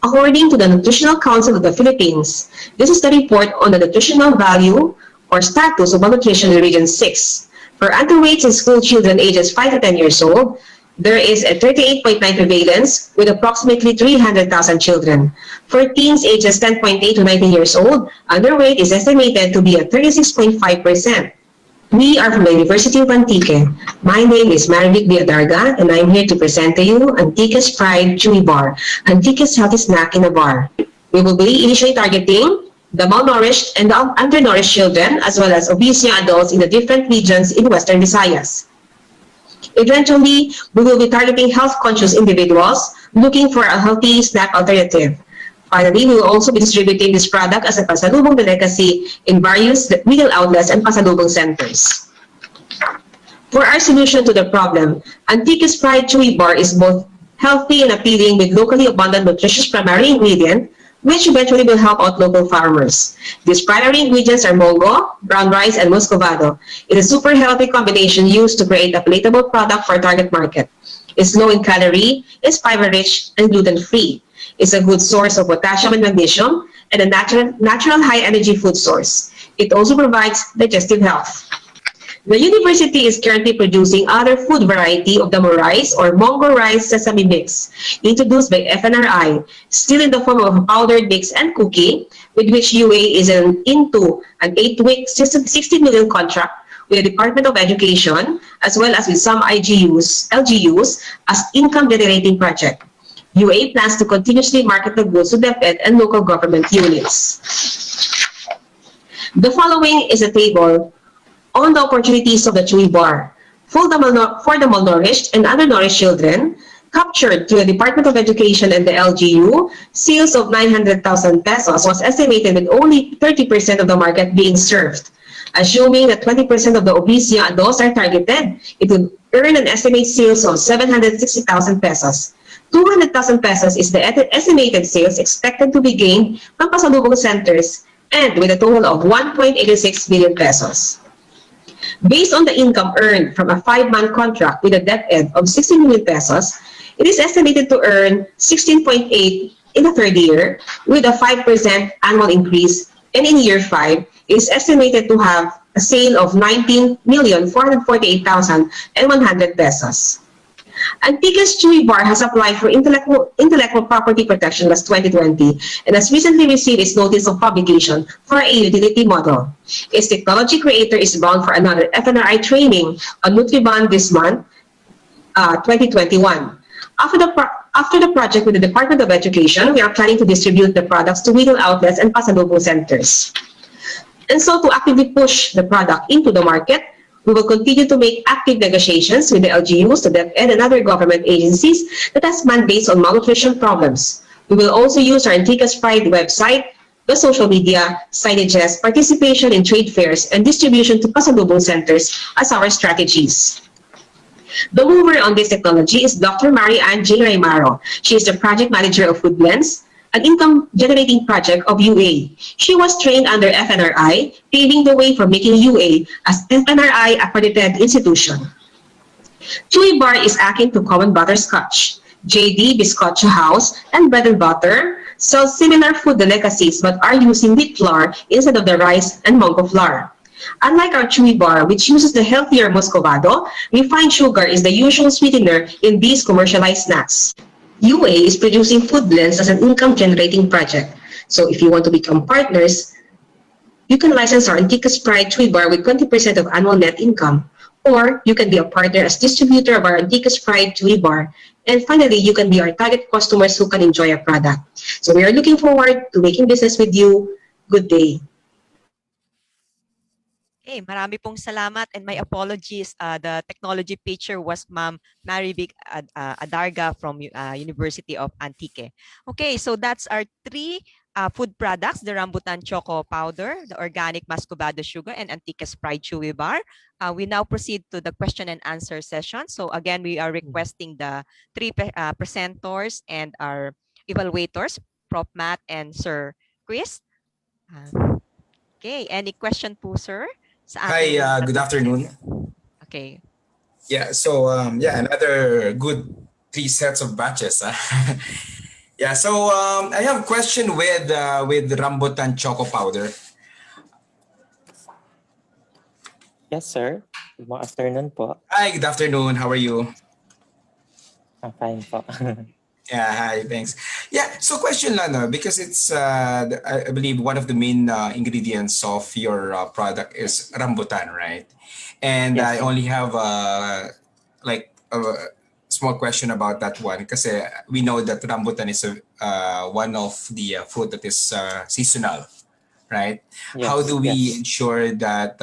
According to the Nutritional Council of the Philippines, this is the report on the nutritional value or status of malnutrition in Region 6. For underweights and school children ages 5 to 10 years old, there is a 38.9 prevalence with approximately 300,000 children. For teens ages 10.8 to 19 years old, underweight is estimated to be at 36.5%. We are from the University of Antique. My name is Marivic Villadarga, and I'm here to present to you Antique's Pride Chewy Bar, Antique's healthy snack in a bar. We will be initially targeting the malnourished and the undernourished children, as well as obese young adults in the different regions in Western Visayas. Eventually, we will be targeting health-conscious individuals looking for a healthy snack alternative. Finally, we will also be distributing this product as a pasalubong delicacy in various retail outlets and pasalubong centers. For our solution to the problem, Antique's Pride Chewy Bar is both healthy and appealing with locally abundant nutritious primary ingredient, which eventually will help out local farmers. These primary ingredients are mongo, brown rice, and muscovado. It is a super healthy combination used to create a palatable product for our target market. It's low in calorie, it's fiber-rich, and gluten-free. It's a good source of potassium and magnesium, and a natural high-energy food source. It also provides digestive health. The university is currently producing other food variety of damo rice or mongo rice sesame mix, introduced by FNRI, still in the form of a powdered mix and cookie, with which UA is into an 8-week, 60 million contract with the Department of Education, as well as with some LGUs as income-generating project. UA plans to continuously market the goods to DepEd and local government units. The following is a table on the opportunities of the Chewy Bar for the malnourished and undernourished children. Captured through the Department of Education and the LGU, sales of 900,000 pesos was estimated with only 30% of the market being served. Assuming that 20% of the obese young adults are targeted, it would earn an estimated sales of 760,000 pesos. 200,000 pesos is the estimated sales expected to be gained from pasalubong centers, and with a total of 1.86 billion pesos. Based on the income earned from a 5-month contract with a DepEd of 60 million pesos, it is estimated to earn 16.8 in the third year, with a 5% annual increase, and in year 5, it is estimated to have a sale of 19,448,100 pesos. Antique's Chewy Bar has applied for intellectual property protection last 2020 and has recently received its notice of publication for a utility model. Its technology creator is bound for another FNRI training on Nutribond this month, 2021. After After the project with the Department of Education, we are planning to distribute the products to retail outlets and pasalubong centers. And so to actively push the product into the market, we will continue to make active negotiations with the LGUs, the DepEd, and other government agencies that has mandates on malnutrition problems. We will also use our Antica's Pride website, the social media, signages, participation in trade fairs, and distribution to pasalubong centers as our strategies. The mover on this technology is Dr. Mary Ann J. Raymaro. She is the project manager of Food Blends, an income-generating project of UA. She was trained under FNRI, paving the way for making UA as FNRI-accredited institution. Chewy Bar is akin to common butterscotch. JD Biscocho House and Bread and Butter sell similar food delicacies but are using wheat flour instead of the rice and mango flour. Unlike our Chewy Bar, which uses the healthier muscovado, refined sugar is the usual sweetener in these commercialized snacks. UA is producing Food Blends as an income-generating project. So if you want to become partners, you can license our Antica's Pride Chewy Bar with 20% of annual net income. Or you can be a partner as distributor of our Antica's Pride Chewy Bar. And finally, you can be our target customers who can enjoy our product. So we are looking forward to making business with you. Good day. Okay, marami pong salamat and my apologies. The technology pitcher was Ma'am Maribik Adarga from University of Antique. Okay, so that's our three food products, the Rambutan Choco Powder, the Organic Muscovado Sugar, and Antica's Pride Chewy Bar. We now proceed to the question and answer session. So again, we are requesting the three presenters and our evaluators, Prof. Matt and Sir Chris. Okay, any question po, sir? Hi, good afternoon. Okay. Yeah, so another good 3 sets of batches. Yeah, so I have a question with Rambutan Choco Powder. Yes, sir. Good afternoon po. Hi, good afternoon. How are you? I'm fine po. Yeah, hi, thanks. Yeah, so question lang, no, because it's, I believe one of the main ingredients of your product is rambutan, right? And Yes, I sir. only have like a small question about that one because we know that rambutan is one of the fruit that is seasonal, right? How do we ensure that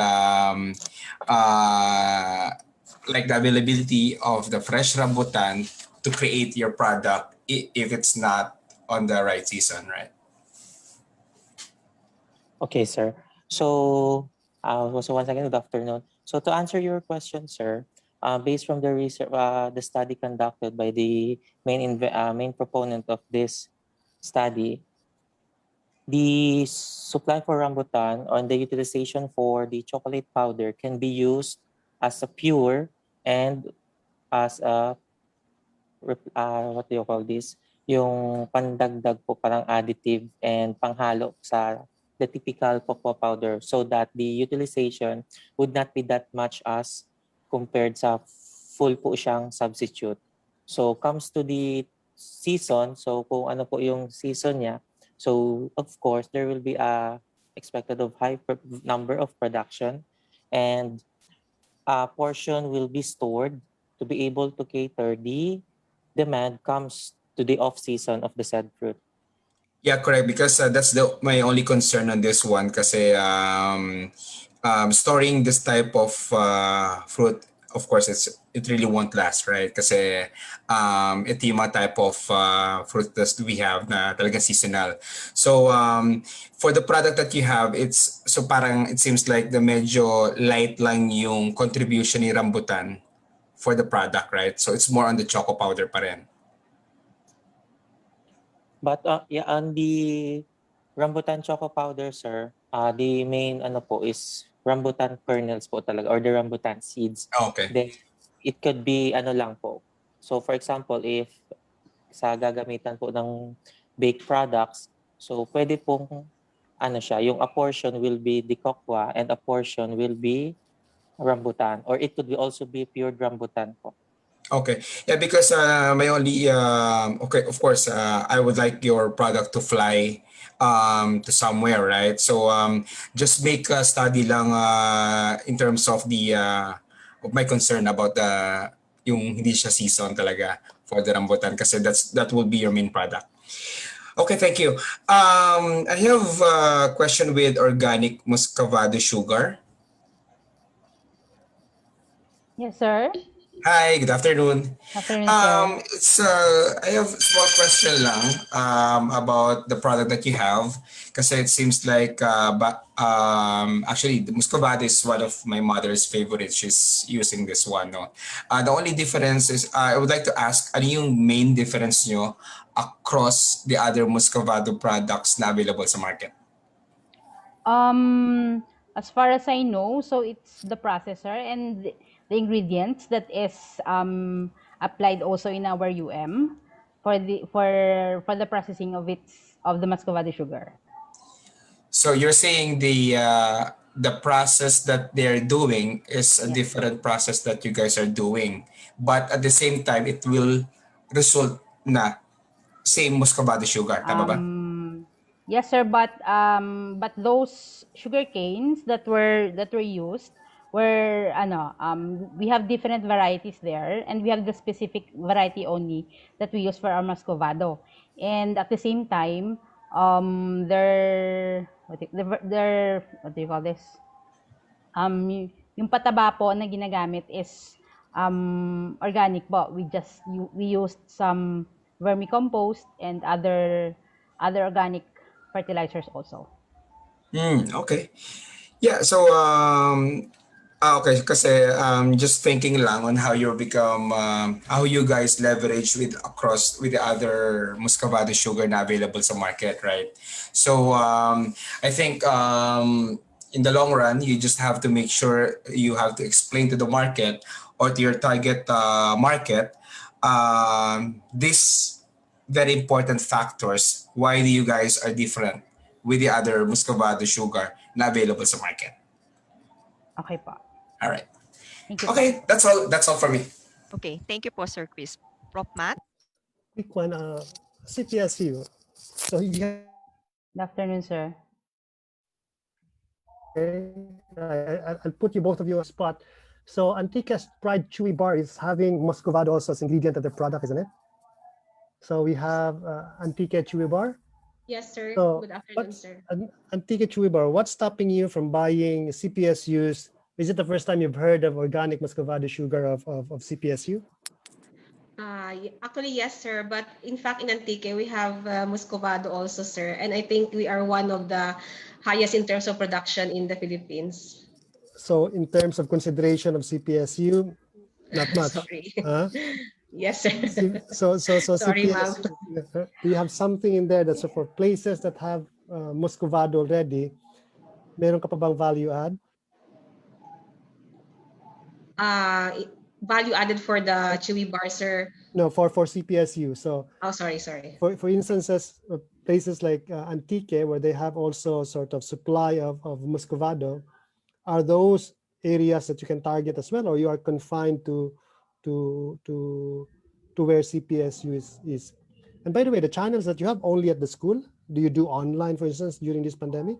like the availability of the fresh rambutan to create your product if it's not on the right season, right? Okay, sir. So, once again, good afternoon. So to answer your question, sir, based from the research, the study conducted by the main proponent of this study, the supply for rambutan or the utilization for the chocolate powder can be used as a pure and as a what do you call this? Yung pandagdag po parang additive and panghalo sa the typical cocoa powder so that the utilization would not be that much as compared sa full po siyang substitute. So comes to the season, so kung ano po yung season niya, so of course there will be a expected of high number of production and a portion will be stored to be able to cater the demand comes to the off-season of the said fruit. Yeah, correct. Because that's my only concern on this one. Kasi storing this type of fruit, of course, it really won't last, right? Kasi ito yung mga type of fruit that we have na talaga seasonal. So for the product that you have, it's so parang it seems like the medyo light lang yung contribution ni rambutan for the product, right? So it's more on the choco powder pa rin. But yeah, on the rambutan choco powder, sir, the main ano po is rambutan kernels po talaga or the rambutan seeds. Okay. Then it could be ano lang po. So for example, if sa gagamitan po ng baked products, so pwede pong ano siya, yung a portion will be the cocoa and a portion will be rambutan or it could be also be pure rambutan po. Okay. Yeah, because my only okay, of course, I would like your product to fly to somewhere, right? So just make a study lang in terms of the of my concern about the yung hindi siya season talaga for the rambutan kasi that will be your main product. Okay, thank you. I have a question with organic muscovado sugar. Yes, sir. Hi, good afternoon. Afternoon, sir. I have a small question lang about the product that you have. Kasi it seems like, actually, the muscovado is one of my mother's favorites. She's using this one. No? The only difference is, I would like to ask, ano yung main difference nyo across the other muscovado products na available sa market? As far as I know, so it's the processor and the ingredients that is applied also in our UM for the processing of the muscovado sugar. So you're saying the process that they're doing is a different process that you guys are doing, but at the same time it will result na same muscovado sugar, tama ba? Yes, sir, but those sugar canes that were used were we have different varieties there, and we have the specific variety only that we use for our muscovado. And at the same time, their what do you call this? Yung pataba po na ginagamit is organic po. We used some vermicompost and other organic fertilizers also. Okay. Yeah, so okay, kasi just thinking lang on how you become how you guys leverage with the other muscovado sugar na available sa market, right? So I think in the long run, you just have to make sure you have to explain to the market or to your target market these very important factors why you guys are different with the other muscovado sugar na available sa market. Okay po. All right. Thank you. Okay, that's all for me. Okay, thank you po, Sir Chris. Prof. Matt? Quick one, CPSU. So you have... Good afternoon, sir. Okay, I'll put you both of you on spot. So Antique's Pride Chewy Bar is having muscovado also as ingredient of their product, isn't it? So we have Antique Chewy Bar. Yes, sir. So Good afternoon, sir. Antique Chewy Bar, what's stopping you from buying CPSUs? Is it the first time you've heard of organic muscovado sugar of CPSU? Actually, yes, sir. But in fact, in Antique, we have muscovado also, sir. And I think we are one of the highest in terms of production in the Philippines. So in terms of consideration of CPSU, not much. Sorry. Huh? Yes, sir. So Sorry, CPS, do you have something in there that's for places that have muscovado already? Meron ka pa bang value add? Value added for the chewy bar, sir. No, for CPSU. So sorry. For instances, places like Antique, where they have also sort of supply of muscovado, are those areas that you can target as well, or you are confined to where CPSU is? And by the way, the channels that you have only at the school, do you do online, for instance, during this pandemic?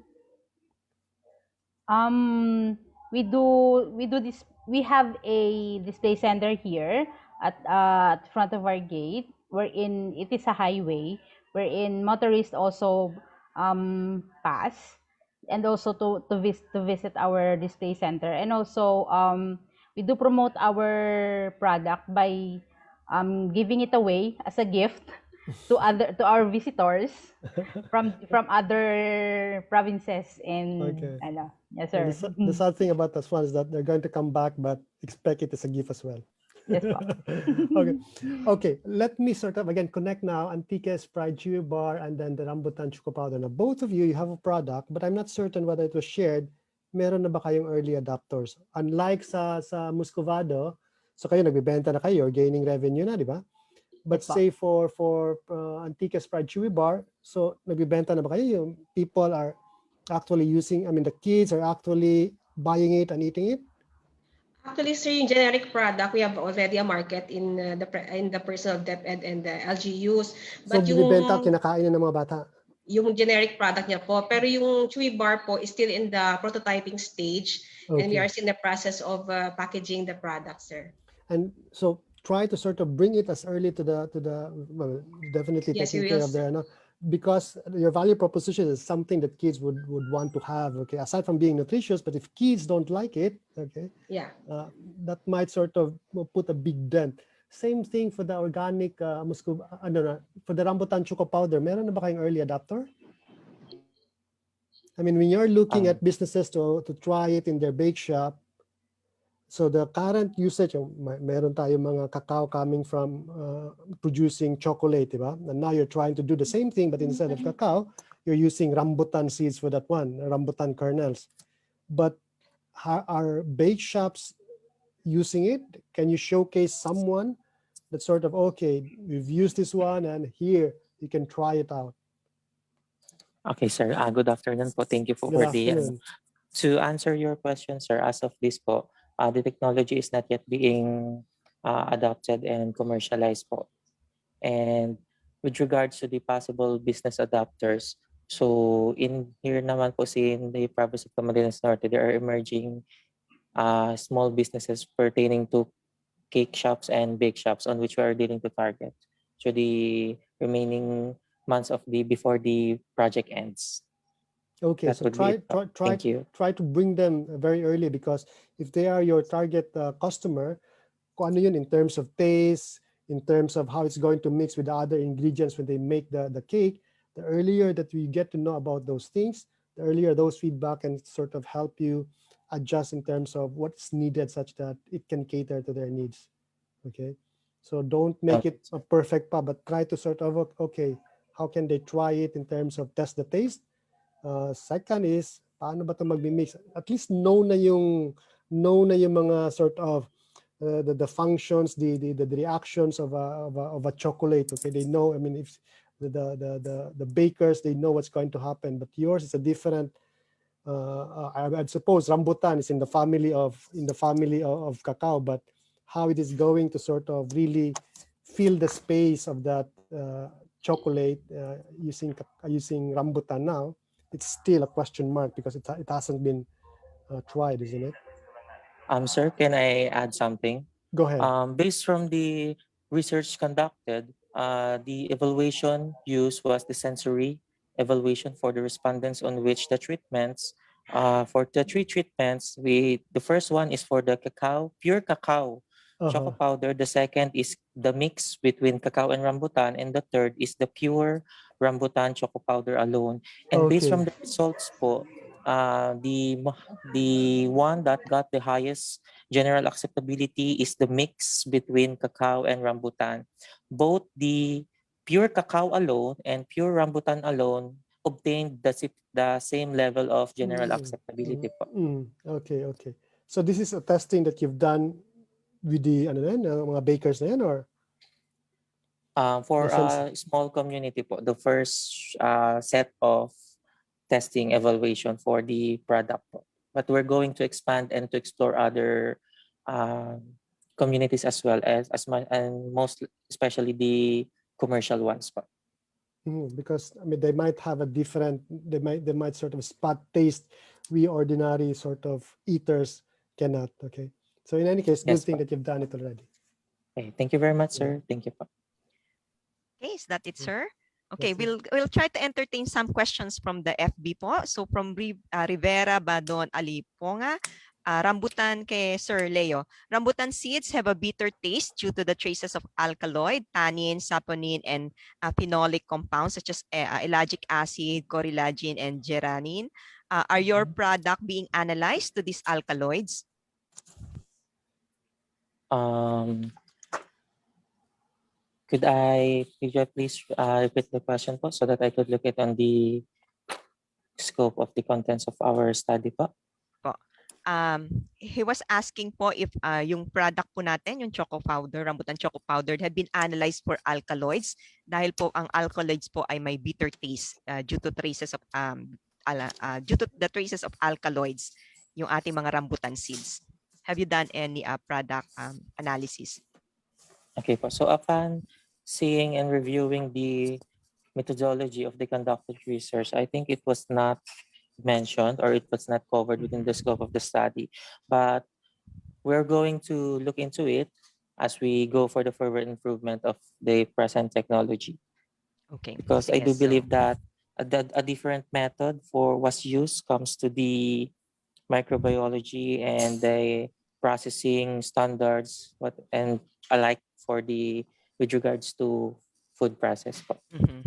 We do this. We have a display center here at front of our gate, wherein it is a highway, wherein motorists also pass, and also to visit our display center. And also we do promote our product by giving it away as a gift to our visitors from other provinces in yes, sir. The sad thing about this one is that they're going to come back, but expect it as a gift as well. Yes, okay. Let me sort of again connect now Antique's Pride Chewy Bar and then the Rambutan Choco Powder. Now, both of you have a product, but I'm not certain whether it was shared. Meron na ba kayong early adopters? Unlike sa muscovado, so kayo nagbebenta na kayo, gaining revenue na, di ba? But say for Antique's Pride Chewy Bar, so nagbebenta na ba kayo? Yung people are actually using, I mean, the kids are actually buying it and eating it? Actually, sir, yung generic product, we have already a market in the personal DepEd and the LGUs. But so, binibenta, kinakain ng mga bata? Yung generic product niya po. Pero yung Chewy Bar po is still in the prototyping stage. Okay. And we are still in the process of packaging the product, sir. And so, try to sort of bring it as early to the well, definitely Yes, we taking will. care of their, no, because your value proposition is something that kids would want to have. Okay, aside from being nutritious, but if kids don't like it, okay, Yeah. that might sort of put a big dent. Same thing for the organic for the rambutan choco powder. Meron na ba kayong early adopter? I mean, when you're looking at businesses to try it in their bake shop, so the current usage, meron tayo mga cacao coming from producing chocolate, diba? And now you're trying to do the same thing, but instead of cacao, you're using rambutan seeds for that one, rambutan kernels. But are bake shops using it? Can you showcase someone that sort of, okay, we've used this one and here you can try it out? Okay, sir. Good afternoon po. Thank you po Good for the afternoon. to answer your question, sir. As of this po, the technology is not yet being adopted and commercialized po. And with regards to the possible business adapters, so in here naman po in the province of Camarines Norte, there are emerging small businesses pertaining to cake shops and bake shops on which we are dealing to target. So the remaining months of the before the project ends. Okay, That so would be it. Thank you. try to bring them very early, because if they are your target customer, kung ano yun in terms of taste, in terms of how it's going to mix with the other ingredients when they make the cake, the earlier that we get to know about those things, the earlier those feedback can sort of help you adjust in terms of what's needed such that it can cater to their needs. Okay, so don't make it a perfect pa, but try to sort of, okay, how can they try it in terms of test the taste. Second is, paano ba ito magmi-mix? At least know na yung mga sort of the functions, the reactions of a chocolate. Okay, they know. I mean, if the bakers, they know what's going to happen, but yours is a different. I'd suppose rambutan is in the family of cacao, but how it is going to sort of really fill the space of that chocolate using rambutan now, it's still a question mark because it hasn't been tried, isn't it? Sir, can I add something? Go ahead. Based from the research conducted, the evaluation used was the sensory evaluation for the respondents on which the treatments, for the three treatments, the first one is for the cacao, pure cacao, choco powder. The second is the mix between cacao and rambutan, and the third is the pure rambutan choco powder alone. And based from the results po, the one that got the highest general acceptability is the mix between cacao and rambutan. Both the pure cacao alone and pure rambutan alone obtained the same level of general acceptability po. Okay. So this is a testing that you've done with the mga bakers na yan, or? For a small community po, the first set of testing evaluation for the product po. But we're going to expand and to explore other communities as well as much, and most especially the commercial ones po. Because I mean, they might have a different, they might sort of spot taste we ordinary sort of eaters cannot. Okay, so in any case, good thing that you've done it already. Okay, thank you very much, sir. Thank you po. Okay, is that it, sir? Okay, we'll try to entertain some questions from the FB po. So from Rivera Badon Aliponga, rambutan kay Sir Leo. Rambutan seeds have a bitter taste due to the traces of alkaloid, tannin, saponin, and phenolic compounds such as ellagic acid, corylagine, and geranine. Are your product being analyzed to these alkaloids? Could you please repeat the question po so that I could look it on the scope of the contents of our study po? He was asking po if yung product po natin, yung choco powder, rambutan choco powder, have been analyzed for alkaloids dahil po ang alkaloids po ay may bitter taste due to traces of due to the traces of alkaloids yung ating mga rambutan seeds. Have you done any product analysis? Okay po. So upon seeing and reviewing the methodology of the conducted research, I think it was not mentioned or it was not covered within the scope of the study. But we're going to look into it as we go for the further improvement of the present technology. Okay. Because I Sige, do so, believe that a different method for was used comes to the microbiology and the processing standards and alike for the with regards to food process po.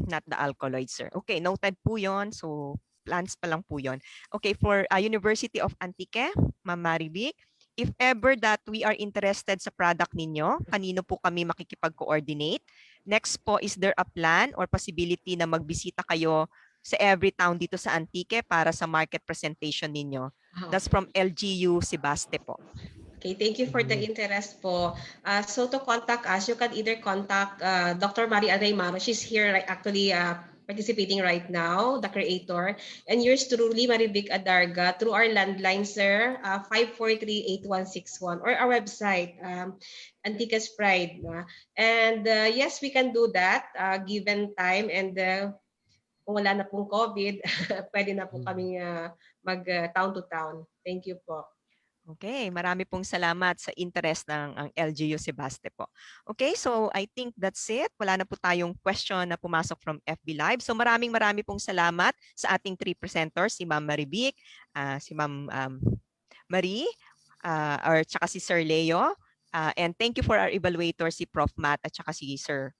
not the alkaloids, sir. Okay, noted po yon. So, plants pa lang po yon. Okay, for University of Antique, Ma'am Maribik, if ever that we are interested sa product ninyo, kanino po kami makikipag-coordinate? Next po, is there a plan or possibility na magbisita kayo sa every town dito sa Antique para sa market presentation ninyo? That's from LGU Sebaste po. Okay, thank you for the interest po. So to contact us, you can either contact Dr. Maria Raymaro. She's here actually participating right now, the creator. And yours truly, Maribik Adarga, through our landline, sir, 543-8161, or our website, Antica's Pride. And yes, we can do that given time, and kung wala na pong COVID, pwede na po kami mag town to town. Thank you po. Okay, marami pong salamat sa interest ng ang LGU Sebaste po. Okay, so I think that's it. Wala na po tayong question na pumasok from FB Live. So maraming pong salamat sa ating 3 presenters, si Ma'am Maribik, si Ma'am Marie, or tsaka si Sir Leo. And thank you for our evaluator, si Prof. Matt at tsaka si Sir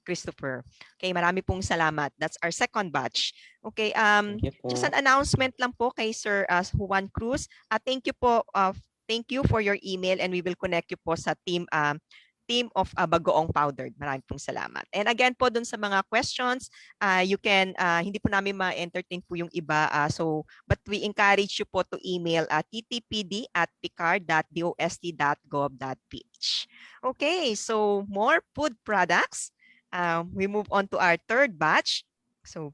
Christopher. Okay, marami pong salamat. That's our second batch. Okay, just an announcement lang po kay Sir Juan Cruz. Thank you po. Thank you for your email, and we will connect you po sa team of Bagoong Powdered. Maraming pong salamat. And again po dun sa mga questions, you can, hindi po namin ma-entertain po yung iba. But we encourage you po to email ttpd@picard.dost.gov.ph. Okay, so more food products. We move on to our third batch. So,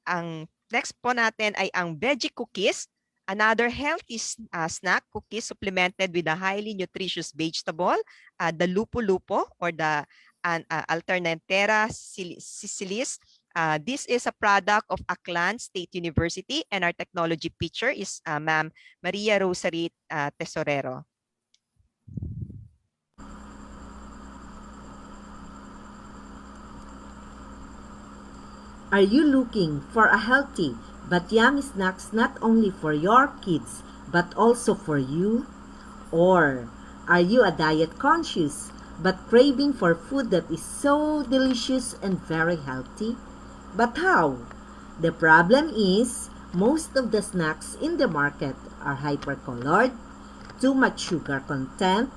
ang next po natin ay ang veggie cookies. Another healthy snack cookie supplemented with a highly nutritious vegetable, the lupo-lupo or the Alternatera sicilis. This is a product of Aklan State University, and our technology teacher is Ma'am Maria Rosary Tesorero. Are you looking for a healthy but yummy snacks not only for your kids but also for you? Or are you a diet conscious but craving for food that is so delicious and very healthy? But how? The problem is most of the snacks in the market are hyper-colored, too much sugar content,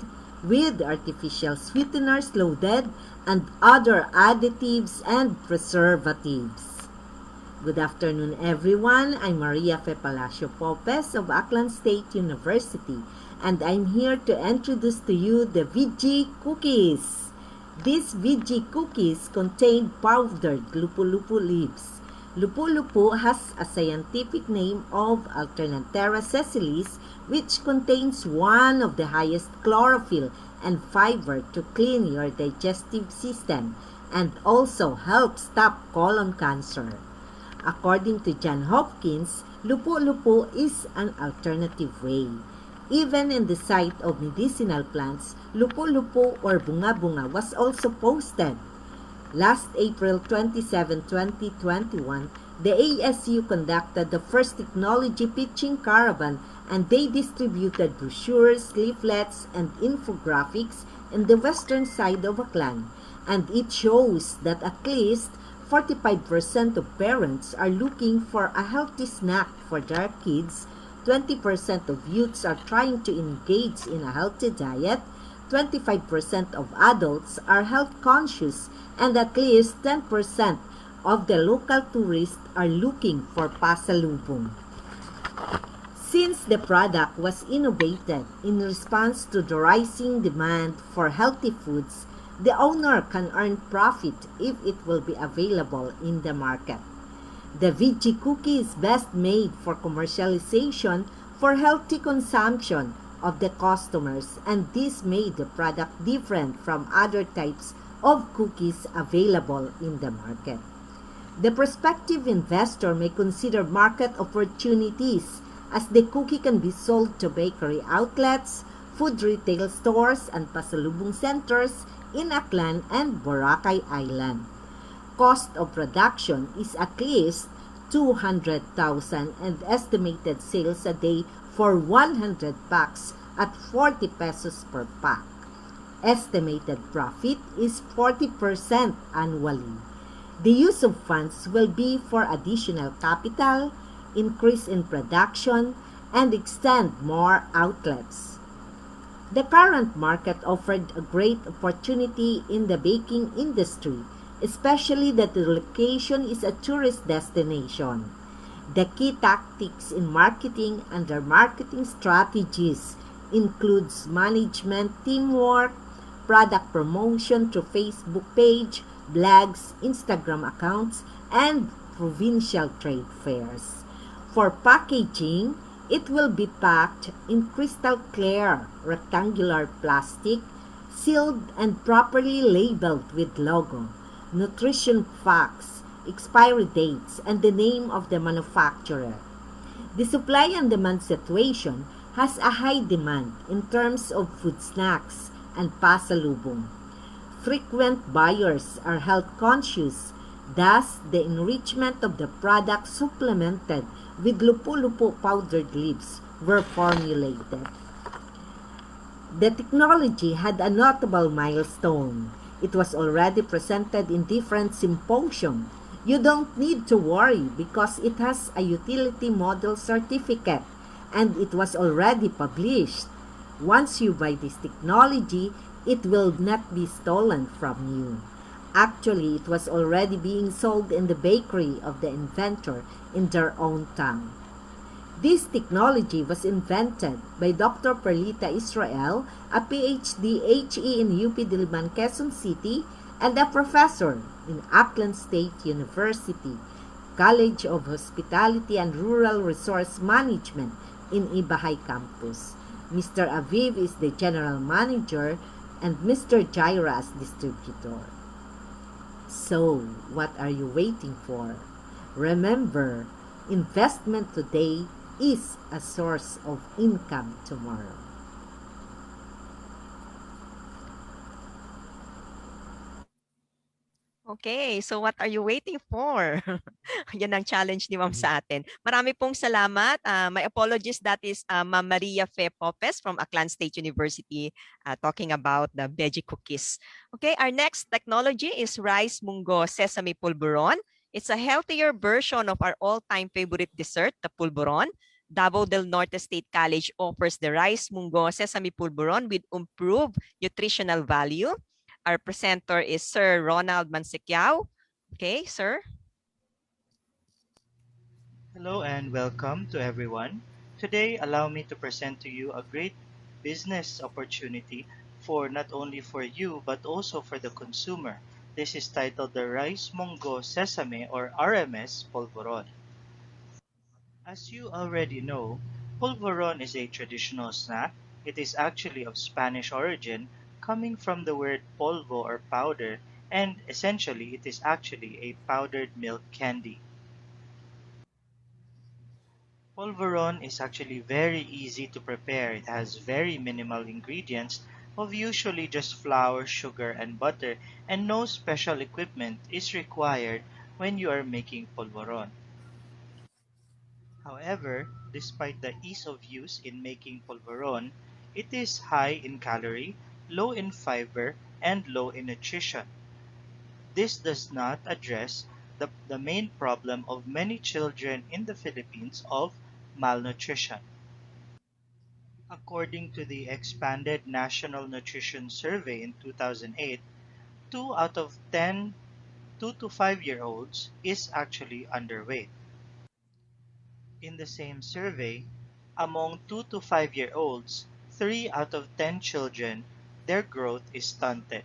with artificial sweeteners loaded, and other additives and preservatives. Good afternoon, everyone. I'm Maria Fe Palacio Popes of Aklan State University, and I'm here to introduce to you the VG cookies. These VG cookies contain powdered lupo-lupo leaves. Lupo-lupo has a scientific name of Alternatera sessilis, which contains one of the highest chlorophyll and fiber to clean your digestive system and also help stop colon cancer. According to John Hopkins, lupo-lupo is an alternative way. Even in the site of medicinal plants, lupo-lupo or bunga-bunga was also posted. Last April 27, 2021, the ASU conducted the first technology pitching caravan, and they distributed brochures, leaflets, and infographics in the western side of Aklan. And it shows that at least 45% of parents are looking for a healthy snack for their kids, 20% of youths are trying to engage in a healthy diet, 25% of adults are health conscious, and at least 10% of the local tourists are looking for pasalubong. Since the product was innovated in response to the rising demand for healthy foods, the owner can earn profit if it will be available in the market. The VG cookie is best made for commercialization for healthy consumption of the customers, and this made the product different from other types of cookies available in the market. The prospective investor may consider market opportunities as the cookie can be sold to bakery outlets, food retail stores and pasalubong centers in Aklan and Boracay Island. Cost of production is at least 200,000 and estimated sales a day for 100 packs at 40 pesos per pack. Estimated profit is 40% annually. The use of funds will be for additional capital, increase in production, and extend more outlets. The current market offered a great opportunity in the baking industry, especially that the location is a tourist destination. The key tactics in marketing and their marketing strategies includes management teamwork, product promotion through Facebook page, blogs, Instagram accounts, and provincial trade fairs. For packaging, it will be packed in crystal clear rectangular plastic, sealed and properly labeled with logo, nutrition facts, expiry dates, and the name of the manufacturer. The supply and demand situation has a high demand in terms of food snacks and pasalubong. Frequent buyers are health conscious, thus the enrichment of the product supplemented with lupo-lupo powdered leaves were formulated. The technology had a notable milestone. It was already presented in different symposiums. You don't need to worry because it has a utility model certificate and it was already published. Once you buy this technology, it will not be stolen from you. Actually, it was already being sold in the bakery of the inventor in their own town. This technology was invented by Dr. Perlita Israel, a PhD HE in UP Diliman, Quezon City, and a professor in Aklan State University, College of Hospitality and Rural Resource Management in Ibahay Campus. Mr. Aviv is the general manager and Mr. Jaira as distributor. So, what are you waiting for? Remember, investment today is a source of income tomorrow. Okay, so what are you waiting for? Yan ang challenge ni Ma'am sa atin. Marami pong salamat. My apologies, that is Ma'am Maria Fe Popes from Aklan State University talking about the veggie cookies. Okay, our next technology is rice munggo sesame pulburon. It's a healthier version of our all-time favorite dessert, the pulburon. Davao del Norte State College offers the rice munggo sesame pulburon with improved nutritional value. Our presenter is Sir Ronald Mansequiao. Okay, sir. Hello and welcome to everyone. Today, allow me to present to you a great business opportunity for not only for you but also for the consumer. This is titled the Rice Munggo Sesame or RMS Polvoron. As you already know, polvoron is a traditional snack. It is actually of Spanish origin, coming from the word polvo or powder, and essentially it is actually a powdered milk candy. Polvoron is actually very easy to prepare. It has very minimal ingredients of usually just flour, sugar, and butter, and no special equipment is required when you are making polvoron. However, despite the ease of use in making polvoron, it is high in calorie, low in fiber, and low in nutrition. This does not address the main problem of many children in the Philippines of malnutrition. According to the Expanded National Nutrition Survey in 2008, 2 out of 10 2 to 5-year-olds is actually underweight. In the same survey, among 2 to 5-year-olds, 3 out of 10 children, their growth is stunted.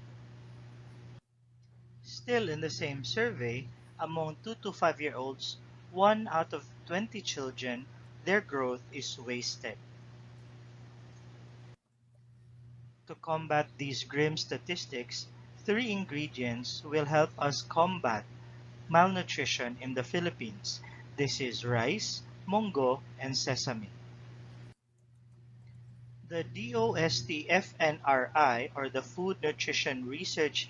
Still in the same survey, among 2 to 5-year-olds, 1 out of 20 children, their growth is wasted. To combat these grim statistics, 3 ingredients will help us combat malnutrition in the Philippines. This is rice, munggo, and sesame. The DOST-FNRI, or the Food Nutrition Research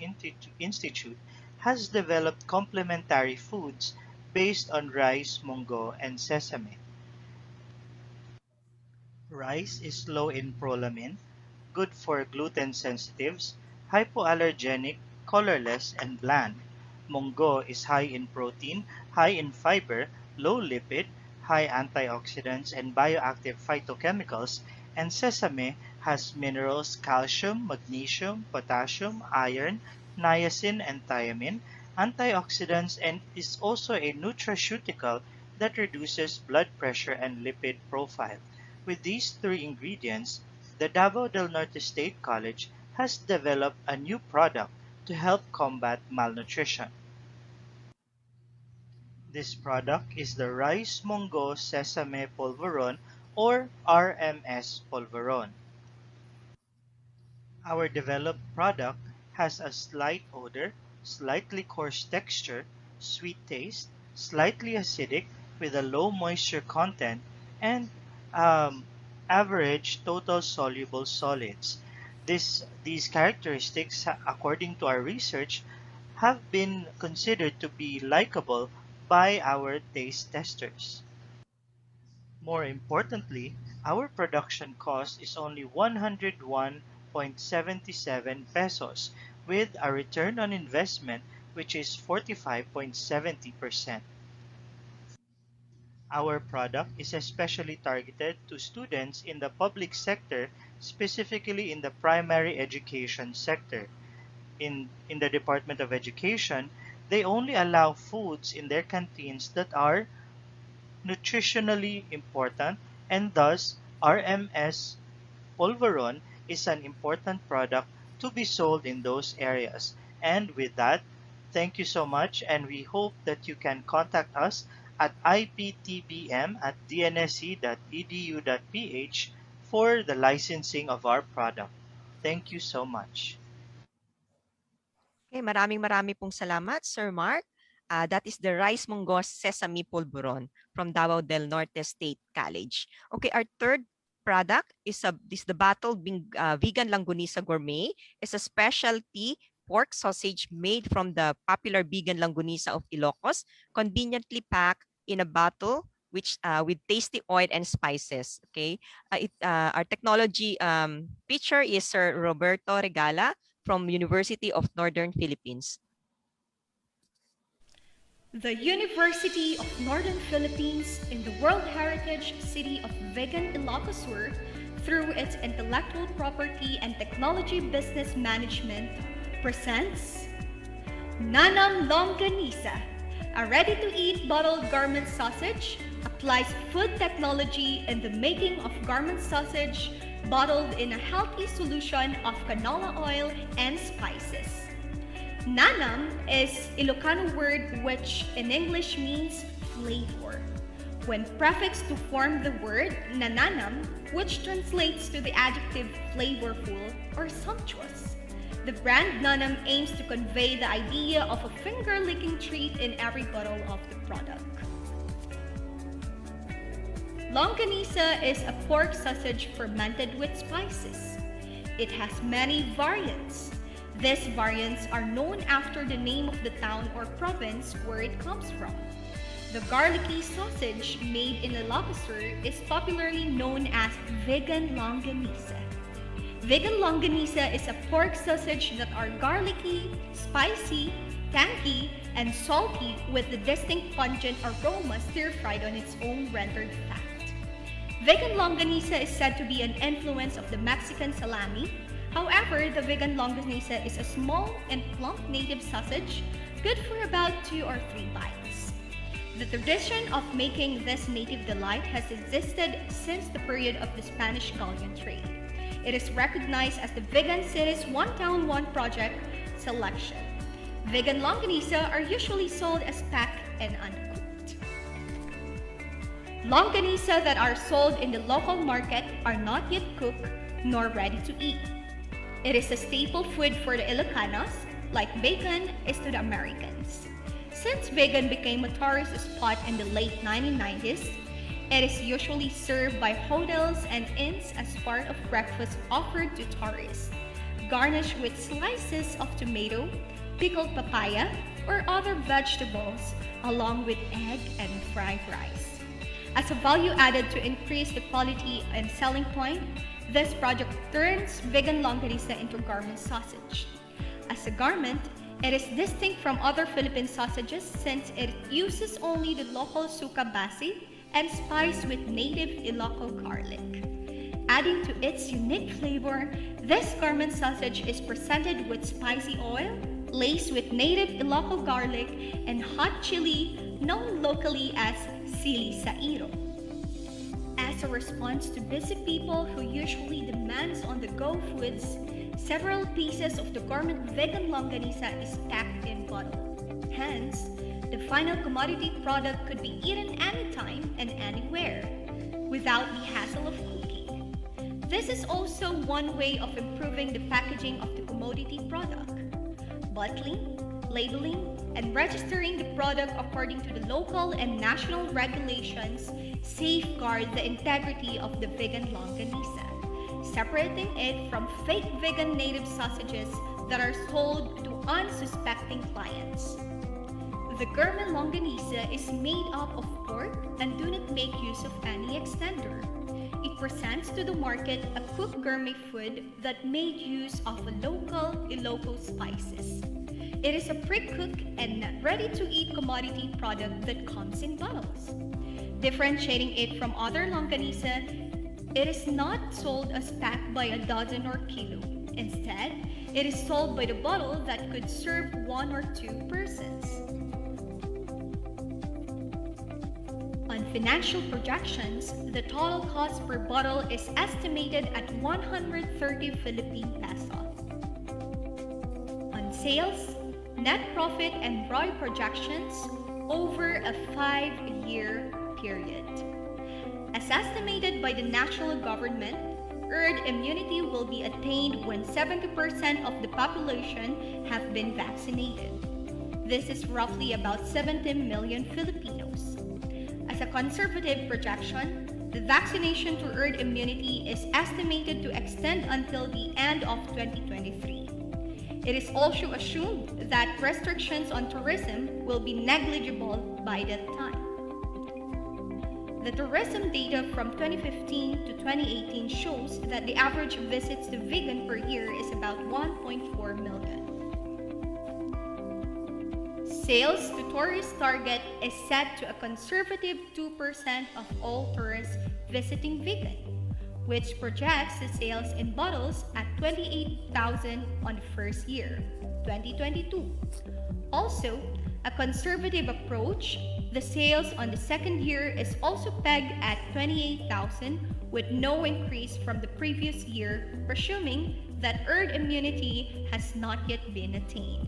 Institute, has developed complementary foods based on rice, mungo, and sesame. Rice is low in prolamine, good for gluten sensitives, hypoallergenic, colorless, and bland. Mungo is high in protein, high in fiber, low lipid, high antioxidants and bioactive phytochemicals, and sesame has minerals calcium, magnesium, potassium, iron, niacin, and thiamine, antioxidants, and is also a nutraceutical that reduces blood pressure and lipid profile. With these three ingredients, the Davao del Norte State College has developed a new product to help combat malnutrition. This product is the Rice Mungo Sesame Polvoron, or RMS Polvoron. Our developed product has a slight odor, slightly coarse texture, sweet taste, slightly acidic with a low moisture content, and um, average total soluble solids. These characteristics, according to our research, have been considered to be likable by our taste testers. More importantly, our production cost is only 101.77 pesos with a return on investment which is 45.70%. Our product is especially targeted to students in the public sector, specifically in the primary education sector. In the Department of Education, they only allow foods in their canteens that are nutritionally important, and thus RMS Polveron is an important product to be sold in those areas. And with that, thank you so much, and we hope that you can contact us at iptbm@dnsc.edu.ph for the licensing of our product. Thank you so much. Okay, maraming pong salamat, Sir Mark. That is the Rice Mungos Sesame Pulburon from Davao del Norte State College. Okay, our third product is the Battle Vegan Langgonisa Gourmet. It's a specialty pork sausage made from the popular vegan langgonisa of Ilocos, conveniently packed in a bottle which with tasty oil and spices. Okay, our technology feature is Sir Roberto Regala from University of Northern Philippines. The University of Northern Philippines in the World Heritage City of Vegan Ilocos Sur, through its Intellectual Property and Technology Business Management, presents Nanam Longganisa, a ready-to-eat bottled garment sausage, applies food technology in the making of garment sausage bottled in a healthy solution of canola oil and spices. Nanam is Ilocano word which in English means flavor. When prefixed to form the word nananam, which translates to the adjective flavorful or sumptuous. The brand Nanam aims to convey the idea of a finger-licking treat in every bottle of the product. Longanisa is a pork sausage fermented with spices. It has many variants. These variants are known after the name of the town or province where it comes from. The garlicky sausage made in Ilocos Sur is popularly known as vegan longanisa. Vegan longanisa is a pork sausage that are garlicky, spicy, tangy, and salty with the distinct pungent aroma stir-fried on its own rendered fat. Vegan longanisa is said to be an influence of the Mexican salami. However, the vegan longanisa is a small and plump native sausage, good for about 2 or 3 bites. The tradition of making this native delight has existed since the period of the Spanish galleon trade. It is recognized as the Vegan Cities One Town One Project selection. Vegan longanisa are usually sold as packed and uncooked. Longanisa that are sold in the local market are not yet cooked nor ready to eat. It is a staple food for the Ilocanos, like bacon is to the Americans. Since vegan became a tourist spot in the late 1990s, It is usually served by hotels and inns as part of breakfast offered to tourists, garnished with slices of tomato, pickled papaya, or other vegetables, along with egg and fried rice. As a value added to increase the quality and selling point, this project turns vegan longanisa into garment sausage. As a garment, it is distinct from other Philippine sausages since it uses only the local suka basi and spiced with native Ilocos garlic. Adding to its unique flavor, this garment sausage is presented with spicy oil, laced with native Ilocos garlic and hot chili known locally as sili sairo. As a response to busy people who usually demands on-the-go foods, several pieces of the gourmet vegan longanisa is packed in bottle. Hence, the final commodity product could be eaten anytime and anywhere, without the hassle of cooking. This is also one way of improving the packaging of the commodity product. Bottling, labeling, and registering the product according to the local and national regulations safeguard the integrity of the vegan longanisa, separating it from fake vegan native sausages that are sold to unsuspecting clients. The gourmet longanisa is made up of pork and do not make use of any extender. It presents to the market a cooked gourmet food that made use of local Ilocos spices. It is a pre-cooked and ready-to-eat commodity product that comes in bottles. Differentiating it from other longanisa, it is not sold as packed by a dozen or kilo. Instead, it is sold by the bottle that could serve 1 or 2 persons. On financial projections, the total cost per bottle is estimated at 130 Philippine peso. On sales, net profit and ROI projections over a 5-year period. As estimated by the national government, herd immunity will be attained when 70% of the population have been vaccinated. This is roughly about 70 million Filipinos. As a conservative projection, the vaccination to herd immunity is estimated to extend until the end of 2023. It is also assumed that restrictions on tourism will be negligible by that time. The tourism data from 2015 to 2018 shows that the average visits to vegan per year is about 1.4 million. Sales to tourist target is set to a conservative 2% of all tourists visiting vegan, which projects the sales in bottles at 28,000 on the first year, 2022. Also, a conservative approach, the sales on the second year is also pegged at 28,000 with no increase from the previous year, presuming that herd immunity has not yet been attained.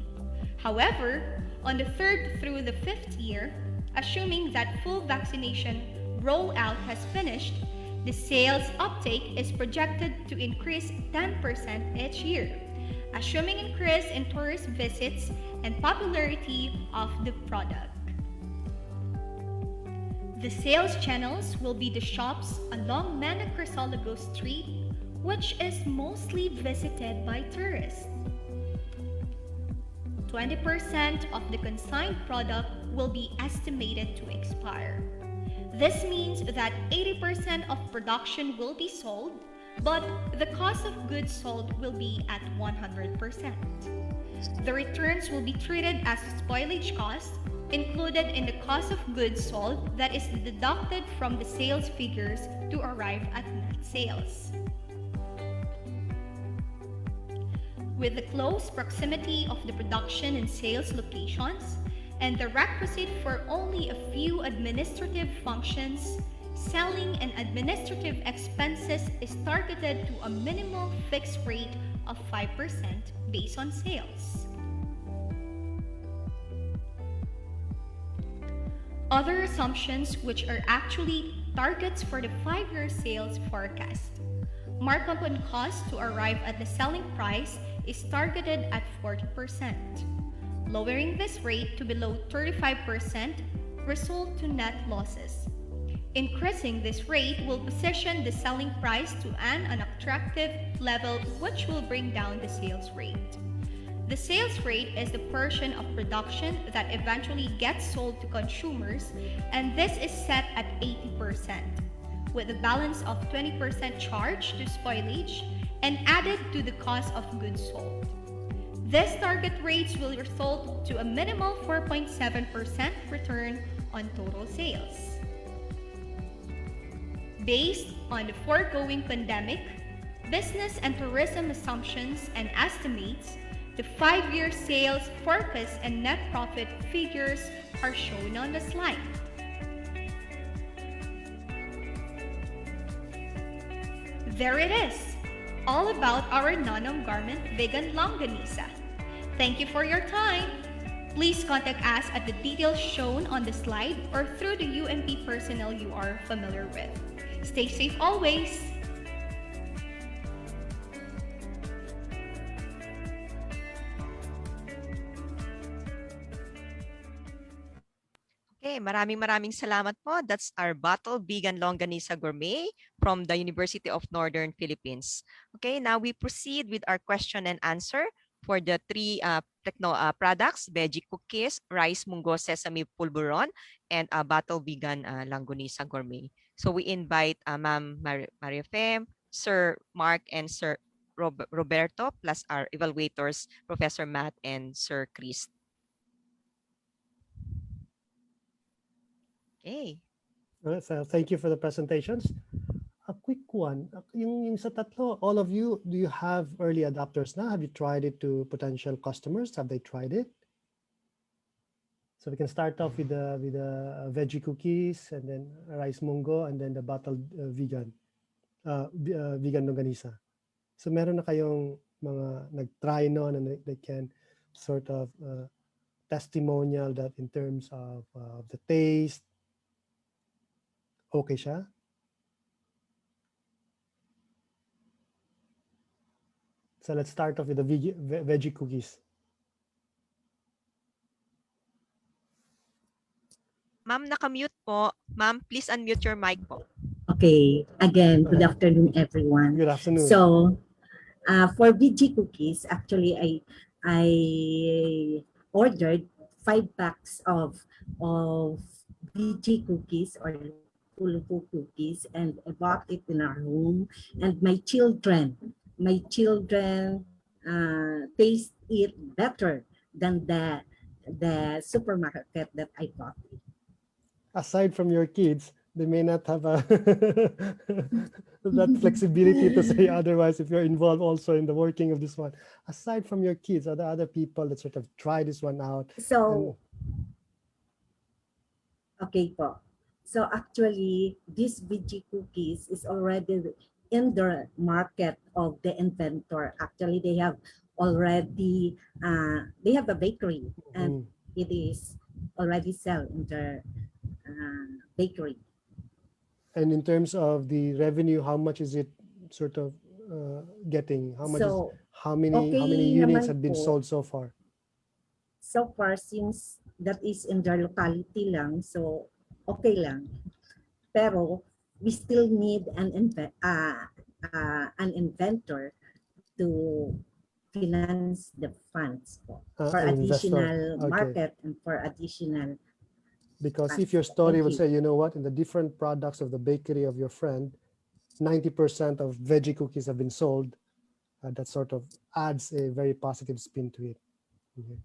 However, on the third through the fifth year, assuming that full vaccination rollout has finished, the sales uptake is projected to increase 10% each year, assuming increase in tourist visits and popularity of the product. The sales channels will be the shops along Mana Crisologo Street, which is mostly visited by tourists. 20% of the consigned product will be estimated to expire. This means that 80% of production will be sold, but the cost of goods sold will be at 100%. The returns will be treated as spoilage cost, included in the cost of goods sold that is deducted from the sales figures to arrive at net sales. With the close proximity of the production and sales locations, and the requisite for only a few administrative functions, selling and administrative expenses is targeted to a minimal fixed rate of 5% based on sales. Other assumptions which are actually targets for the 5-year sales forecast. Markup on cost to arrive at the selling price is targeted at 40%. Lowering this rate to below 35% result to net losses. Increasing this rate will position the selling price to an unattractive level, which will bring down the sales rate. The sales rate is the portion of production that eventually gets sold to consumers, and this is set at 80%, with a balance of 20% charged to spoilage and added to the cost of goods sold. These target rates will result to a minimal 4.7% return on total sales. Based on the foregoing pandemic, business and tourism assumptions and estimates, the 5-year sales forecast and net profit figures are shown on the slide. There it is, all about our non-home garment vegan longanisa. Thank you for your time. Please contact us at the details shown on the slide or through the UMP personnel you are familiar with. Stay safe always. Okay, maraming salamat po. That's our Bottle Vegan Longanisa Gourmet from the University of Northern Philippines. Okay, now we proceed with our question and answer for the three products, veggie cookies, rice mungo sesame pulveron, and Bottle Vegan Longanisa Gourmet. So we invite Ma'am Maria Fem, Sir Mark, and Sir Roberto, plus our evaluators, Professor Matt and Sir Chris. Okay. So thank you for the presentations. A quick one. Yung sa tatlo, all of you, do you have early adopters now? Have you tried it to potential customers? Have they tried it? So we can start off with the veggie cookies, and then rice mungo, and then the bottled vegan longanisa. So meron na kayong mga nag-try noon, and they can sort of testimonial that in terms of the taste, okay siya? So let's start off with the veggie cookies. Ma'am, naka-mute po. Ma'am, please unmute your mic po. Okay, again, good afternoon, everyone. Good afternoon. So, for veggie cookies, actually, I ordered 5 packs of veggie cookies or pulpo cookies, and I bought it in our home. And my children taste it better than the supermarket that I bought it. Aside from your kids, they may not have that flexibility to say otherwise if you're involved also in the working of this one. Aside from your kids, are there other people that sort of try this one out? So, okay po. So actually, this veggie cookies is already in the market of the inventor. Actually, they have already, they have a bakery, and it is already sell in their bakery. And in terms of the revenue, how much is it sort of getting? How much So, how many units have been sold so far? So far, since that is in their locality lang, so okay lang. Pero we still need an inventor to finance the funds for additional market and for additional. Because if your story would say, you know what, in the different products of the bakery of your friend, 90% of veggie cookies have been sold, that sort of adds a very positive spin to it. Okay.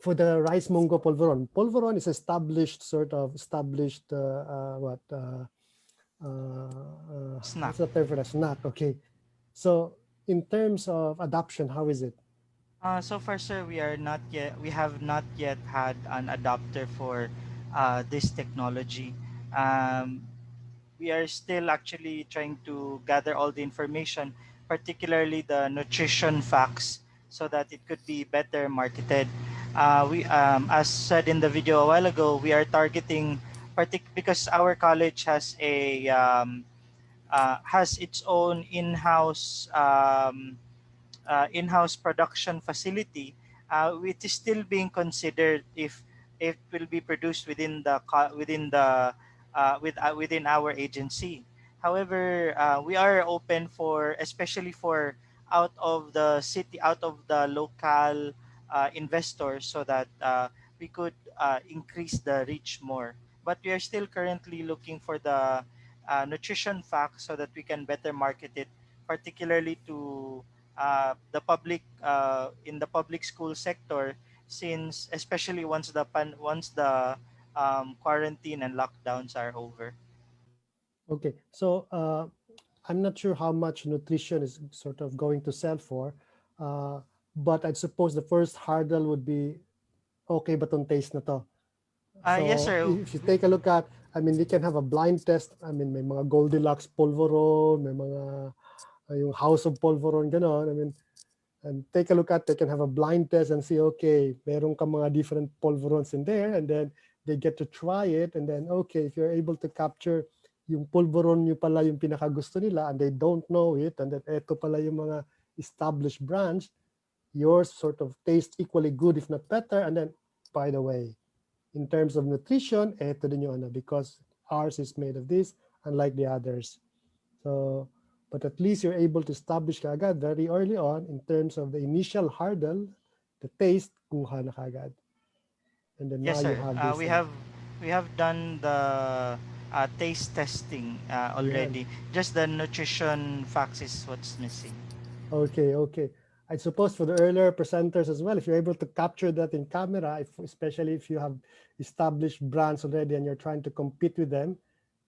For the rice mungo polveron, polveron is established snack. What's the term for a snack? Okay. So in terms of adoption, how is it? So far, sir, we have not yet had an adopter for this technology. We are still actually trying to gather all the information, particularly the nutrition facts, so that it could be better marketed. As said in the video a while ago, we are targeting because our college has has its own in-house production facility. It is still being considered if it will be produced within the within our agency. However, we are open for, especially for out of the city, out of the local investors, so that we could increase the reach more. But we are still currently looking for the nutrition facts so that we can better market it, particularly to the public, in the public school sector, since especially once the quarantine and lockdowns are over. Okay, so I'm not sure how much nutrition is sort of going to sell for, uh, but I suppose the first hurdle would be okay, but on taste na to. Yes, So sir. if you take a look at, I mean, we can have a blind test. I mean, may mga Goldilocks polvoron, may mga yung House of Polvoron, gano'n. I mean, and take a look at, they can have a blind test and see, okay, meron ka mga different polvorons in there, and then they get to try it, and then, okay, if you're able to capture yung polvoron nyo pala yung pinakagusto nila, and they don't know it, and then eto pala yung mga established brands, yours sort of taste equally good, if not better, and then, by the way, in terms of nutrition, eto din yung ano, because ours is made of this, unlike the others. So, but at least you're able to establish kaagad very early on in terms of the initial hurdle, the taste, kuha na kaagad. And then now Yes, you sir. have this. We have done the taste testing Yan. already. Just the nutrition facts is what's missing. Okay, okay. I suppose for the earlier presenters as well, if you're able to capture that in camera, especially if you have established brands already and you're trying to compete with them,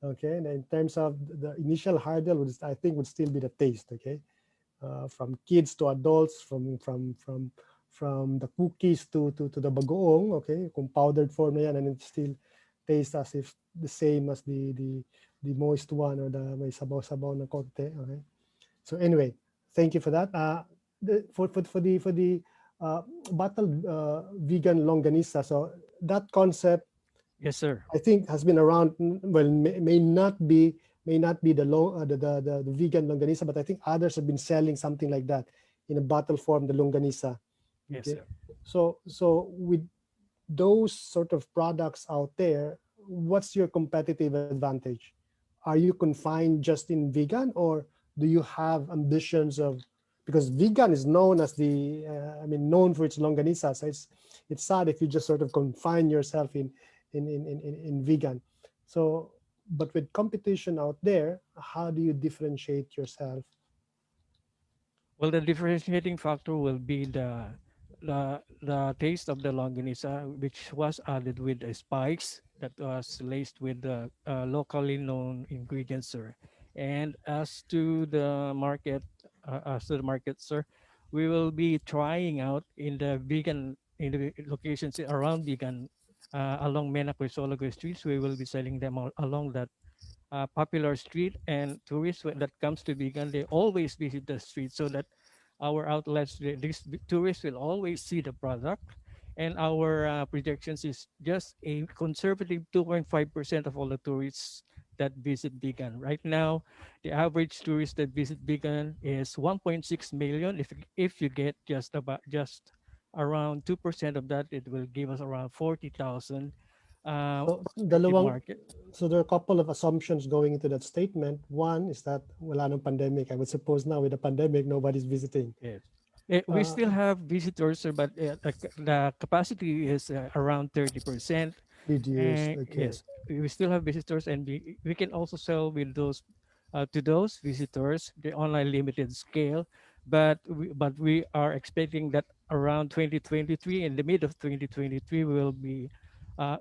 okay, and in terms of the initial hurdle, I think would still be the taste, okay, from kids to adults, from the cookies to the bagoong, okay, kung powdered form na yan, and it still tastes as if the same as the moist one or the may sabaw-sabaw na konti, okay. So anyway, thank you for that. For the bottled vegan longanisa, so that concept, Yes, sir. I think, has been around. Well, may not be the vegan longanisa, but I think others have been selling something like that in a bottle form, the longanisa. Yes, Okay, sir. so with those sort of products out there, what's your competitive advantage? Are you confined just in vegan, or do you have ambitions of, because vegan is known as known for its longanisa, so it's sad if you just sort of confine yourself in vegan. So, but with competition out there, how do you differentiate yourself? Well, the differentiating factor will be the taste of the longanisa, which was added with the spice that was laced with the locally known ingredients, sir. And as to the market, sir, we will be trying out in the locations around vegan, along Mena Crisologo streets. We will be selling them along that popular street, and tourists that comes to vegan, they always visit the street, so that our outlets, these tourists will always see the product. And our projections is just a conservative 2.5% of all the tourists that visit vegan. Right now, the average tourist that visit vegan is 1.6 million. If you get just around 2% of that, it will give us around 40,000 So, prospective market. so there are a couple of assumptions going into that statement. One is that wala nang pandemic. I would suppose now with the pandemic, nobody's visiting. Yes. We still have visitors, sir, but the capacity is around 30%. Reduced. And Okay. yes, we still have visitors, and we can also sell with those to those visitors the online limited scale. But we are expecting that around 2023, in the mid of 2023, we will be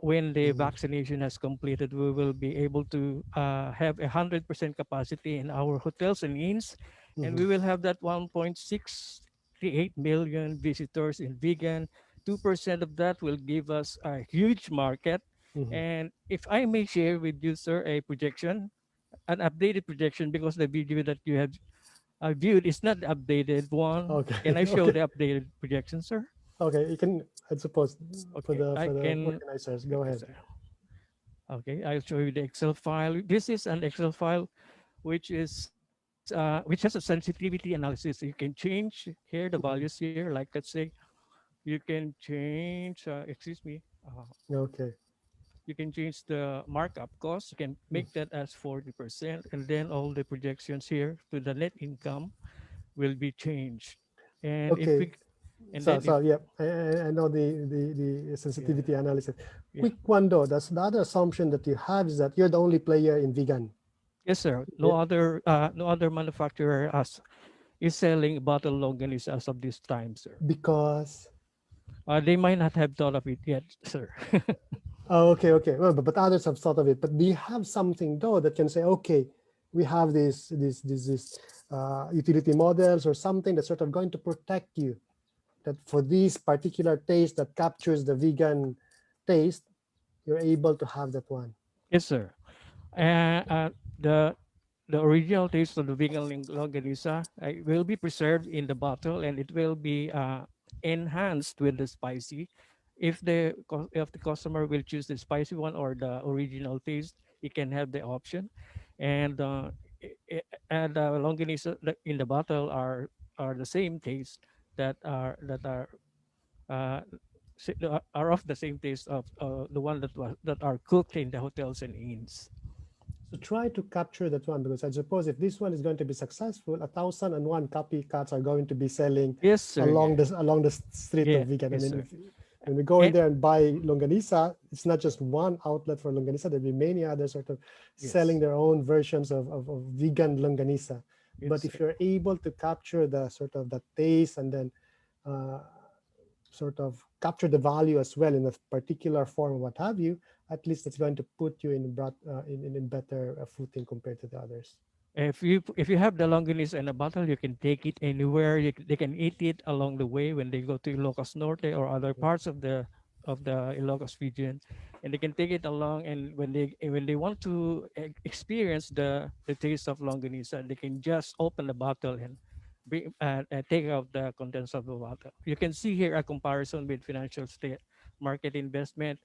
when the Mhm. vaccination has completed, we will be able to have 100% capacity in our hotels and inns, and we Mhm. will have that 1.68 million visitors in vegan. 2% of that will give us a huge market. Mhm. And if I may share with you, sir, a projection, an updated projection, because the video that you have viewed is not the updated one. Okay. Can I show Okay. the updated projection, sir? Okay. You can. I suppose for Okay, the I for the can. organizers, go Okay, ahead. sir. Okay, I'll show you the Excel file. This is an Excel file which has a sensitivity analysis. You can change here the values here. Like, let's say you can change. Excuse me. Okay. you can change the markup cost. You can make that as 40%, and then all the projections here to the net income will be changed. And if Okay. we, and So, then if, yeah, I know the sensitivity analysis. yeah. Quick one though, that's the other assumption that you have is that you're the only player in vegan. Yes, sir. Yeah. No other manufacturer is selling bottle longanisa as of this time, sir. Because They might not have thought of it yet, sir. oh, okay. Well, but others have thought of it. But do you have something though that can say, okay, we have this utility models or something that's sort of going to protect you, that for this particular taste that captures the vegan taste, you're able to have that one. Yes, sir. And the original taste of the vegan longanisa will be preserved in the bottle, and it will be enhanced with the spicy. If the customer will choose the spicy one or the original taste, he can have the option. And and longanisa in the bottle are the same taste that uh, are of the same taste of the one that are cooked in the hotels and inns. So try to capture that one, because I suppose if this one is going to be successful, 1,001 copycats are going to be selling Yes, sir. along Yeah. the street Yeah, of vegan. yes, I mean, sir. when we go in And- there and buy longanisa, it's not just one outlet for longanisa. There'll be many others sort of selling their own versions of vegan longanisa. Yes, But if sir. you're able to capture the sort of the taste and then sort of capture the value as well in a particular form or what have you, at least it's going to put you in better footing compared to the others. If you have the longanisa in a bottle, you can take it anywhere. They can eat it along the way when they go to Ilocos Norte or other parts of the Ilocos region, and they can take it along. And when they want to experience the taste of longanisa, they can just open the bottle and take out the contents of the bottle. You can see here a comparison with financial state market investment.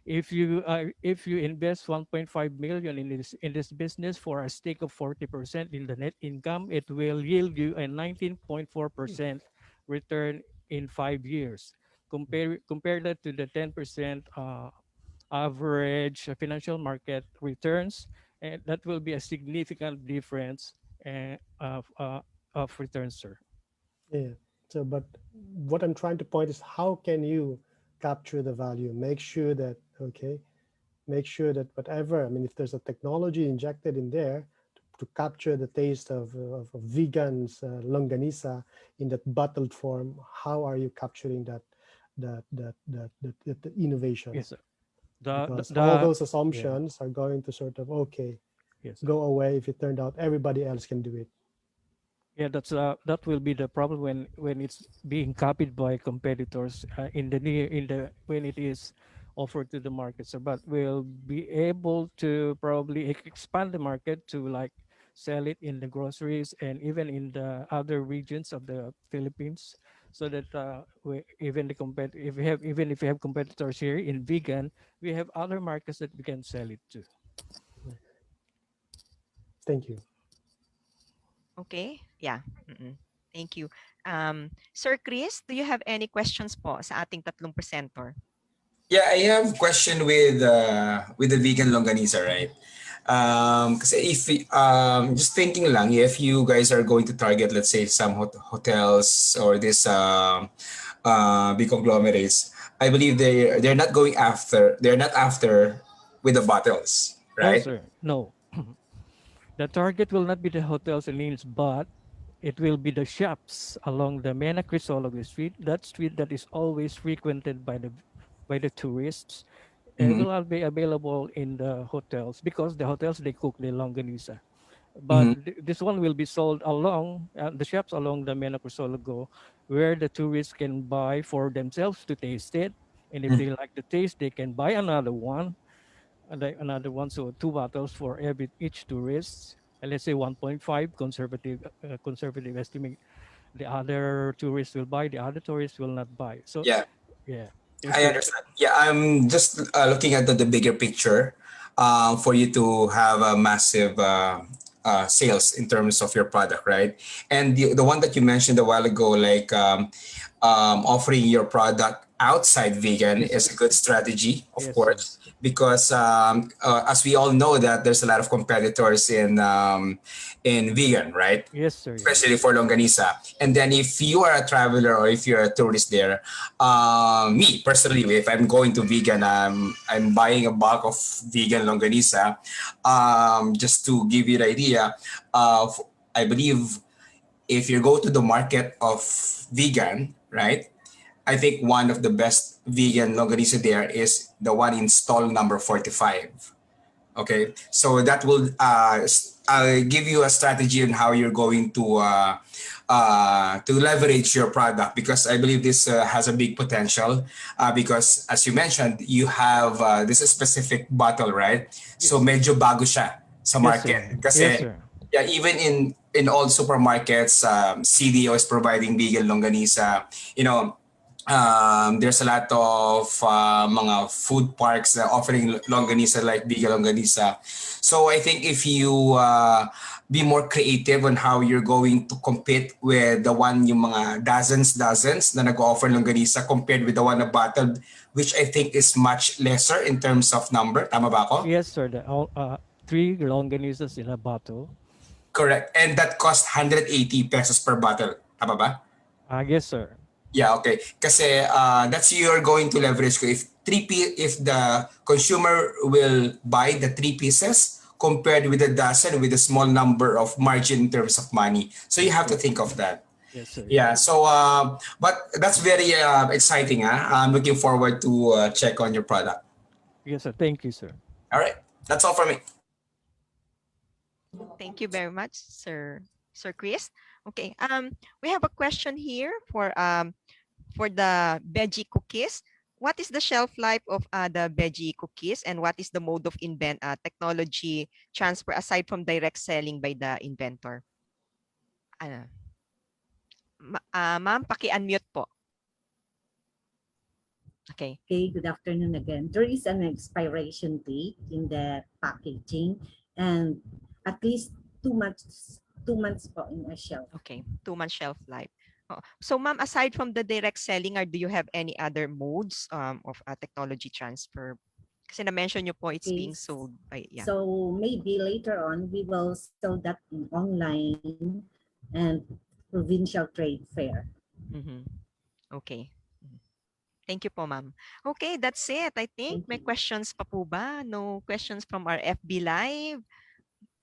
If you invest 1.5 million in this business for a stake of 40% in the net income, it will yield you a 19.4% return in 5 years. Compare that to the 10% average financial market returns, and that will be a significant difference of returns, sir. Yeah. So, but what I'm trying to point is how can you capture the value? Make sure that, whatever, I mean, if there's a technology injected in there to capture the taste of vegans longanisa in that bottled form, how are you capturing that innovation? Yes, sir. Because all those assumptions are going to sort of, Yes, go away if it turned out everybody else can do it. Yeah, that will be the problem when it's being copied by competitors when it is offered to the market. So, but we'll be able to probably expand the market to like sell it in the groceries and even in the other regions of the Philippines, so that even if we have competitors here in vegan, we have other markets that we can sell it to. Thank you. Okay, yeah. Thank you. Sir Chris, do you have any questions po sa ating tatlong presenter? Yeah, I have a question with the vegan longanisa, right? Kasi just thinking lang, if you guys are going to target, let's say, some hotels or this big conglomerates, I believe they're not after with the bottles, No, right? sir. No. The target will not be the hotels and inns, but it will be the shops along the Mena Crisologo Street. That street that is always frequented by the tourists. It Mhm. will not be available in the hotels because the hotels they cook the longanisa. But Mhm. this one will be sold along the shops along the Mena Crisologo, where the tourists can buy for themselves to taste it. And if Mhm. they like the taste, they can buy another one, another one, so two bottles for each tourist, and let's say 1.5 conservative estimate. The other tourists will buy, the other tourists will not buy. So Yeah. yeah, I understand. Yeah, I'm just looking at the bigger picture for you to have a massive sales in terms of your product, right? And the one that you mentioned a while ago, like offering your product outside vegan is a good strategy, of Yes, course, because as we all know that there's a lot of competitors in vegan, right? Yes, sir. Yes. Especially for longanisa. And then if you are a traveler or if you're a tourist there, me personally, if I'm going to vegan, I'm buying a bulk of vegan longanisa. Just to give you the idea, I believe if you go to the market of vegan, right? I think one of the best vegan longanisa there is the one in stall number 45. Okay, so that will give you a strategy on how you're going to leverage your product, because I believe this has a big potential because as you mentioned, you have this is specific bottle, right? So medyo bago siya sa Yes, market. sir. Kasi Yes, sir. yeah, even in all supermarkets, CDO is providing vegan longanisa. You know, there's a lot of mga food parks that offering longanisa like vegan longanisa. So I think if you be more creative on how you're going to compete with the one yung mga dozens na nag-offer longanisa compared with the one na bottled, which I think is much lesser in terms of number. Tama ba ako? Yes, sir. The 3 longanisas in a bottle. Correct. And that cost 180 pesos per bottle. Tama ba? Yes, sir. Yeah, okay. Kasi that's you're going to leverage ko. If the consumer will buy the 3 pieces compared with a dozen with a small number of margin in terms of money. So you have to think of that. Yes, sir. Yeah, so but that's very exciting. I'm looking forward to check on your product. Yes, sir. Thank you, sir. All right. That's all from me. Thank you very much, Sir Chris. Okay, we have a question here for the veggie cookies. What is the shelf life of the veggie cookies, and what is the mode of technology transfer aside from direct selling by the inventor? Ma'am, paki-unmute po. Okay. Okay, good afternoon again. There is an expiration date in the packaging and at least 2 months po in a shelf. Okay, 2-month shelf life. Oh, so ma'am, aside from the direct selling, or do you have any other modes of technology transfer? Kasi na-mention nyo po it's being sold by, yeah. So maybe later on we will sell that in online and provincial trade fair. Okay. Thank you po, ma'am. Okay, that's it. I think may questions pa po ba? No questions from our FB Live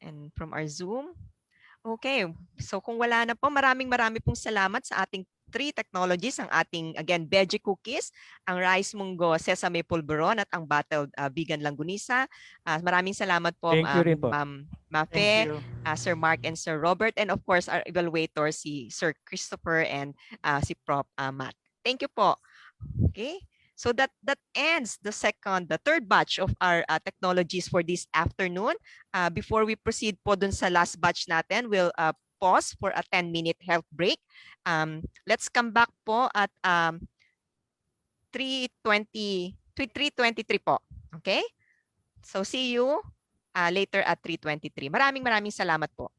and from our Zoom? Okay, so kung wala na po, maraming pong salamat sa ating 3 technologies, ang ating, again, veggie cookies, ang rice munggo sesame pulveron, at ang bottled vegan langgunisa. Maraming salamat po, Thank you rin po. Ma'am Mafe, Sir Mark, and Sir Robert, and of course, our evaluator, si Sir Christopher, and si Prof. Matt. Thank you po. Okay. So that ends the third batch of our technologies for this afternoon. Before we proceed po dun sa last batch natin, we'll pause for a 10-minute health break. Let's come back po at 3:23 po. Okay? So see you later at 3:23. Maraming salamat po.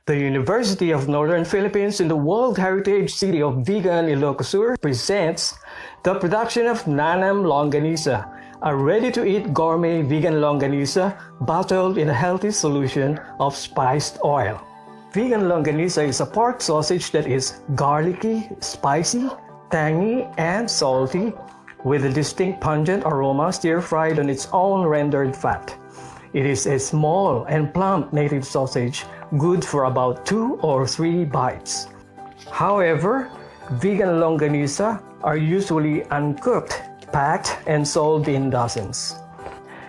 The University of Northern Philippines in the World Heritage City of Vegan Ilocos Sur presents the production of Nanam Longanisa, a ready-to-eat gourmet vegan longanisa bottled in a healthy solution of spiced oil. Vegan longanisa is a pork sausage that is garlicky, spicy, tangy, and salty, with a distinct pungent aroma stir-fried on its own rendered fat. It is a small and plump native sausage, good for about 2 or 3 bites. However, vegan longanisa are usually uncooked, packed, and sold in dozens.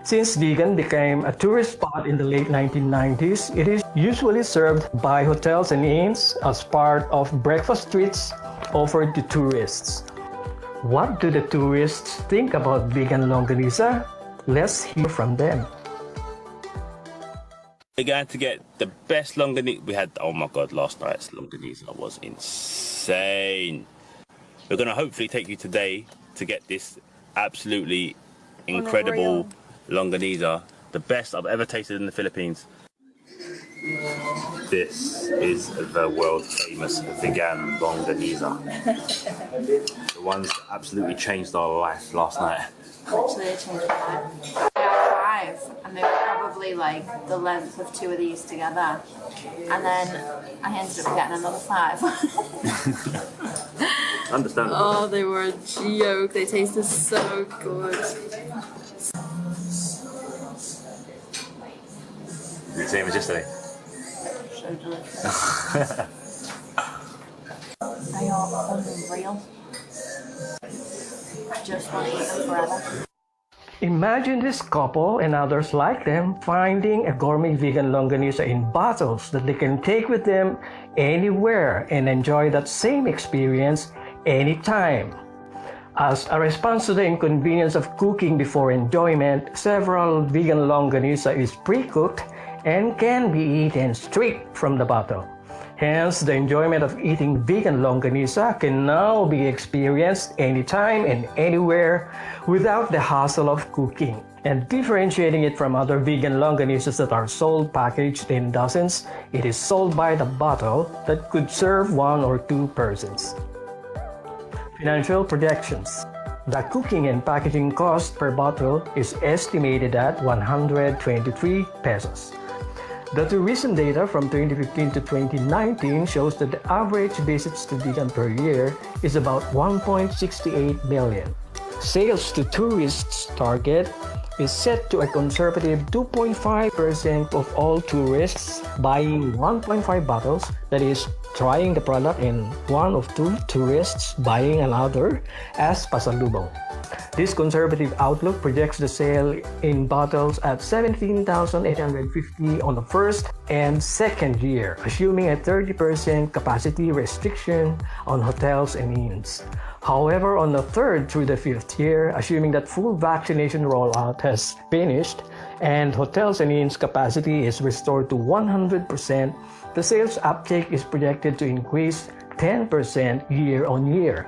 Since vegan became a tourist spot in the late 1990s, it is usually served by hotels and inns as part of breakfast treats offered to tourists. What do the tourists think about vegan longanisa? Let's hear from them. We're going to get the best longanisa. We had, oh my God, last night's longanisa was insane. We're going to hopefully take you today to get this absolutely incredible longanisa, the best I've ever tasted in the Philippines. This is the world famous vegan longanisa. The ones that absolutely changed our life last night. Literally, it changed my life. I had 5, and they were probably like the length of 2 of these together. And then I ended up getting another 5. Understandable. Oh, they were a joke. They tasted so good. The same as yesterday. So delicious. They are unreal. I just want to eat them forever. Imagine this couple and others like them finding a gourmet vegan longanisa in bottles that they can take with them anywhere and enjoy that same experience anytime. As a response to the inconvenience of cooking before enjoyment, several vegan longanisa is pre-cooked and can be eaten straight from the bottle. Hence, the enjoyment of eating vegan longanisa can now be experienced anytime and anywhere without the hassle of cooking. And differentiating it from other vegan longanisas that are sold packaged in dozens, it is sold by the bottle that could serve 1 or 2 persons. Financial projections. The cooking and packaging cost per bottle is estimated at 123 pesos. The tourism data from 2015 to 2019 shows that the average visits to vegan per year is about 1.68 million. Sales to tourists target is set to a conservative 2.5% of all tourists buying 1.5 bottles, that is, trying the product, and 1 of 2 tourists buying another as pasalubong. This conservative outlook projects the sale in bottles at 17,850 on the first and second year, assuming a 30% capacity restriction on hotels and inns. However, on the third through the 5th year, assuming that full vaccination rollout has finished and hotels and inns capacity is restored to 100%, the sales uptake is projected to increase 10% year on year.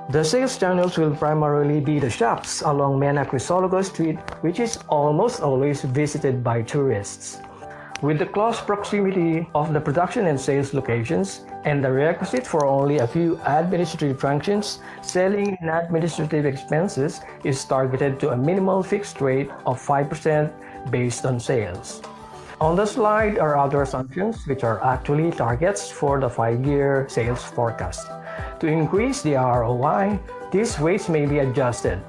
The sales channels will primarily be the shops along Mena Crisologo Street, which is almost always visited by tourists. With the close proximity of the production and sales locations and the requisite for only a few administrative functions, selling and administrative expenses is targeted to a minimal fixed rate of 5% based on sales. On the slide are other assumptions, which are actually targets for the 5-year sales forecast. To increase the ROI, these weights may be adjusted.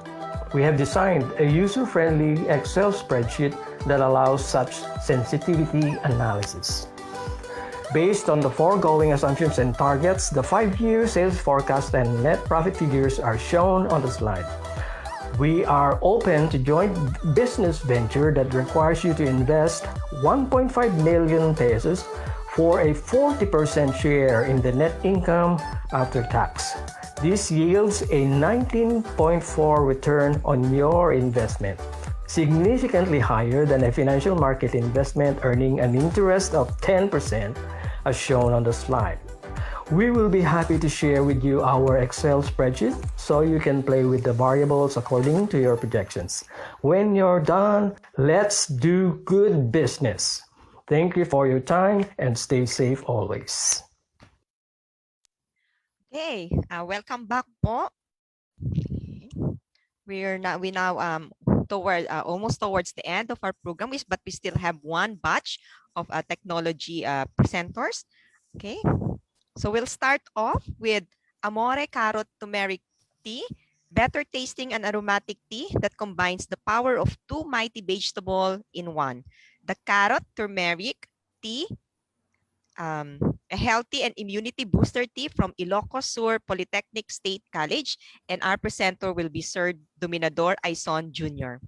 We have designed a user-friendly Excel spreadsheet that allows such sensitivity analysis. Based on the foregoing assumptions and targets, the 5-year sales forecast and net profit figures are shown on the slide. We are open to joint business venture that requires you to invest 1.5 million pesos for a 40% share in the net income after tax. This yields a 19.4% return on your investment, significantly higher than a financial market investment earning an interest of 10% as shown on the slide. We will be happy to share with you our Excel spreadsheet so you can play with the variables according to your projections. When you're done, let's do good business. Thank you for your time and stay safe always. Okay, welcome back po. We now almost towards the end of our program, but we still have one batch of technology presenters. Okay, so we'll start off with Amore Carrot Turmeric Tea, better tasting and aromatic tea that combines the power of two mighty vegetables in one. The carrot turmeric tea, a healthy and immunity booster tea from Ilocos Sur Polytechnic State College, and our presenter will be Sir Dominador Aison Jr.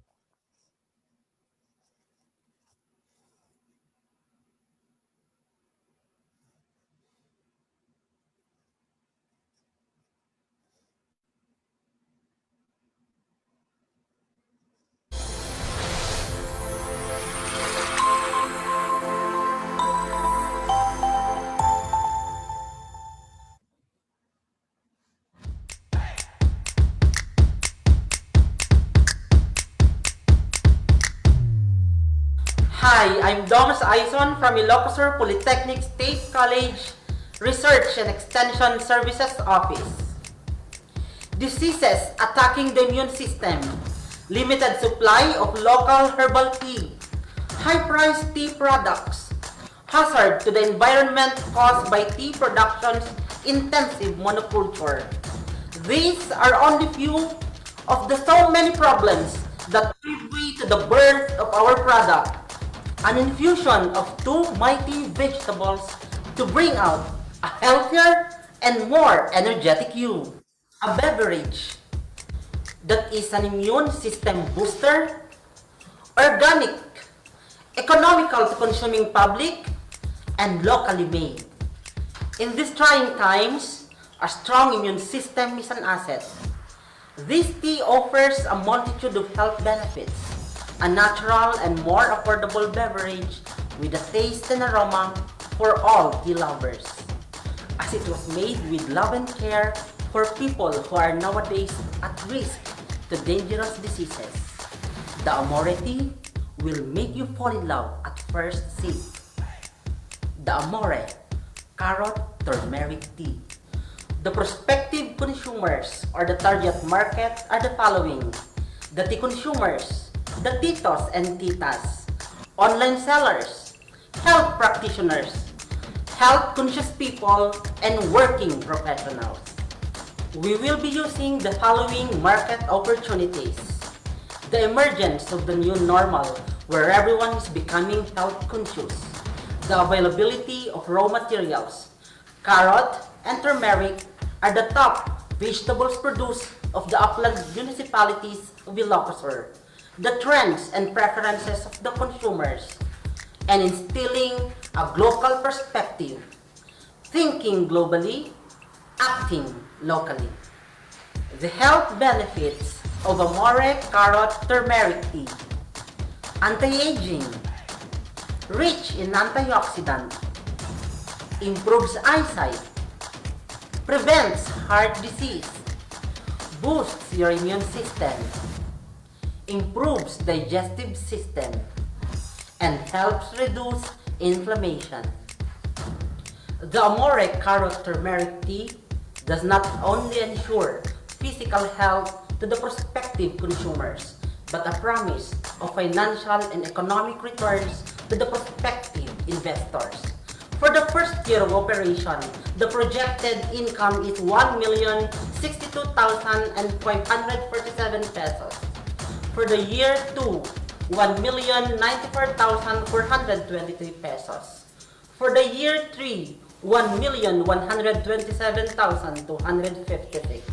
Hi, I'm Domas Aison from Ilocos Sur Polytechnic State College Research and Extension Services Office. Diseases attacking the immune system, limited supply of local herbal tea, high-priced tea products, hazard to the environment caused by tea production's intensive monoculture. These are only few of the so many problems that give way to the birth of our product. An infusion of two mighty vegetables to bring out a healthier and more energetic you. A beverage that is an immune system booster, organic, economical to consuming public, and locally made. In these trying times, a strong immune system is an asset. This tea offers a multitude of health benefits. A natural and more affordable beverage with a taste and aroma for all tea lovers, as it was made with love and care for people who are nowadays at risk to dangerous diseases. The Amore tea will make you fall in love at first sip. The Amore Carrot Turmeric Tea. The prospective consumers or the target market are the following: the tea consumers, the titos and titas, online sellers, health practitioners, health-conscious people, and working professionals. We will be using the following market opportunities: the emergence of the new normal, where everyone is becoming health-conscious, the availability of raw materials. Carrot and turmeric are the top vegetables produced of the upland municipalities of Ilocos Sur. The trends and preferences of the consumers, and instilling a global perspective, thinking globally, acting locally. The health benefits of Amore Carrot Turmeric Tea: anti-aging, rich in antioxidant, improves eyesight, prevents heart disease, boosts your immune system, improves digestive system, and helps reduce inflammation. The Amore Carrot Turmeric Tea does not only ensure physical health to the prospective consumers, but a promise of financial and economic returns to the prospective investors. For the first year of operation, the projected income is 1,062,547 pesos. For the year 2, 1,094,423 pesos. For the year 3, 1,127,256.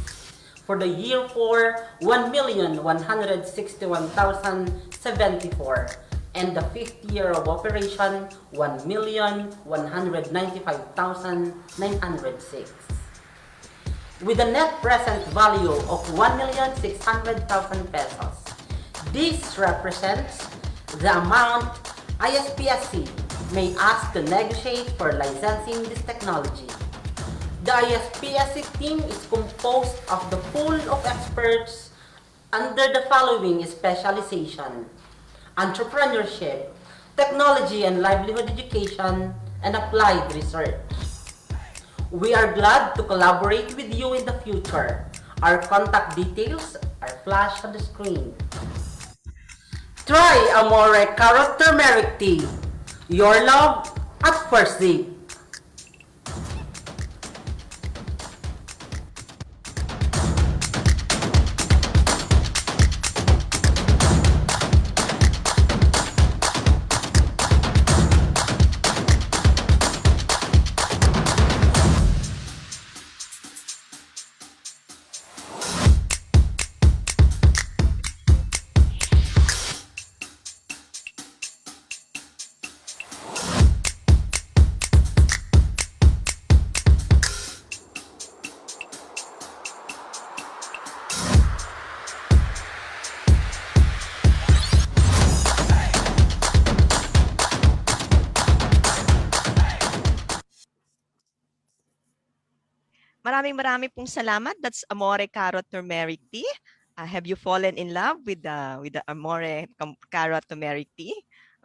For the year 4, 1,161,074. And the fifth year of operation, 1,195,906. With a net present value of 1,600,000 pesos. This represents the amount ISPSC may ask to negotiate for licensing this technology. The ISPSC team is composed of the pool of experts under the following specialization: entrepreneurship, technology and livelihood education, and applied research. We are glad to collaborate with you in the future. Our contact details are flashed on the screen. Try Amore Carrot Turmeric Tea. Your love at first sip. Maraming pong salamat. That's Amore Carrot Turmeric Tea. Have you fallen in love with the Amore Carrot Turmeric Tea?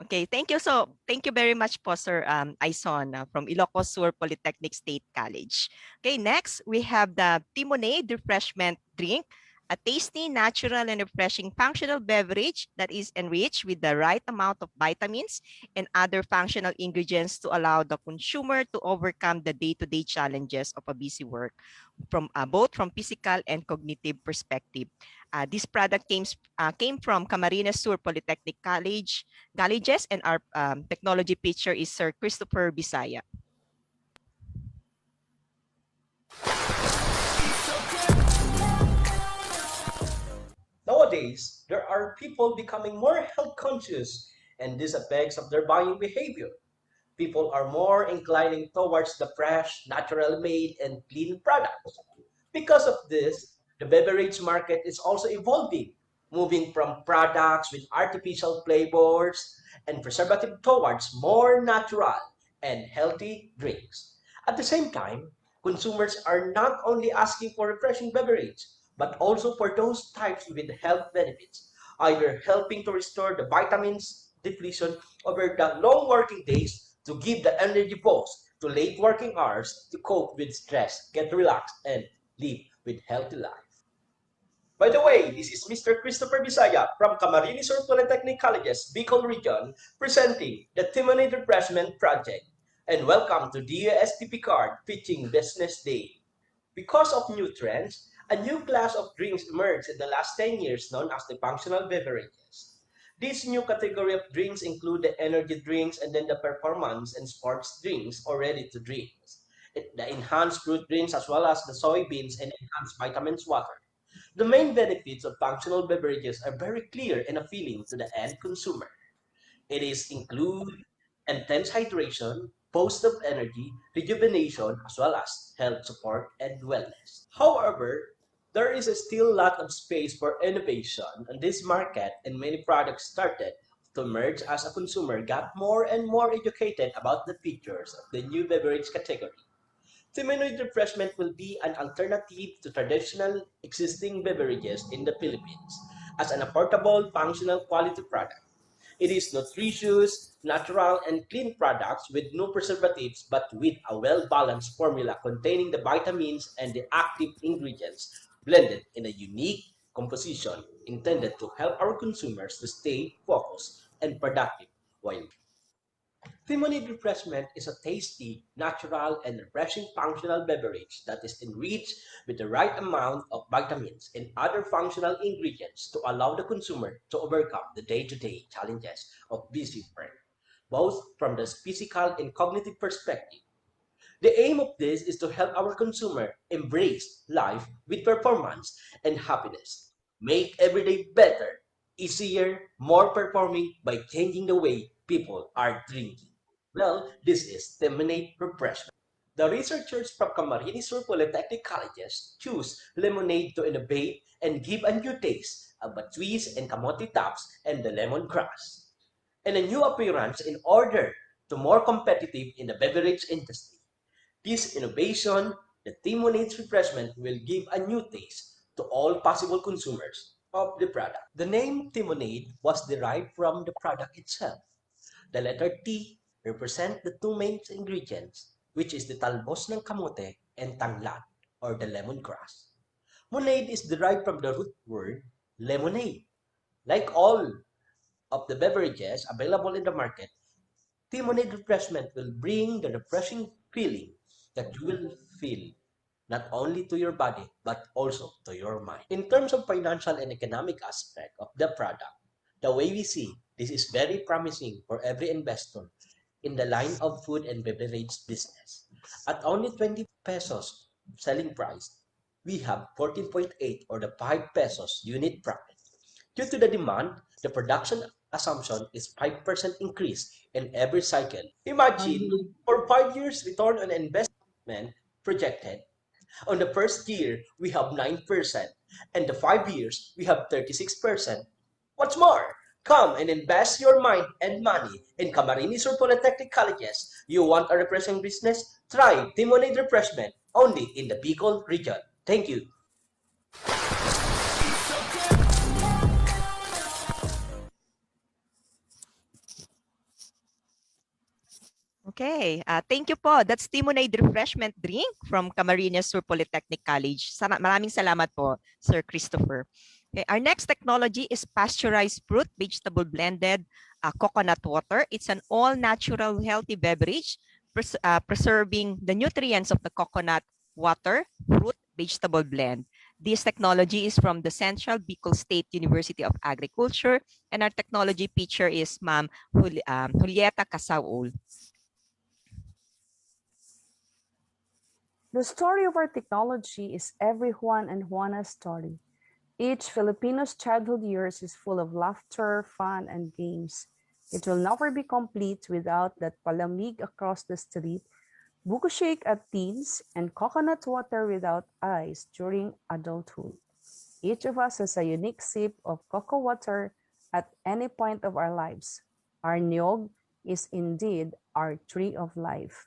Okay, thank you. So, thank you very much po, Sir Aison from Ilocos Sur Polytechnic State College. Okay, next, we have the Timonade Refreshment Drink, a tasty, natural, and refreshing functional beverage that is enriched with the right amount of vitamins and other functional ingredients to allow the consumer to overcome the day-to-day challenges of a busy work from both from physical and cognitive perspective. This product came from Camarines Sur Polytechnic Colleges, and our technology pitcher is Sir Christopher Bisaya. Nowadays, there are people becoming more health conscious, and this affects of their buying behavior. People are more inclining towards the fresh, natural made, and clean products. Because of this, the beverage market is also evolving, moving from products with artificial flavors and preservative towards more natural and healthy drinks. At the same time, consumers are not only asking for refreshing beverage, but also for those types with health benefits, either helping to restore the vitamins depletion over the long working days to give the energy boost to late working hours to cope with stress, get relaxed, and live with healthy life. By the way, this is Mr. Christopher Bisaya from Camarines Sur Polytechnic Colleges, Bicol Region, presenting the Timonade Refreshment Project. And welcome to DOST-PCAARRD Pitching Business Day. Because of new trends, a new class of drinks emerged in the last 10 years known as the functional beverages. This new category of drinks include the energy drinks and then the performance and sports drinks or ready-to drinks. The enhanced fruit drinks as well as the soybeans and enhanced vitamins water. The main benefits of functional beverages are very clear and appealing to the end consumer. It is include intense hydration, boost of energy, rejuvenation, as well as health support and wellness. However, there is still a lot of space for innovation in this market and many products started to emerge as a consumer got more and more educated about the features of the new beverage category. Timinoid refreshment will be an alternative to traditional existing beverages in the Philippines as an affordable, functional quality product. It is nutritious, natural, and clean products with no preservatives but with a well-balanced formula containing the vitamins and the active ingredients blended in a unique composition intended to help our consumers to stay focused and productive while Lemonade refreshment is a tasty, natural, and refreshing functional beverage that is enriched with the right amount of vitamins and other functional ingredients to allow the consumer to overcome the day-to-day challenges of busy work, both from the physical and cognitive perspective. The aim of this is to help our consumer embrace life with performance and happiness, make every day better, easier, more performing by changing the way people are drinking. Well, this is lemonade refreshment. The researchers from Camarines Sur Polytechnic Colleges choose lemonade to innovate and give a new taste of a twist and kamote tops and the lemongrass, and a new appearance in order to more competitive in the beverage industry. This innovation, the Timonade's refreshment, will give a new taste to all possible consumers of the product. The name Timonade was derived from the product itself. The letter T represents the two main ingredients, which is the talbos ng kamote and tanglad, or the lemongrass. Monade is derived from the root word lemonade. Like all of the beverages available in the market, Lemonade refreshment will bring the refreshing feeling that you will feel not only to your body but also to your mind. In terms of financial and economic aspect of the product, the way we see this is very promising for every investor in the line of food and beverage business. At only 20 pesos selling price, we have 14.8 or the 5 pesos unit profit. Due to the demand, the production assumption is 5% increase in every cycle. Imagine, for 5 years return on investment projected. On the first year, we have 9%, and the 5 years, we have 36%. What's more, come and invest your mind and money in Camarines or Polytechnic colleges. You want a refreshing business? Try Timonade Refreshment, only in the Bicol region. Thank you. Okay, thank you po. That's Timonade Refreshment Drink from Camarines Sur Polytechnic College. Maraming salamat po, Sir Christopher. Okay, our next technology is pasteurized fruit vegetable blended coconut water. It's an all-natural healthy beverage preserving the nutrients of the coconut water fruit vegetable blend. This technology is from the Central Bicol State University of Agriculture, and our technology teacher is Ma'am Julieta Casaul. The story of our technology is every Juan and Juana's story. Each Filipino's childhood years is full of laughter, fun, and games. It will never be complete without that palamig across the street, buko shake at teens, and coconut water without ice during adulthood. Each of us has a unique sip of cocoa water at any point of our lives. Our niyog is indeed our tree of life.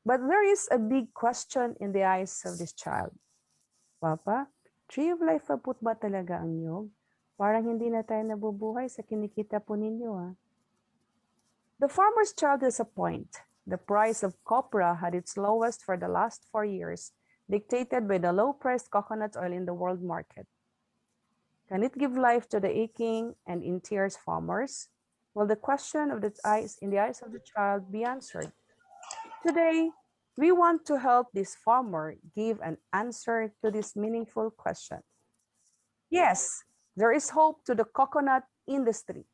But there is a big question in the eyes of this child. Papa, tree of life pa ba talaga ang niyog? Parang hindi na tayo nabubuhay sa kinikita po ninyo. The farmer's child has a point. The price of copra had its lowest for the last 4 years, dictated by the low-priced coconut oil in the world market. Can it give life to the aching and in tears farmers? Will the question of the eyes in the eyes of the child be answered? Today, we want to help this farmer give an answer to this meaningful question. Yes, there is hope to the coconut industry.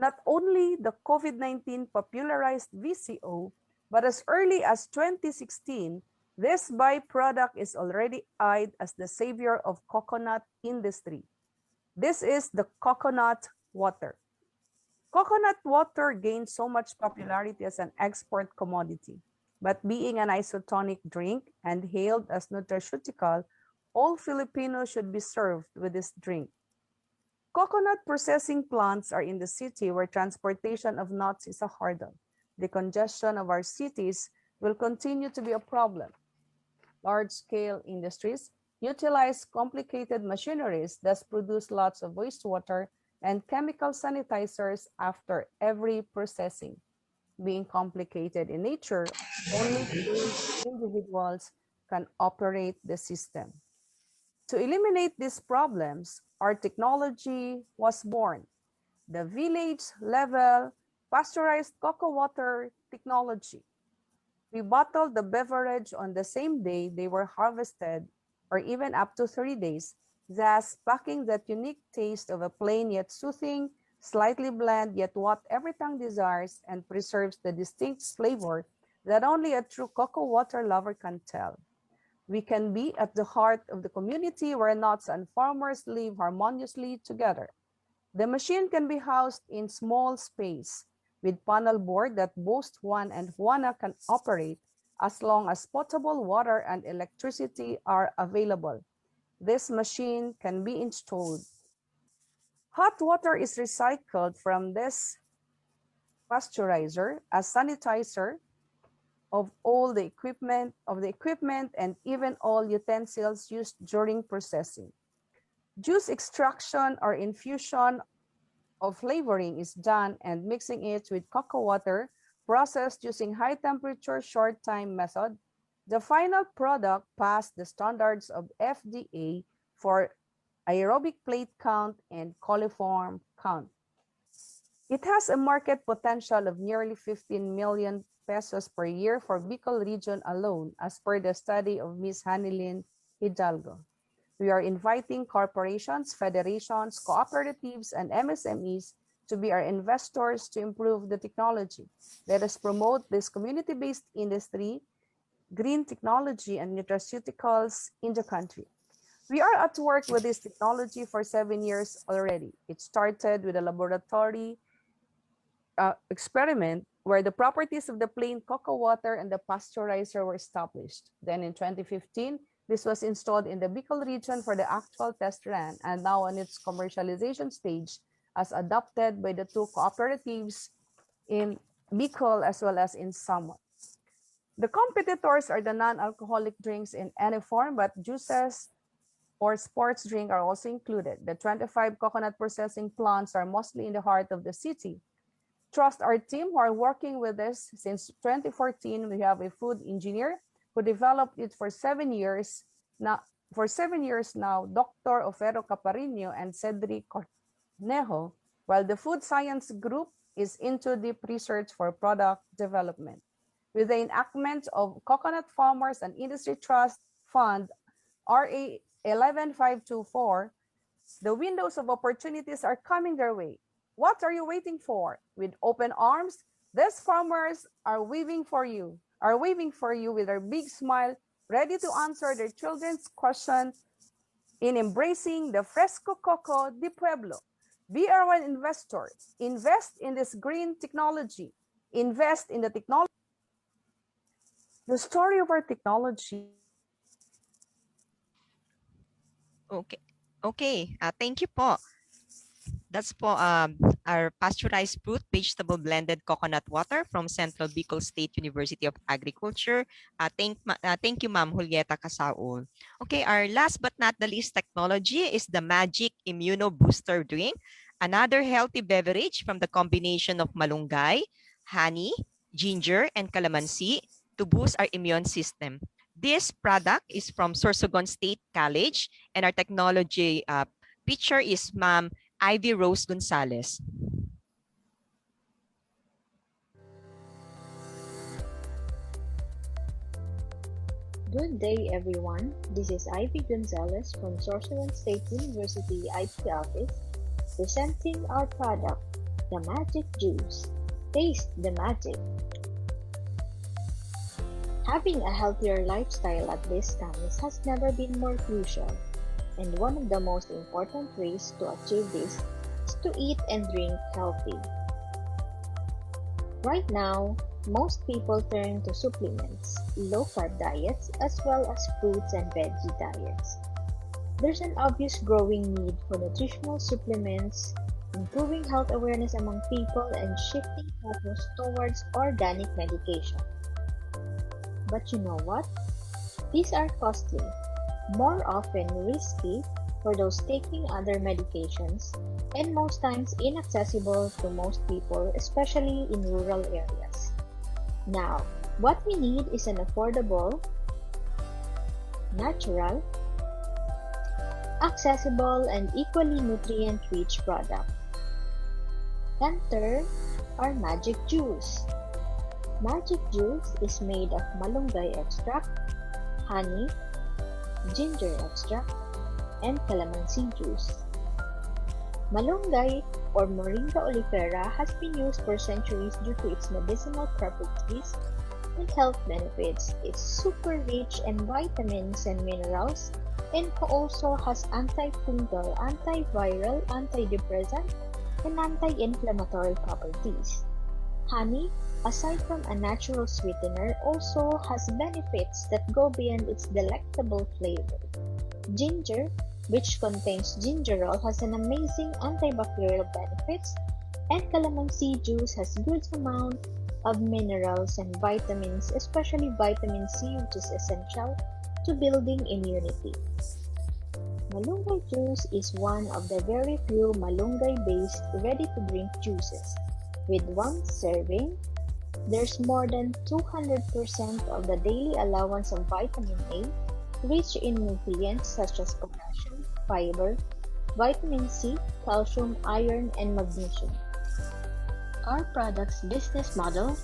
Not only the COVID-19 popularized VCO, but as early as 2016, this byproduct is already eyed as the savior of coconut industry. This is the coconut water. Coconut water gained so much popularity as an export commodity. But being an isotonic drink and hailed as nutraceutical, all Filipinos should be served with this drink. Coconut processing plants are in the city where transportation of nuts is a hurdle. The congestion of our cities will continue to be a problem. Large-scale industries utilize complicated machineries that produce lots of wastewater and chemical sanitizers after every processing. Being complicated in nature, only individuals can operate the system. To eliminate these problems, our technology was born. The village-level pasteurized cocoa water technology. We bottled the beverage on the same day they were harvested, or even up to 3 days, thus packing that unique taste of a plain yet soothing, slightly bland yet what every tongue desires, and preserves the distinct flavor that only a true cocoa water lover can tell. We can be at the heart of the community where nuts and farmers live harmoniously together. The machine can be housed in small space with panel board that both Juan and Juana can operate as long as potable water and electricity are available. This machine can be installed. Hot water is recycled from this pasteurizer as sanitizer of all the equipment and even all utensils used during processing. Juice extraction or infusion of flavoring is done and mixing it with cocoa water processed using high temperature short time method, the final product passed the standards of FDA for aerobic plate count and coliform count. It has a market potential of nearly 15 million pesos per year for Bicol region alone, as per the study of Ms. Hanilyn Hidalgo. We are inviting corporations, federations, cooperatives, and MSMEs to be our investors to improve the technology. Let us promote this community-based industry, green technology, and nutraceuticals in the country. We are at work with this technology for 7 years already. It started with a laboratory experiment where the properties of the plain cocoa water and the pasteurizer were established. Then in 2015, this was installed in the Bicol region for the actual test run and now on its commercialization stage as adopted by the two cooperatives in Bicol as well as in Samar. The competitors are the non-alcoholic drinks in any form, but juices or sports drink are also included. The 25 coconut processing plants are mostly in the heart of the city. Trust our team who are working with us since 2014. We have a food engineer who developed it for 7 years now. Dr. Ofero Caparino and Cedric Cornejo, while the food science group is into deep research for product development. With the enactment of Coconut Farmers and Industry Trust Fund, RA 11524, the windows of opportunities are coming their way. What are you waiting for? With open arms, these farmers are waving for you with their big smile, ready to answer their children's question in embracing the fresco coco de Pueblo. Be our investor. Invest in this green technology. Invest in the technology. The story of our technology. Okay. Thank you po. That's po our pasteurized fruit vegetable blended coconut water from Central Bicol State University of Agriculture. Thank you, Ma'am Julieta Casaul. Okay, our last but not the least technology is the Magic Immuno Booster Drink, another healthy beverage from the combination of malunggay, honey, ginger, and calamansi to boost our immune system. This product is from Sorsogon State College, and our technology teacher is Ma'am Ivy Rose Gonzalez. Good day, everyone. This is Ivy Gonzalez from Sorsogon State University IT Office, presenting our product, the Magic Juice. Taste the magic. Having a healthier lifestyle at this time has never been more crucial, and one of the most important ways to achieve this is to eat and drink healthy. Right now, most people turn to supplements, low-carb diets, as well as fruits and veggie diets. There's an obvious growing need for nutritional supplements, improving health awareness among people, and shifting focus towards organic medication. But you know what? These are costly, more often risky for those taking other medications, and most times inaccessible to most people, especially in rural areas. Now, what we need is an affordable, natural, accessible, and equally nutrient-rich product. Enter our Magic Juice. Magic Juice is made of malunggay extract, honey, ginger extract, and calamansi juice. Malunggay or Moringa oleifera has been used for centuries due to its medicinal properties and health benefits. It's super rich in vitamins and minerals and also has antifungal, antiviral, antidepressant, and anti-inflammatory properties. Honey, aside from a natural sweetener, also has benefits that go beyond its delectable flavor. Ginger, which contains gingerol, has an amazing antibacterial benefits, and calamansi juice has good amount of minerals and vitamins, especially vitamin C, which is essential to building immunity. Malunggay juice is one of the very few malunggay-based ready-to-drink juices. With one serving, there's more than 200% of the daily allowance of vitamin A, rich in nutrients such as potassium, fiber, vitamin C, calcium, iron, and magnesium. Our product's business model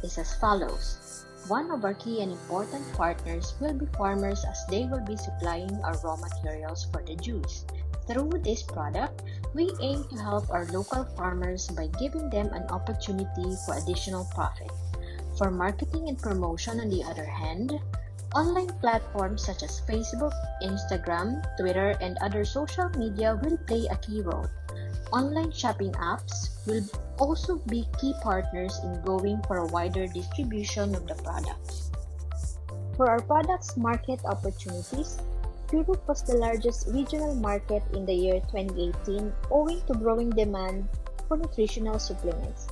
is as follows. One of our key and important partners will be farmers as they will be supplying our raw materials for the juice. Through this product, we aim to help our local farmers by giving them an opportunity for additional profit. For marketing and promotion, on the other hand, online platforms such as Facebook, Instagram, Twitter, and other social media will play a key role. Online shopping apps will also be key partners in going for a wider distribution of the products. For our products' market opportunities, Europe was the largest regional market in the year 2018 owing to growing demand for nutritional supplements.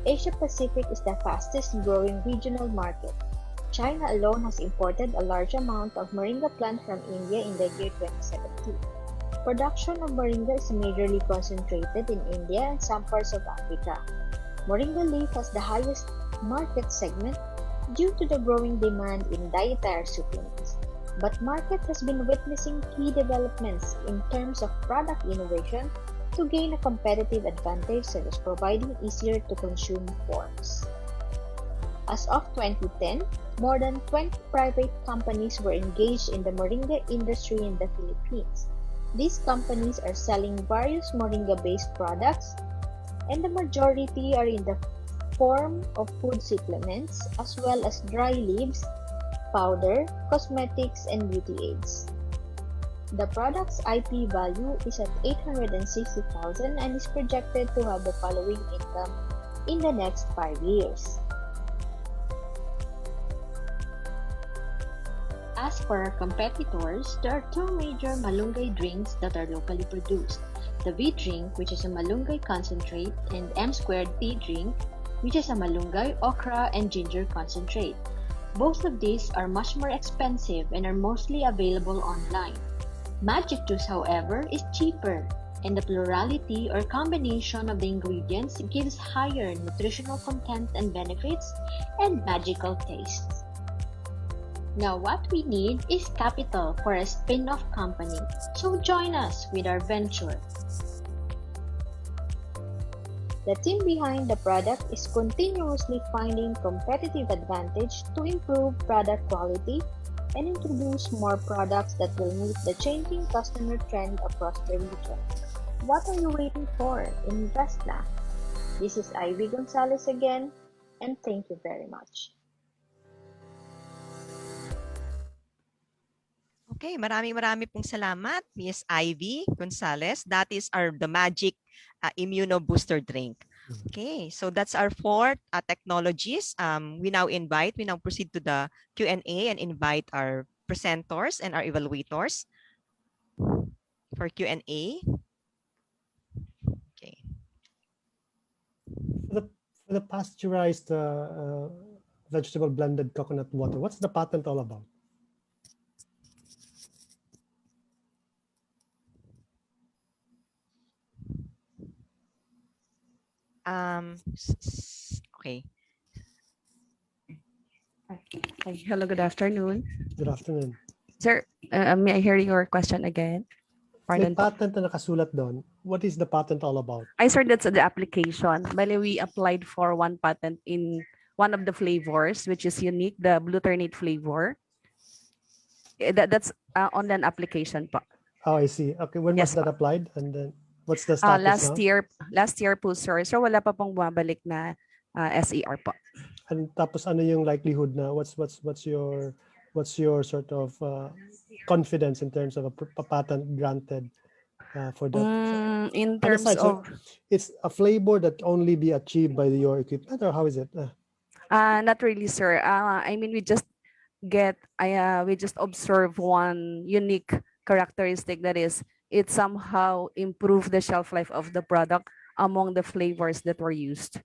Asia Pacific is the fastest growing regional market. China alone has imported a large amount of moringa plant from India in the year 2017. Production of moringa is majorly concentrated in India and some parts of Africa. Moringa leaf has the highest market segment due to the growing demand in dietary supplements. But market has been witnessing key developments in terms of product innovation to gain a competitive advantage such as providing easier to consume forms. As of 2010, more than 20 private companies were engaged in the moringa industry in the Philippines. These companies are selling various moringa-based products, and the majority are in the form of food supplements as well as dry leaves, powder, cosmetics, and beauty aids. The product's IP value is at $860,000 and is projected to have the following income in the next 5 years. As for our competitors, there are two major malunggay drinks that are locally produced. The V drink, which is a malunggay concentrate, and M squared T drink, which is a malunggay, okra, and ginger concentrate. Both of these are much more expensive and are mostly available online. Magic juice, however, is cheaper, and the plurality or combination of the ingredients gives higher nutritional content and benefits and magical tastes. Now what we need is capital for a spin-off company, so join us with our venture. The team behind the product is continuously finding competitive advantage to improve product quality and introduce more products that will meet the changing customer trend across the region. What are you waiting for? Invest na! This is Ivy Gonzalez again, and thank you very much. Okay, marami pong salamat, Ms. Ivy Gonzalez. That is the magic immuno booster drink. Okay, so that's our 4 technologies. We now proceed to the Q&A and invite our presenters and our evaluators for Q&A. Okay. For the pasteurized vegetable blended coconut water, what's the patent all about? Okay. Hi. Hello, good afternoon. Good afternoon. Sir, may I hear your question again? May Pardon po. patent na nakasulat doon. What is the patent all about? I sir, that's the application. Bali, we applied for one patent in one of the flavors, which is unique, the glutamate flavor. That's on an application po. Oh, I see. Okay, when was Yes, that applied? And then what's the status now? Last year po, sir. So wala pa pong bumabalik na SER po. And tapos ano yung likelihood na what's your sort of confidence in terms of a patent granted for that? In terms of it's a flavor that only be achieved by your equipment, or how is it? Not really, sir. I mean, we just observe one unique characteristic, that is it somehow improved the shelf life of the product among the flavors that were used.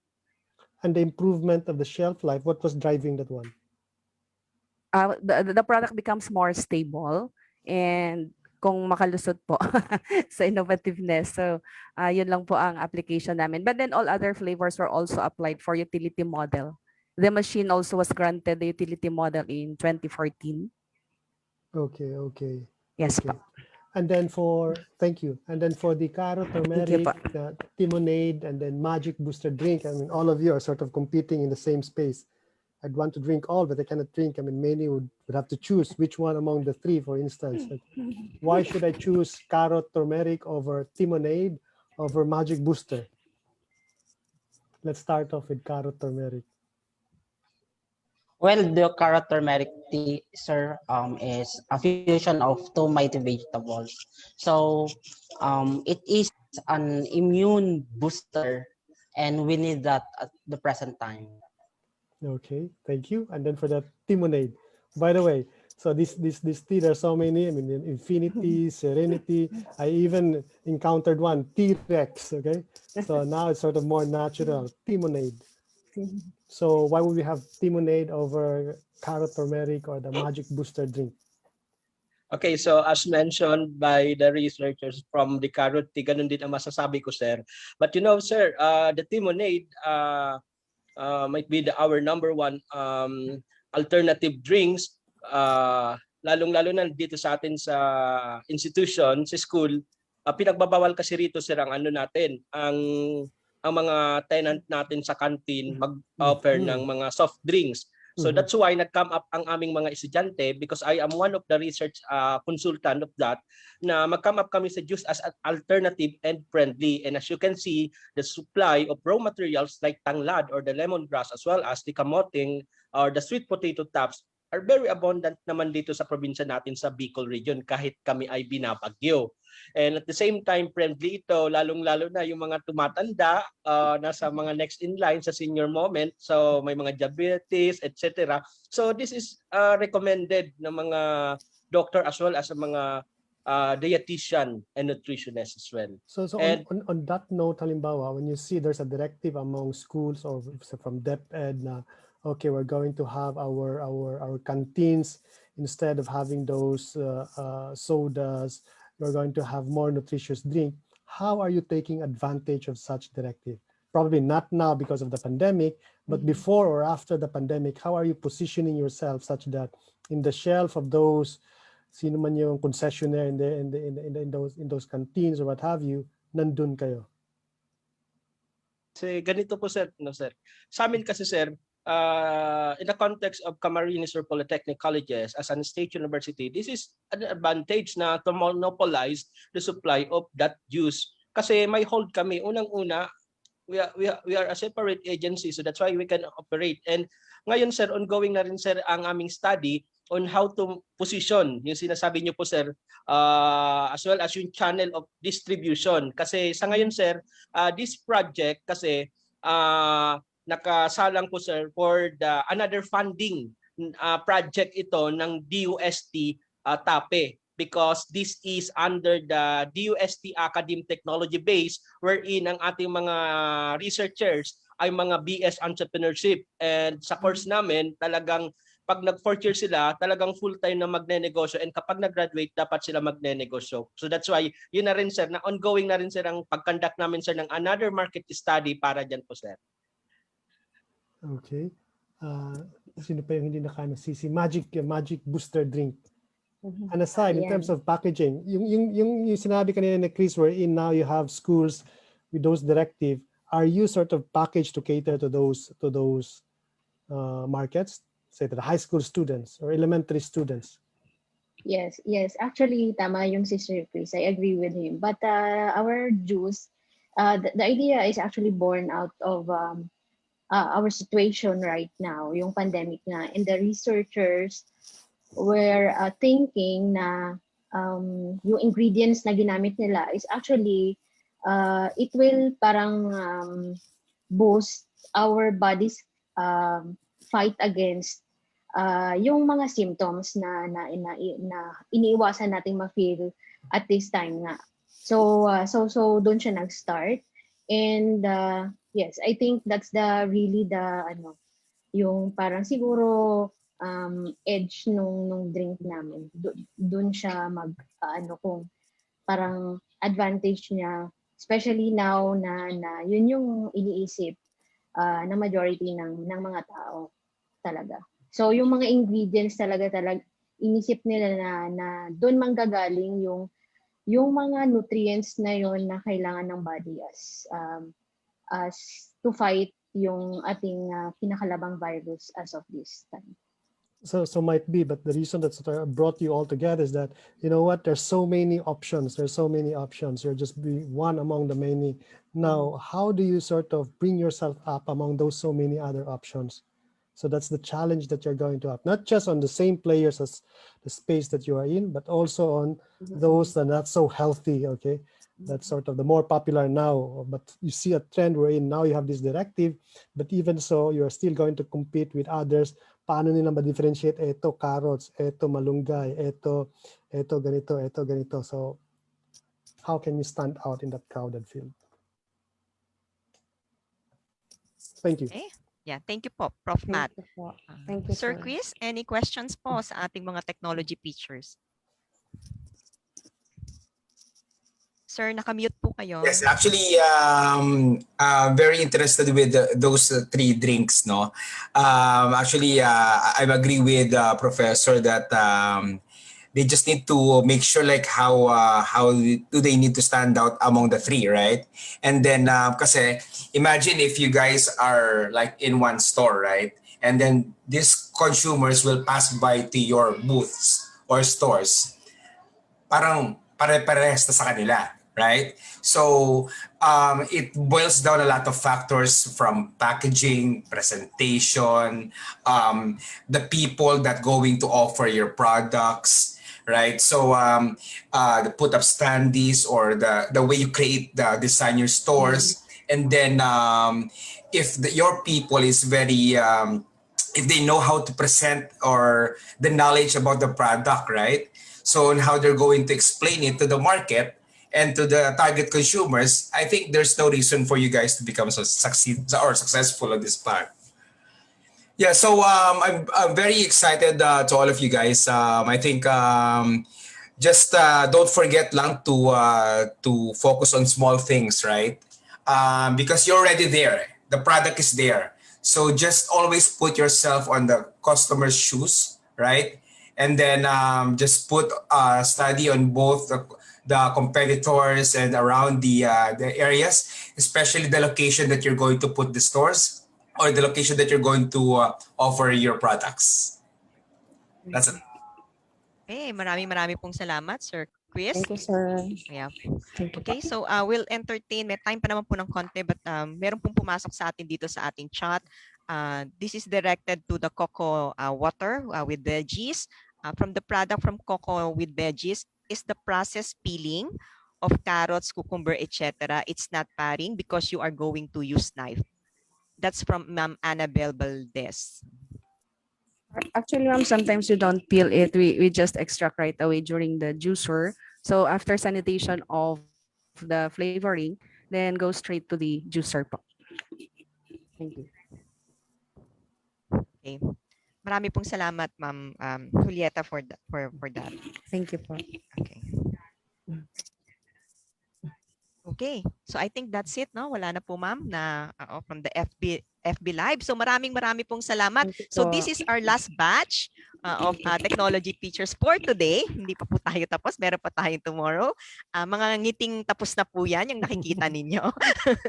And the improvement of the shelf life, what was driving that one? The product becomes more stable and kung makalusot po sa innovativeness. So, yun lang po ang application namin. But then all other flavors were also applied for utility model. The machine also was granted the utility model in 2014. Okay, okay. Yes, okay. And then thank you. And then for the Caro Turmeric, Timonade, and then Magic Booster Drink, I mean, all of you are sort of competing in the same space. I'd want to drink all, but I cannot drink. I mean, many would have to choose which one among the three, for instance. Like, why should I choose Caro Turmeric over Timonade over Magic Booster? Let's start off with Caro Turmeric. Well, the carrot turmeric tea, sir, is a fusion of two mighty vegetables. So, it is an immune booster, and we need that at the present time. Okay, thank you. And then for the Timonade. By the way, so this tea, there's so many. I mean, Infinity, Serenity. I even encountered one, T-Rex. Okay, so now it's sort of more natural, Timonade. So why would we have Timonade over Carrot Turmeric or the Magic Booster Drink? Okay, so as mentioned by the researchers from the carrot tea, ganun din ang masasabi ko, sir. But you know, sir, the Timonade might be our number one alternative drinks, lalong-lalo na dito sa atin sa institution, sa school. Pinagbabawal kasi rito, sir, ang ano natin, ang mga tenant natin sa canteen mag-offer ng mga soft drinks. So that's why nag-come up ang aming mga estudyante, because I am one of the research consultant of that, na mag-come up kami sa juice as an alternative and friendly. And as you can see, the supply of raw materials like tanglad or the lemongrass, as well as the kamoting or the sweet potato tops, are very abundant naman dito sa probinsya natin sa Bicol region, kahit kami ay binabagyo. And at the same time, friendly ito, lalong-lalo na yung mga tumatanda, nasa mga next in line sa senior moment, so may mga diabetes, etc. So this is recommended ng mga doctor as well as mga dietitian and nutritionist as well. So and on that note, halimbawa, when you see there's a directive among schools or from DepEd na, okay, we're going to have our canteens, instead of having those sodas, we're going to have more nutritious drink. How are you taking advantage of such directive? Probably not now because of the pandemic, but before or after the pandemic, how are you positioning yourself such that in the shelf of those, sino man yung concessionaire in those canteens or what have you, nandun kayo? Kasi ganito po, sir, no, sir. Sa amin kasi, sir, in the context of Camarines or Polytechnic colleges as an state university, this is an advantage na to monopolize the supply of that juice. Kasi may hold kami. Unang-una, we are a separate agency, so that's why we can operate. And ngayon, sir, ongoing na rin, sir, ang aming study on how to position yung sinasabi niyo po, sir, as well as yung channel of distribution. Kasi sa ngayon, sir, this project kasi nakasalang po, sir, for another funding project ito ng DOST TAPE, because this is under the DOST Academic Technology Base, wherein ang ating mga researchers ay mga BS Entrepreneurship. And sa course namin, talagang pag nag-4th year sila, talagang full-time na magne-negosyo, and kapag nag-graduate, dapat sila magne-negosyo. So that's why, yun na rin, sir, na ongoing na rin, sir, ang pag-conduct namin, sir, ng another market study para dyan po, sir. Okay. Sino pa yung hindi nakano-sisi? Magic Booster Drink. And aside, in terms of packaging, yung sinabi kanina na Chris, wherein now you have schools with those directive, are you sort of packaged to cater to those markets, say to the high school students or elementary students? Yes. Actually, tama yung Sister Chris. I agree with him. But our juice, the idea is actually born out of our situation right now, yung pandemic na, and the researchers were thinking na yung ingredients na ginamit nila is actually it will parang boost our body's fight against yung mga symptoms na iniiwasan nating ma-feel at this time nga. So doon siya nag-start. And yes, I think that's really yung parang siguro edge nung drink namin. Doon siya ano kung parang advantage niya, especially now na yun yung iniisip ng majority ng mga tao talaga. So yung mga ingredients talaga inisip nila na doon manggagaling yung mga nutrients na yon na kailangan ng body as to fight yung ating kinakalabang virus as of this time. So might be, but the reason that sort of brought you all together is that, you know what, there's so many options. There's so many options. You're just be one among the many. Now, how do you sort of bring yourself up among those so many other options? So that's the challenge that you're going to have, not just on the same players as the space that you are in, but also on those that are not so healthy, okay? That's sort of the more popular now, but you see a trend wherein now you have this directive, but even so, you're still going to compete with others. Paano nila ma-differentiate, eto carrots, eto malunggay, eto ganito, eto ganito. So how can you stand out in that crowded field? Thank you. Okay. Yeah, thank you po, Prof. Matt. Thank you, Sir sir. Chris, any questions po sa ating mga technology features? Sir, nakamute po kayo. Yes, actually, very interested with those three drinks. No, actually, I agree with Professor that they just need to make sure like how do they need to stand out among the three, right? And then, kasi imagine if you guys are like in one store, right? And then these consumers will pass by to your booths or stores. Parang pare-parehas na sa kanila, right? So it boils down a lot of factors from packaging, presentation, the people that going to offer your products, right? So the put up standees or the way you create the design your stores, and then if your people is very if they know how to present or the knowledge about the product, right? So on how they're going to explain it to the market and to the target consumers, I think there's no reason for you guys to become successful on this part. Yeah, so I'm very excited to all of you guys. I think just don't forget lang to focus on small things, right? Because you're already there. The product is there. So just always put yourself on the customer's shoes, right? And then just put study on both the competitors and around the areas, especially the location that you're going to put the stores or the location that you're going to offer your products. That's it. Okay, maraming pong salamat, Sir Chris. Thank you, sir. Yeah. Thank you Okay, po. so we'll entertain. May time pa naman po ng konti, but meron pong pumasok sa atin dito sa ating chat. This is directed to the cocoa water with veggies. From the product from cocoa with veggies is the process peeling of carrots, cucumber, etc. It's not paring because you are going to use knife. That's from Ma'am Annabelle Valdez. Actually, ma'am, sometimes we don't peel it. We just extract right away during the juicer. So after sanitation of the flavoring, then go straight to the juicer po. Thank you. Okay. Marami pong salamat, Ma'am Julieta, for that. Thank you po. Okay. Okay. So I think that's it, no? Wala na po, ma'am, na from the FB Live. So maraming pong salamat. So this is our last batch of technology features for today. Hindi pa po tayo tapos. Meron pa tayo tomorrow. Mga ngiting tapos na po yan, yung nakikita ninyo.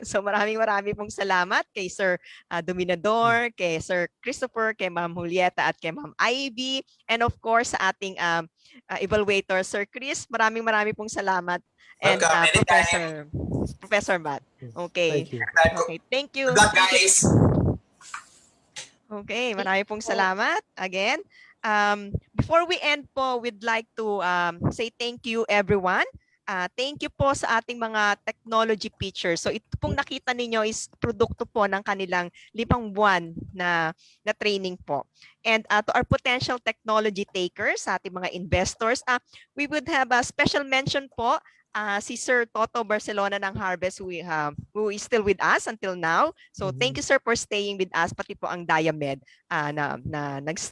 So maraming pong salamat kay Sir Dominador, kay Sir Christopher, kay Ma'am Julieta, at kay Ma'am Ivy. And of course, sa ating evaluator, Sir Chris. Maraming pong salamat. And Professor Matt. Okay. Thank you. Okay, thank you. Good luck, guys. Okay, marami pong salamat again. Before we end po, we'd like to say thank you everyone. Thank you po sa ating mga technology features. So ito pong nakita ninyo is produkto po ng kanilang 5 buwan na training po. And to our potential technology takers, sa ating mga investors, we would have a special mention po si Sir Toto Barcelona ng Harvest who is still with us until now. So thank you, sir, for staying with us, pati po ang Diamed na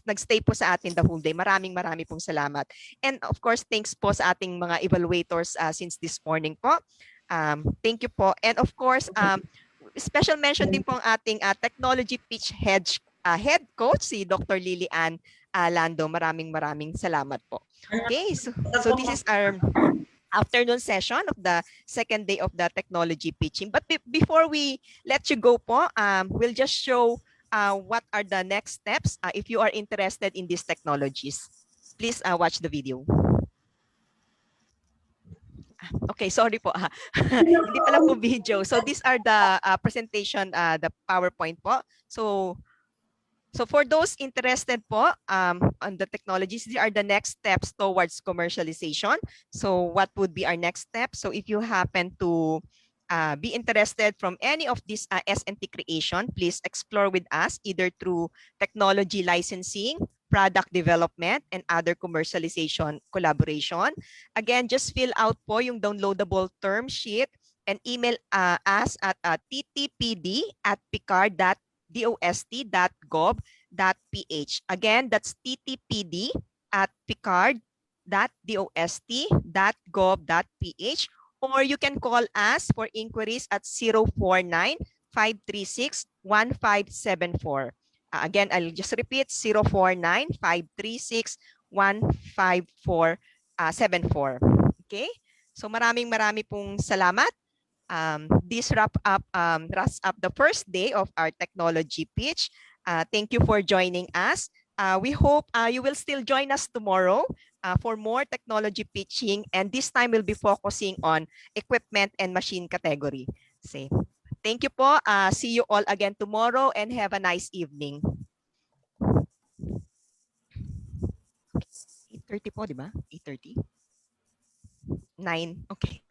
nagstay po sa atin the whole day. Maraming pong salamat. And of course, thanks po sa ating mga evaluators since this morning po. Thank you po. And of course, special mention din po ang ating technology pitch head coach, si Dr. Lilian Lando. Maraming salamat po. Okay, so this is our afternoon session of the second day of the technology pitching. But before we let you go po, we'll just show what are the next steps if you are interested in these technologies. Please watch the video. Okay, sorry po. Hindi pala po video. So these are the presentation, the PowerPoint po. So for those interested po on the technologies, these are the next steps towards commercialization. So what would be our next step? So if you happen to be interested from any of these S&T creation, please explore with us either through technology licensing, product development, and other commercialization collaboration. Again, just fill out po yung downloadable term sheet and email us at ttpd@picard.dost.gov.ph. Again, that's ttpd@picard.dost.gov.ph, or you can call us for inquiries at 049-536-1574. Again, I'll just repeat, 049-536-15474. Okay? So maraming pong salamat. This wraps up the first day of our technology pitch. Thank you for joining us. We hope you will still join us tomorrow for more technology pitching, and this time we'll be focusing on equipment and machine category. Thank you po. See you all again tomorrow and have a nice evening. 8:30 po, di ba? 8:30? 9. Okay.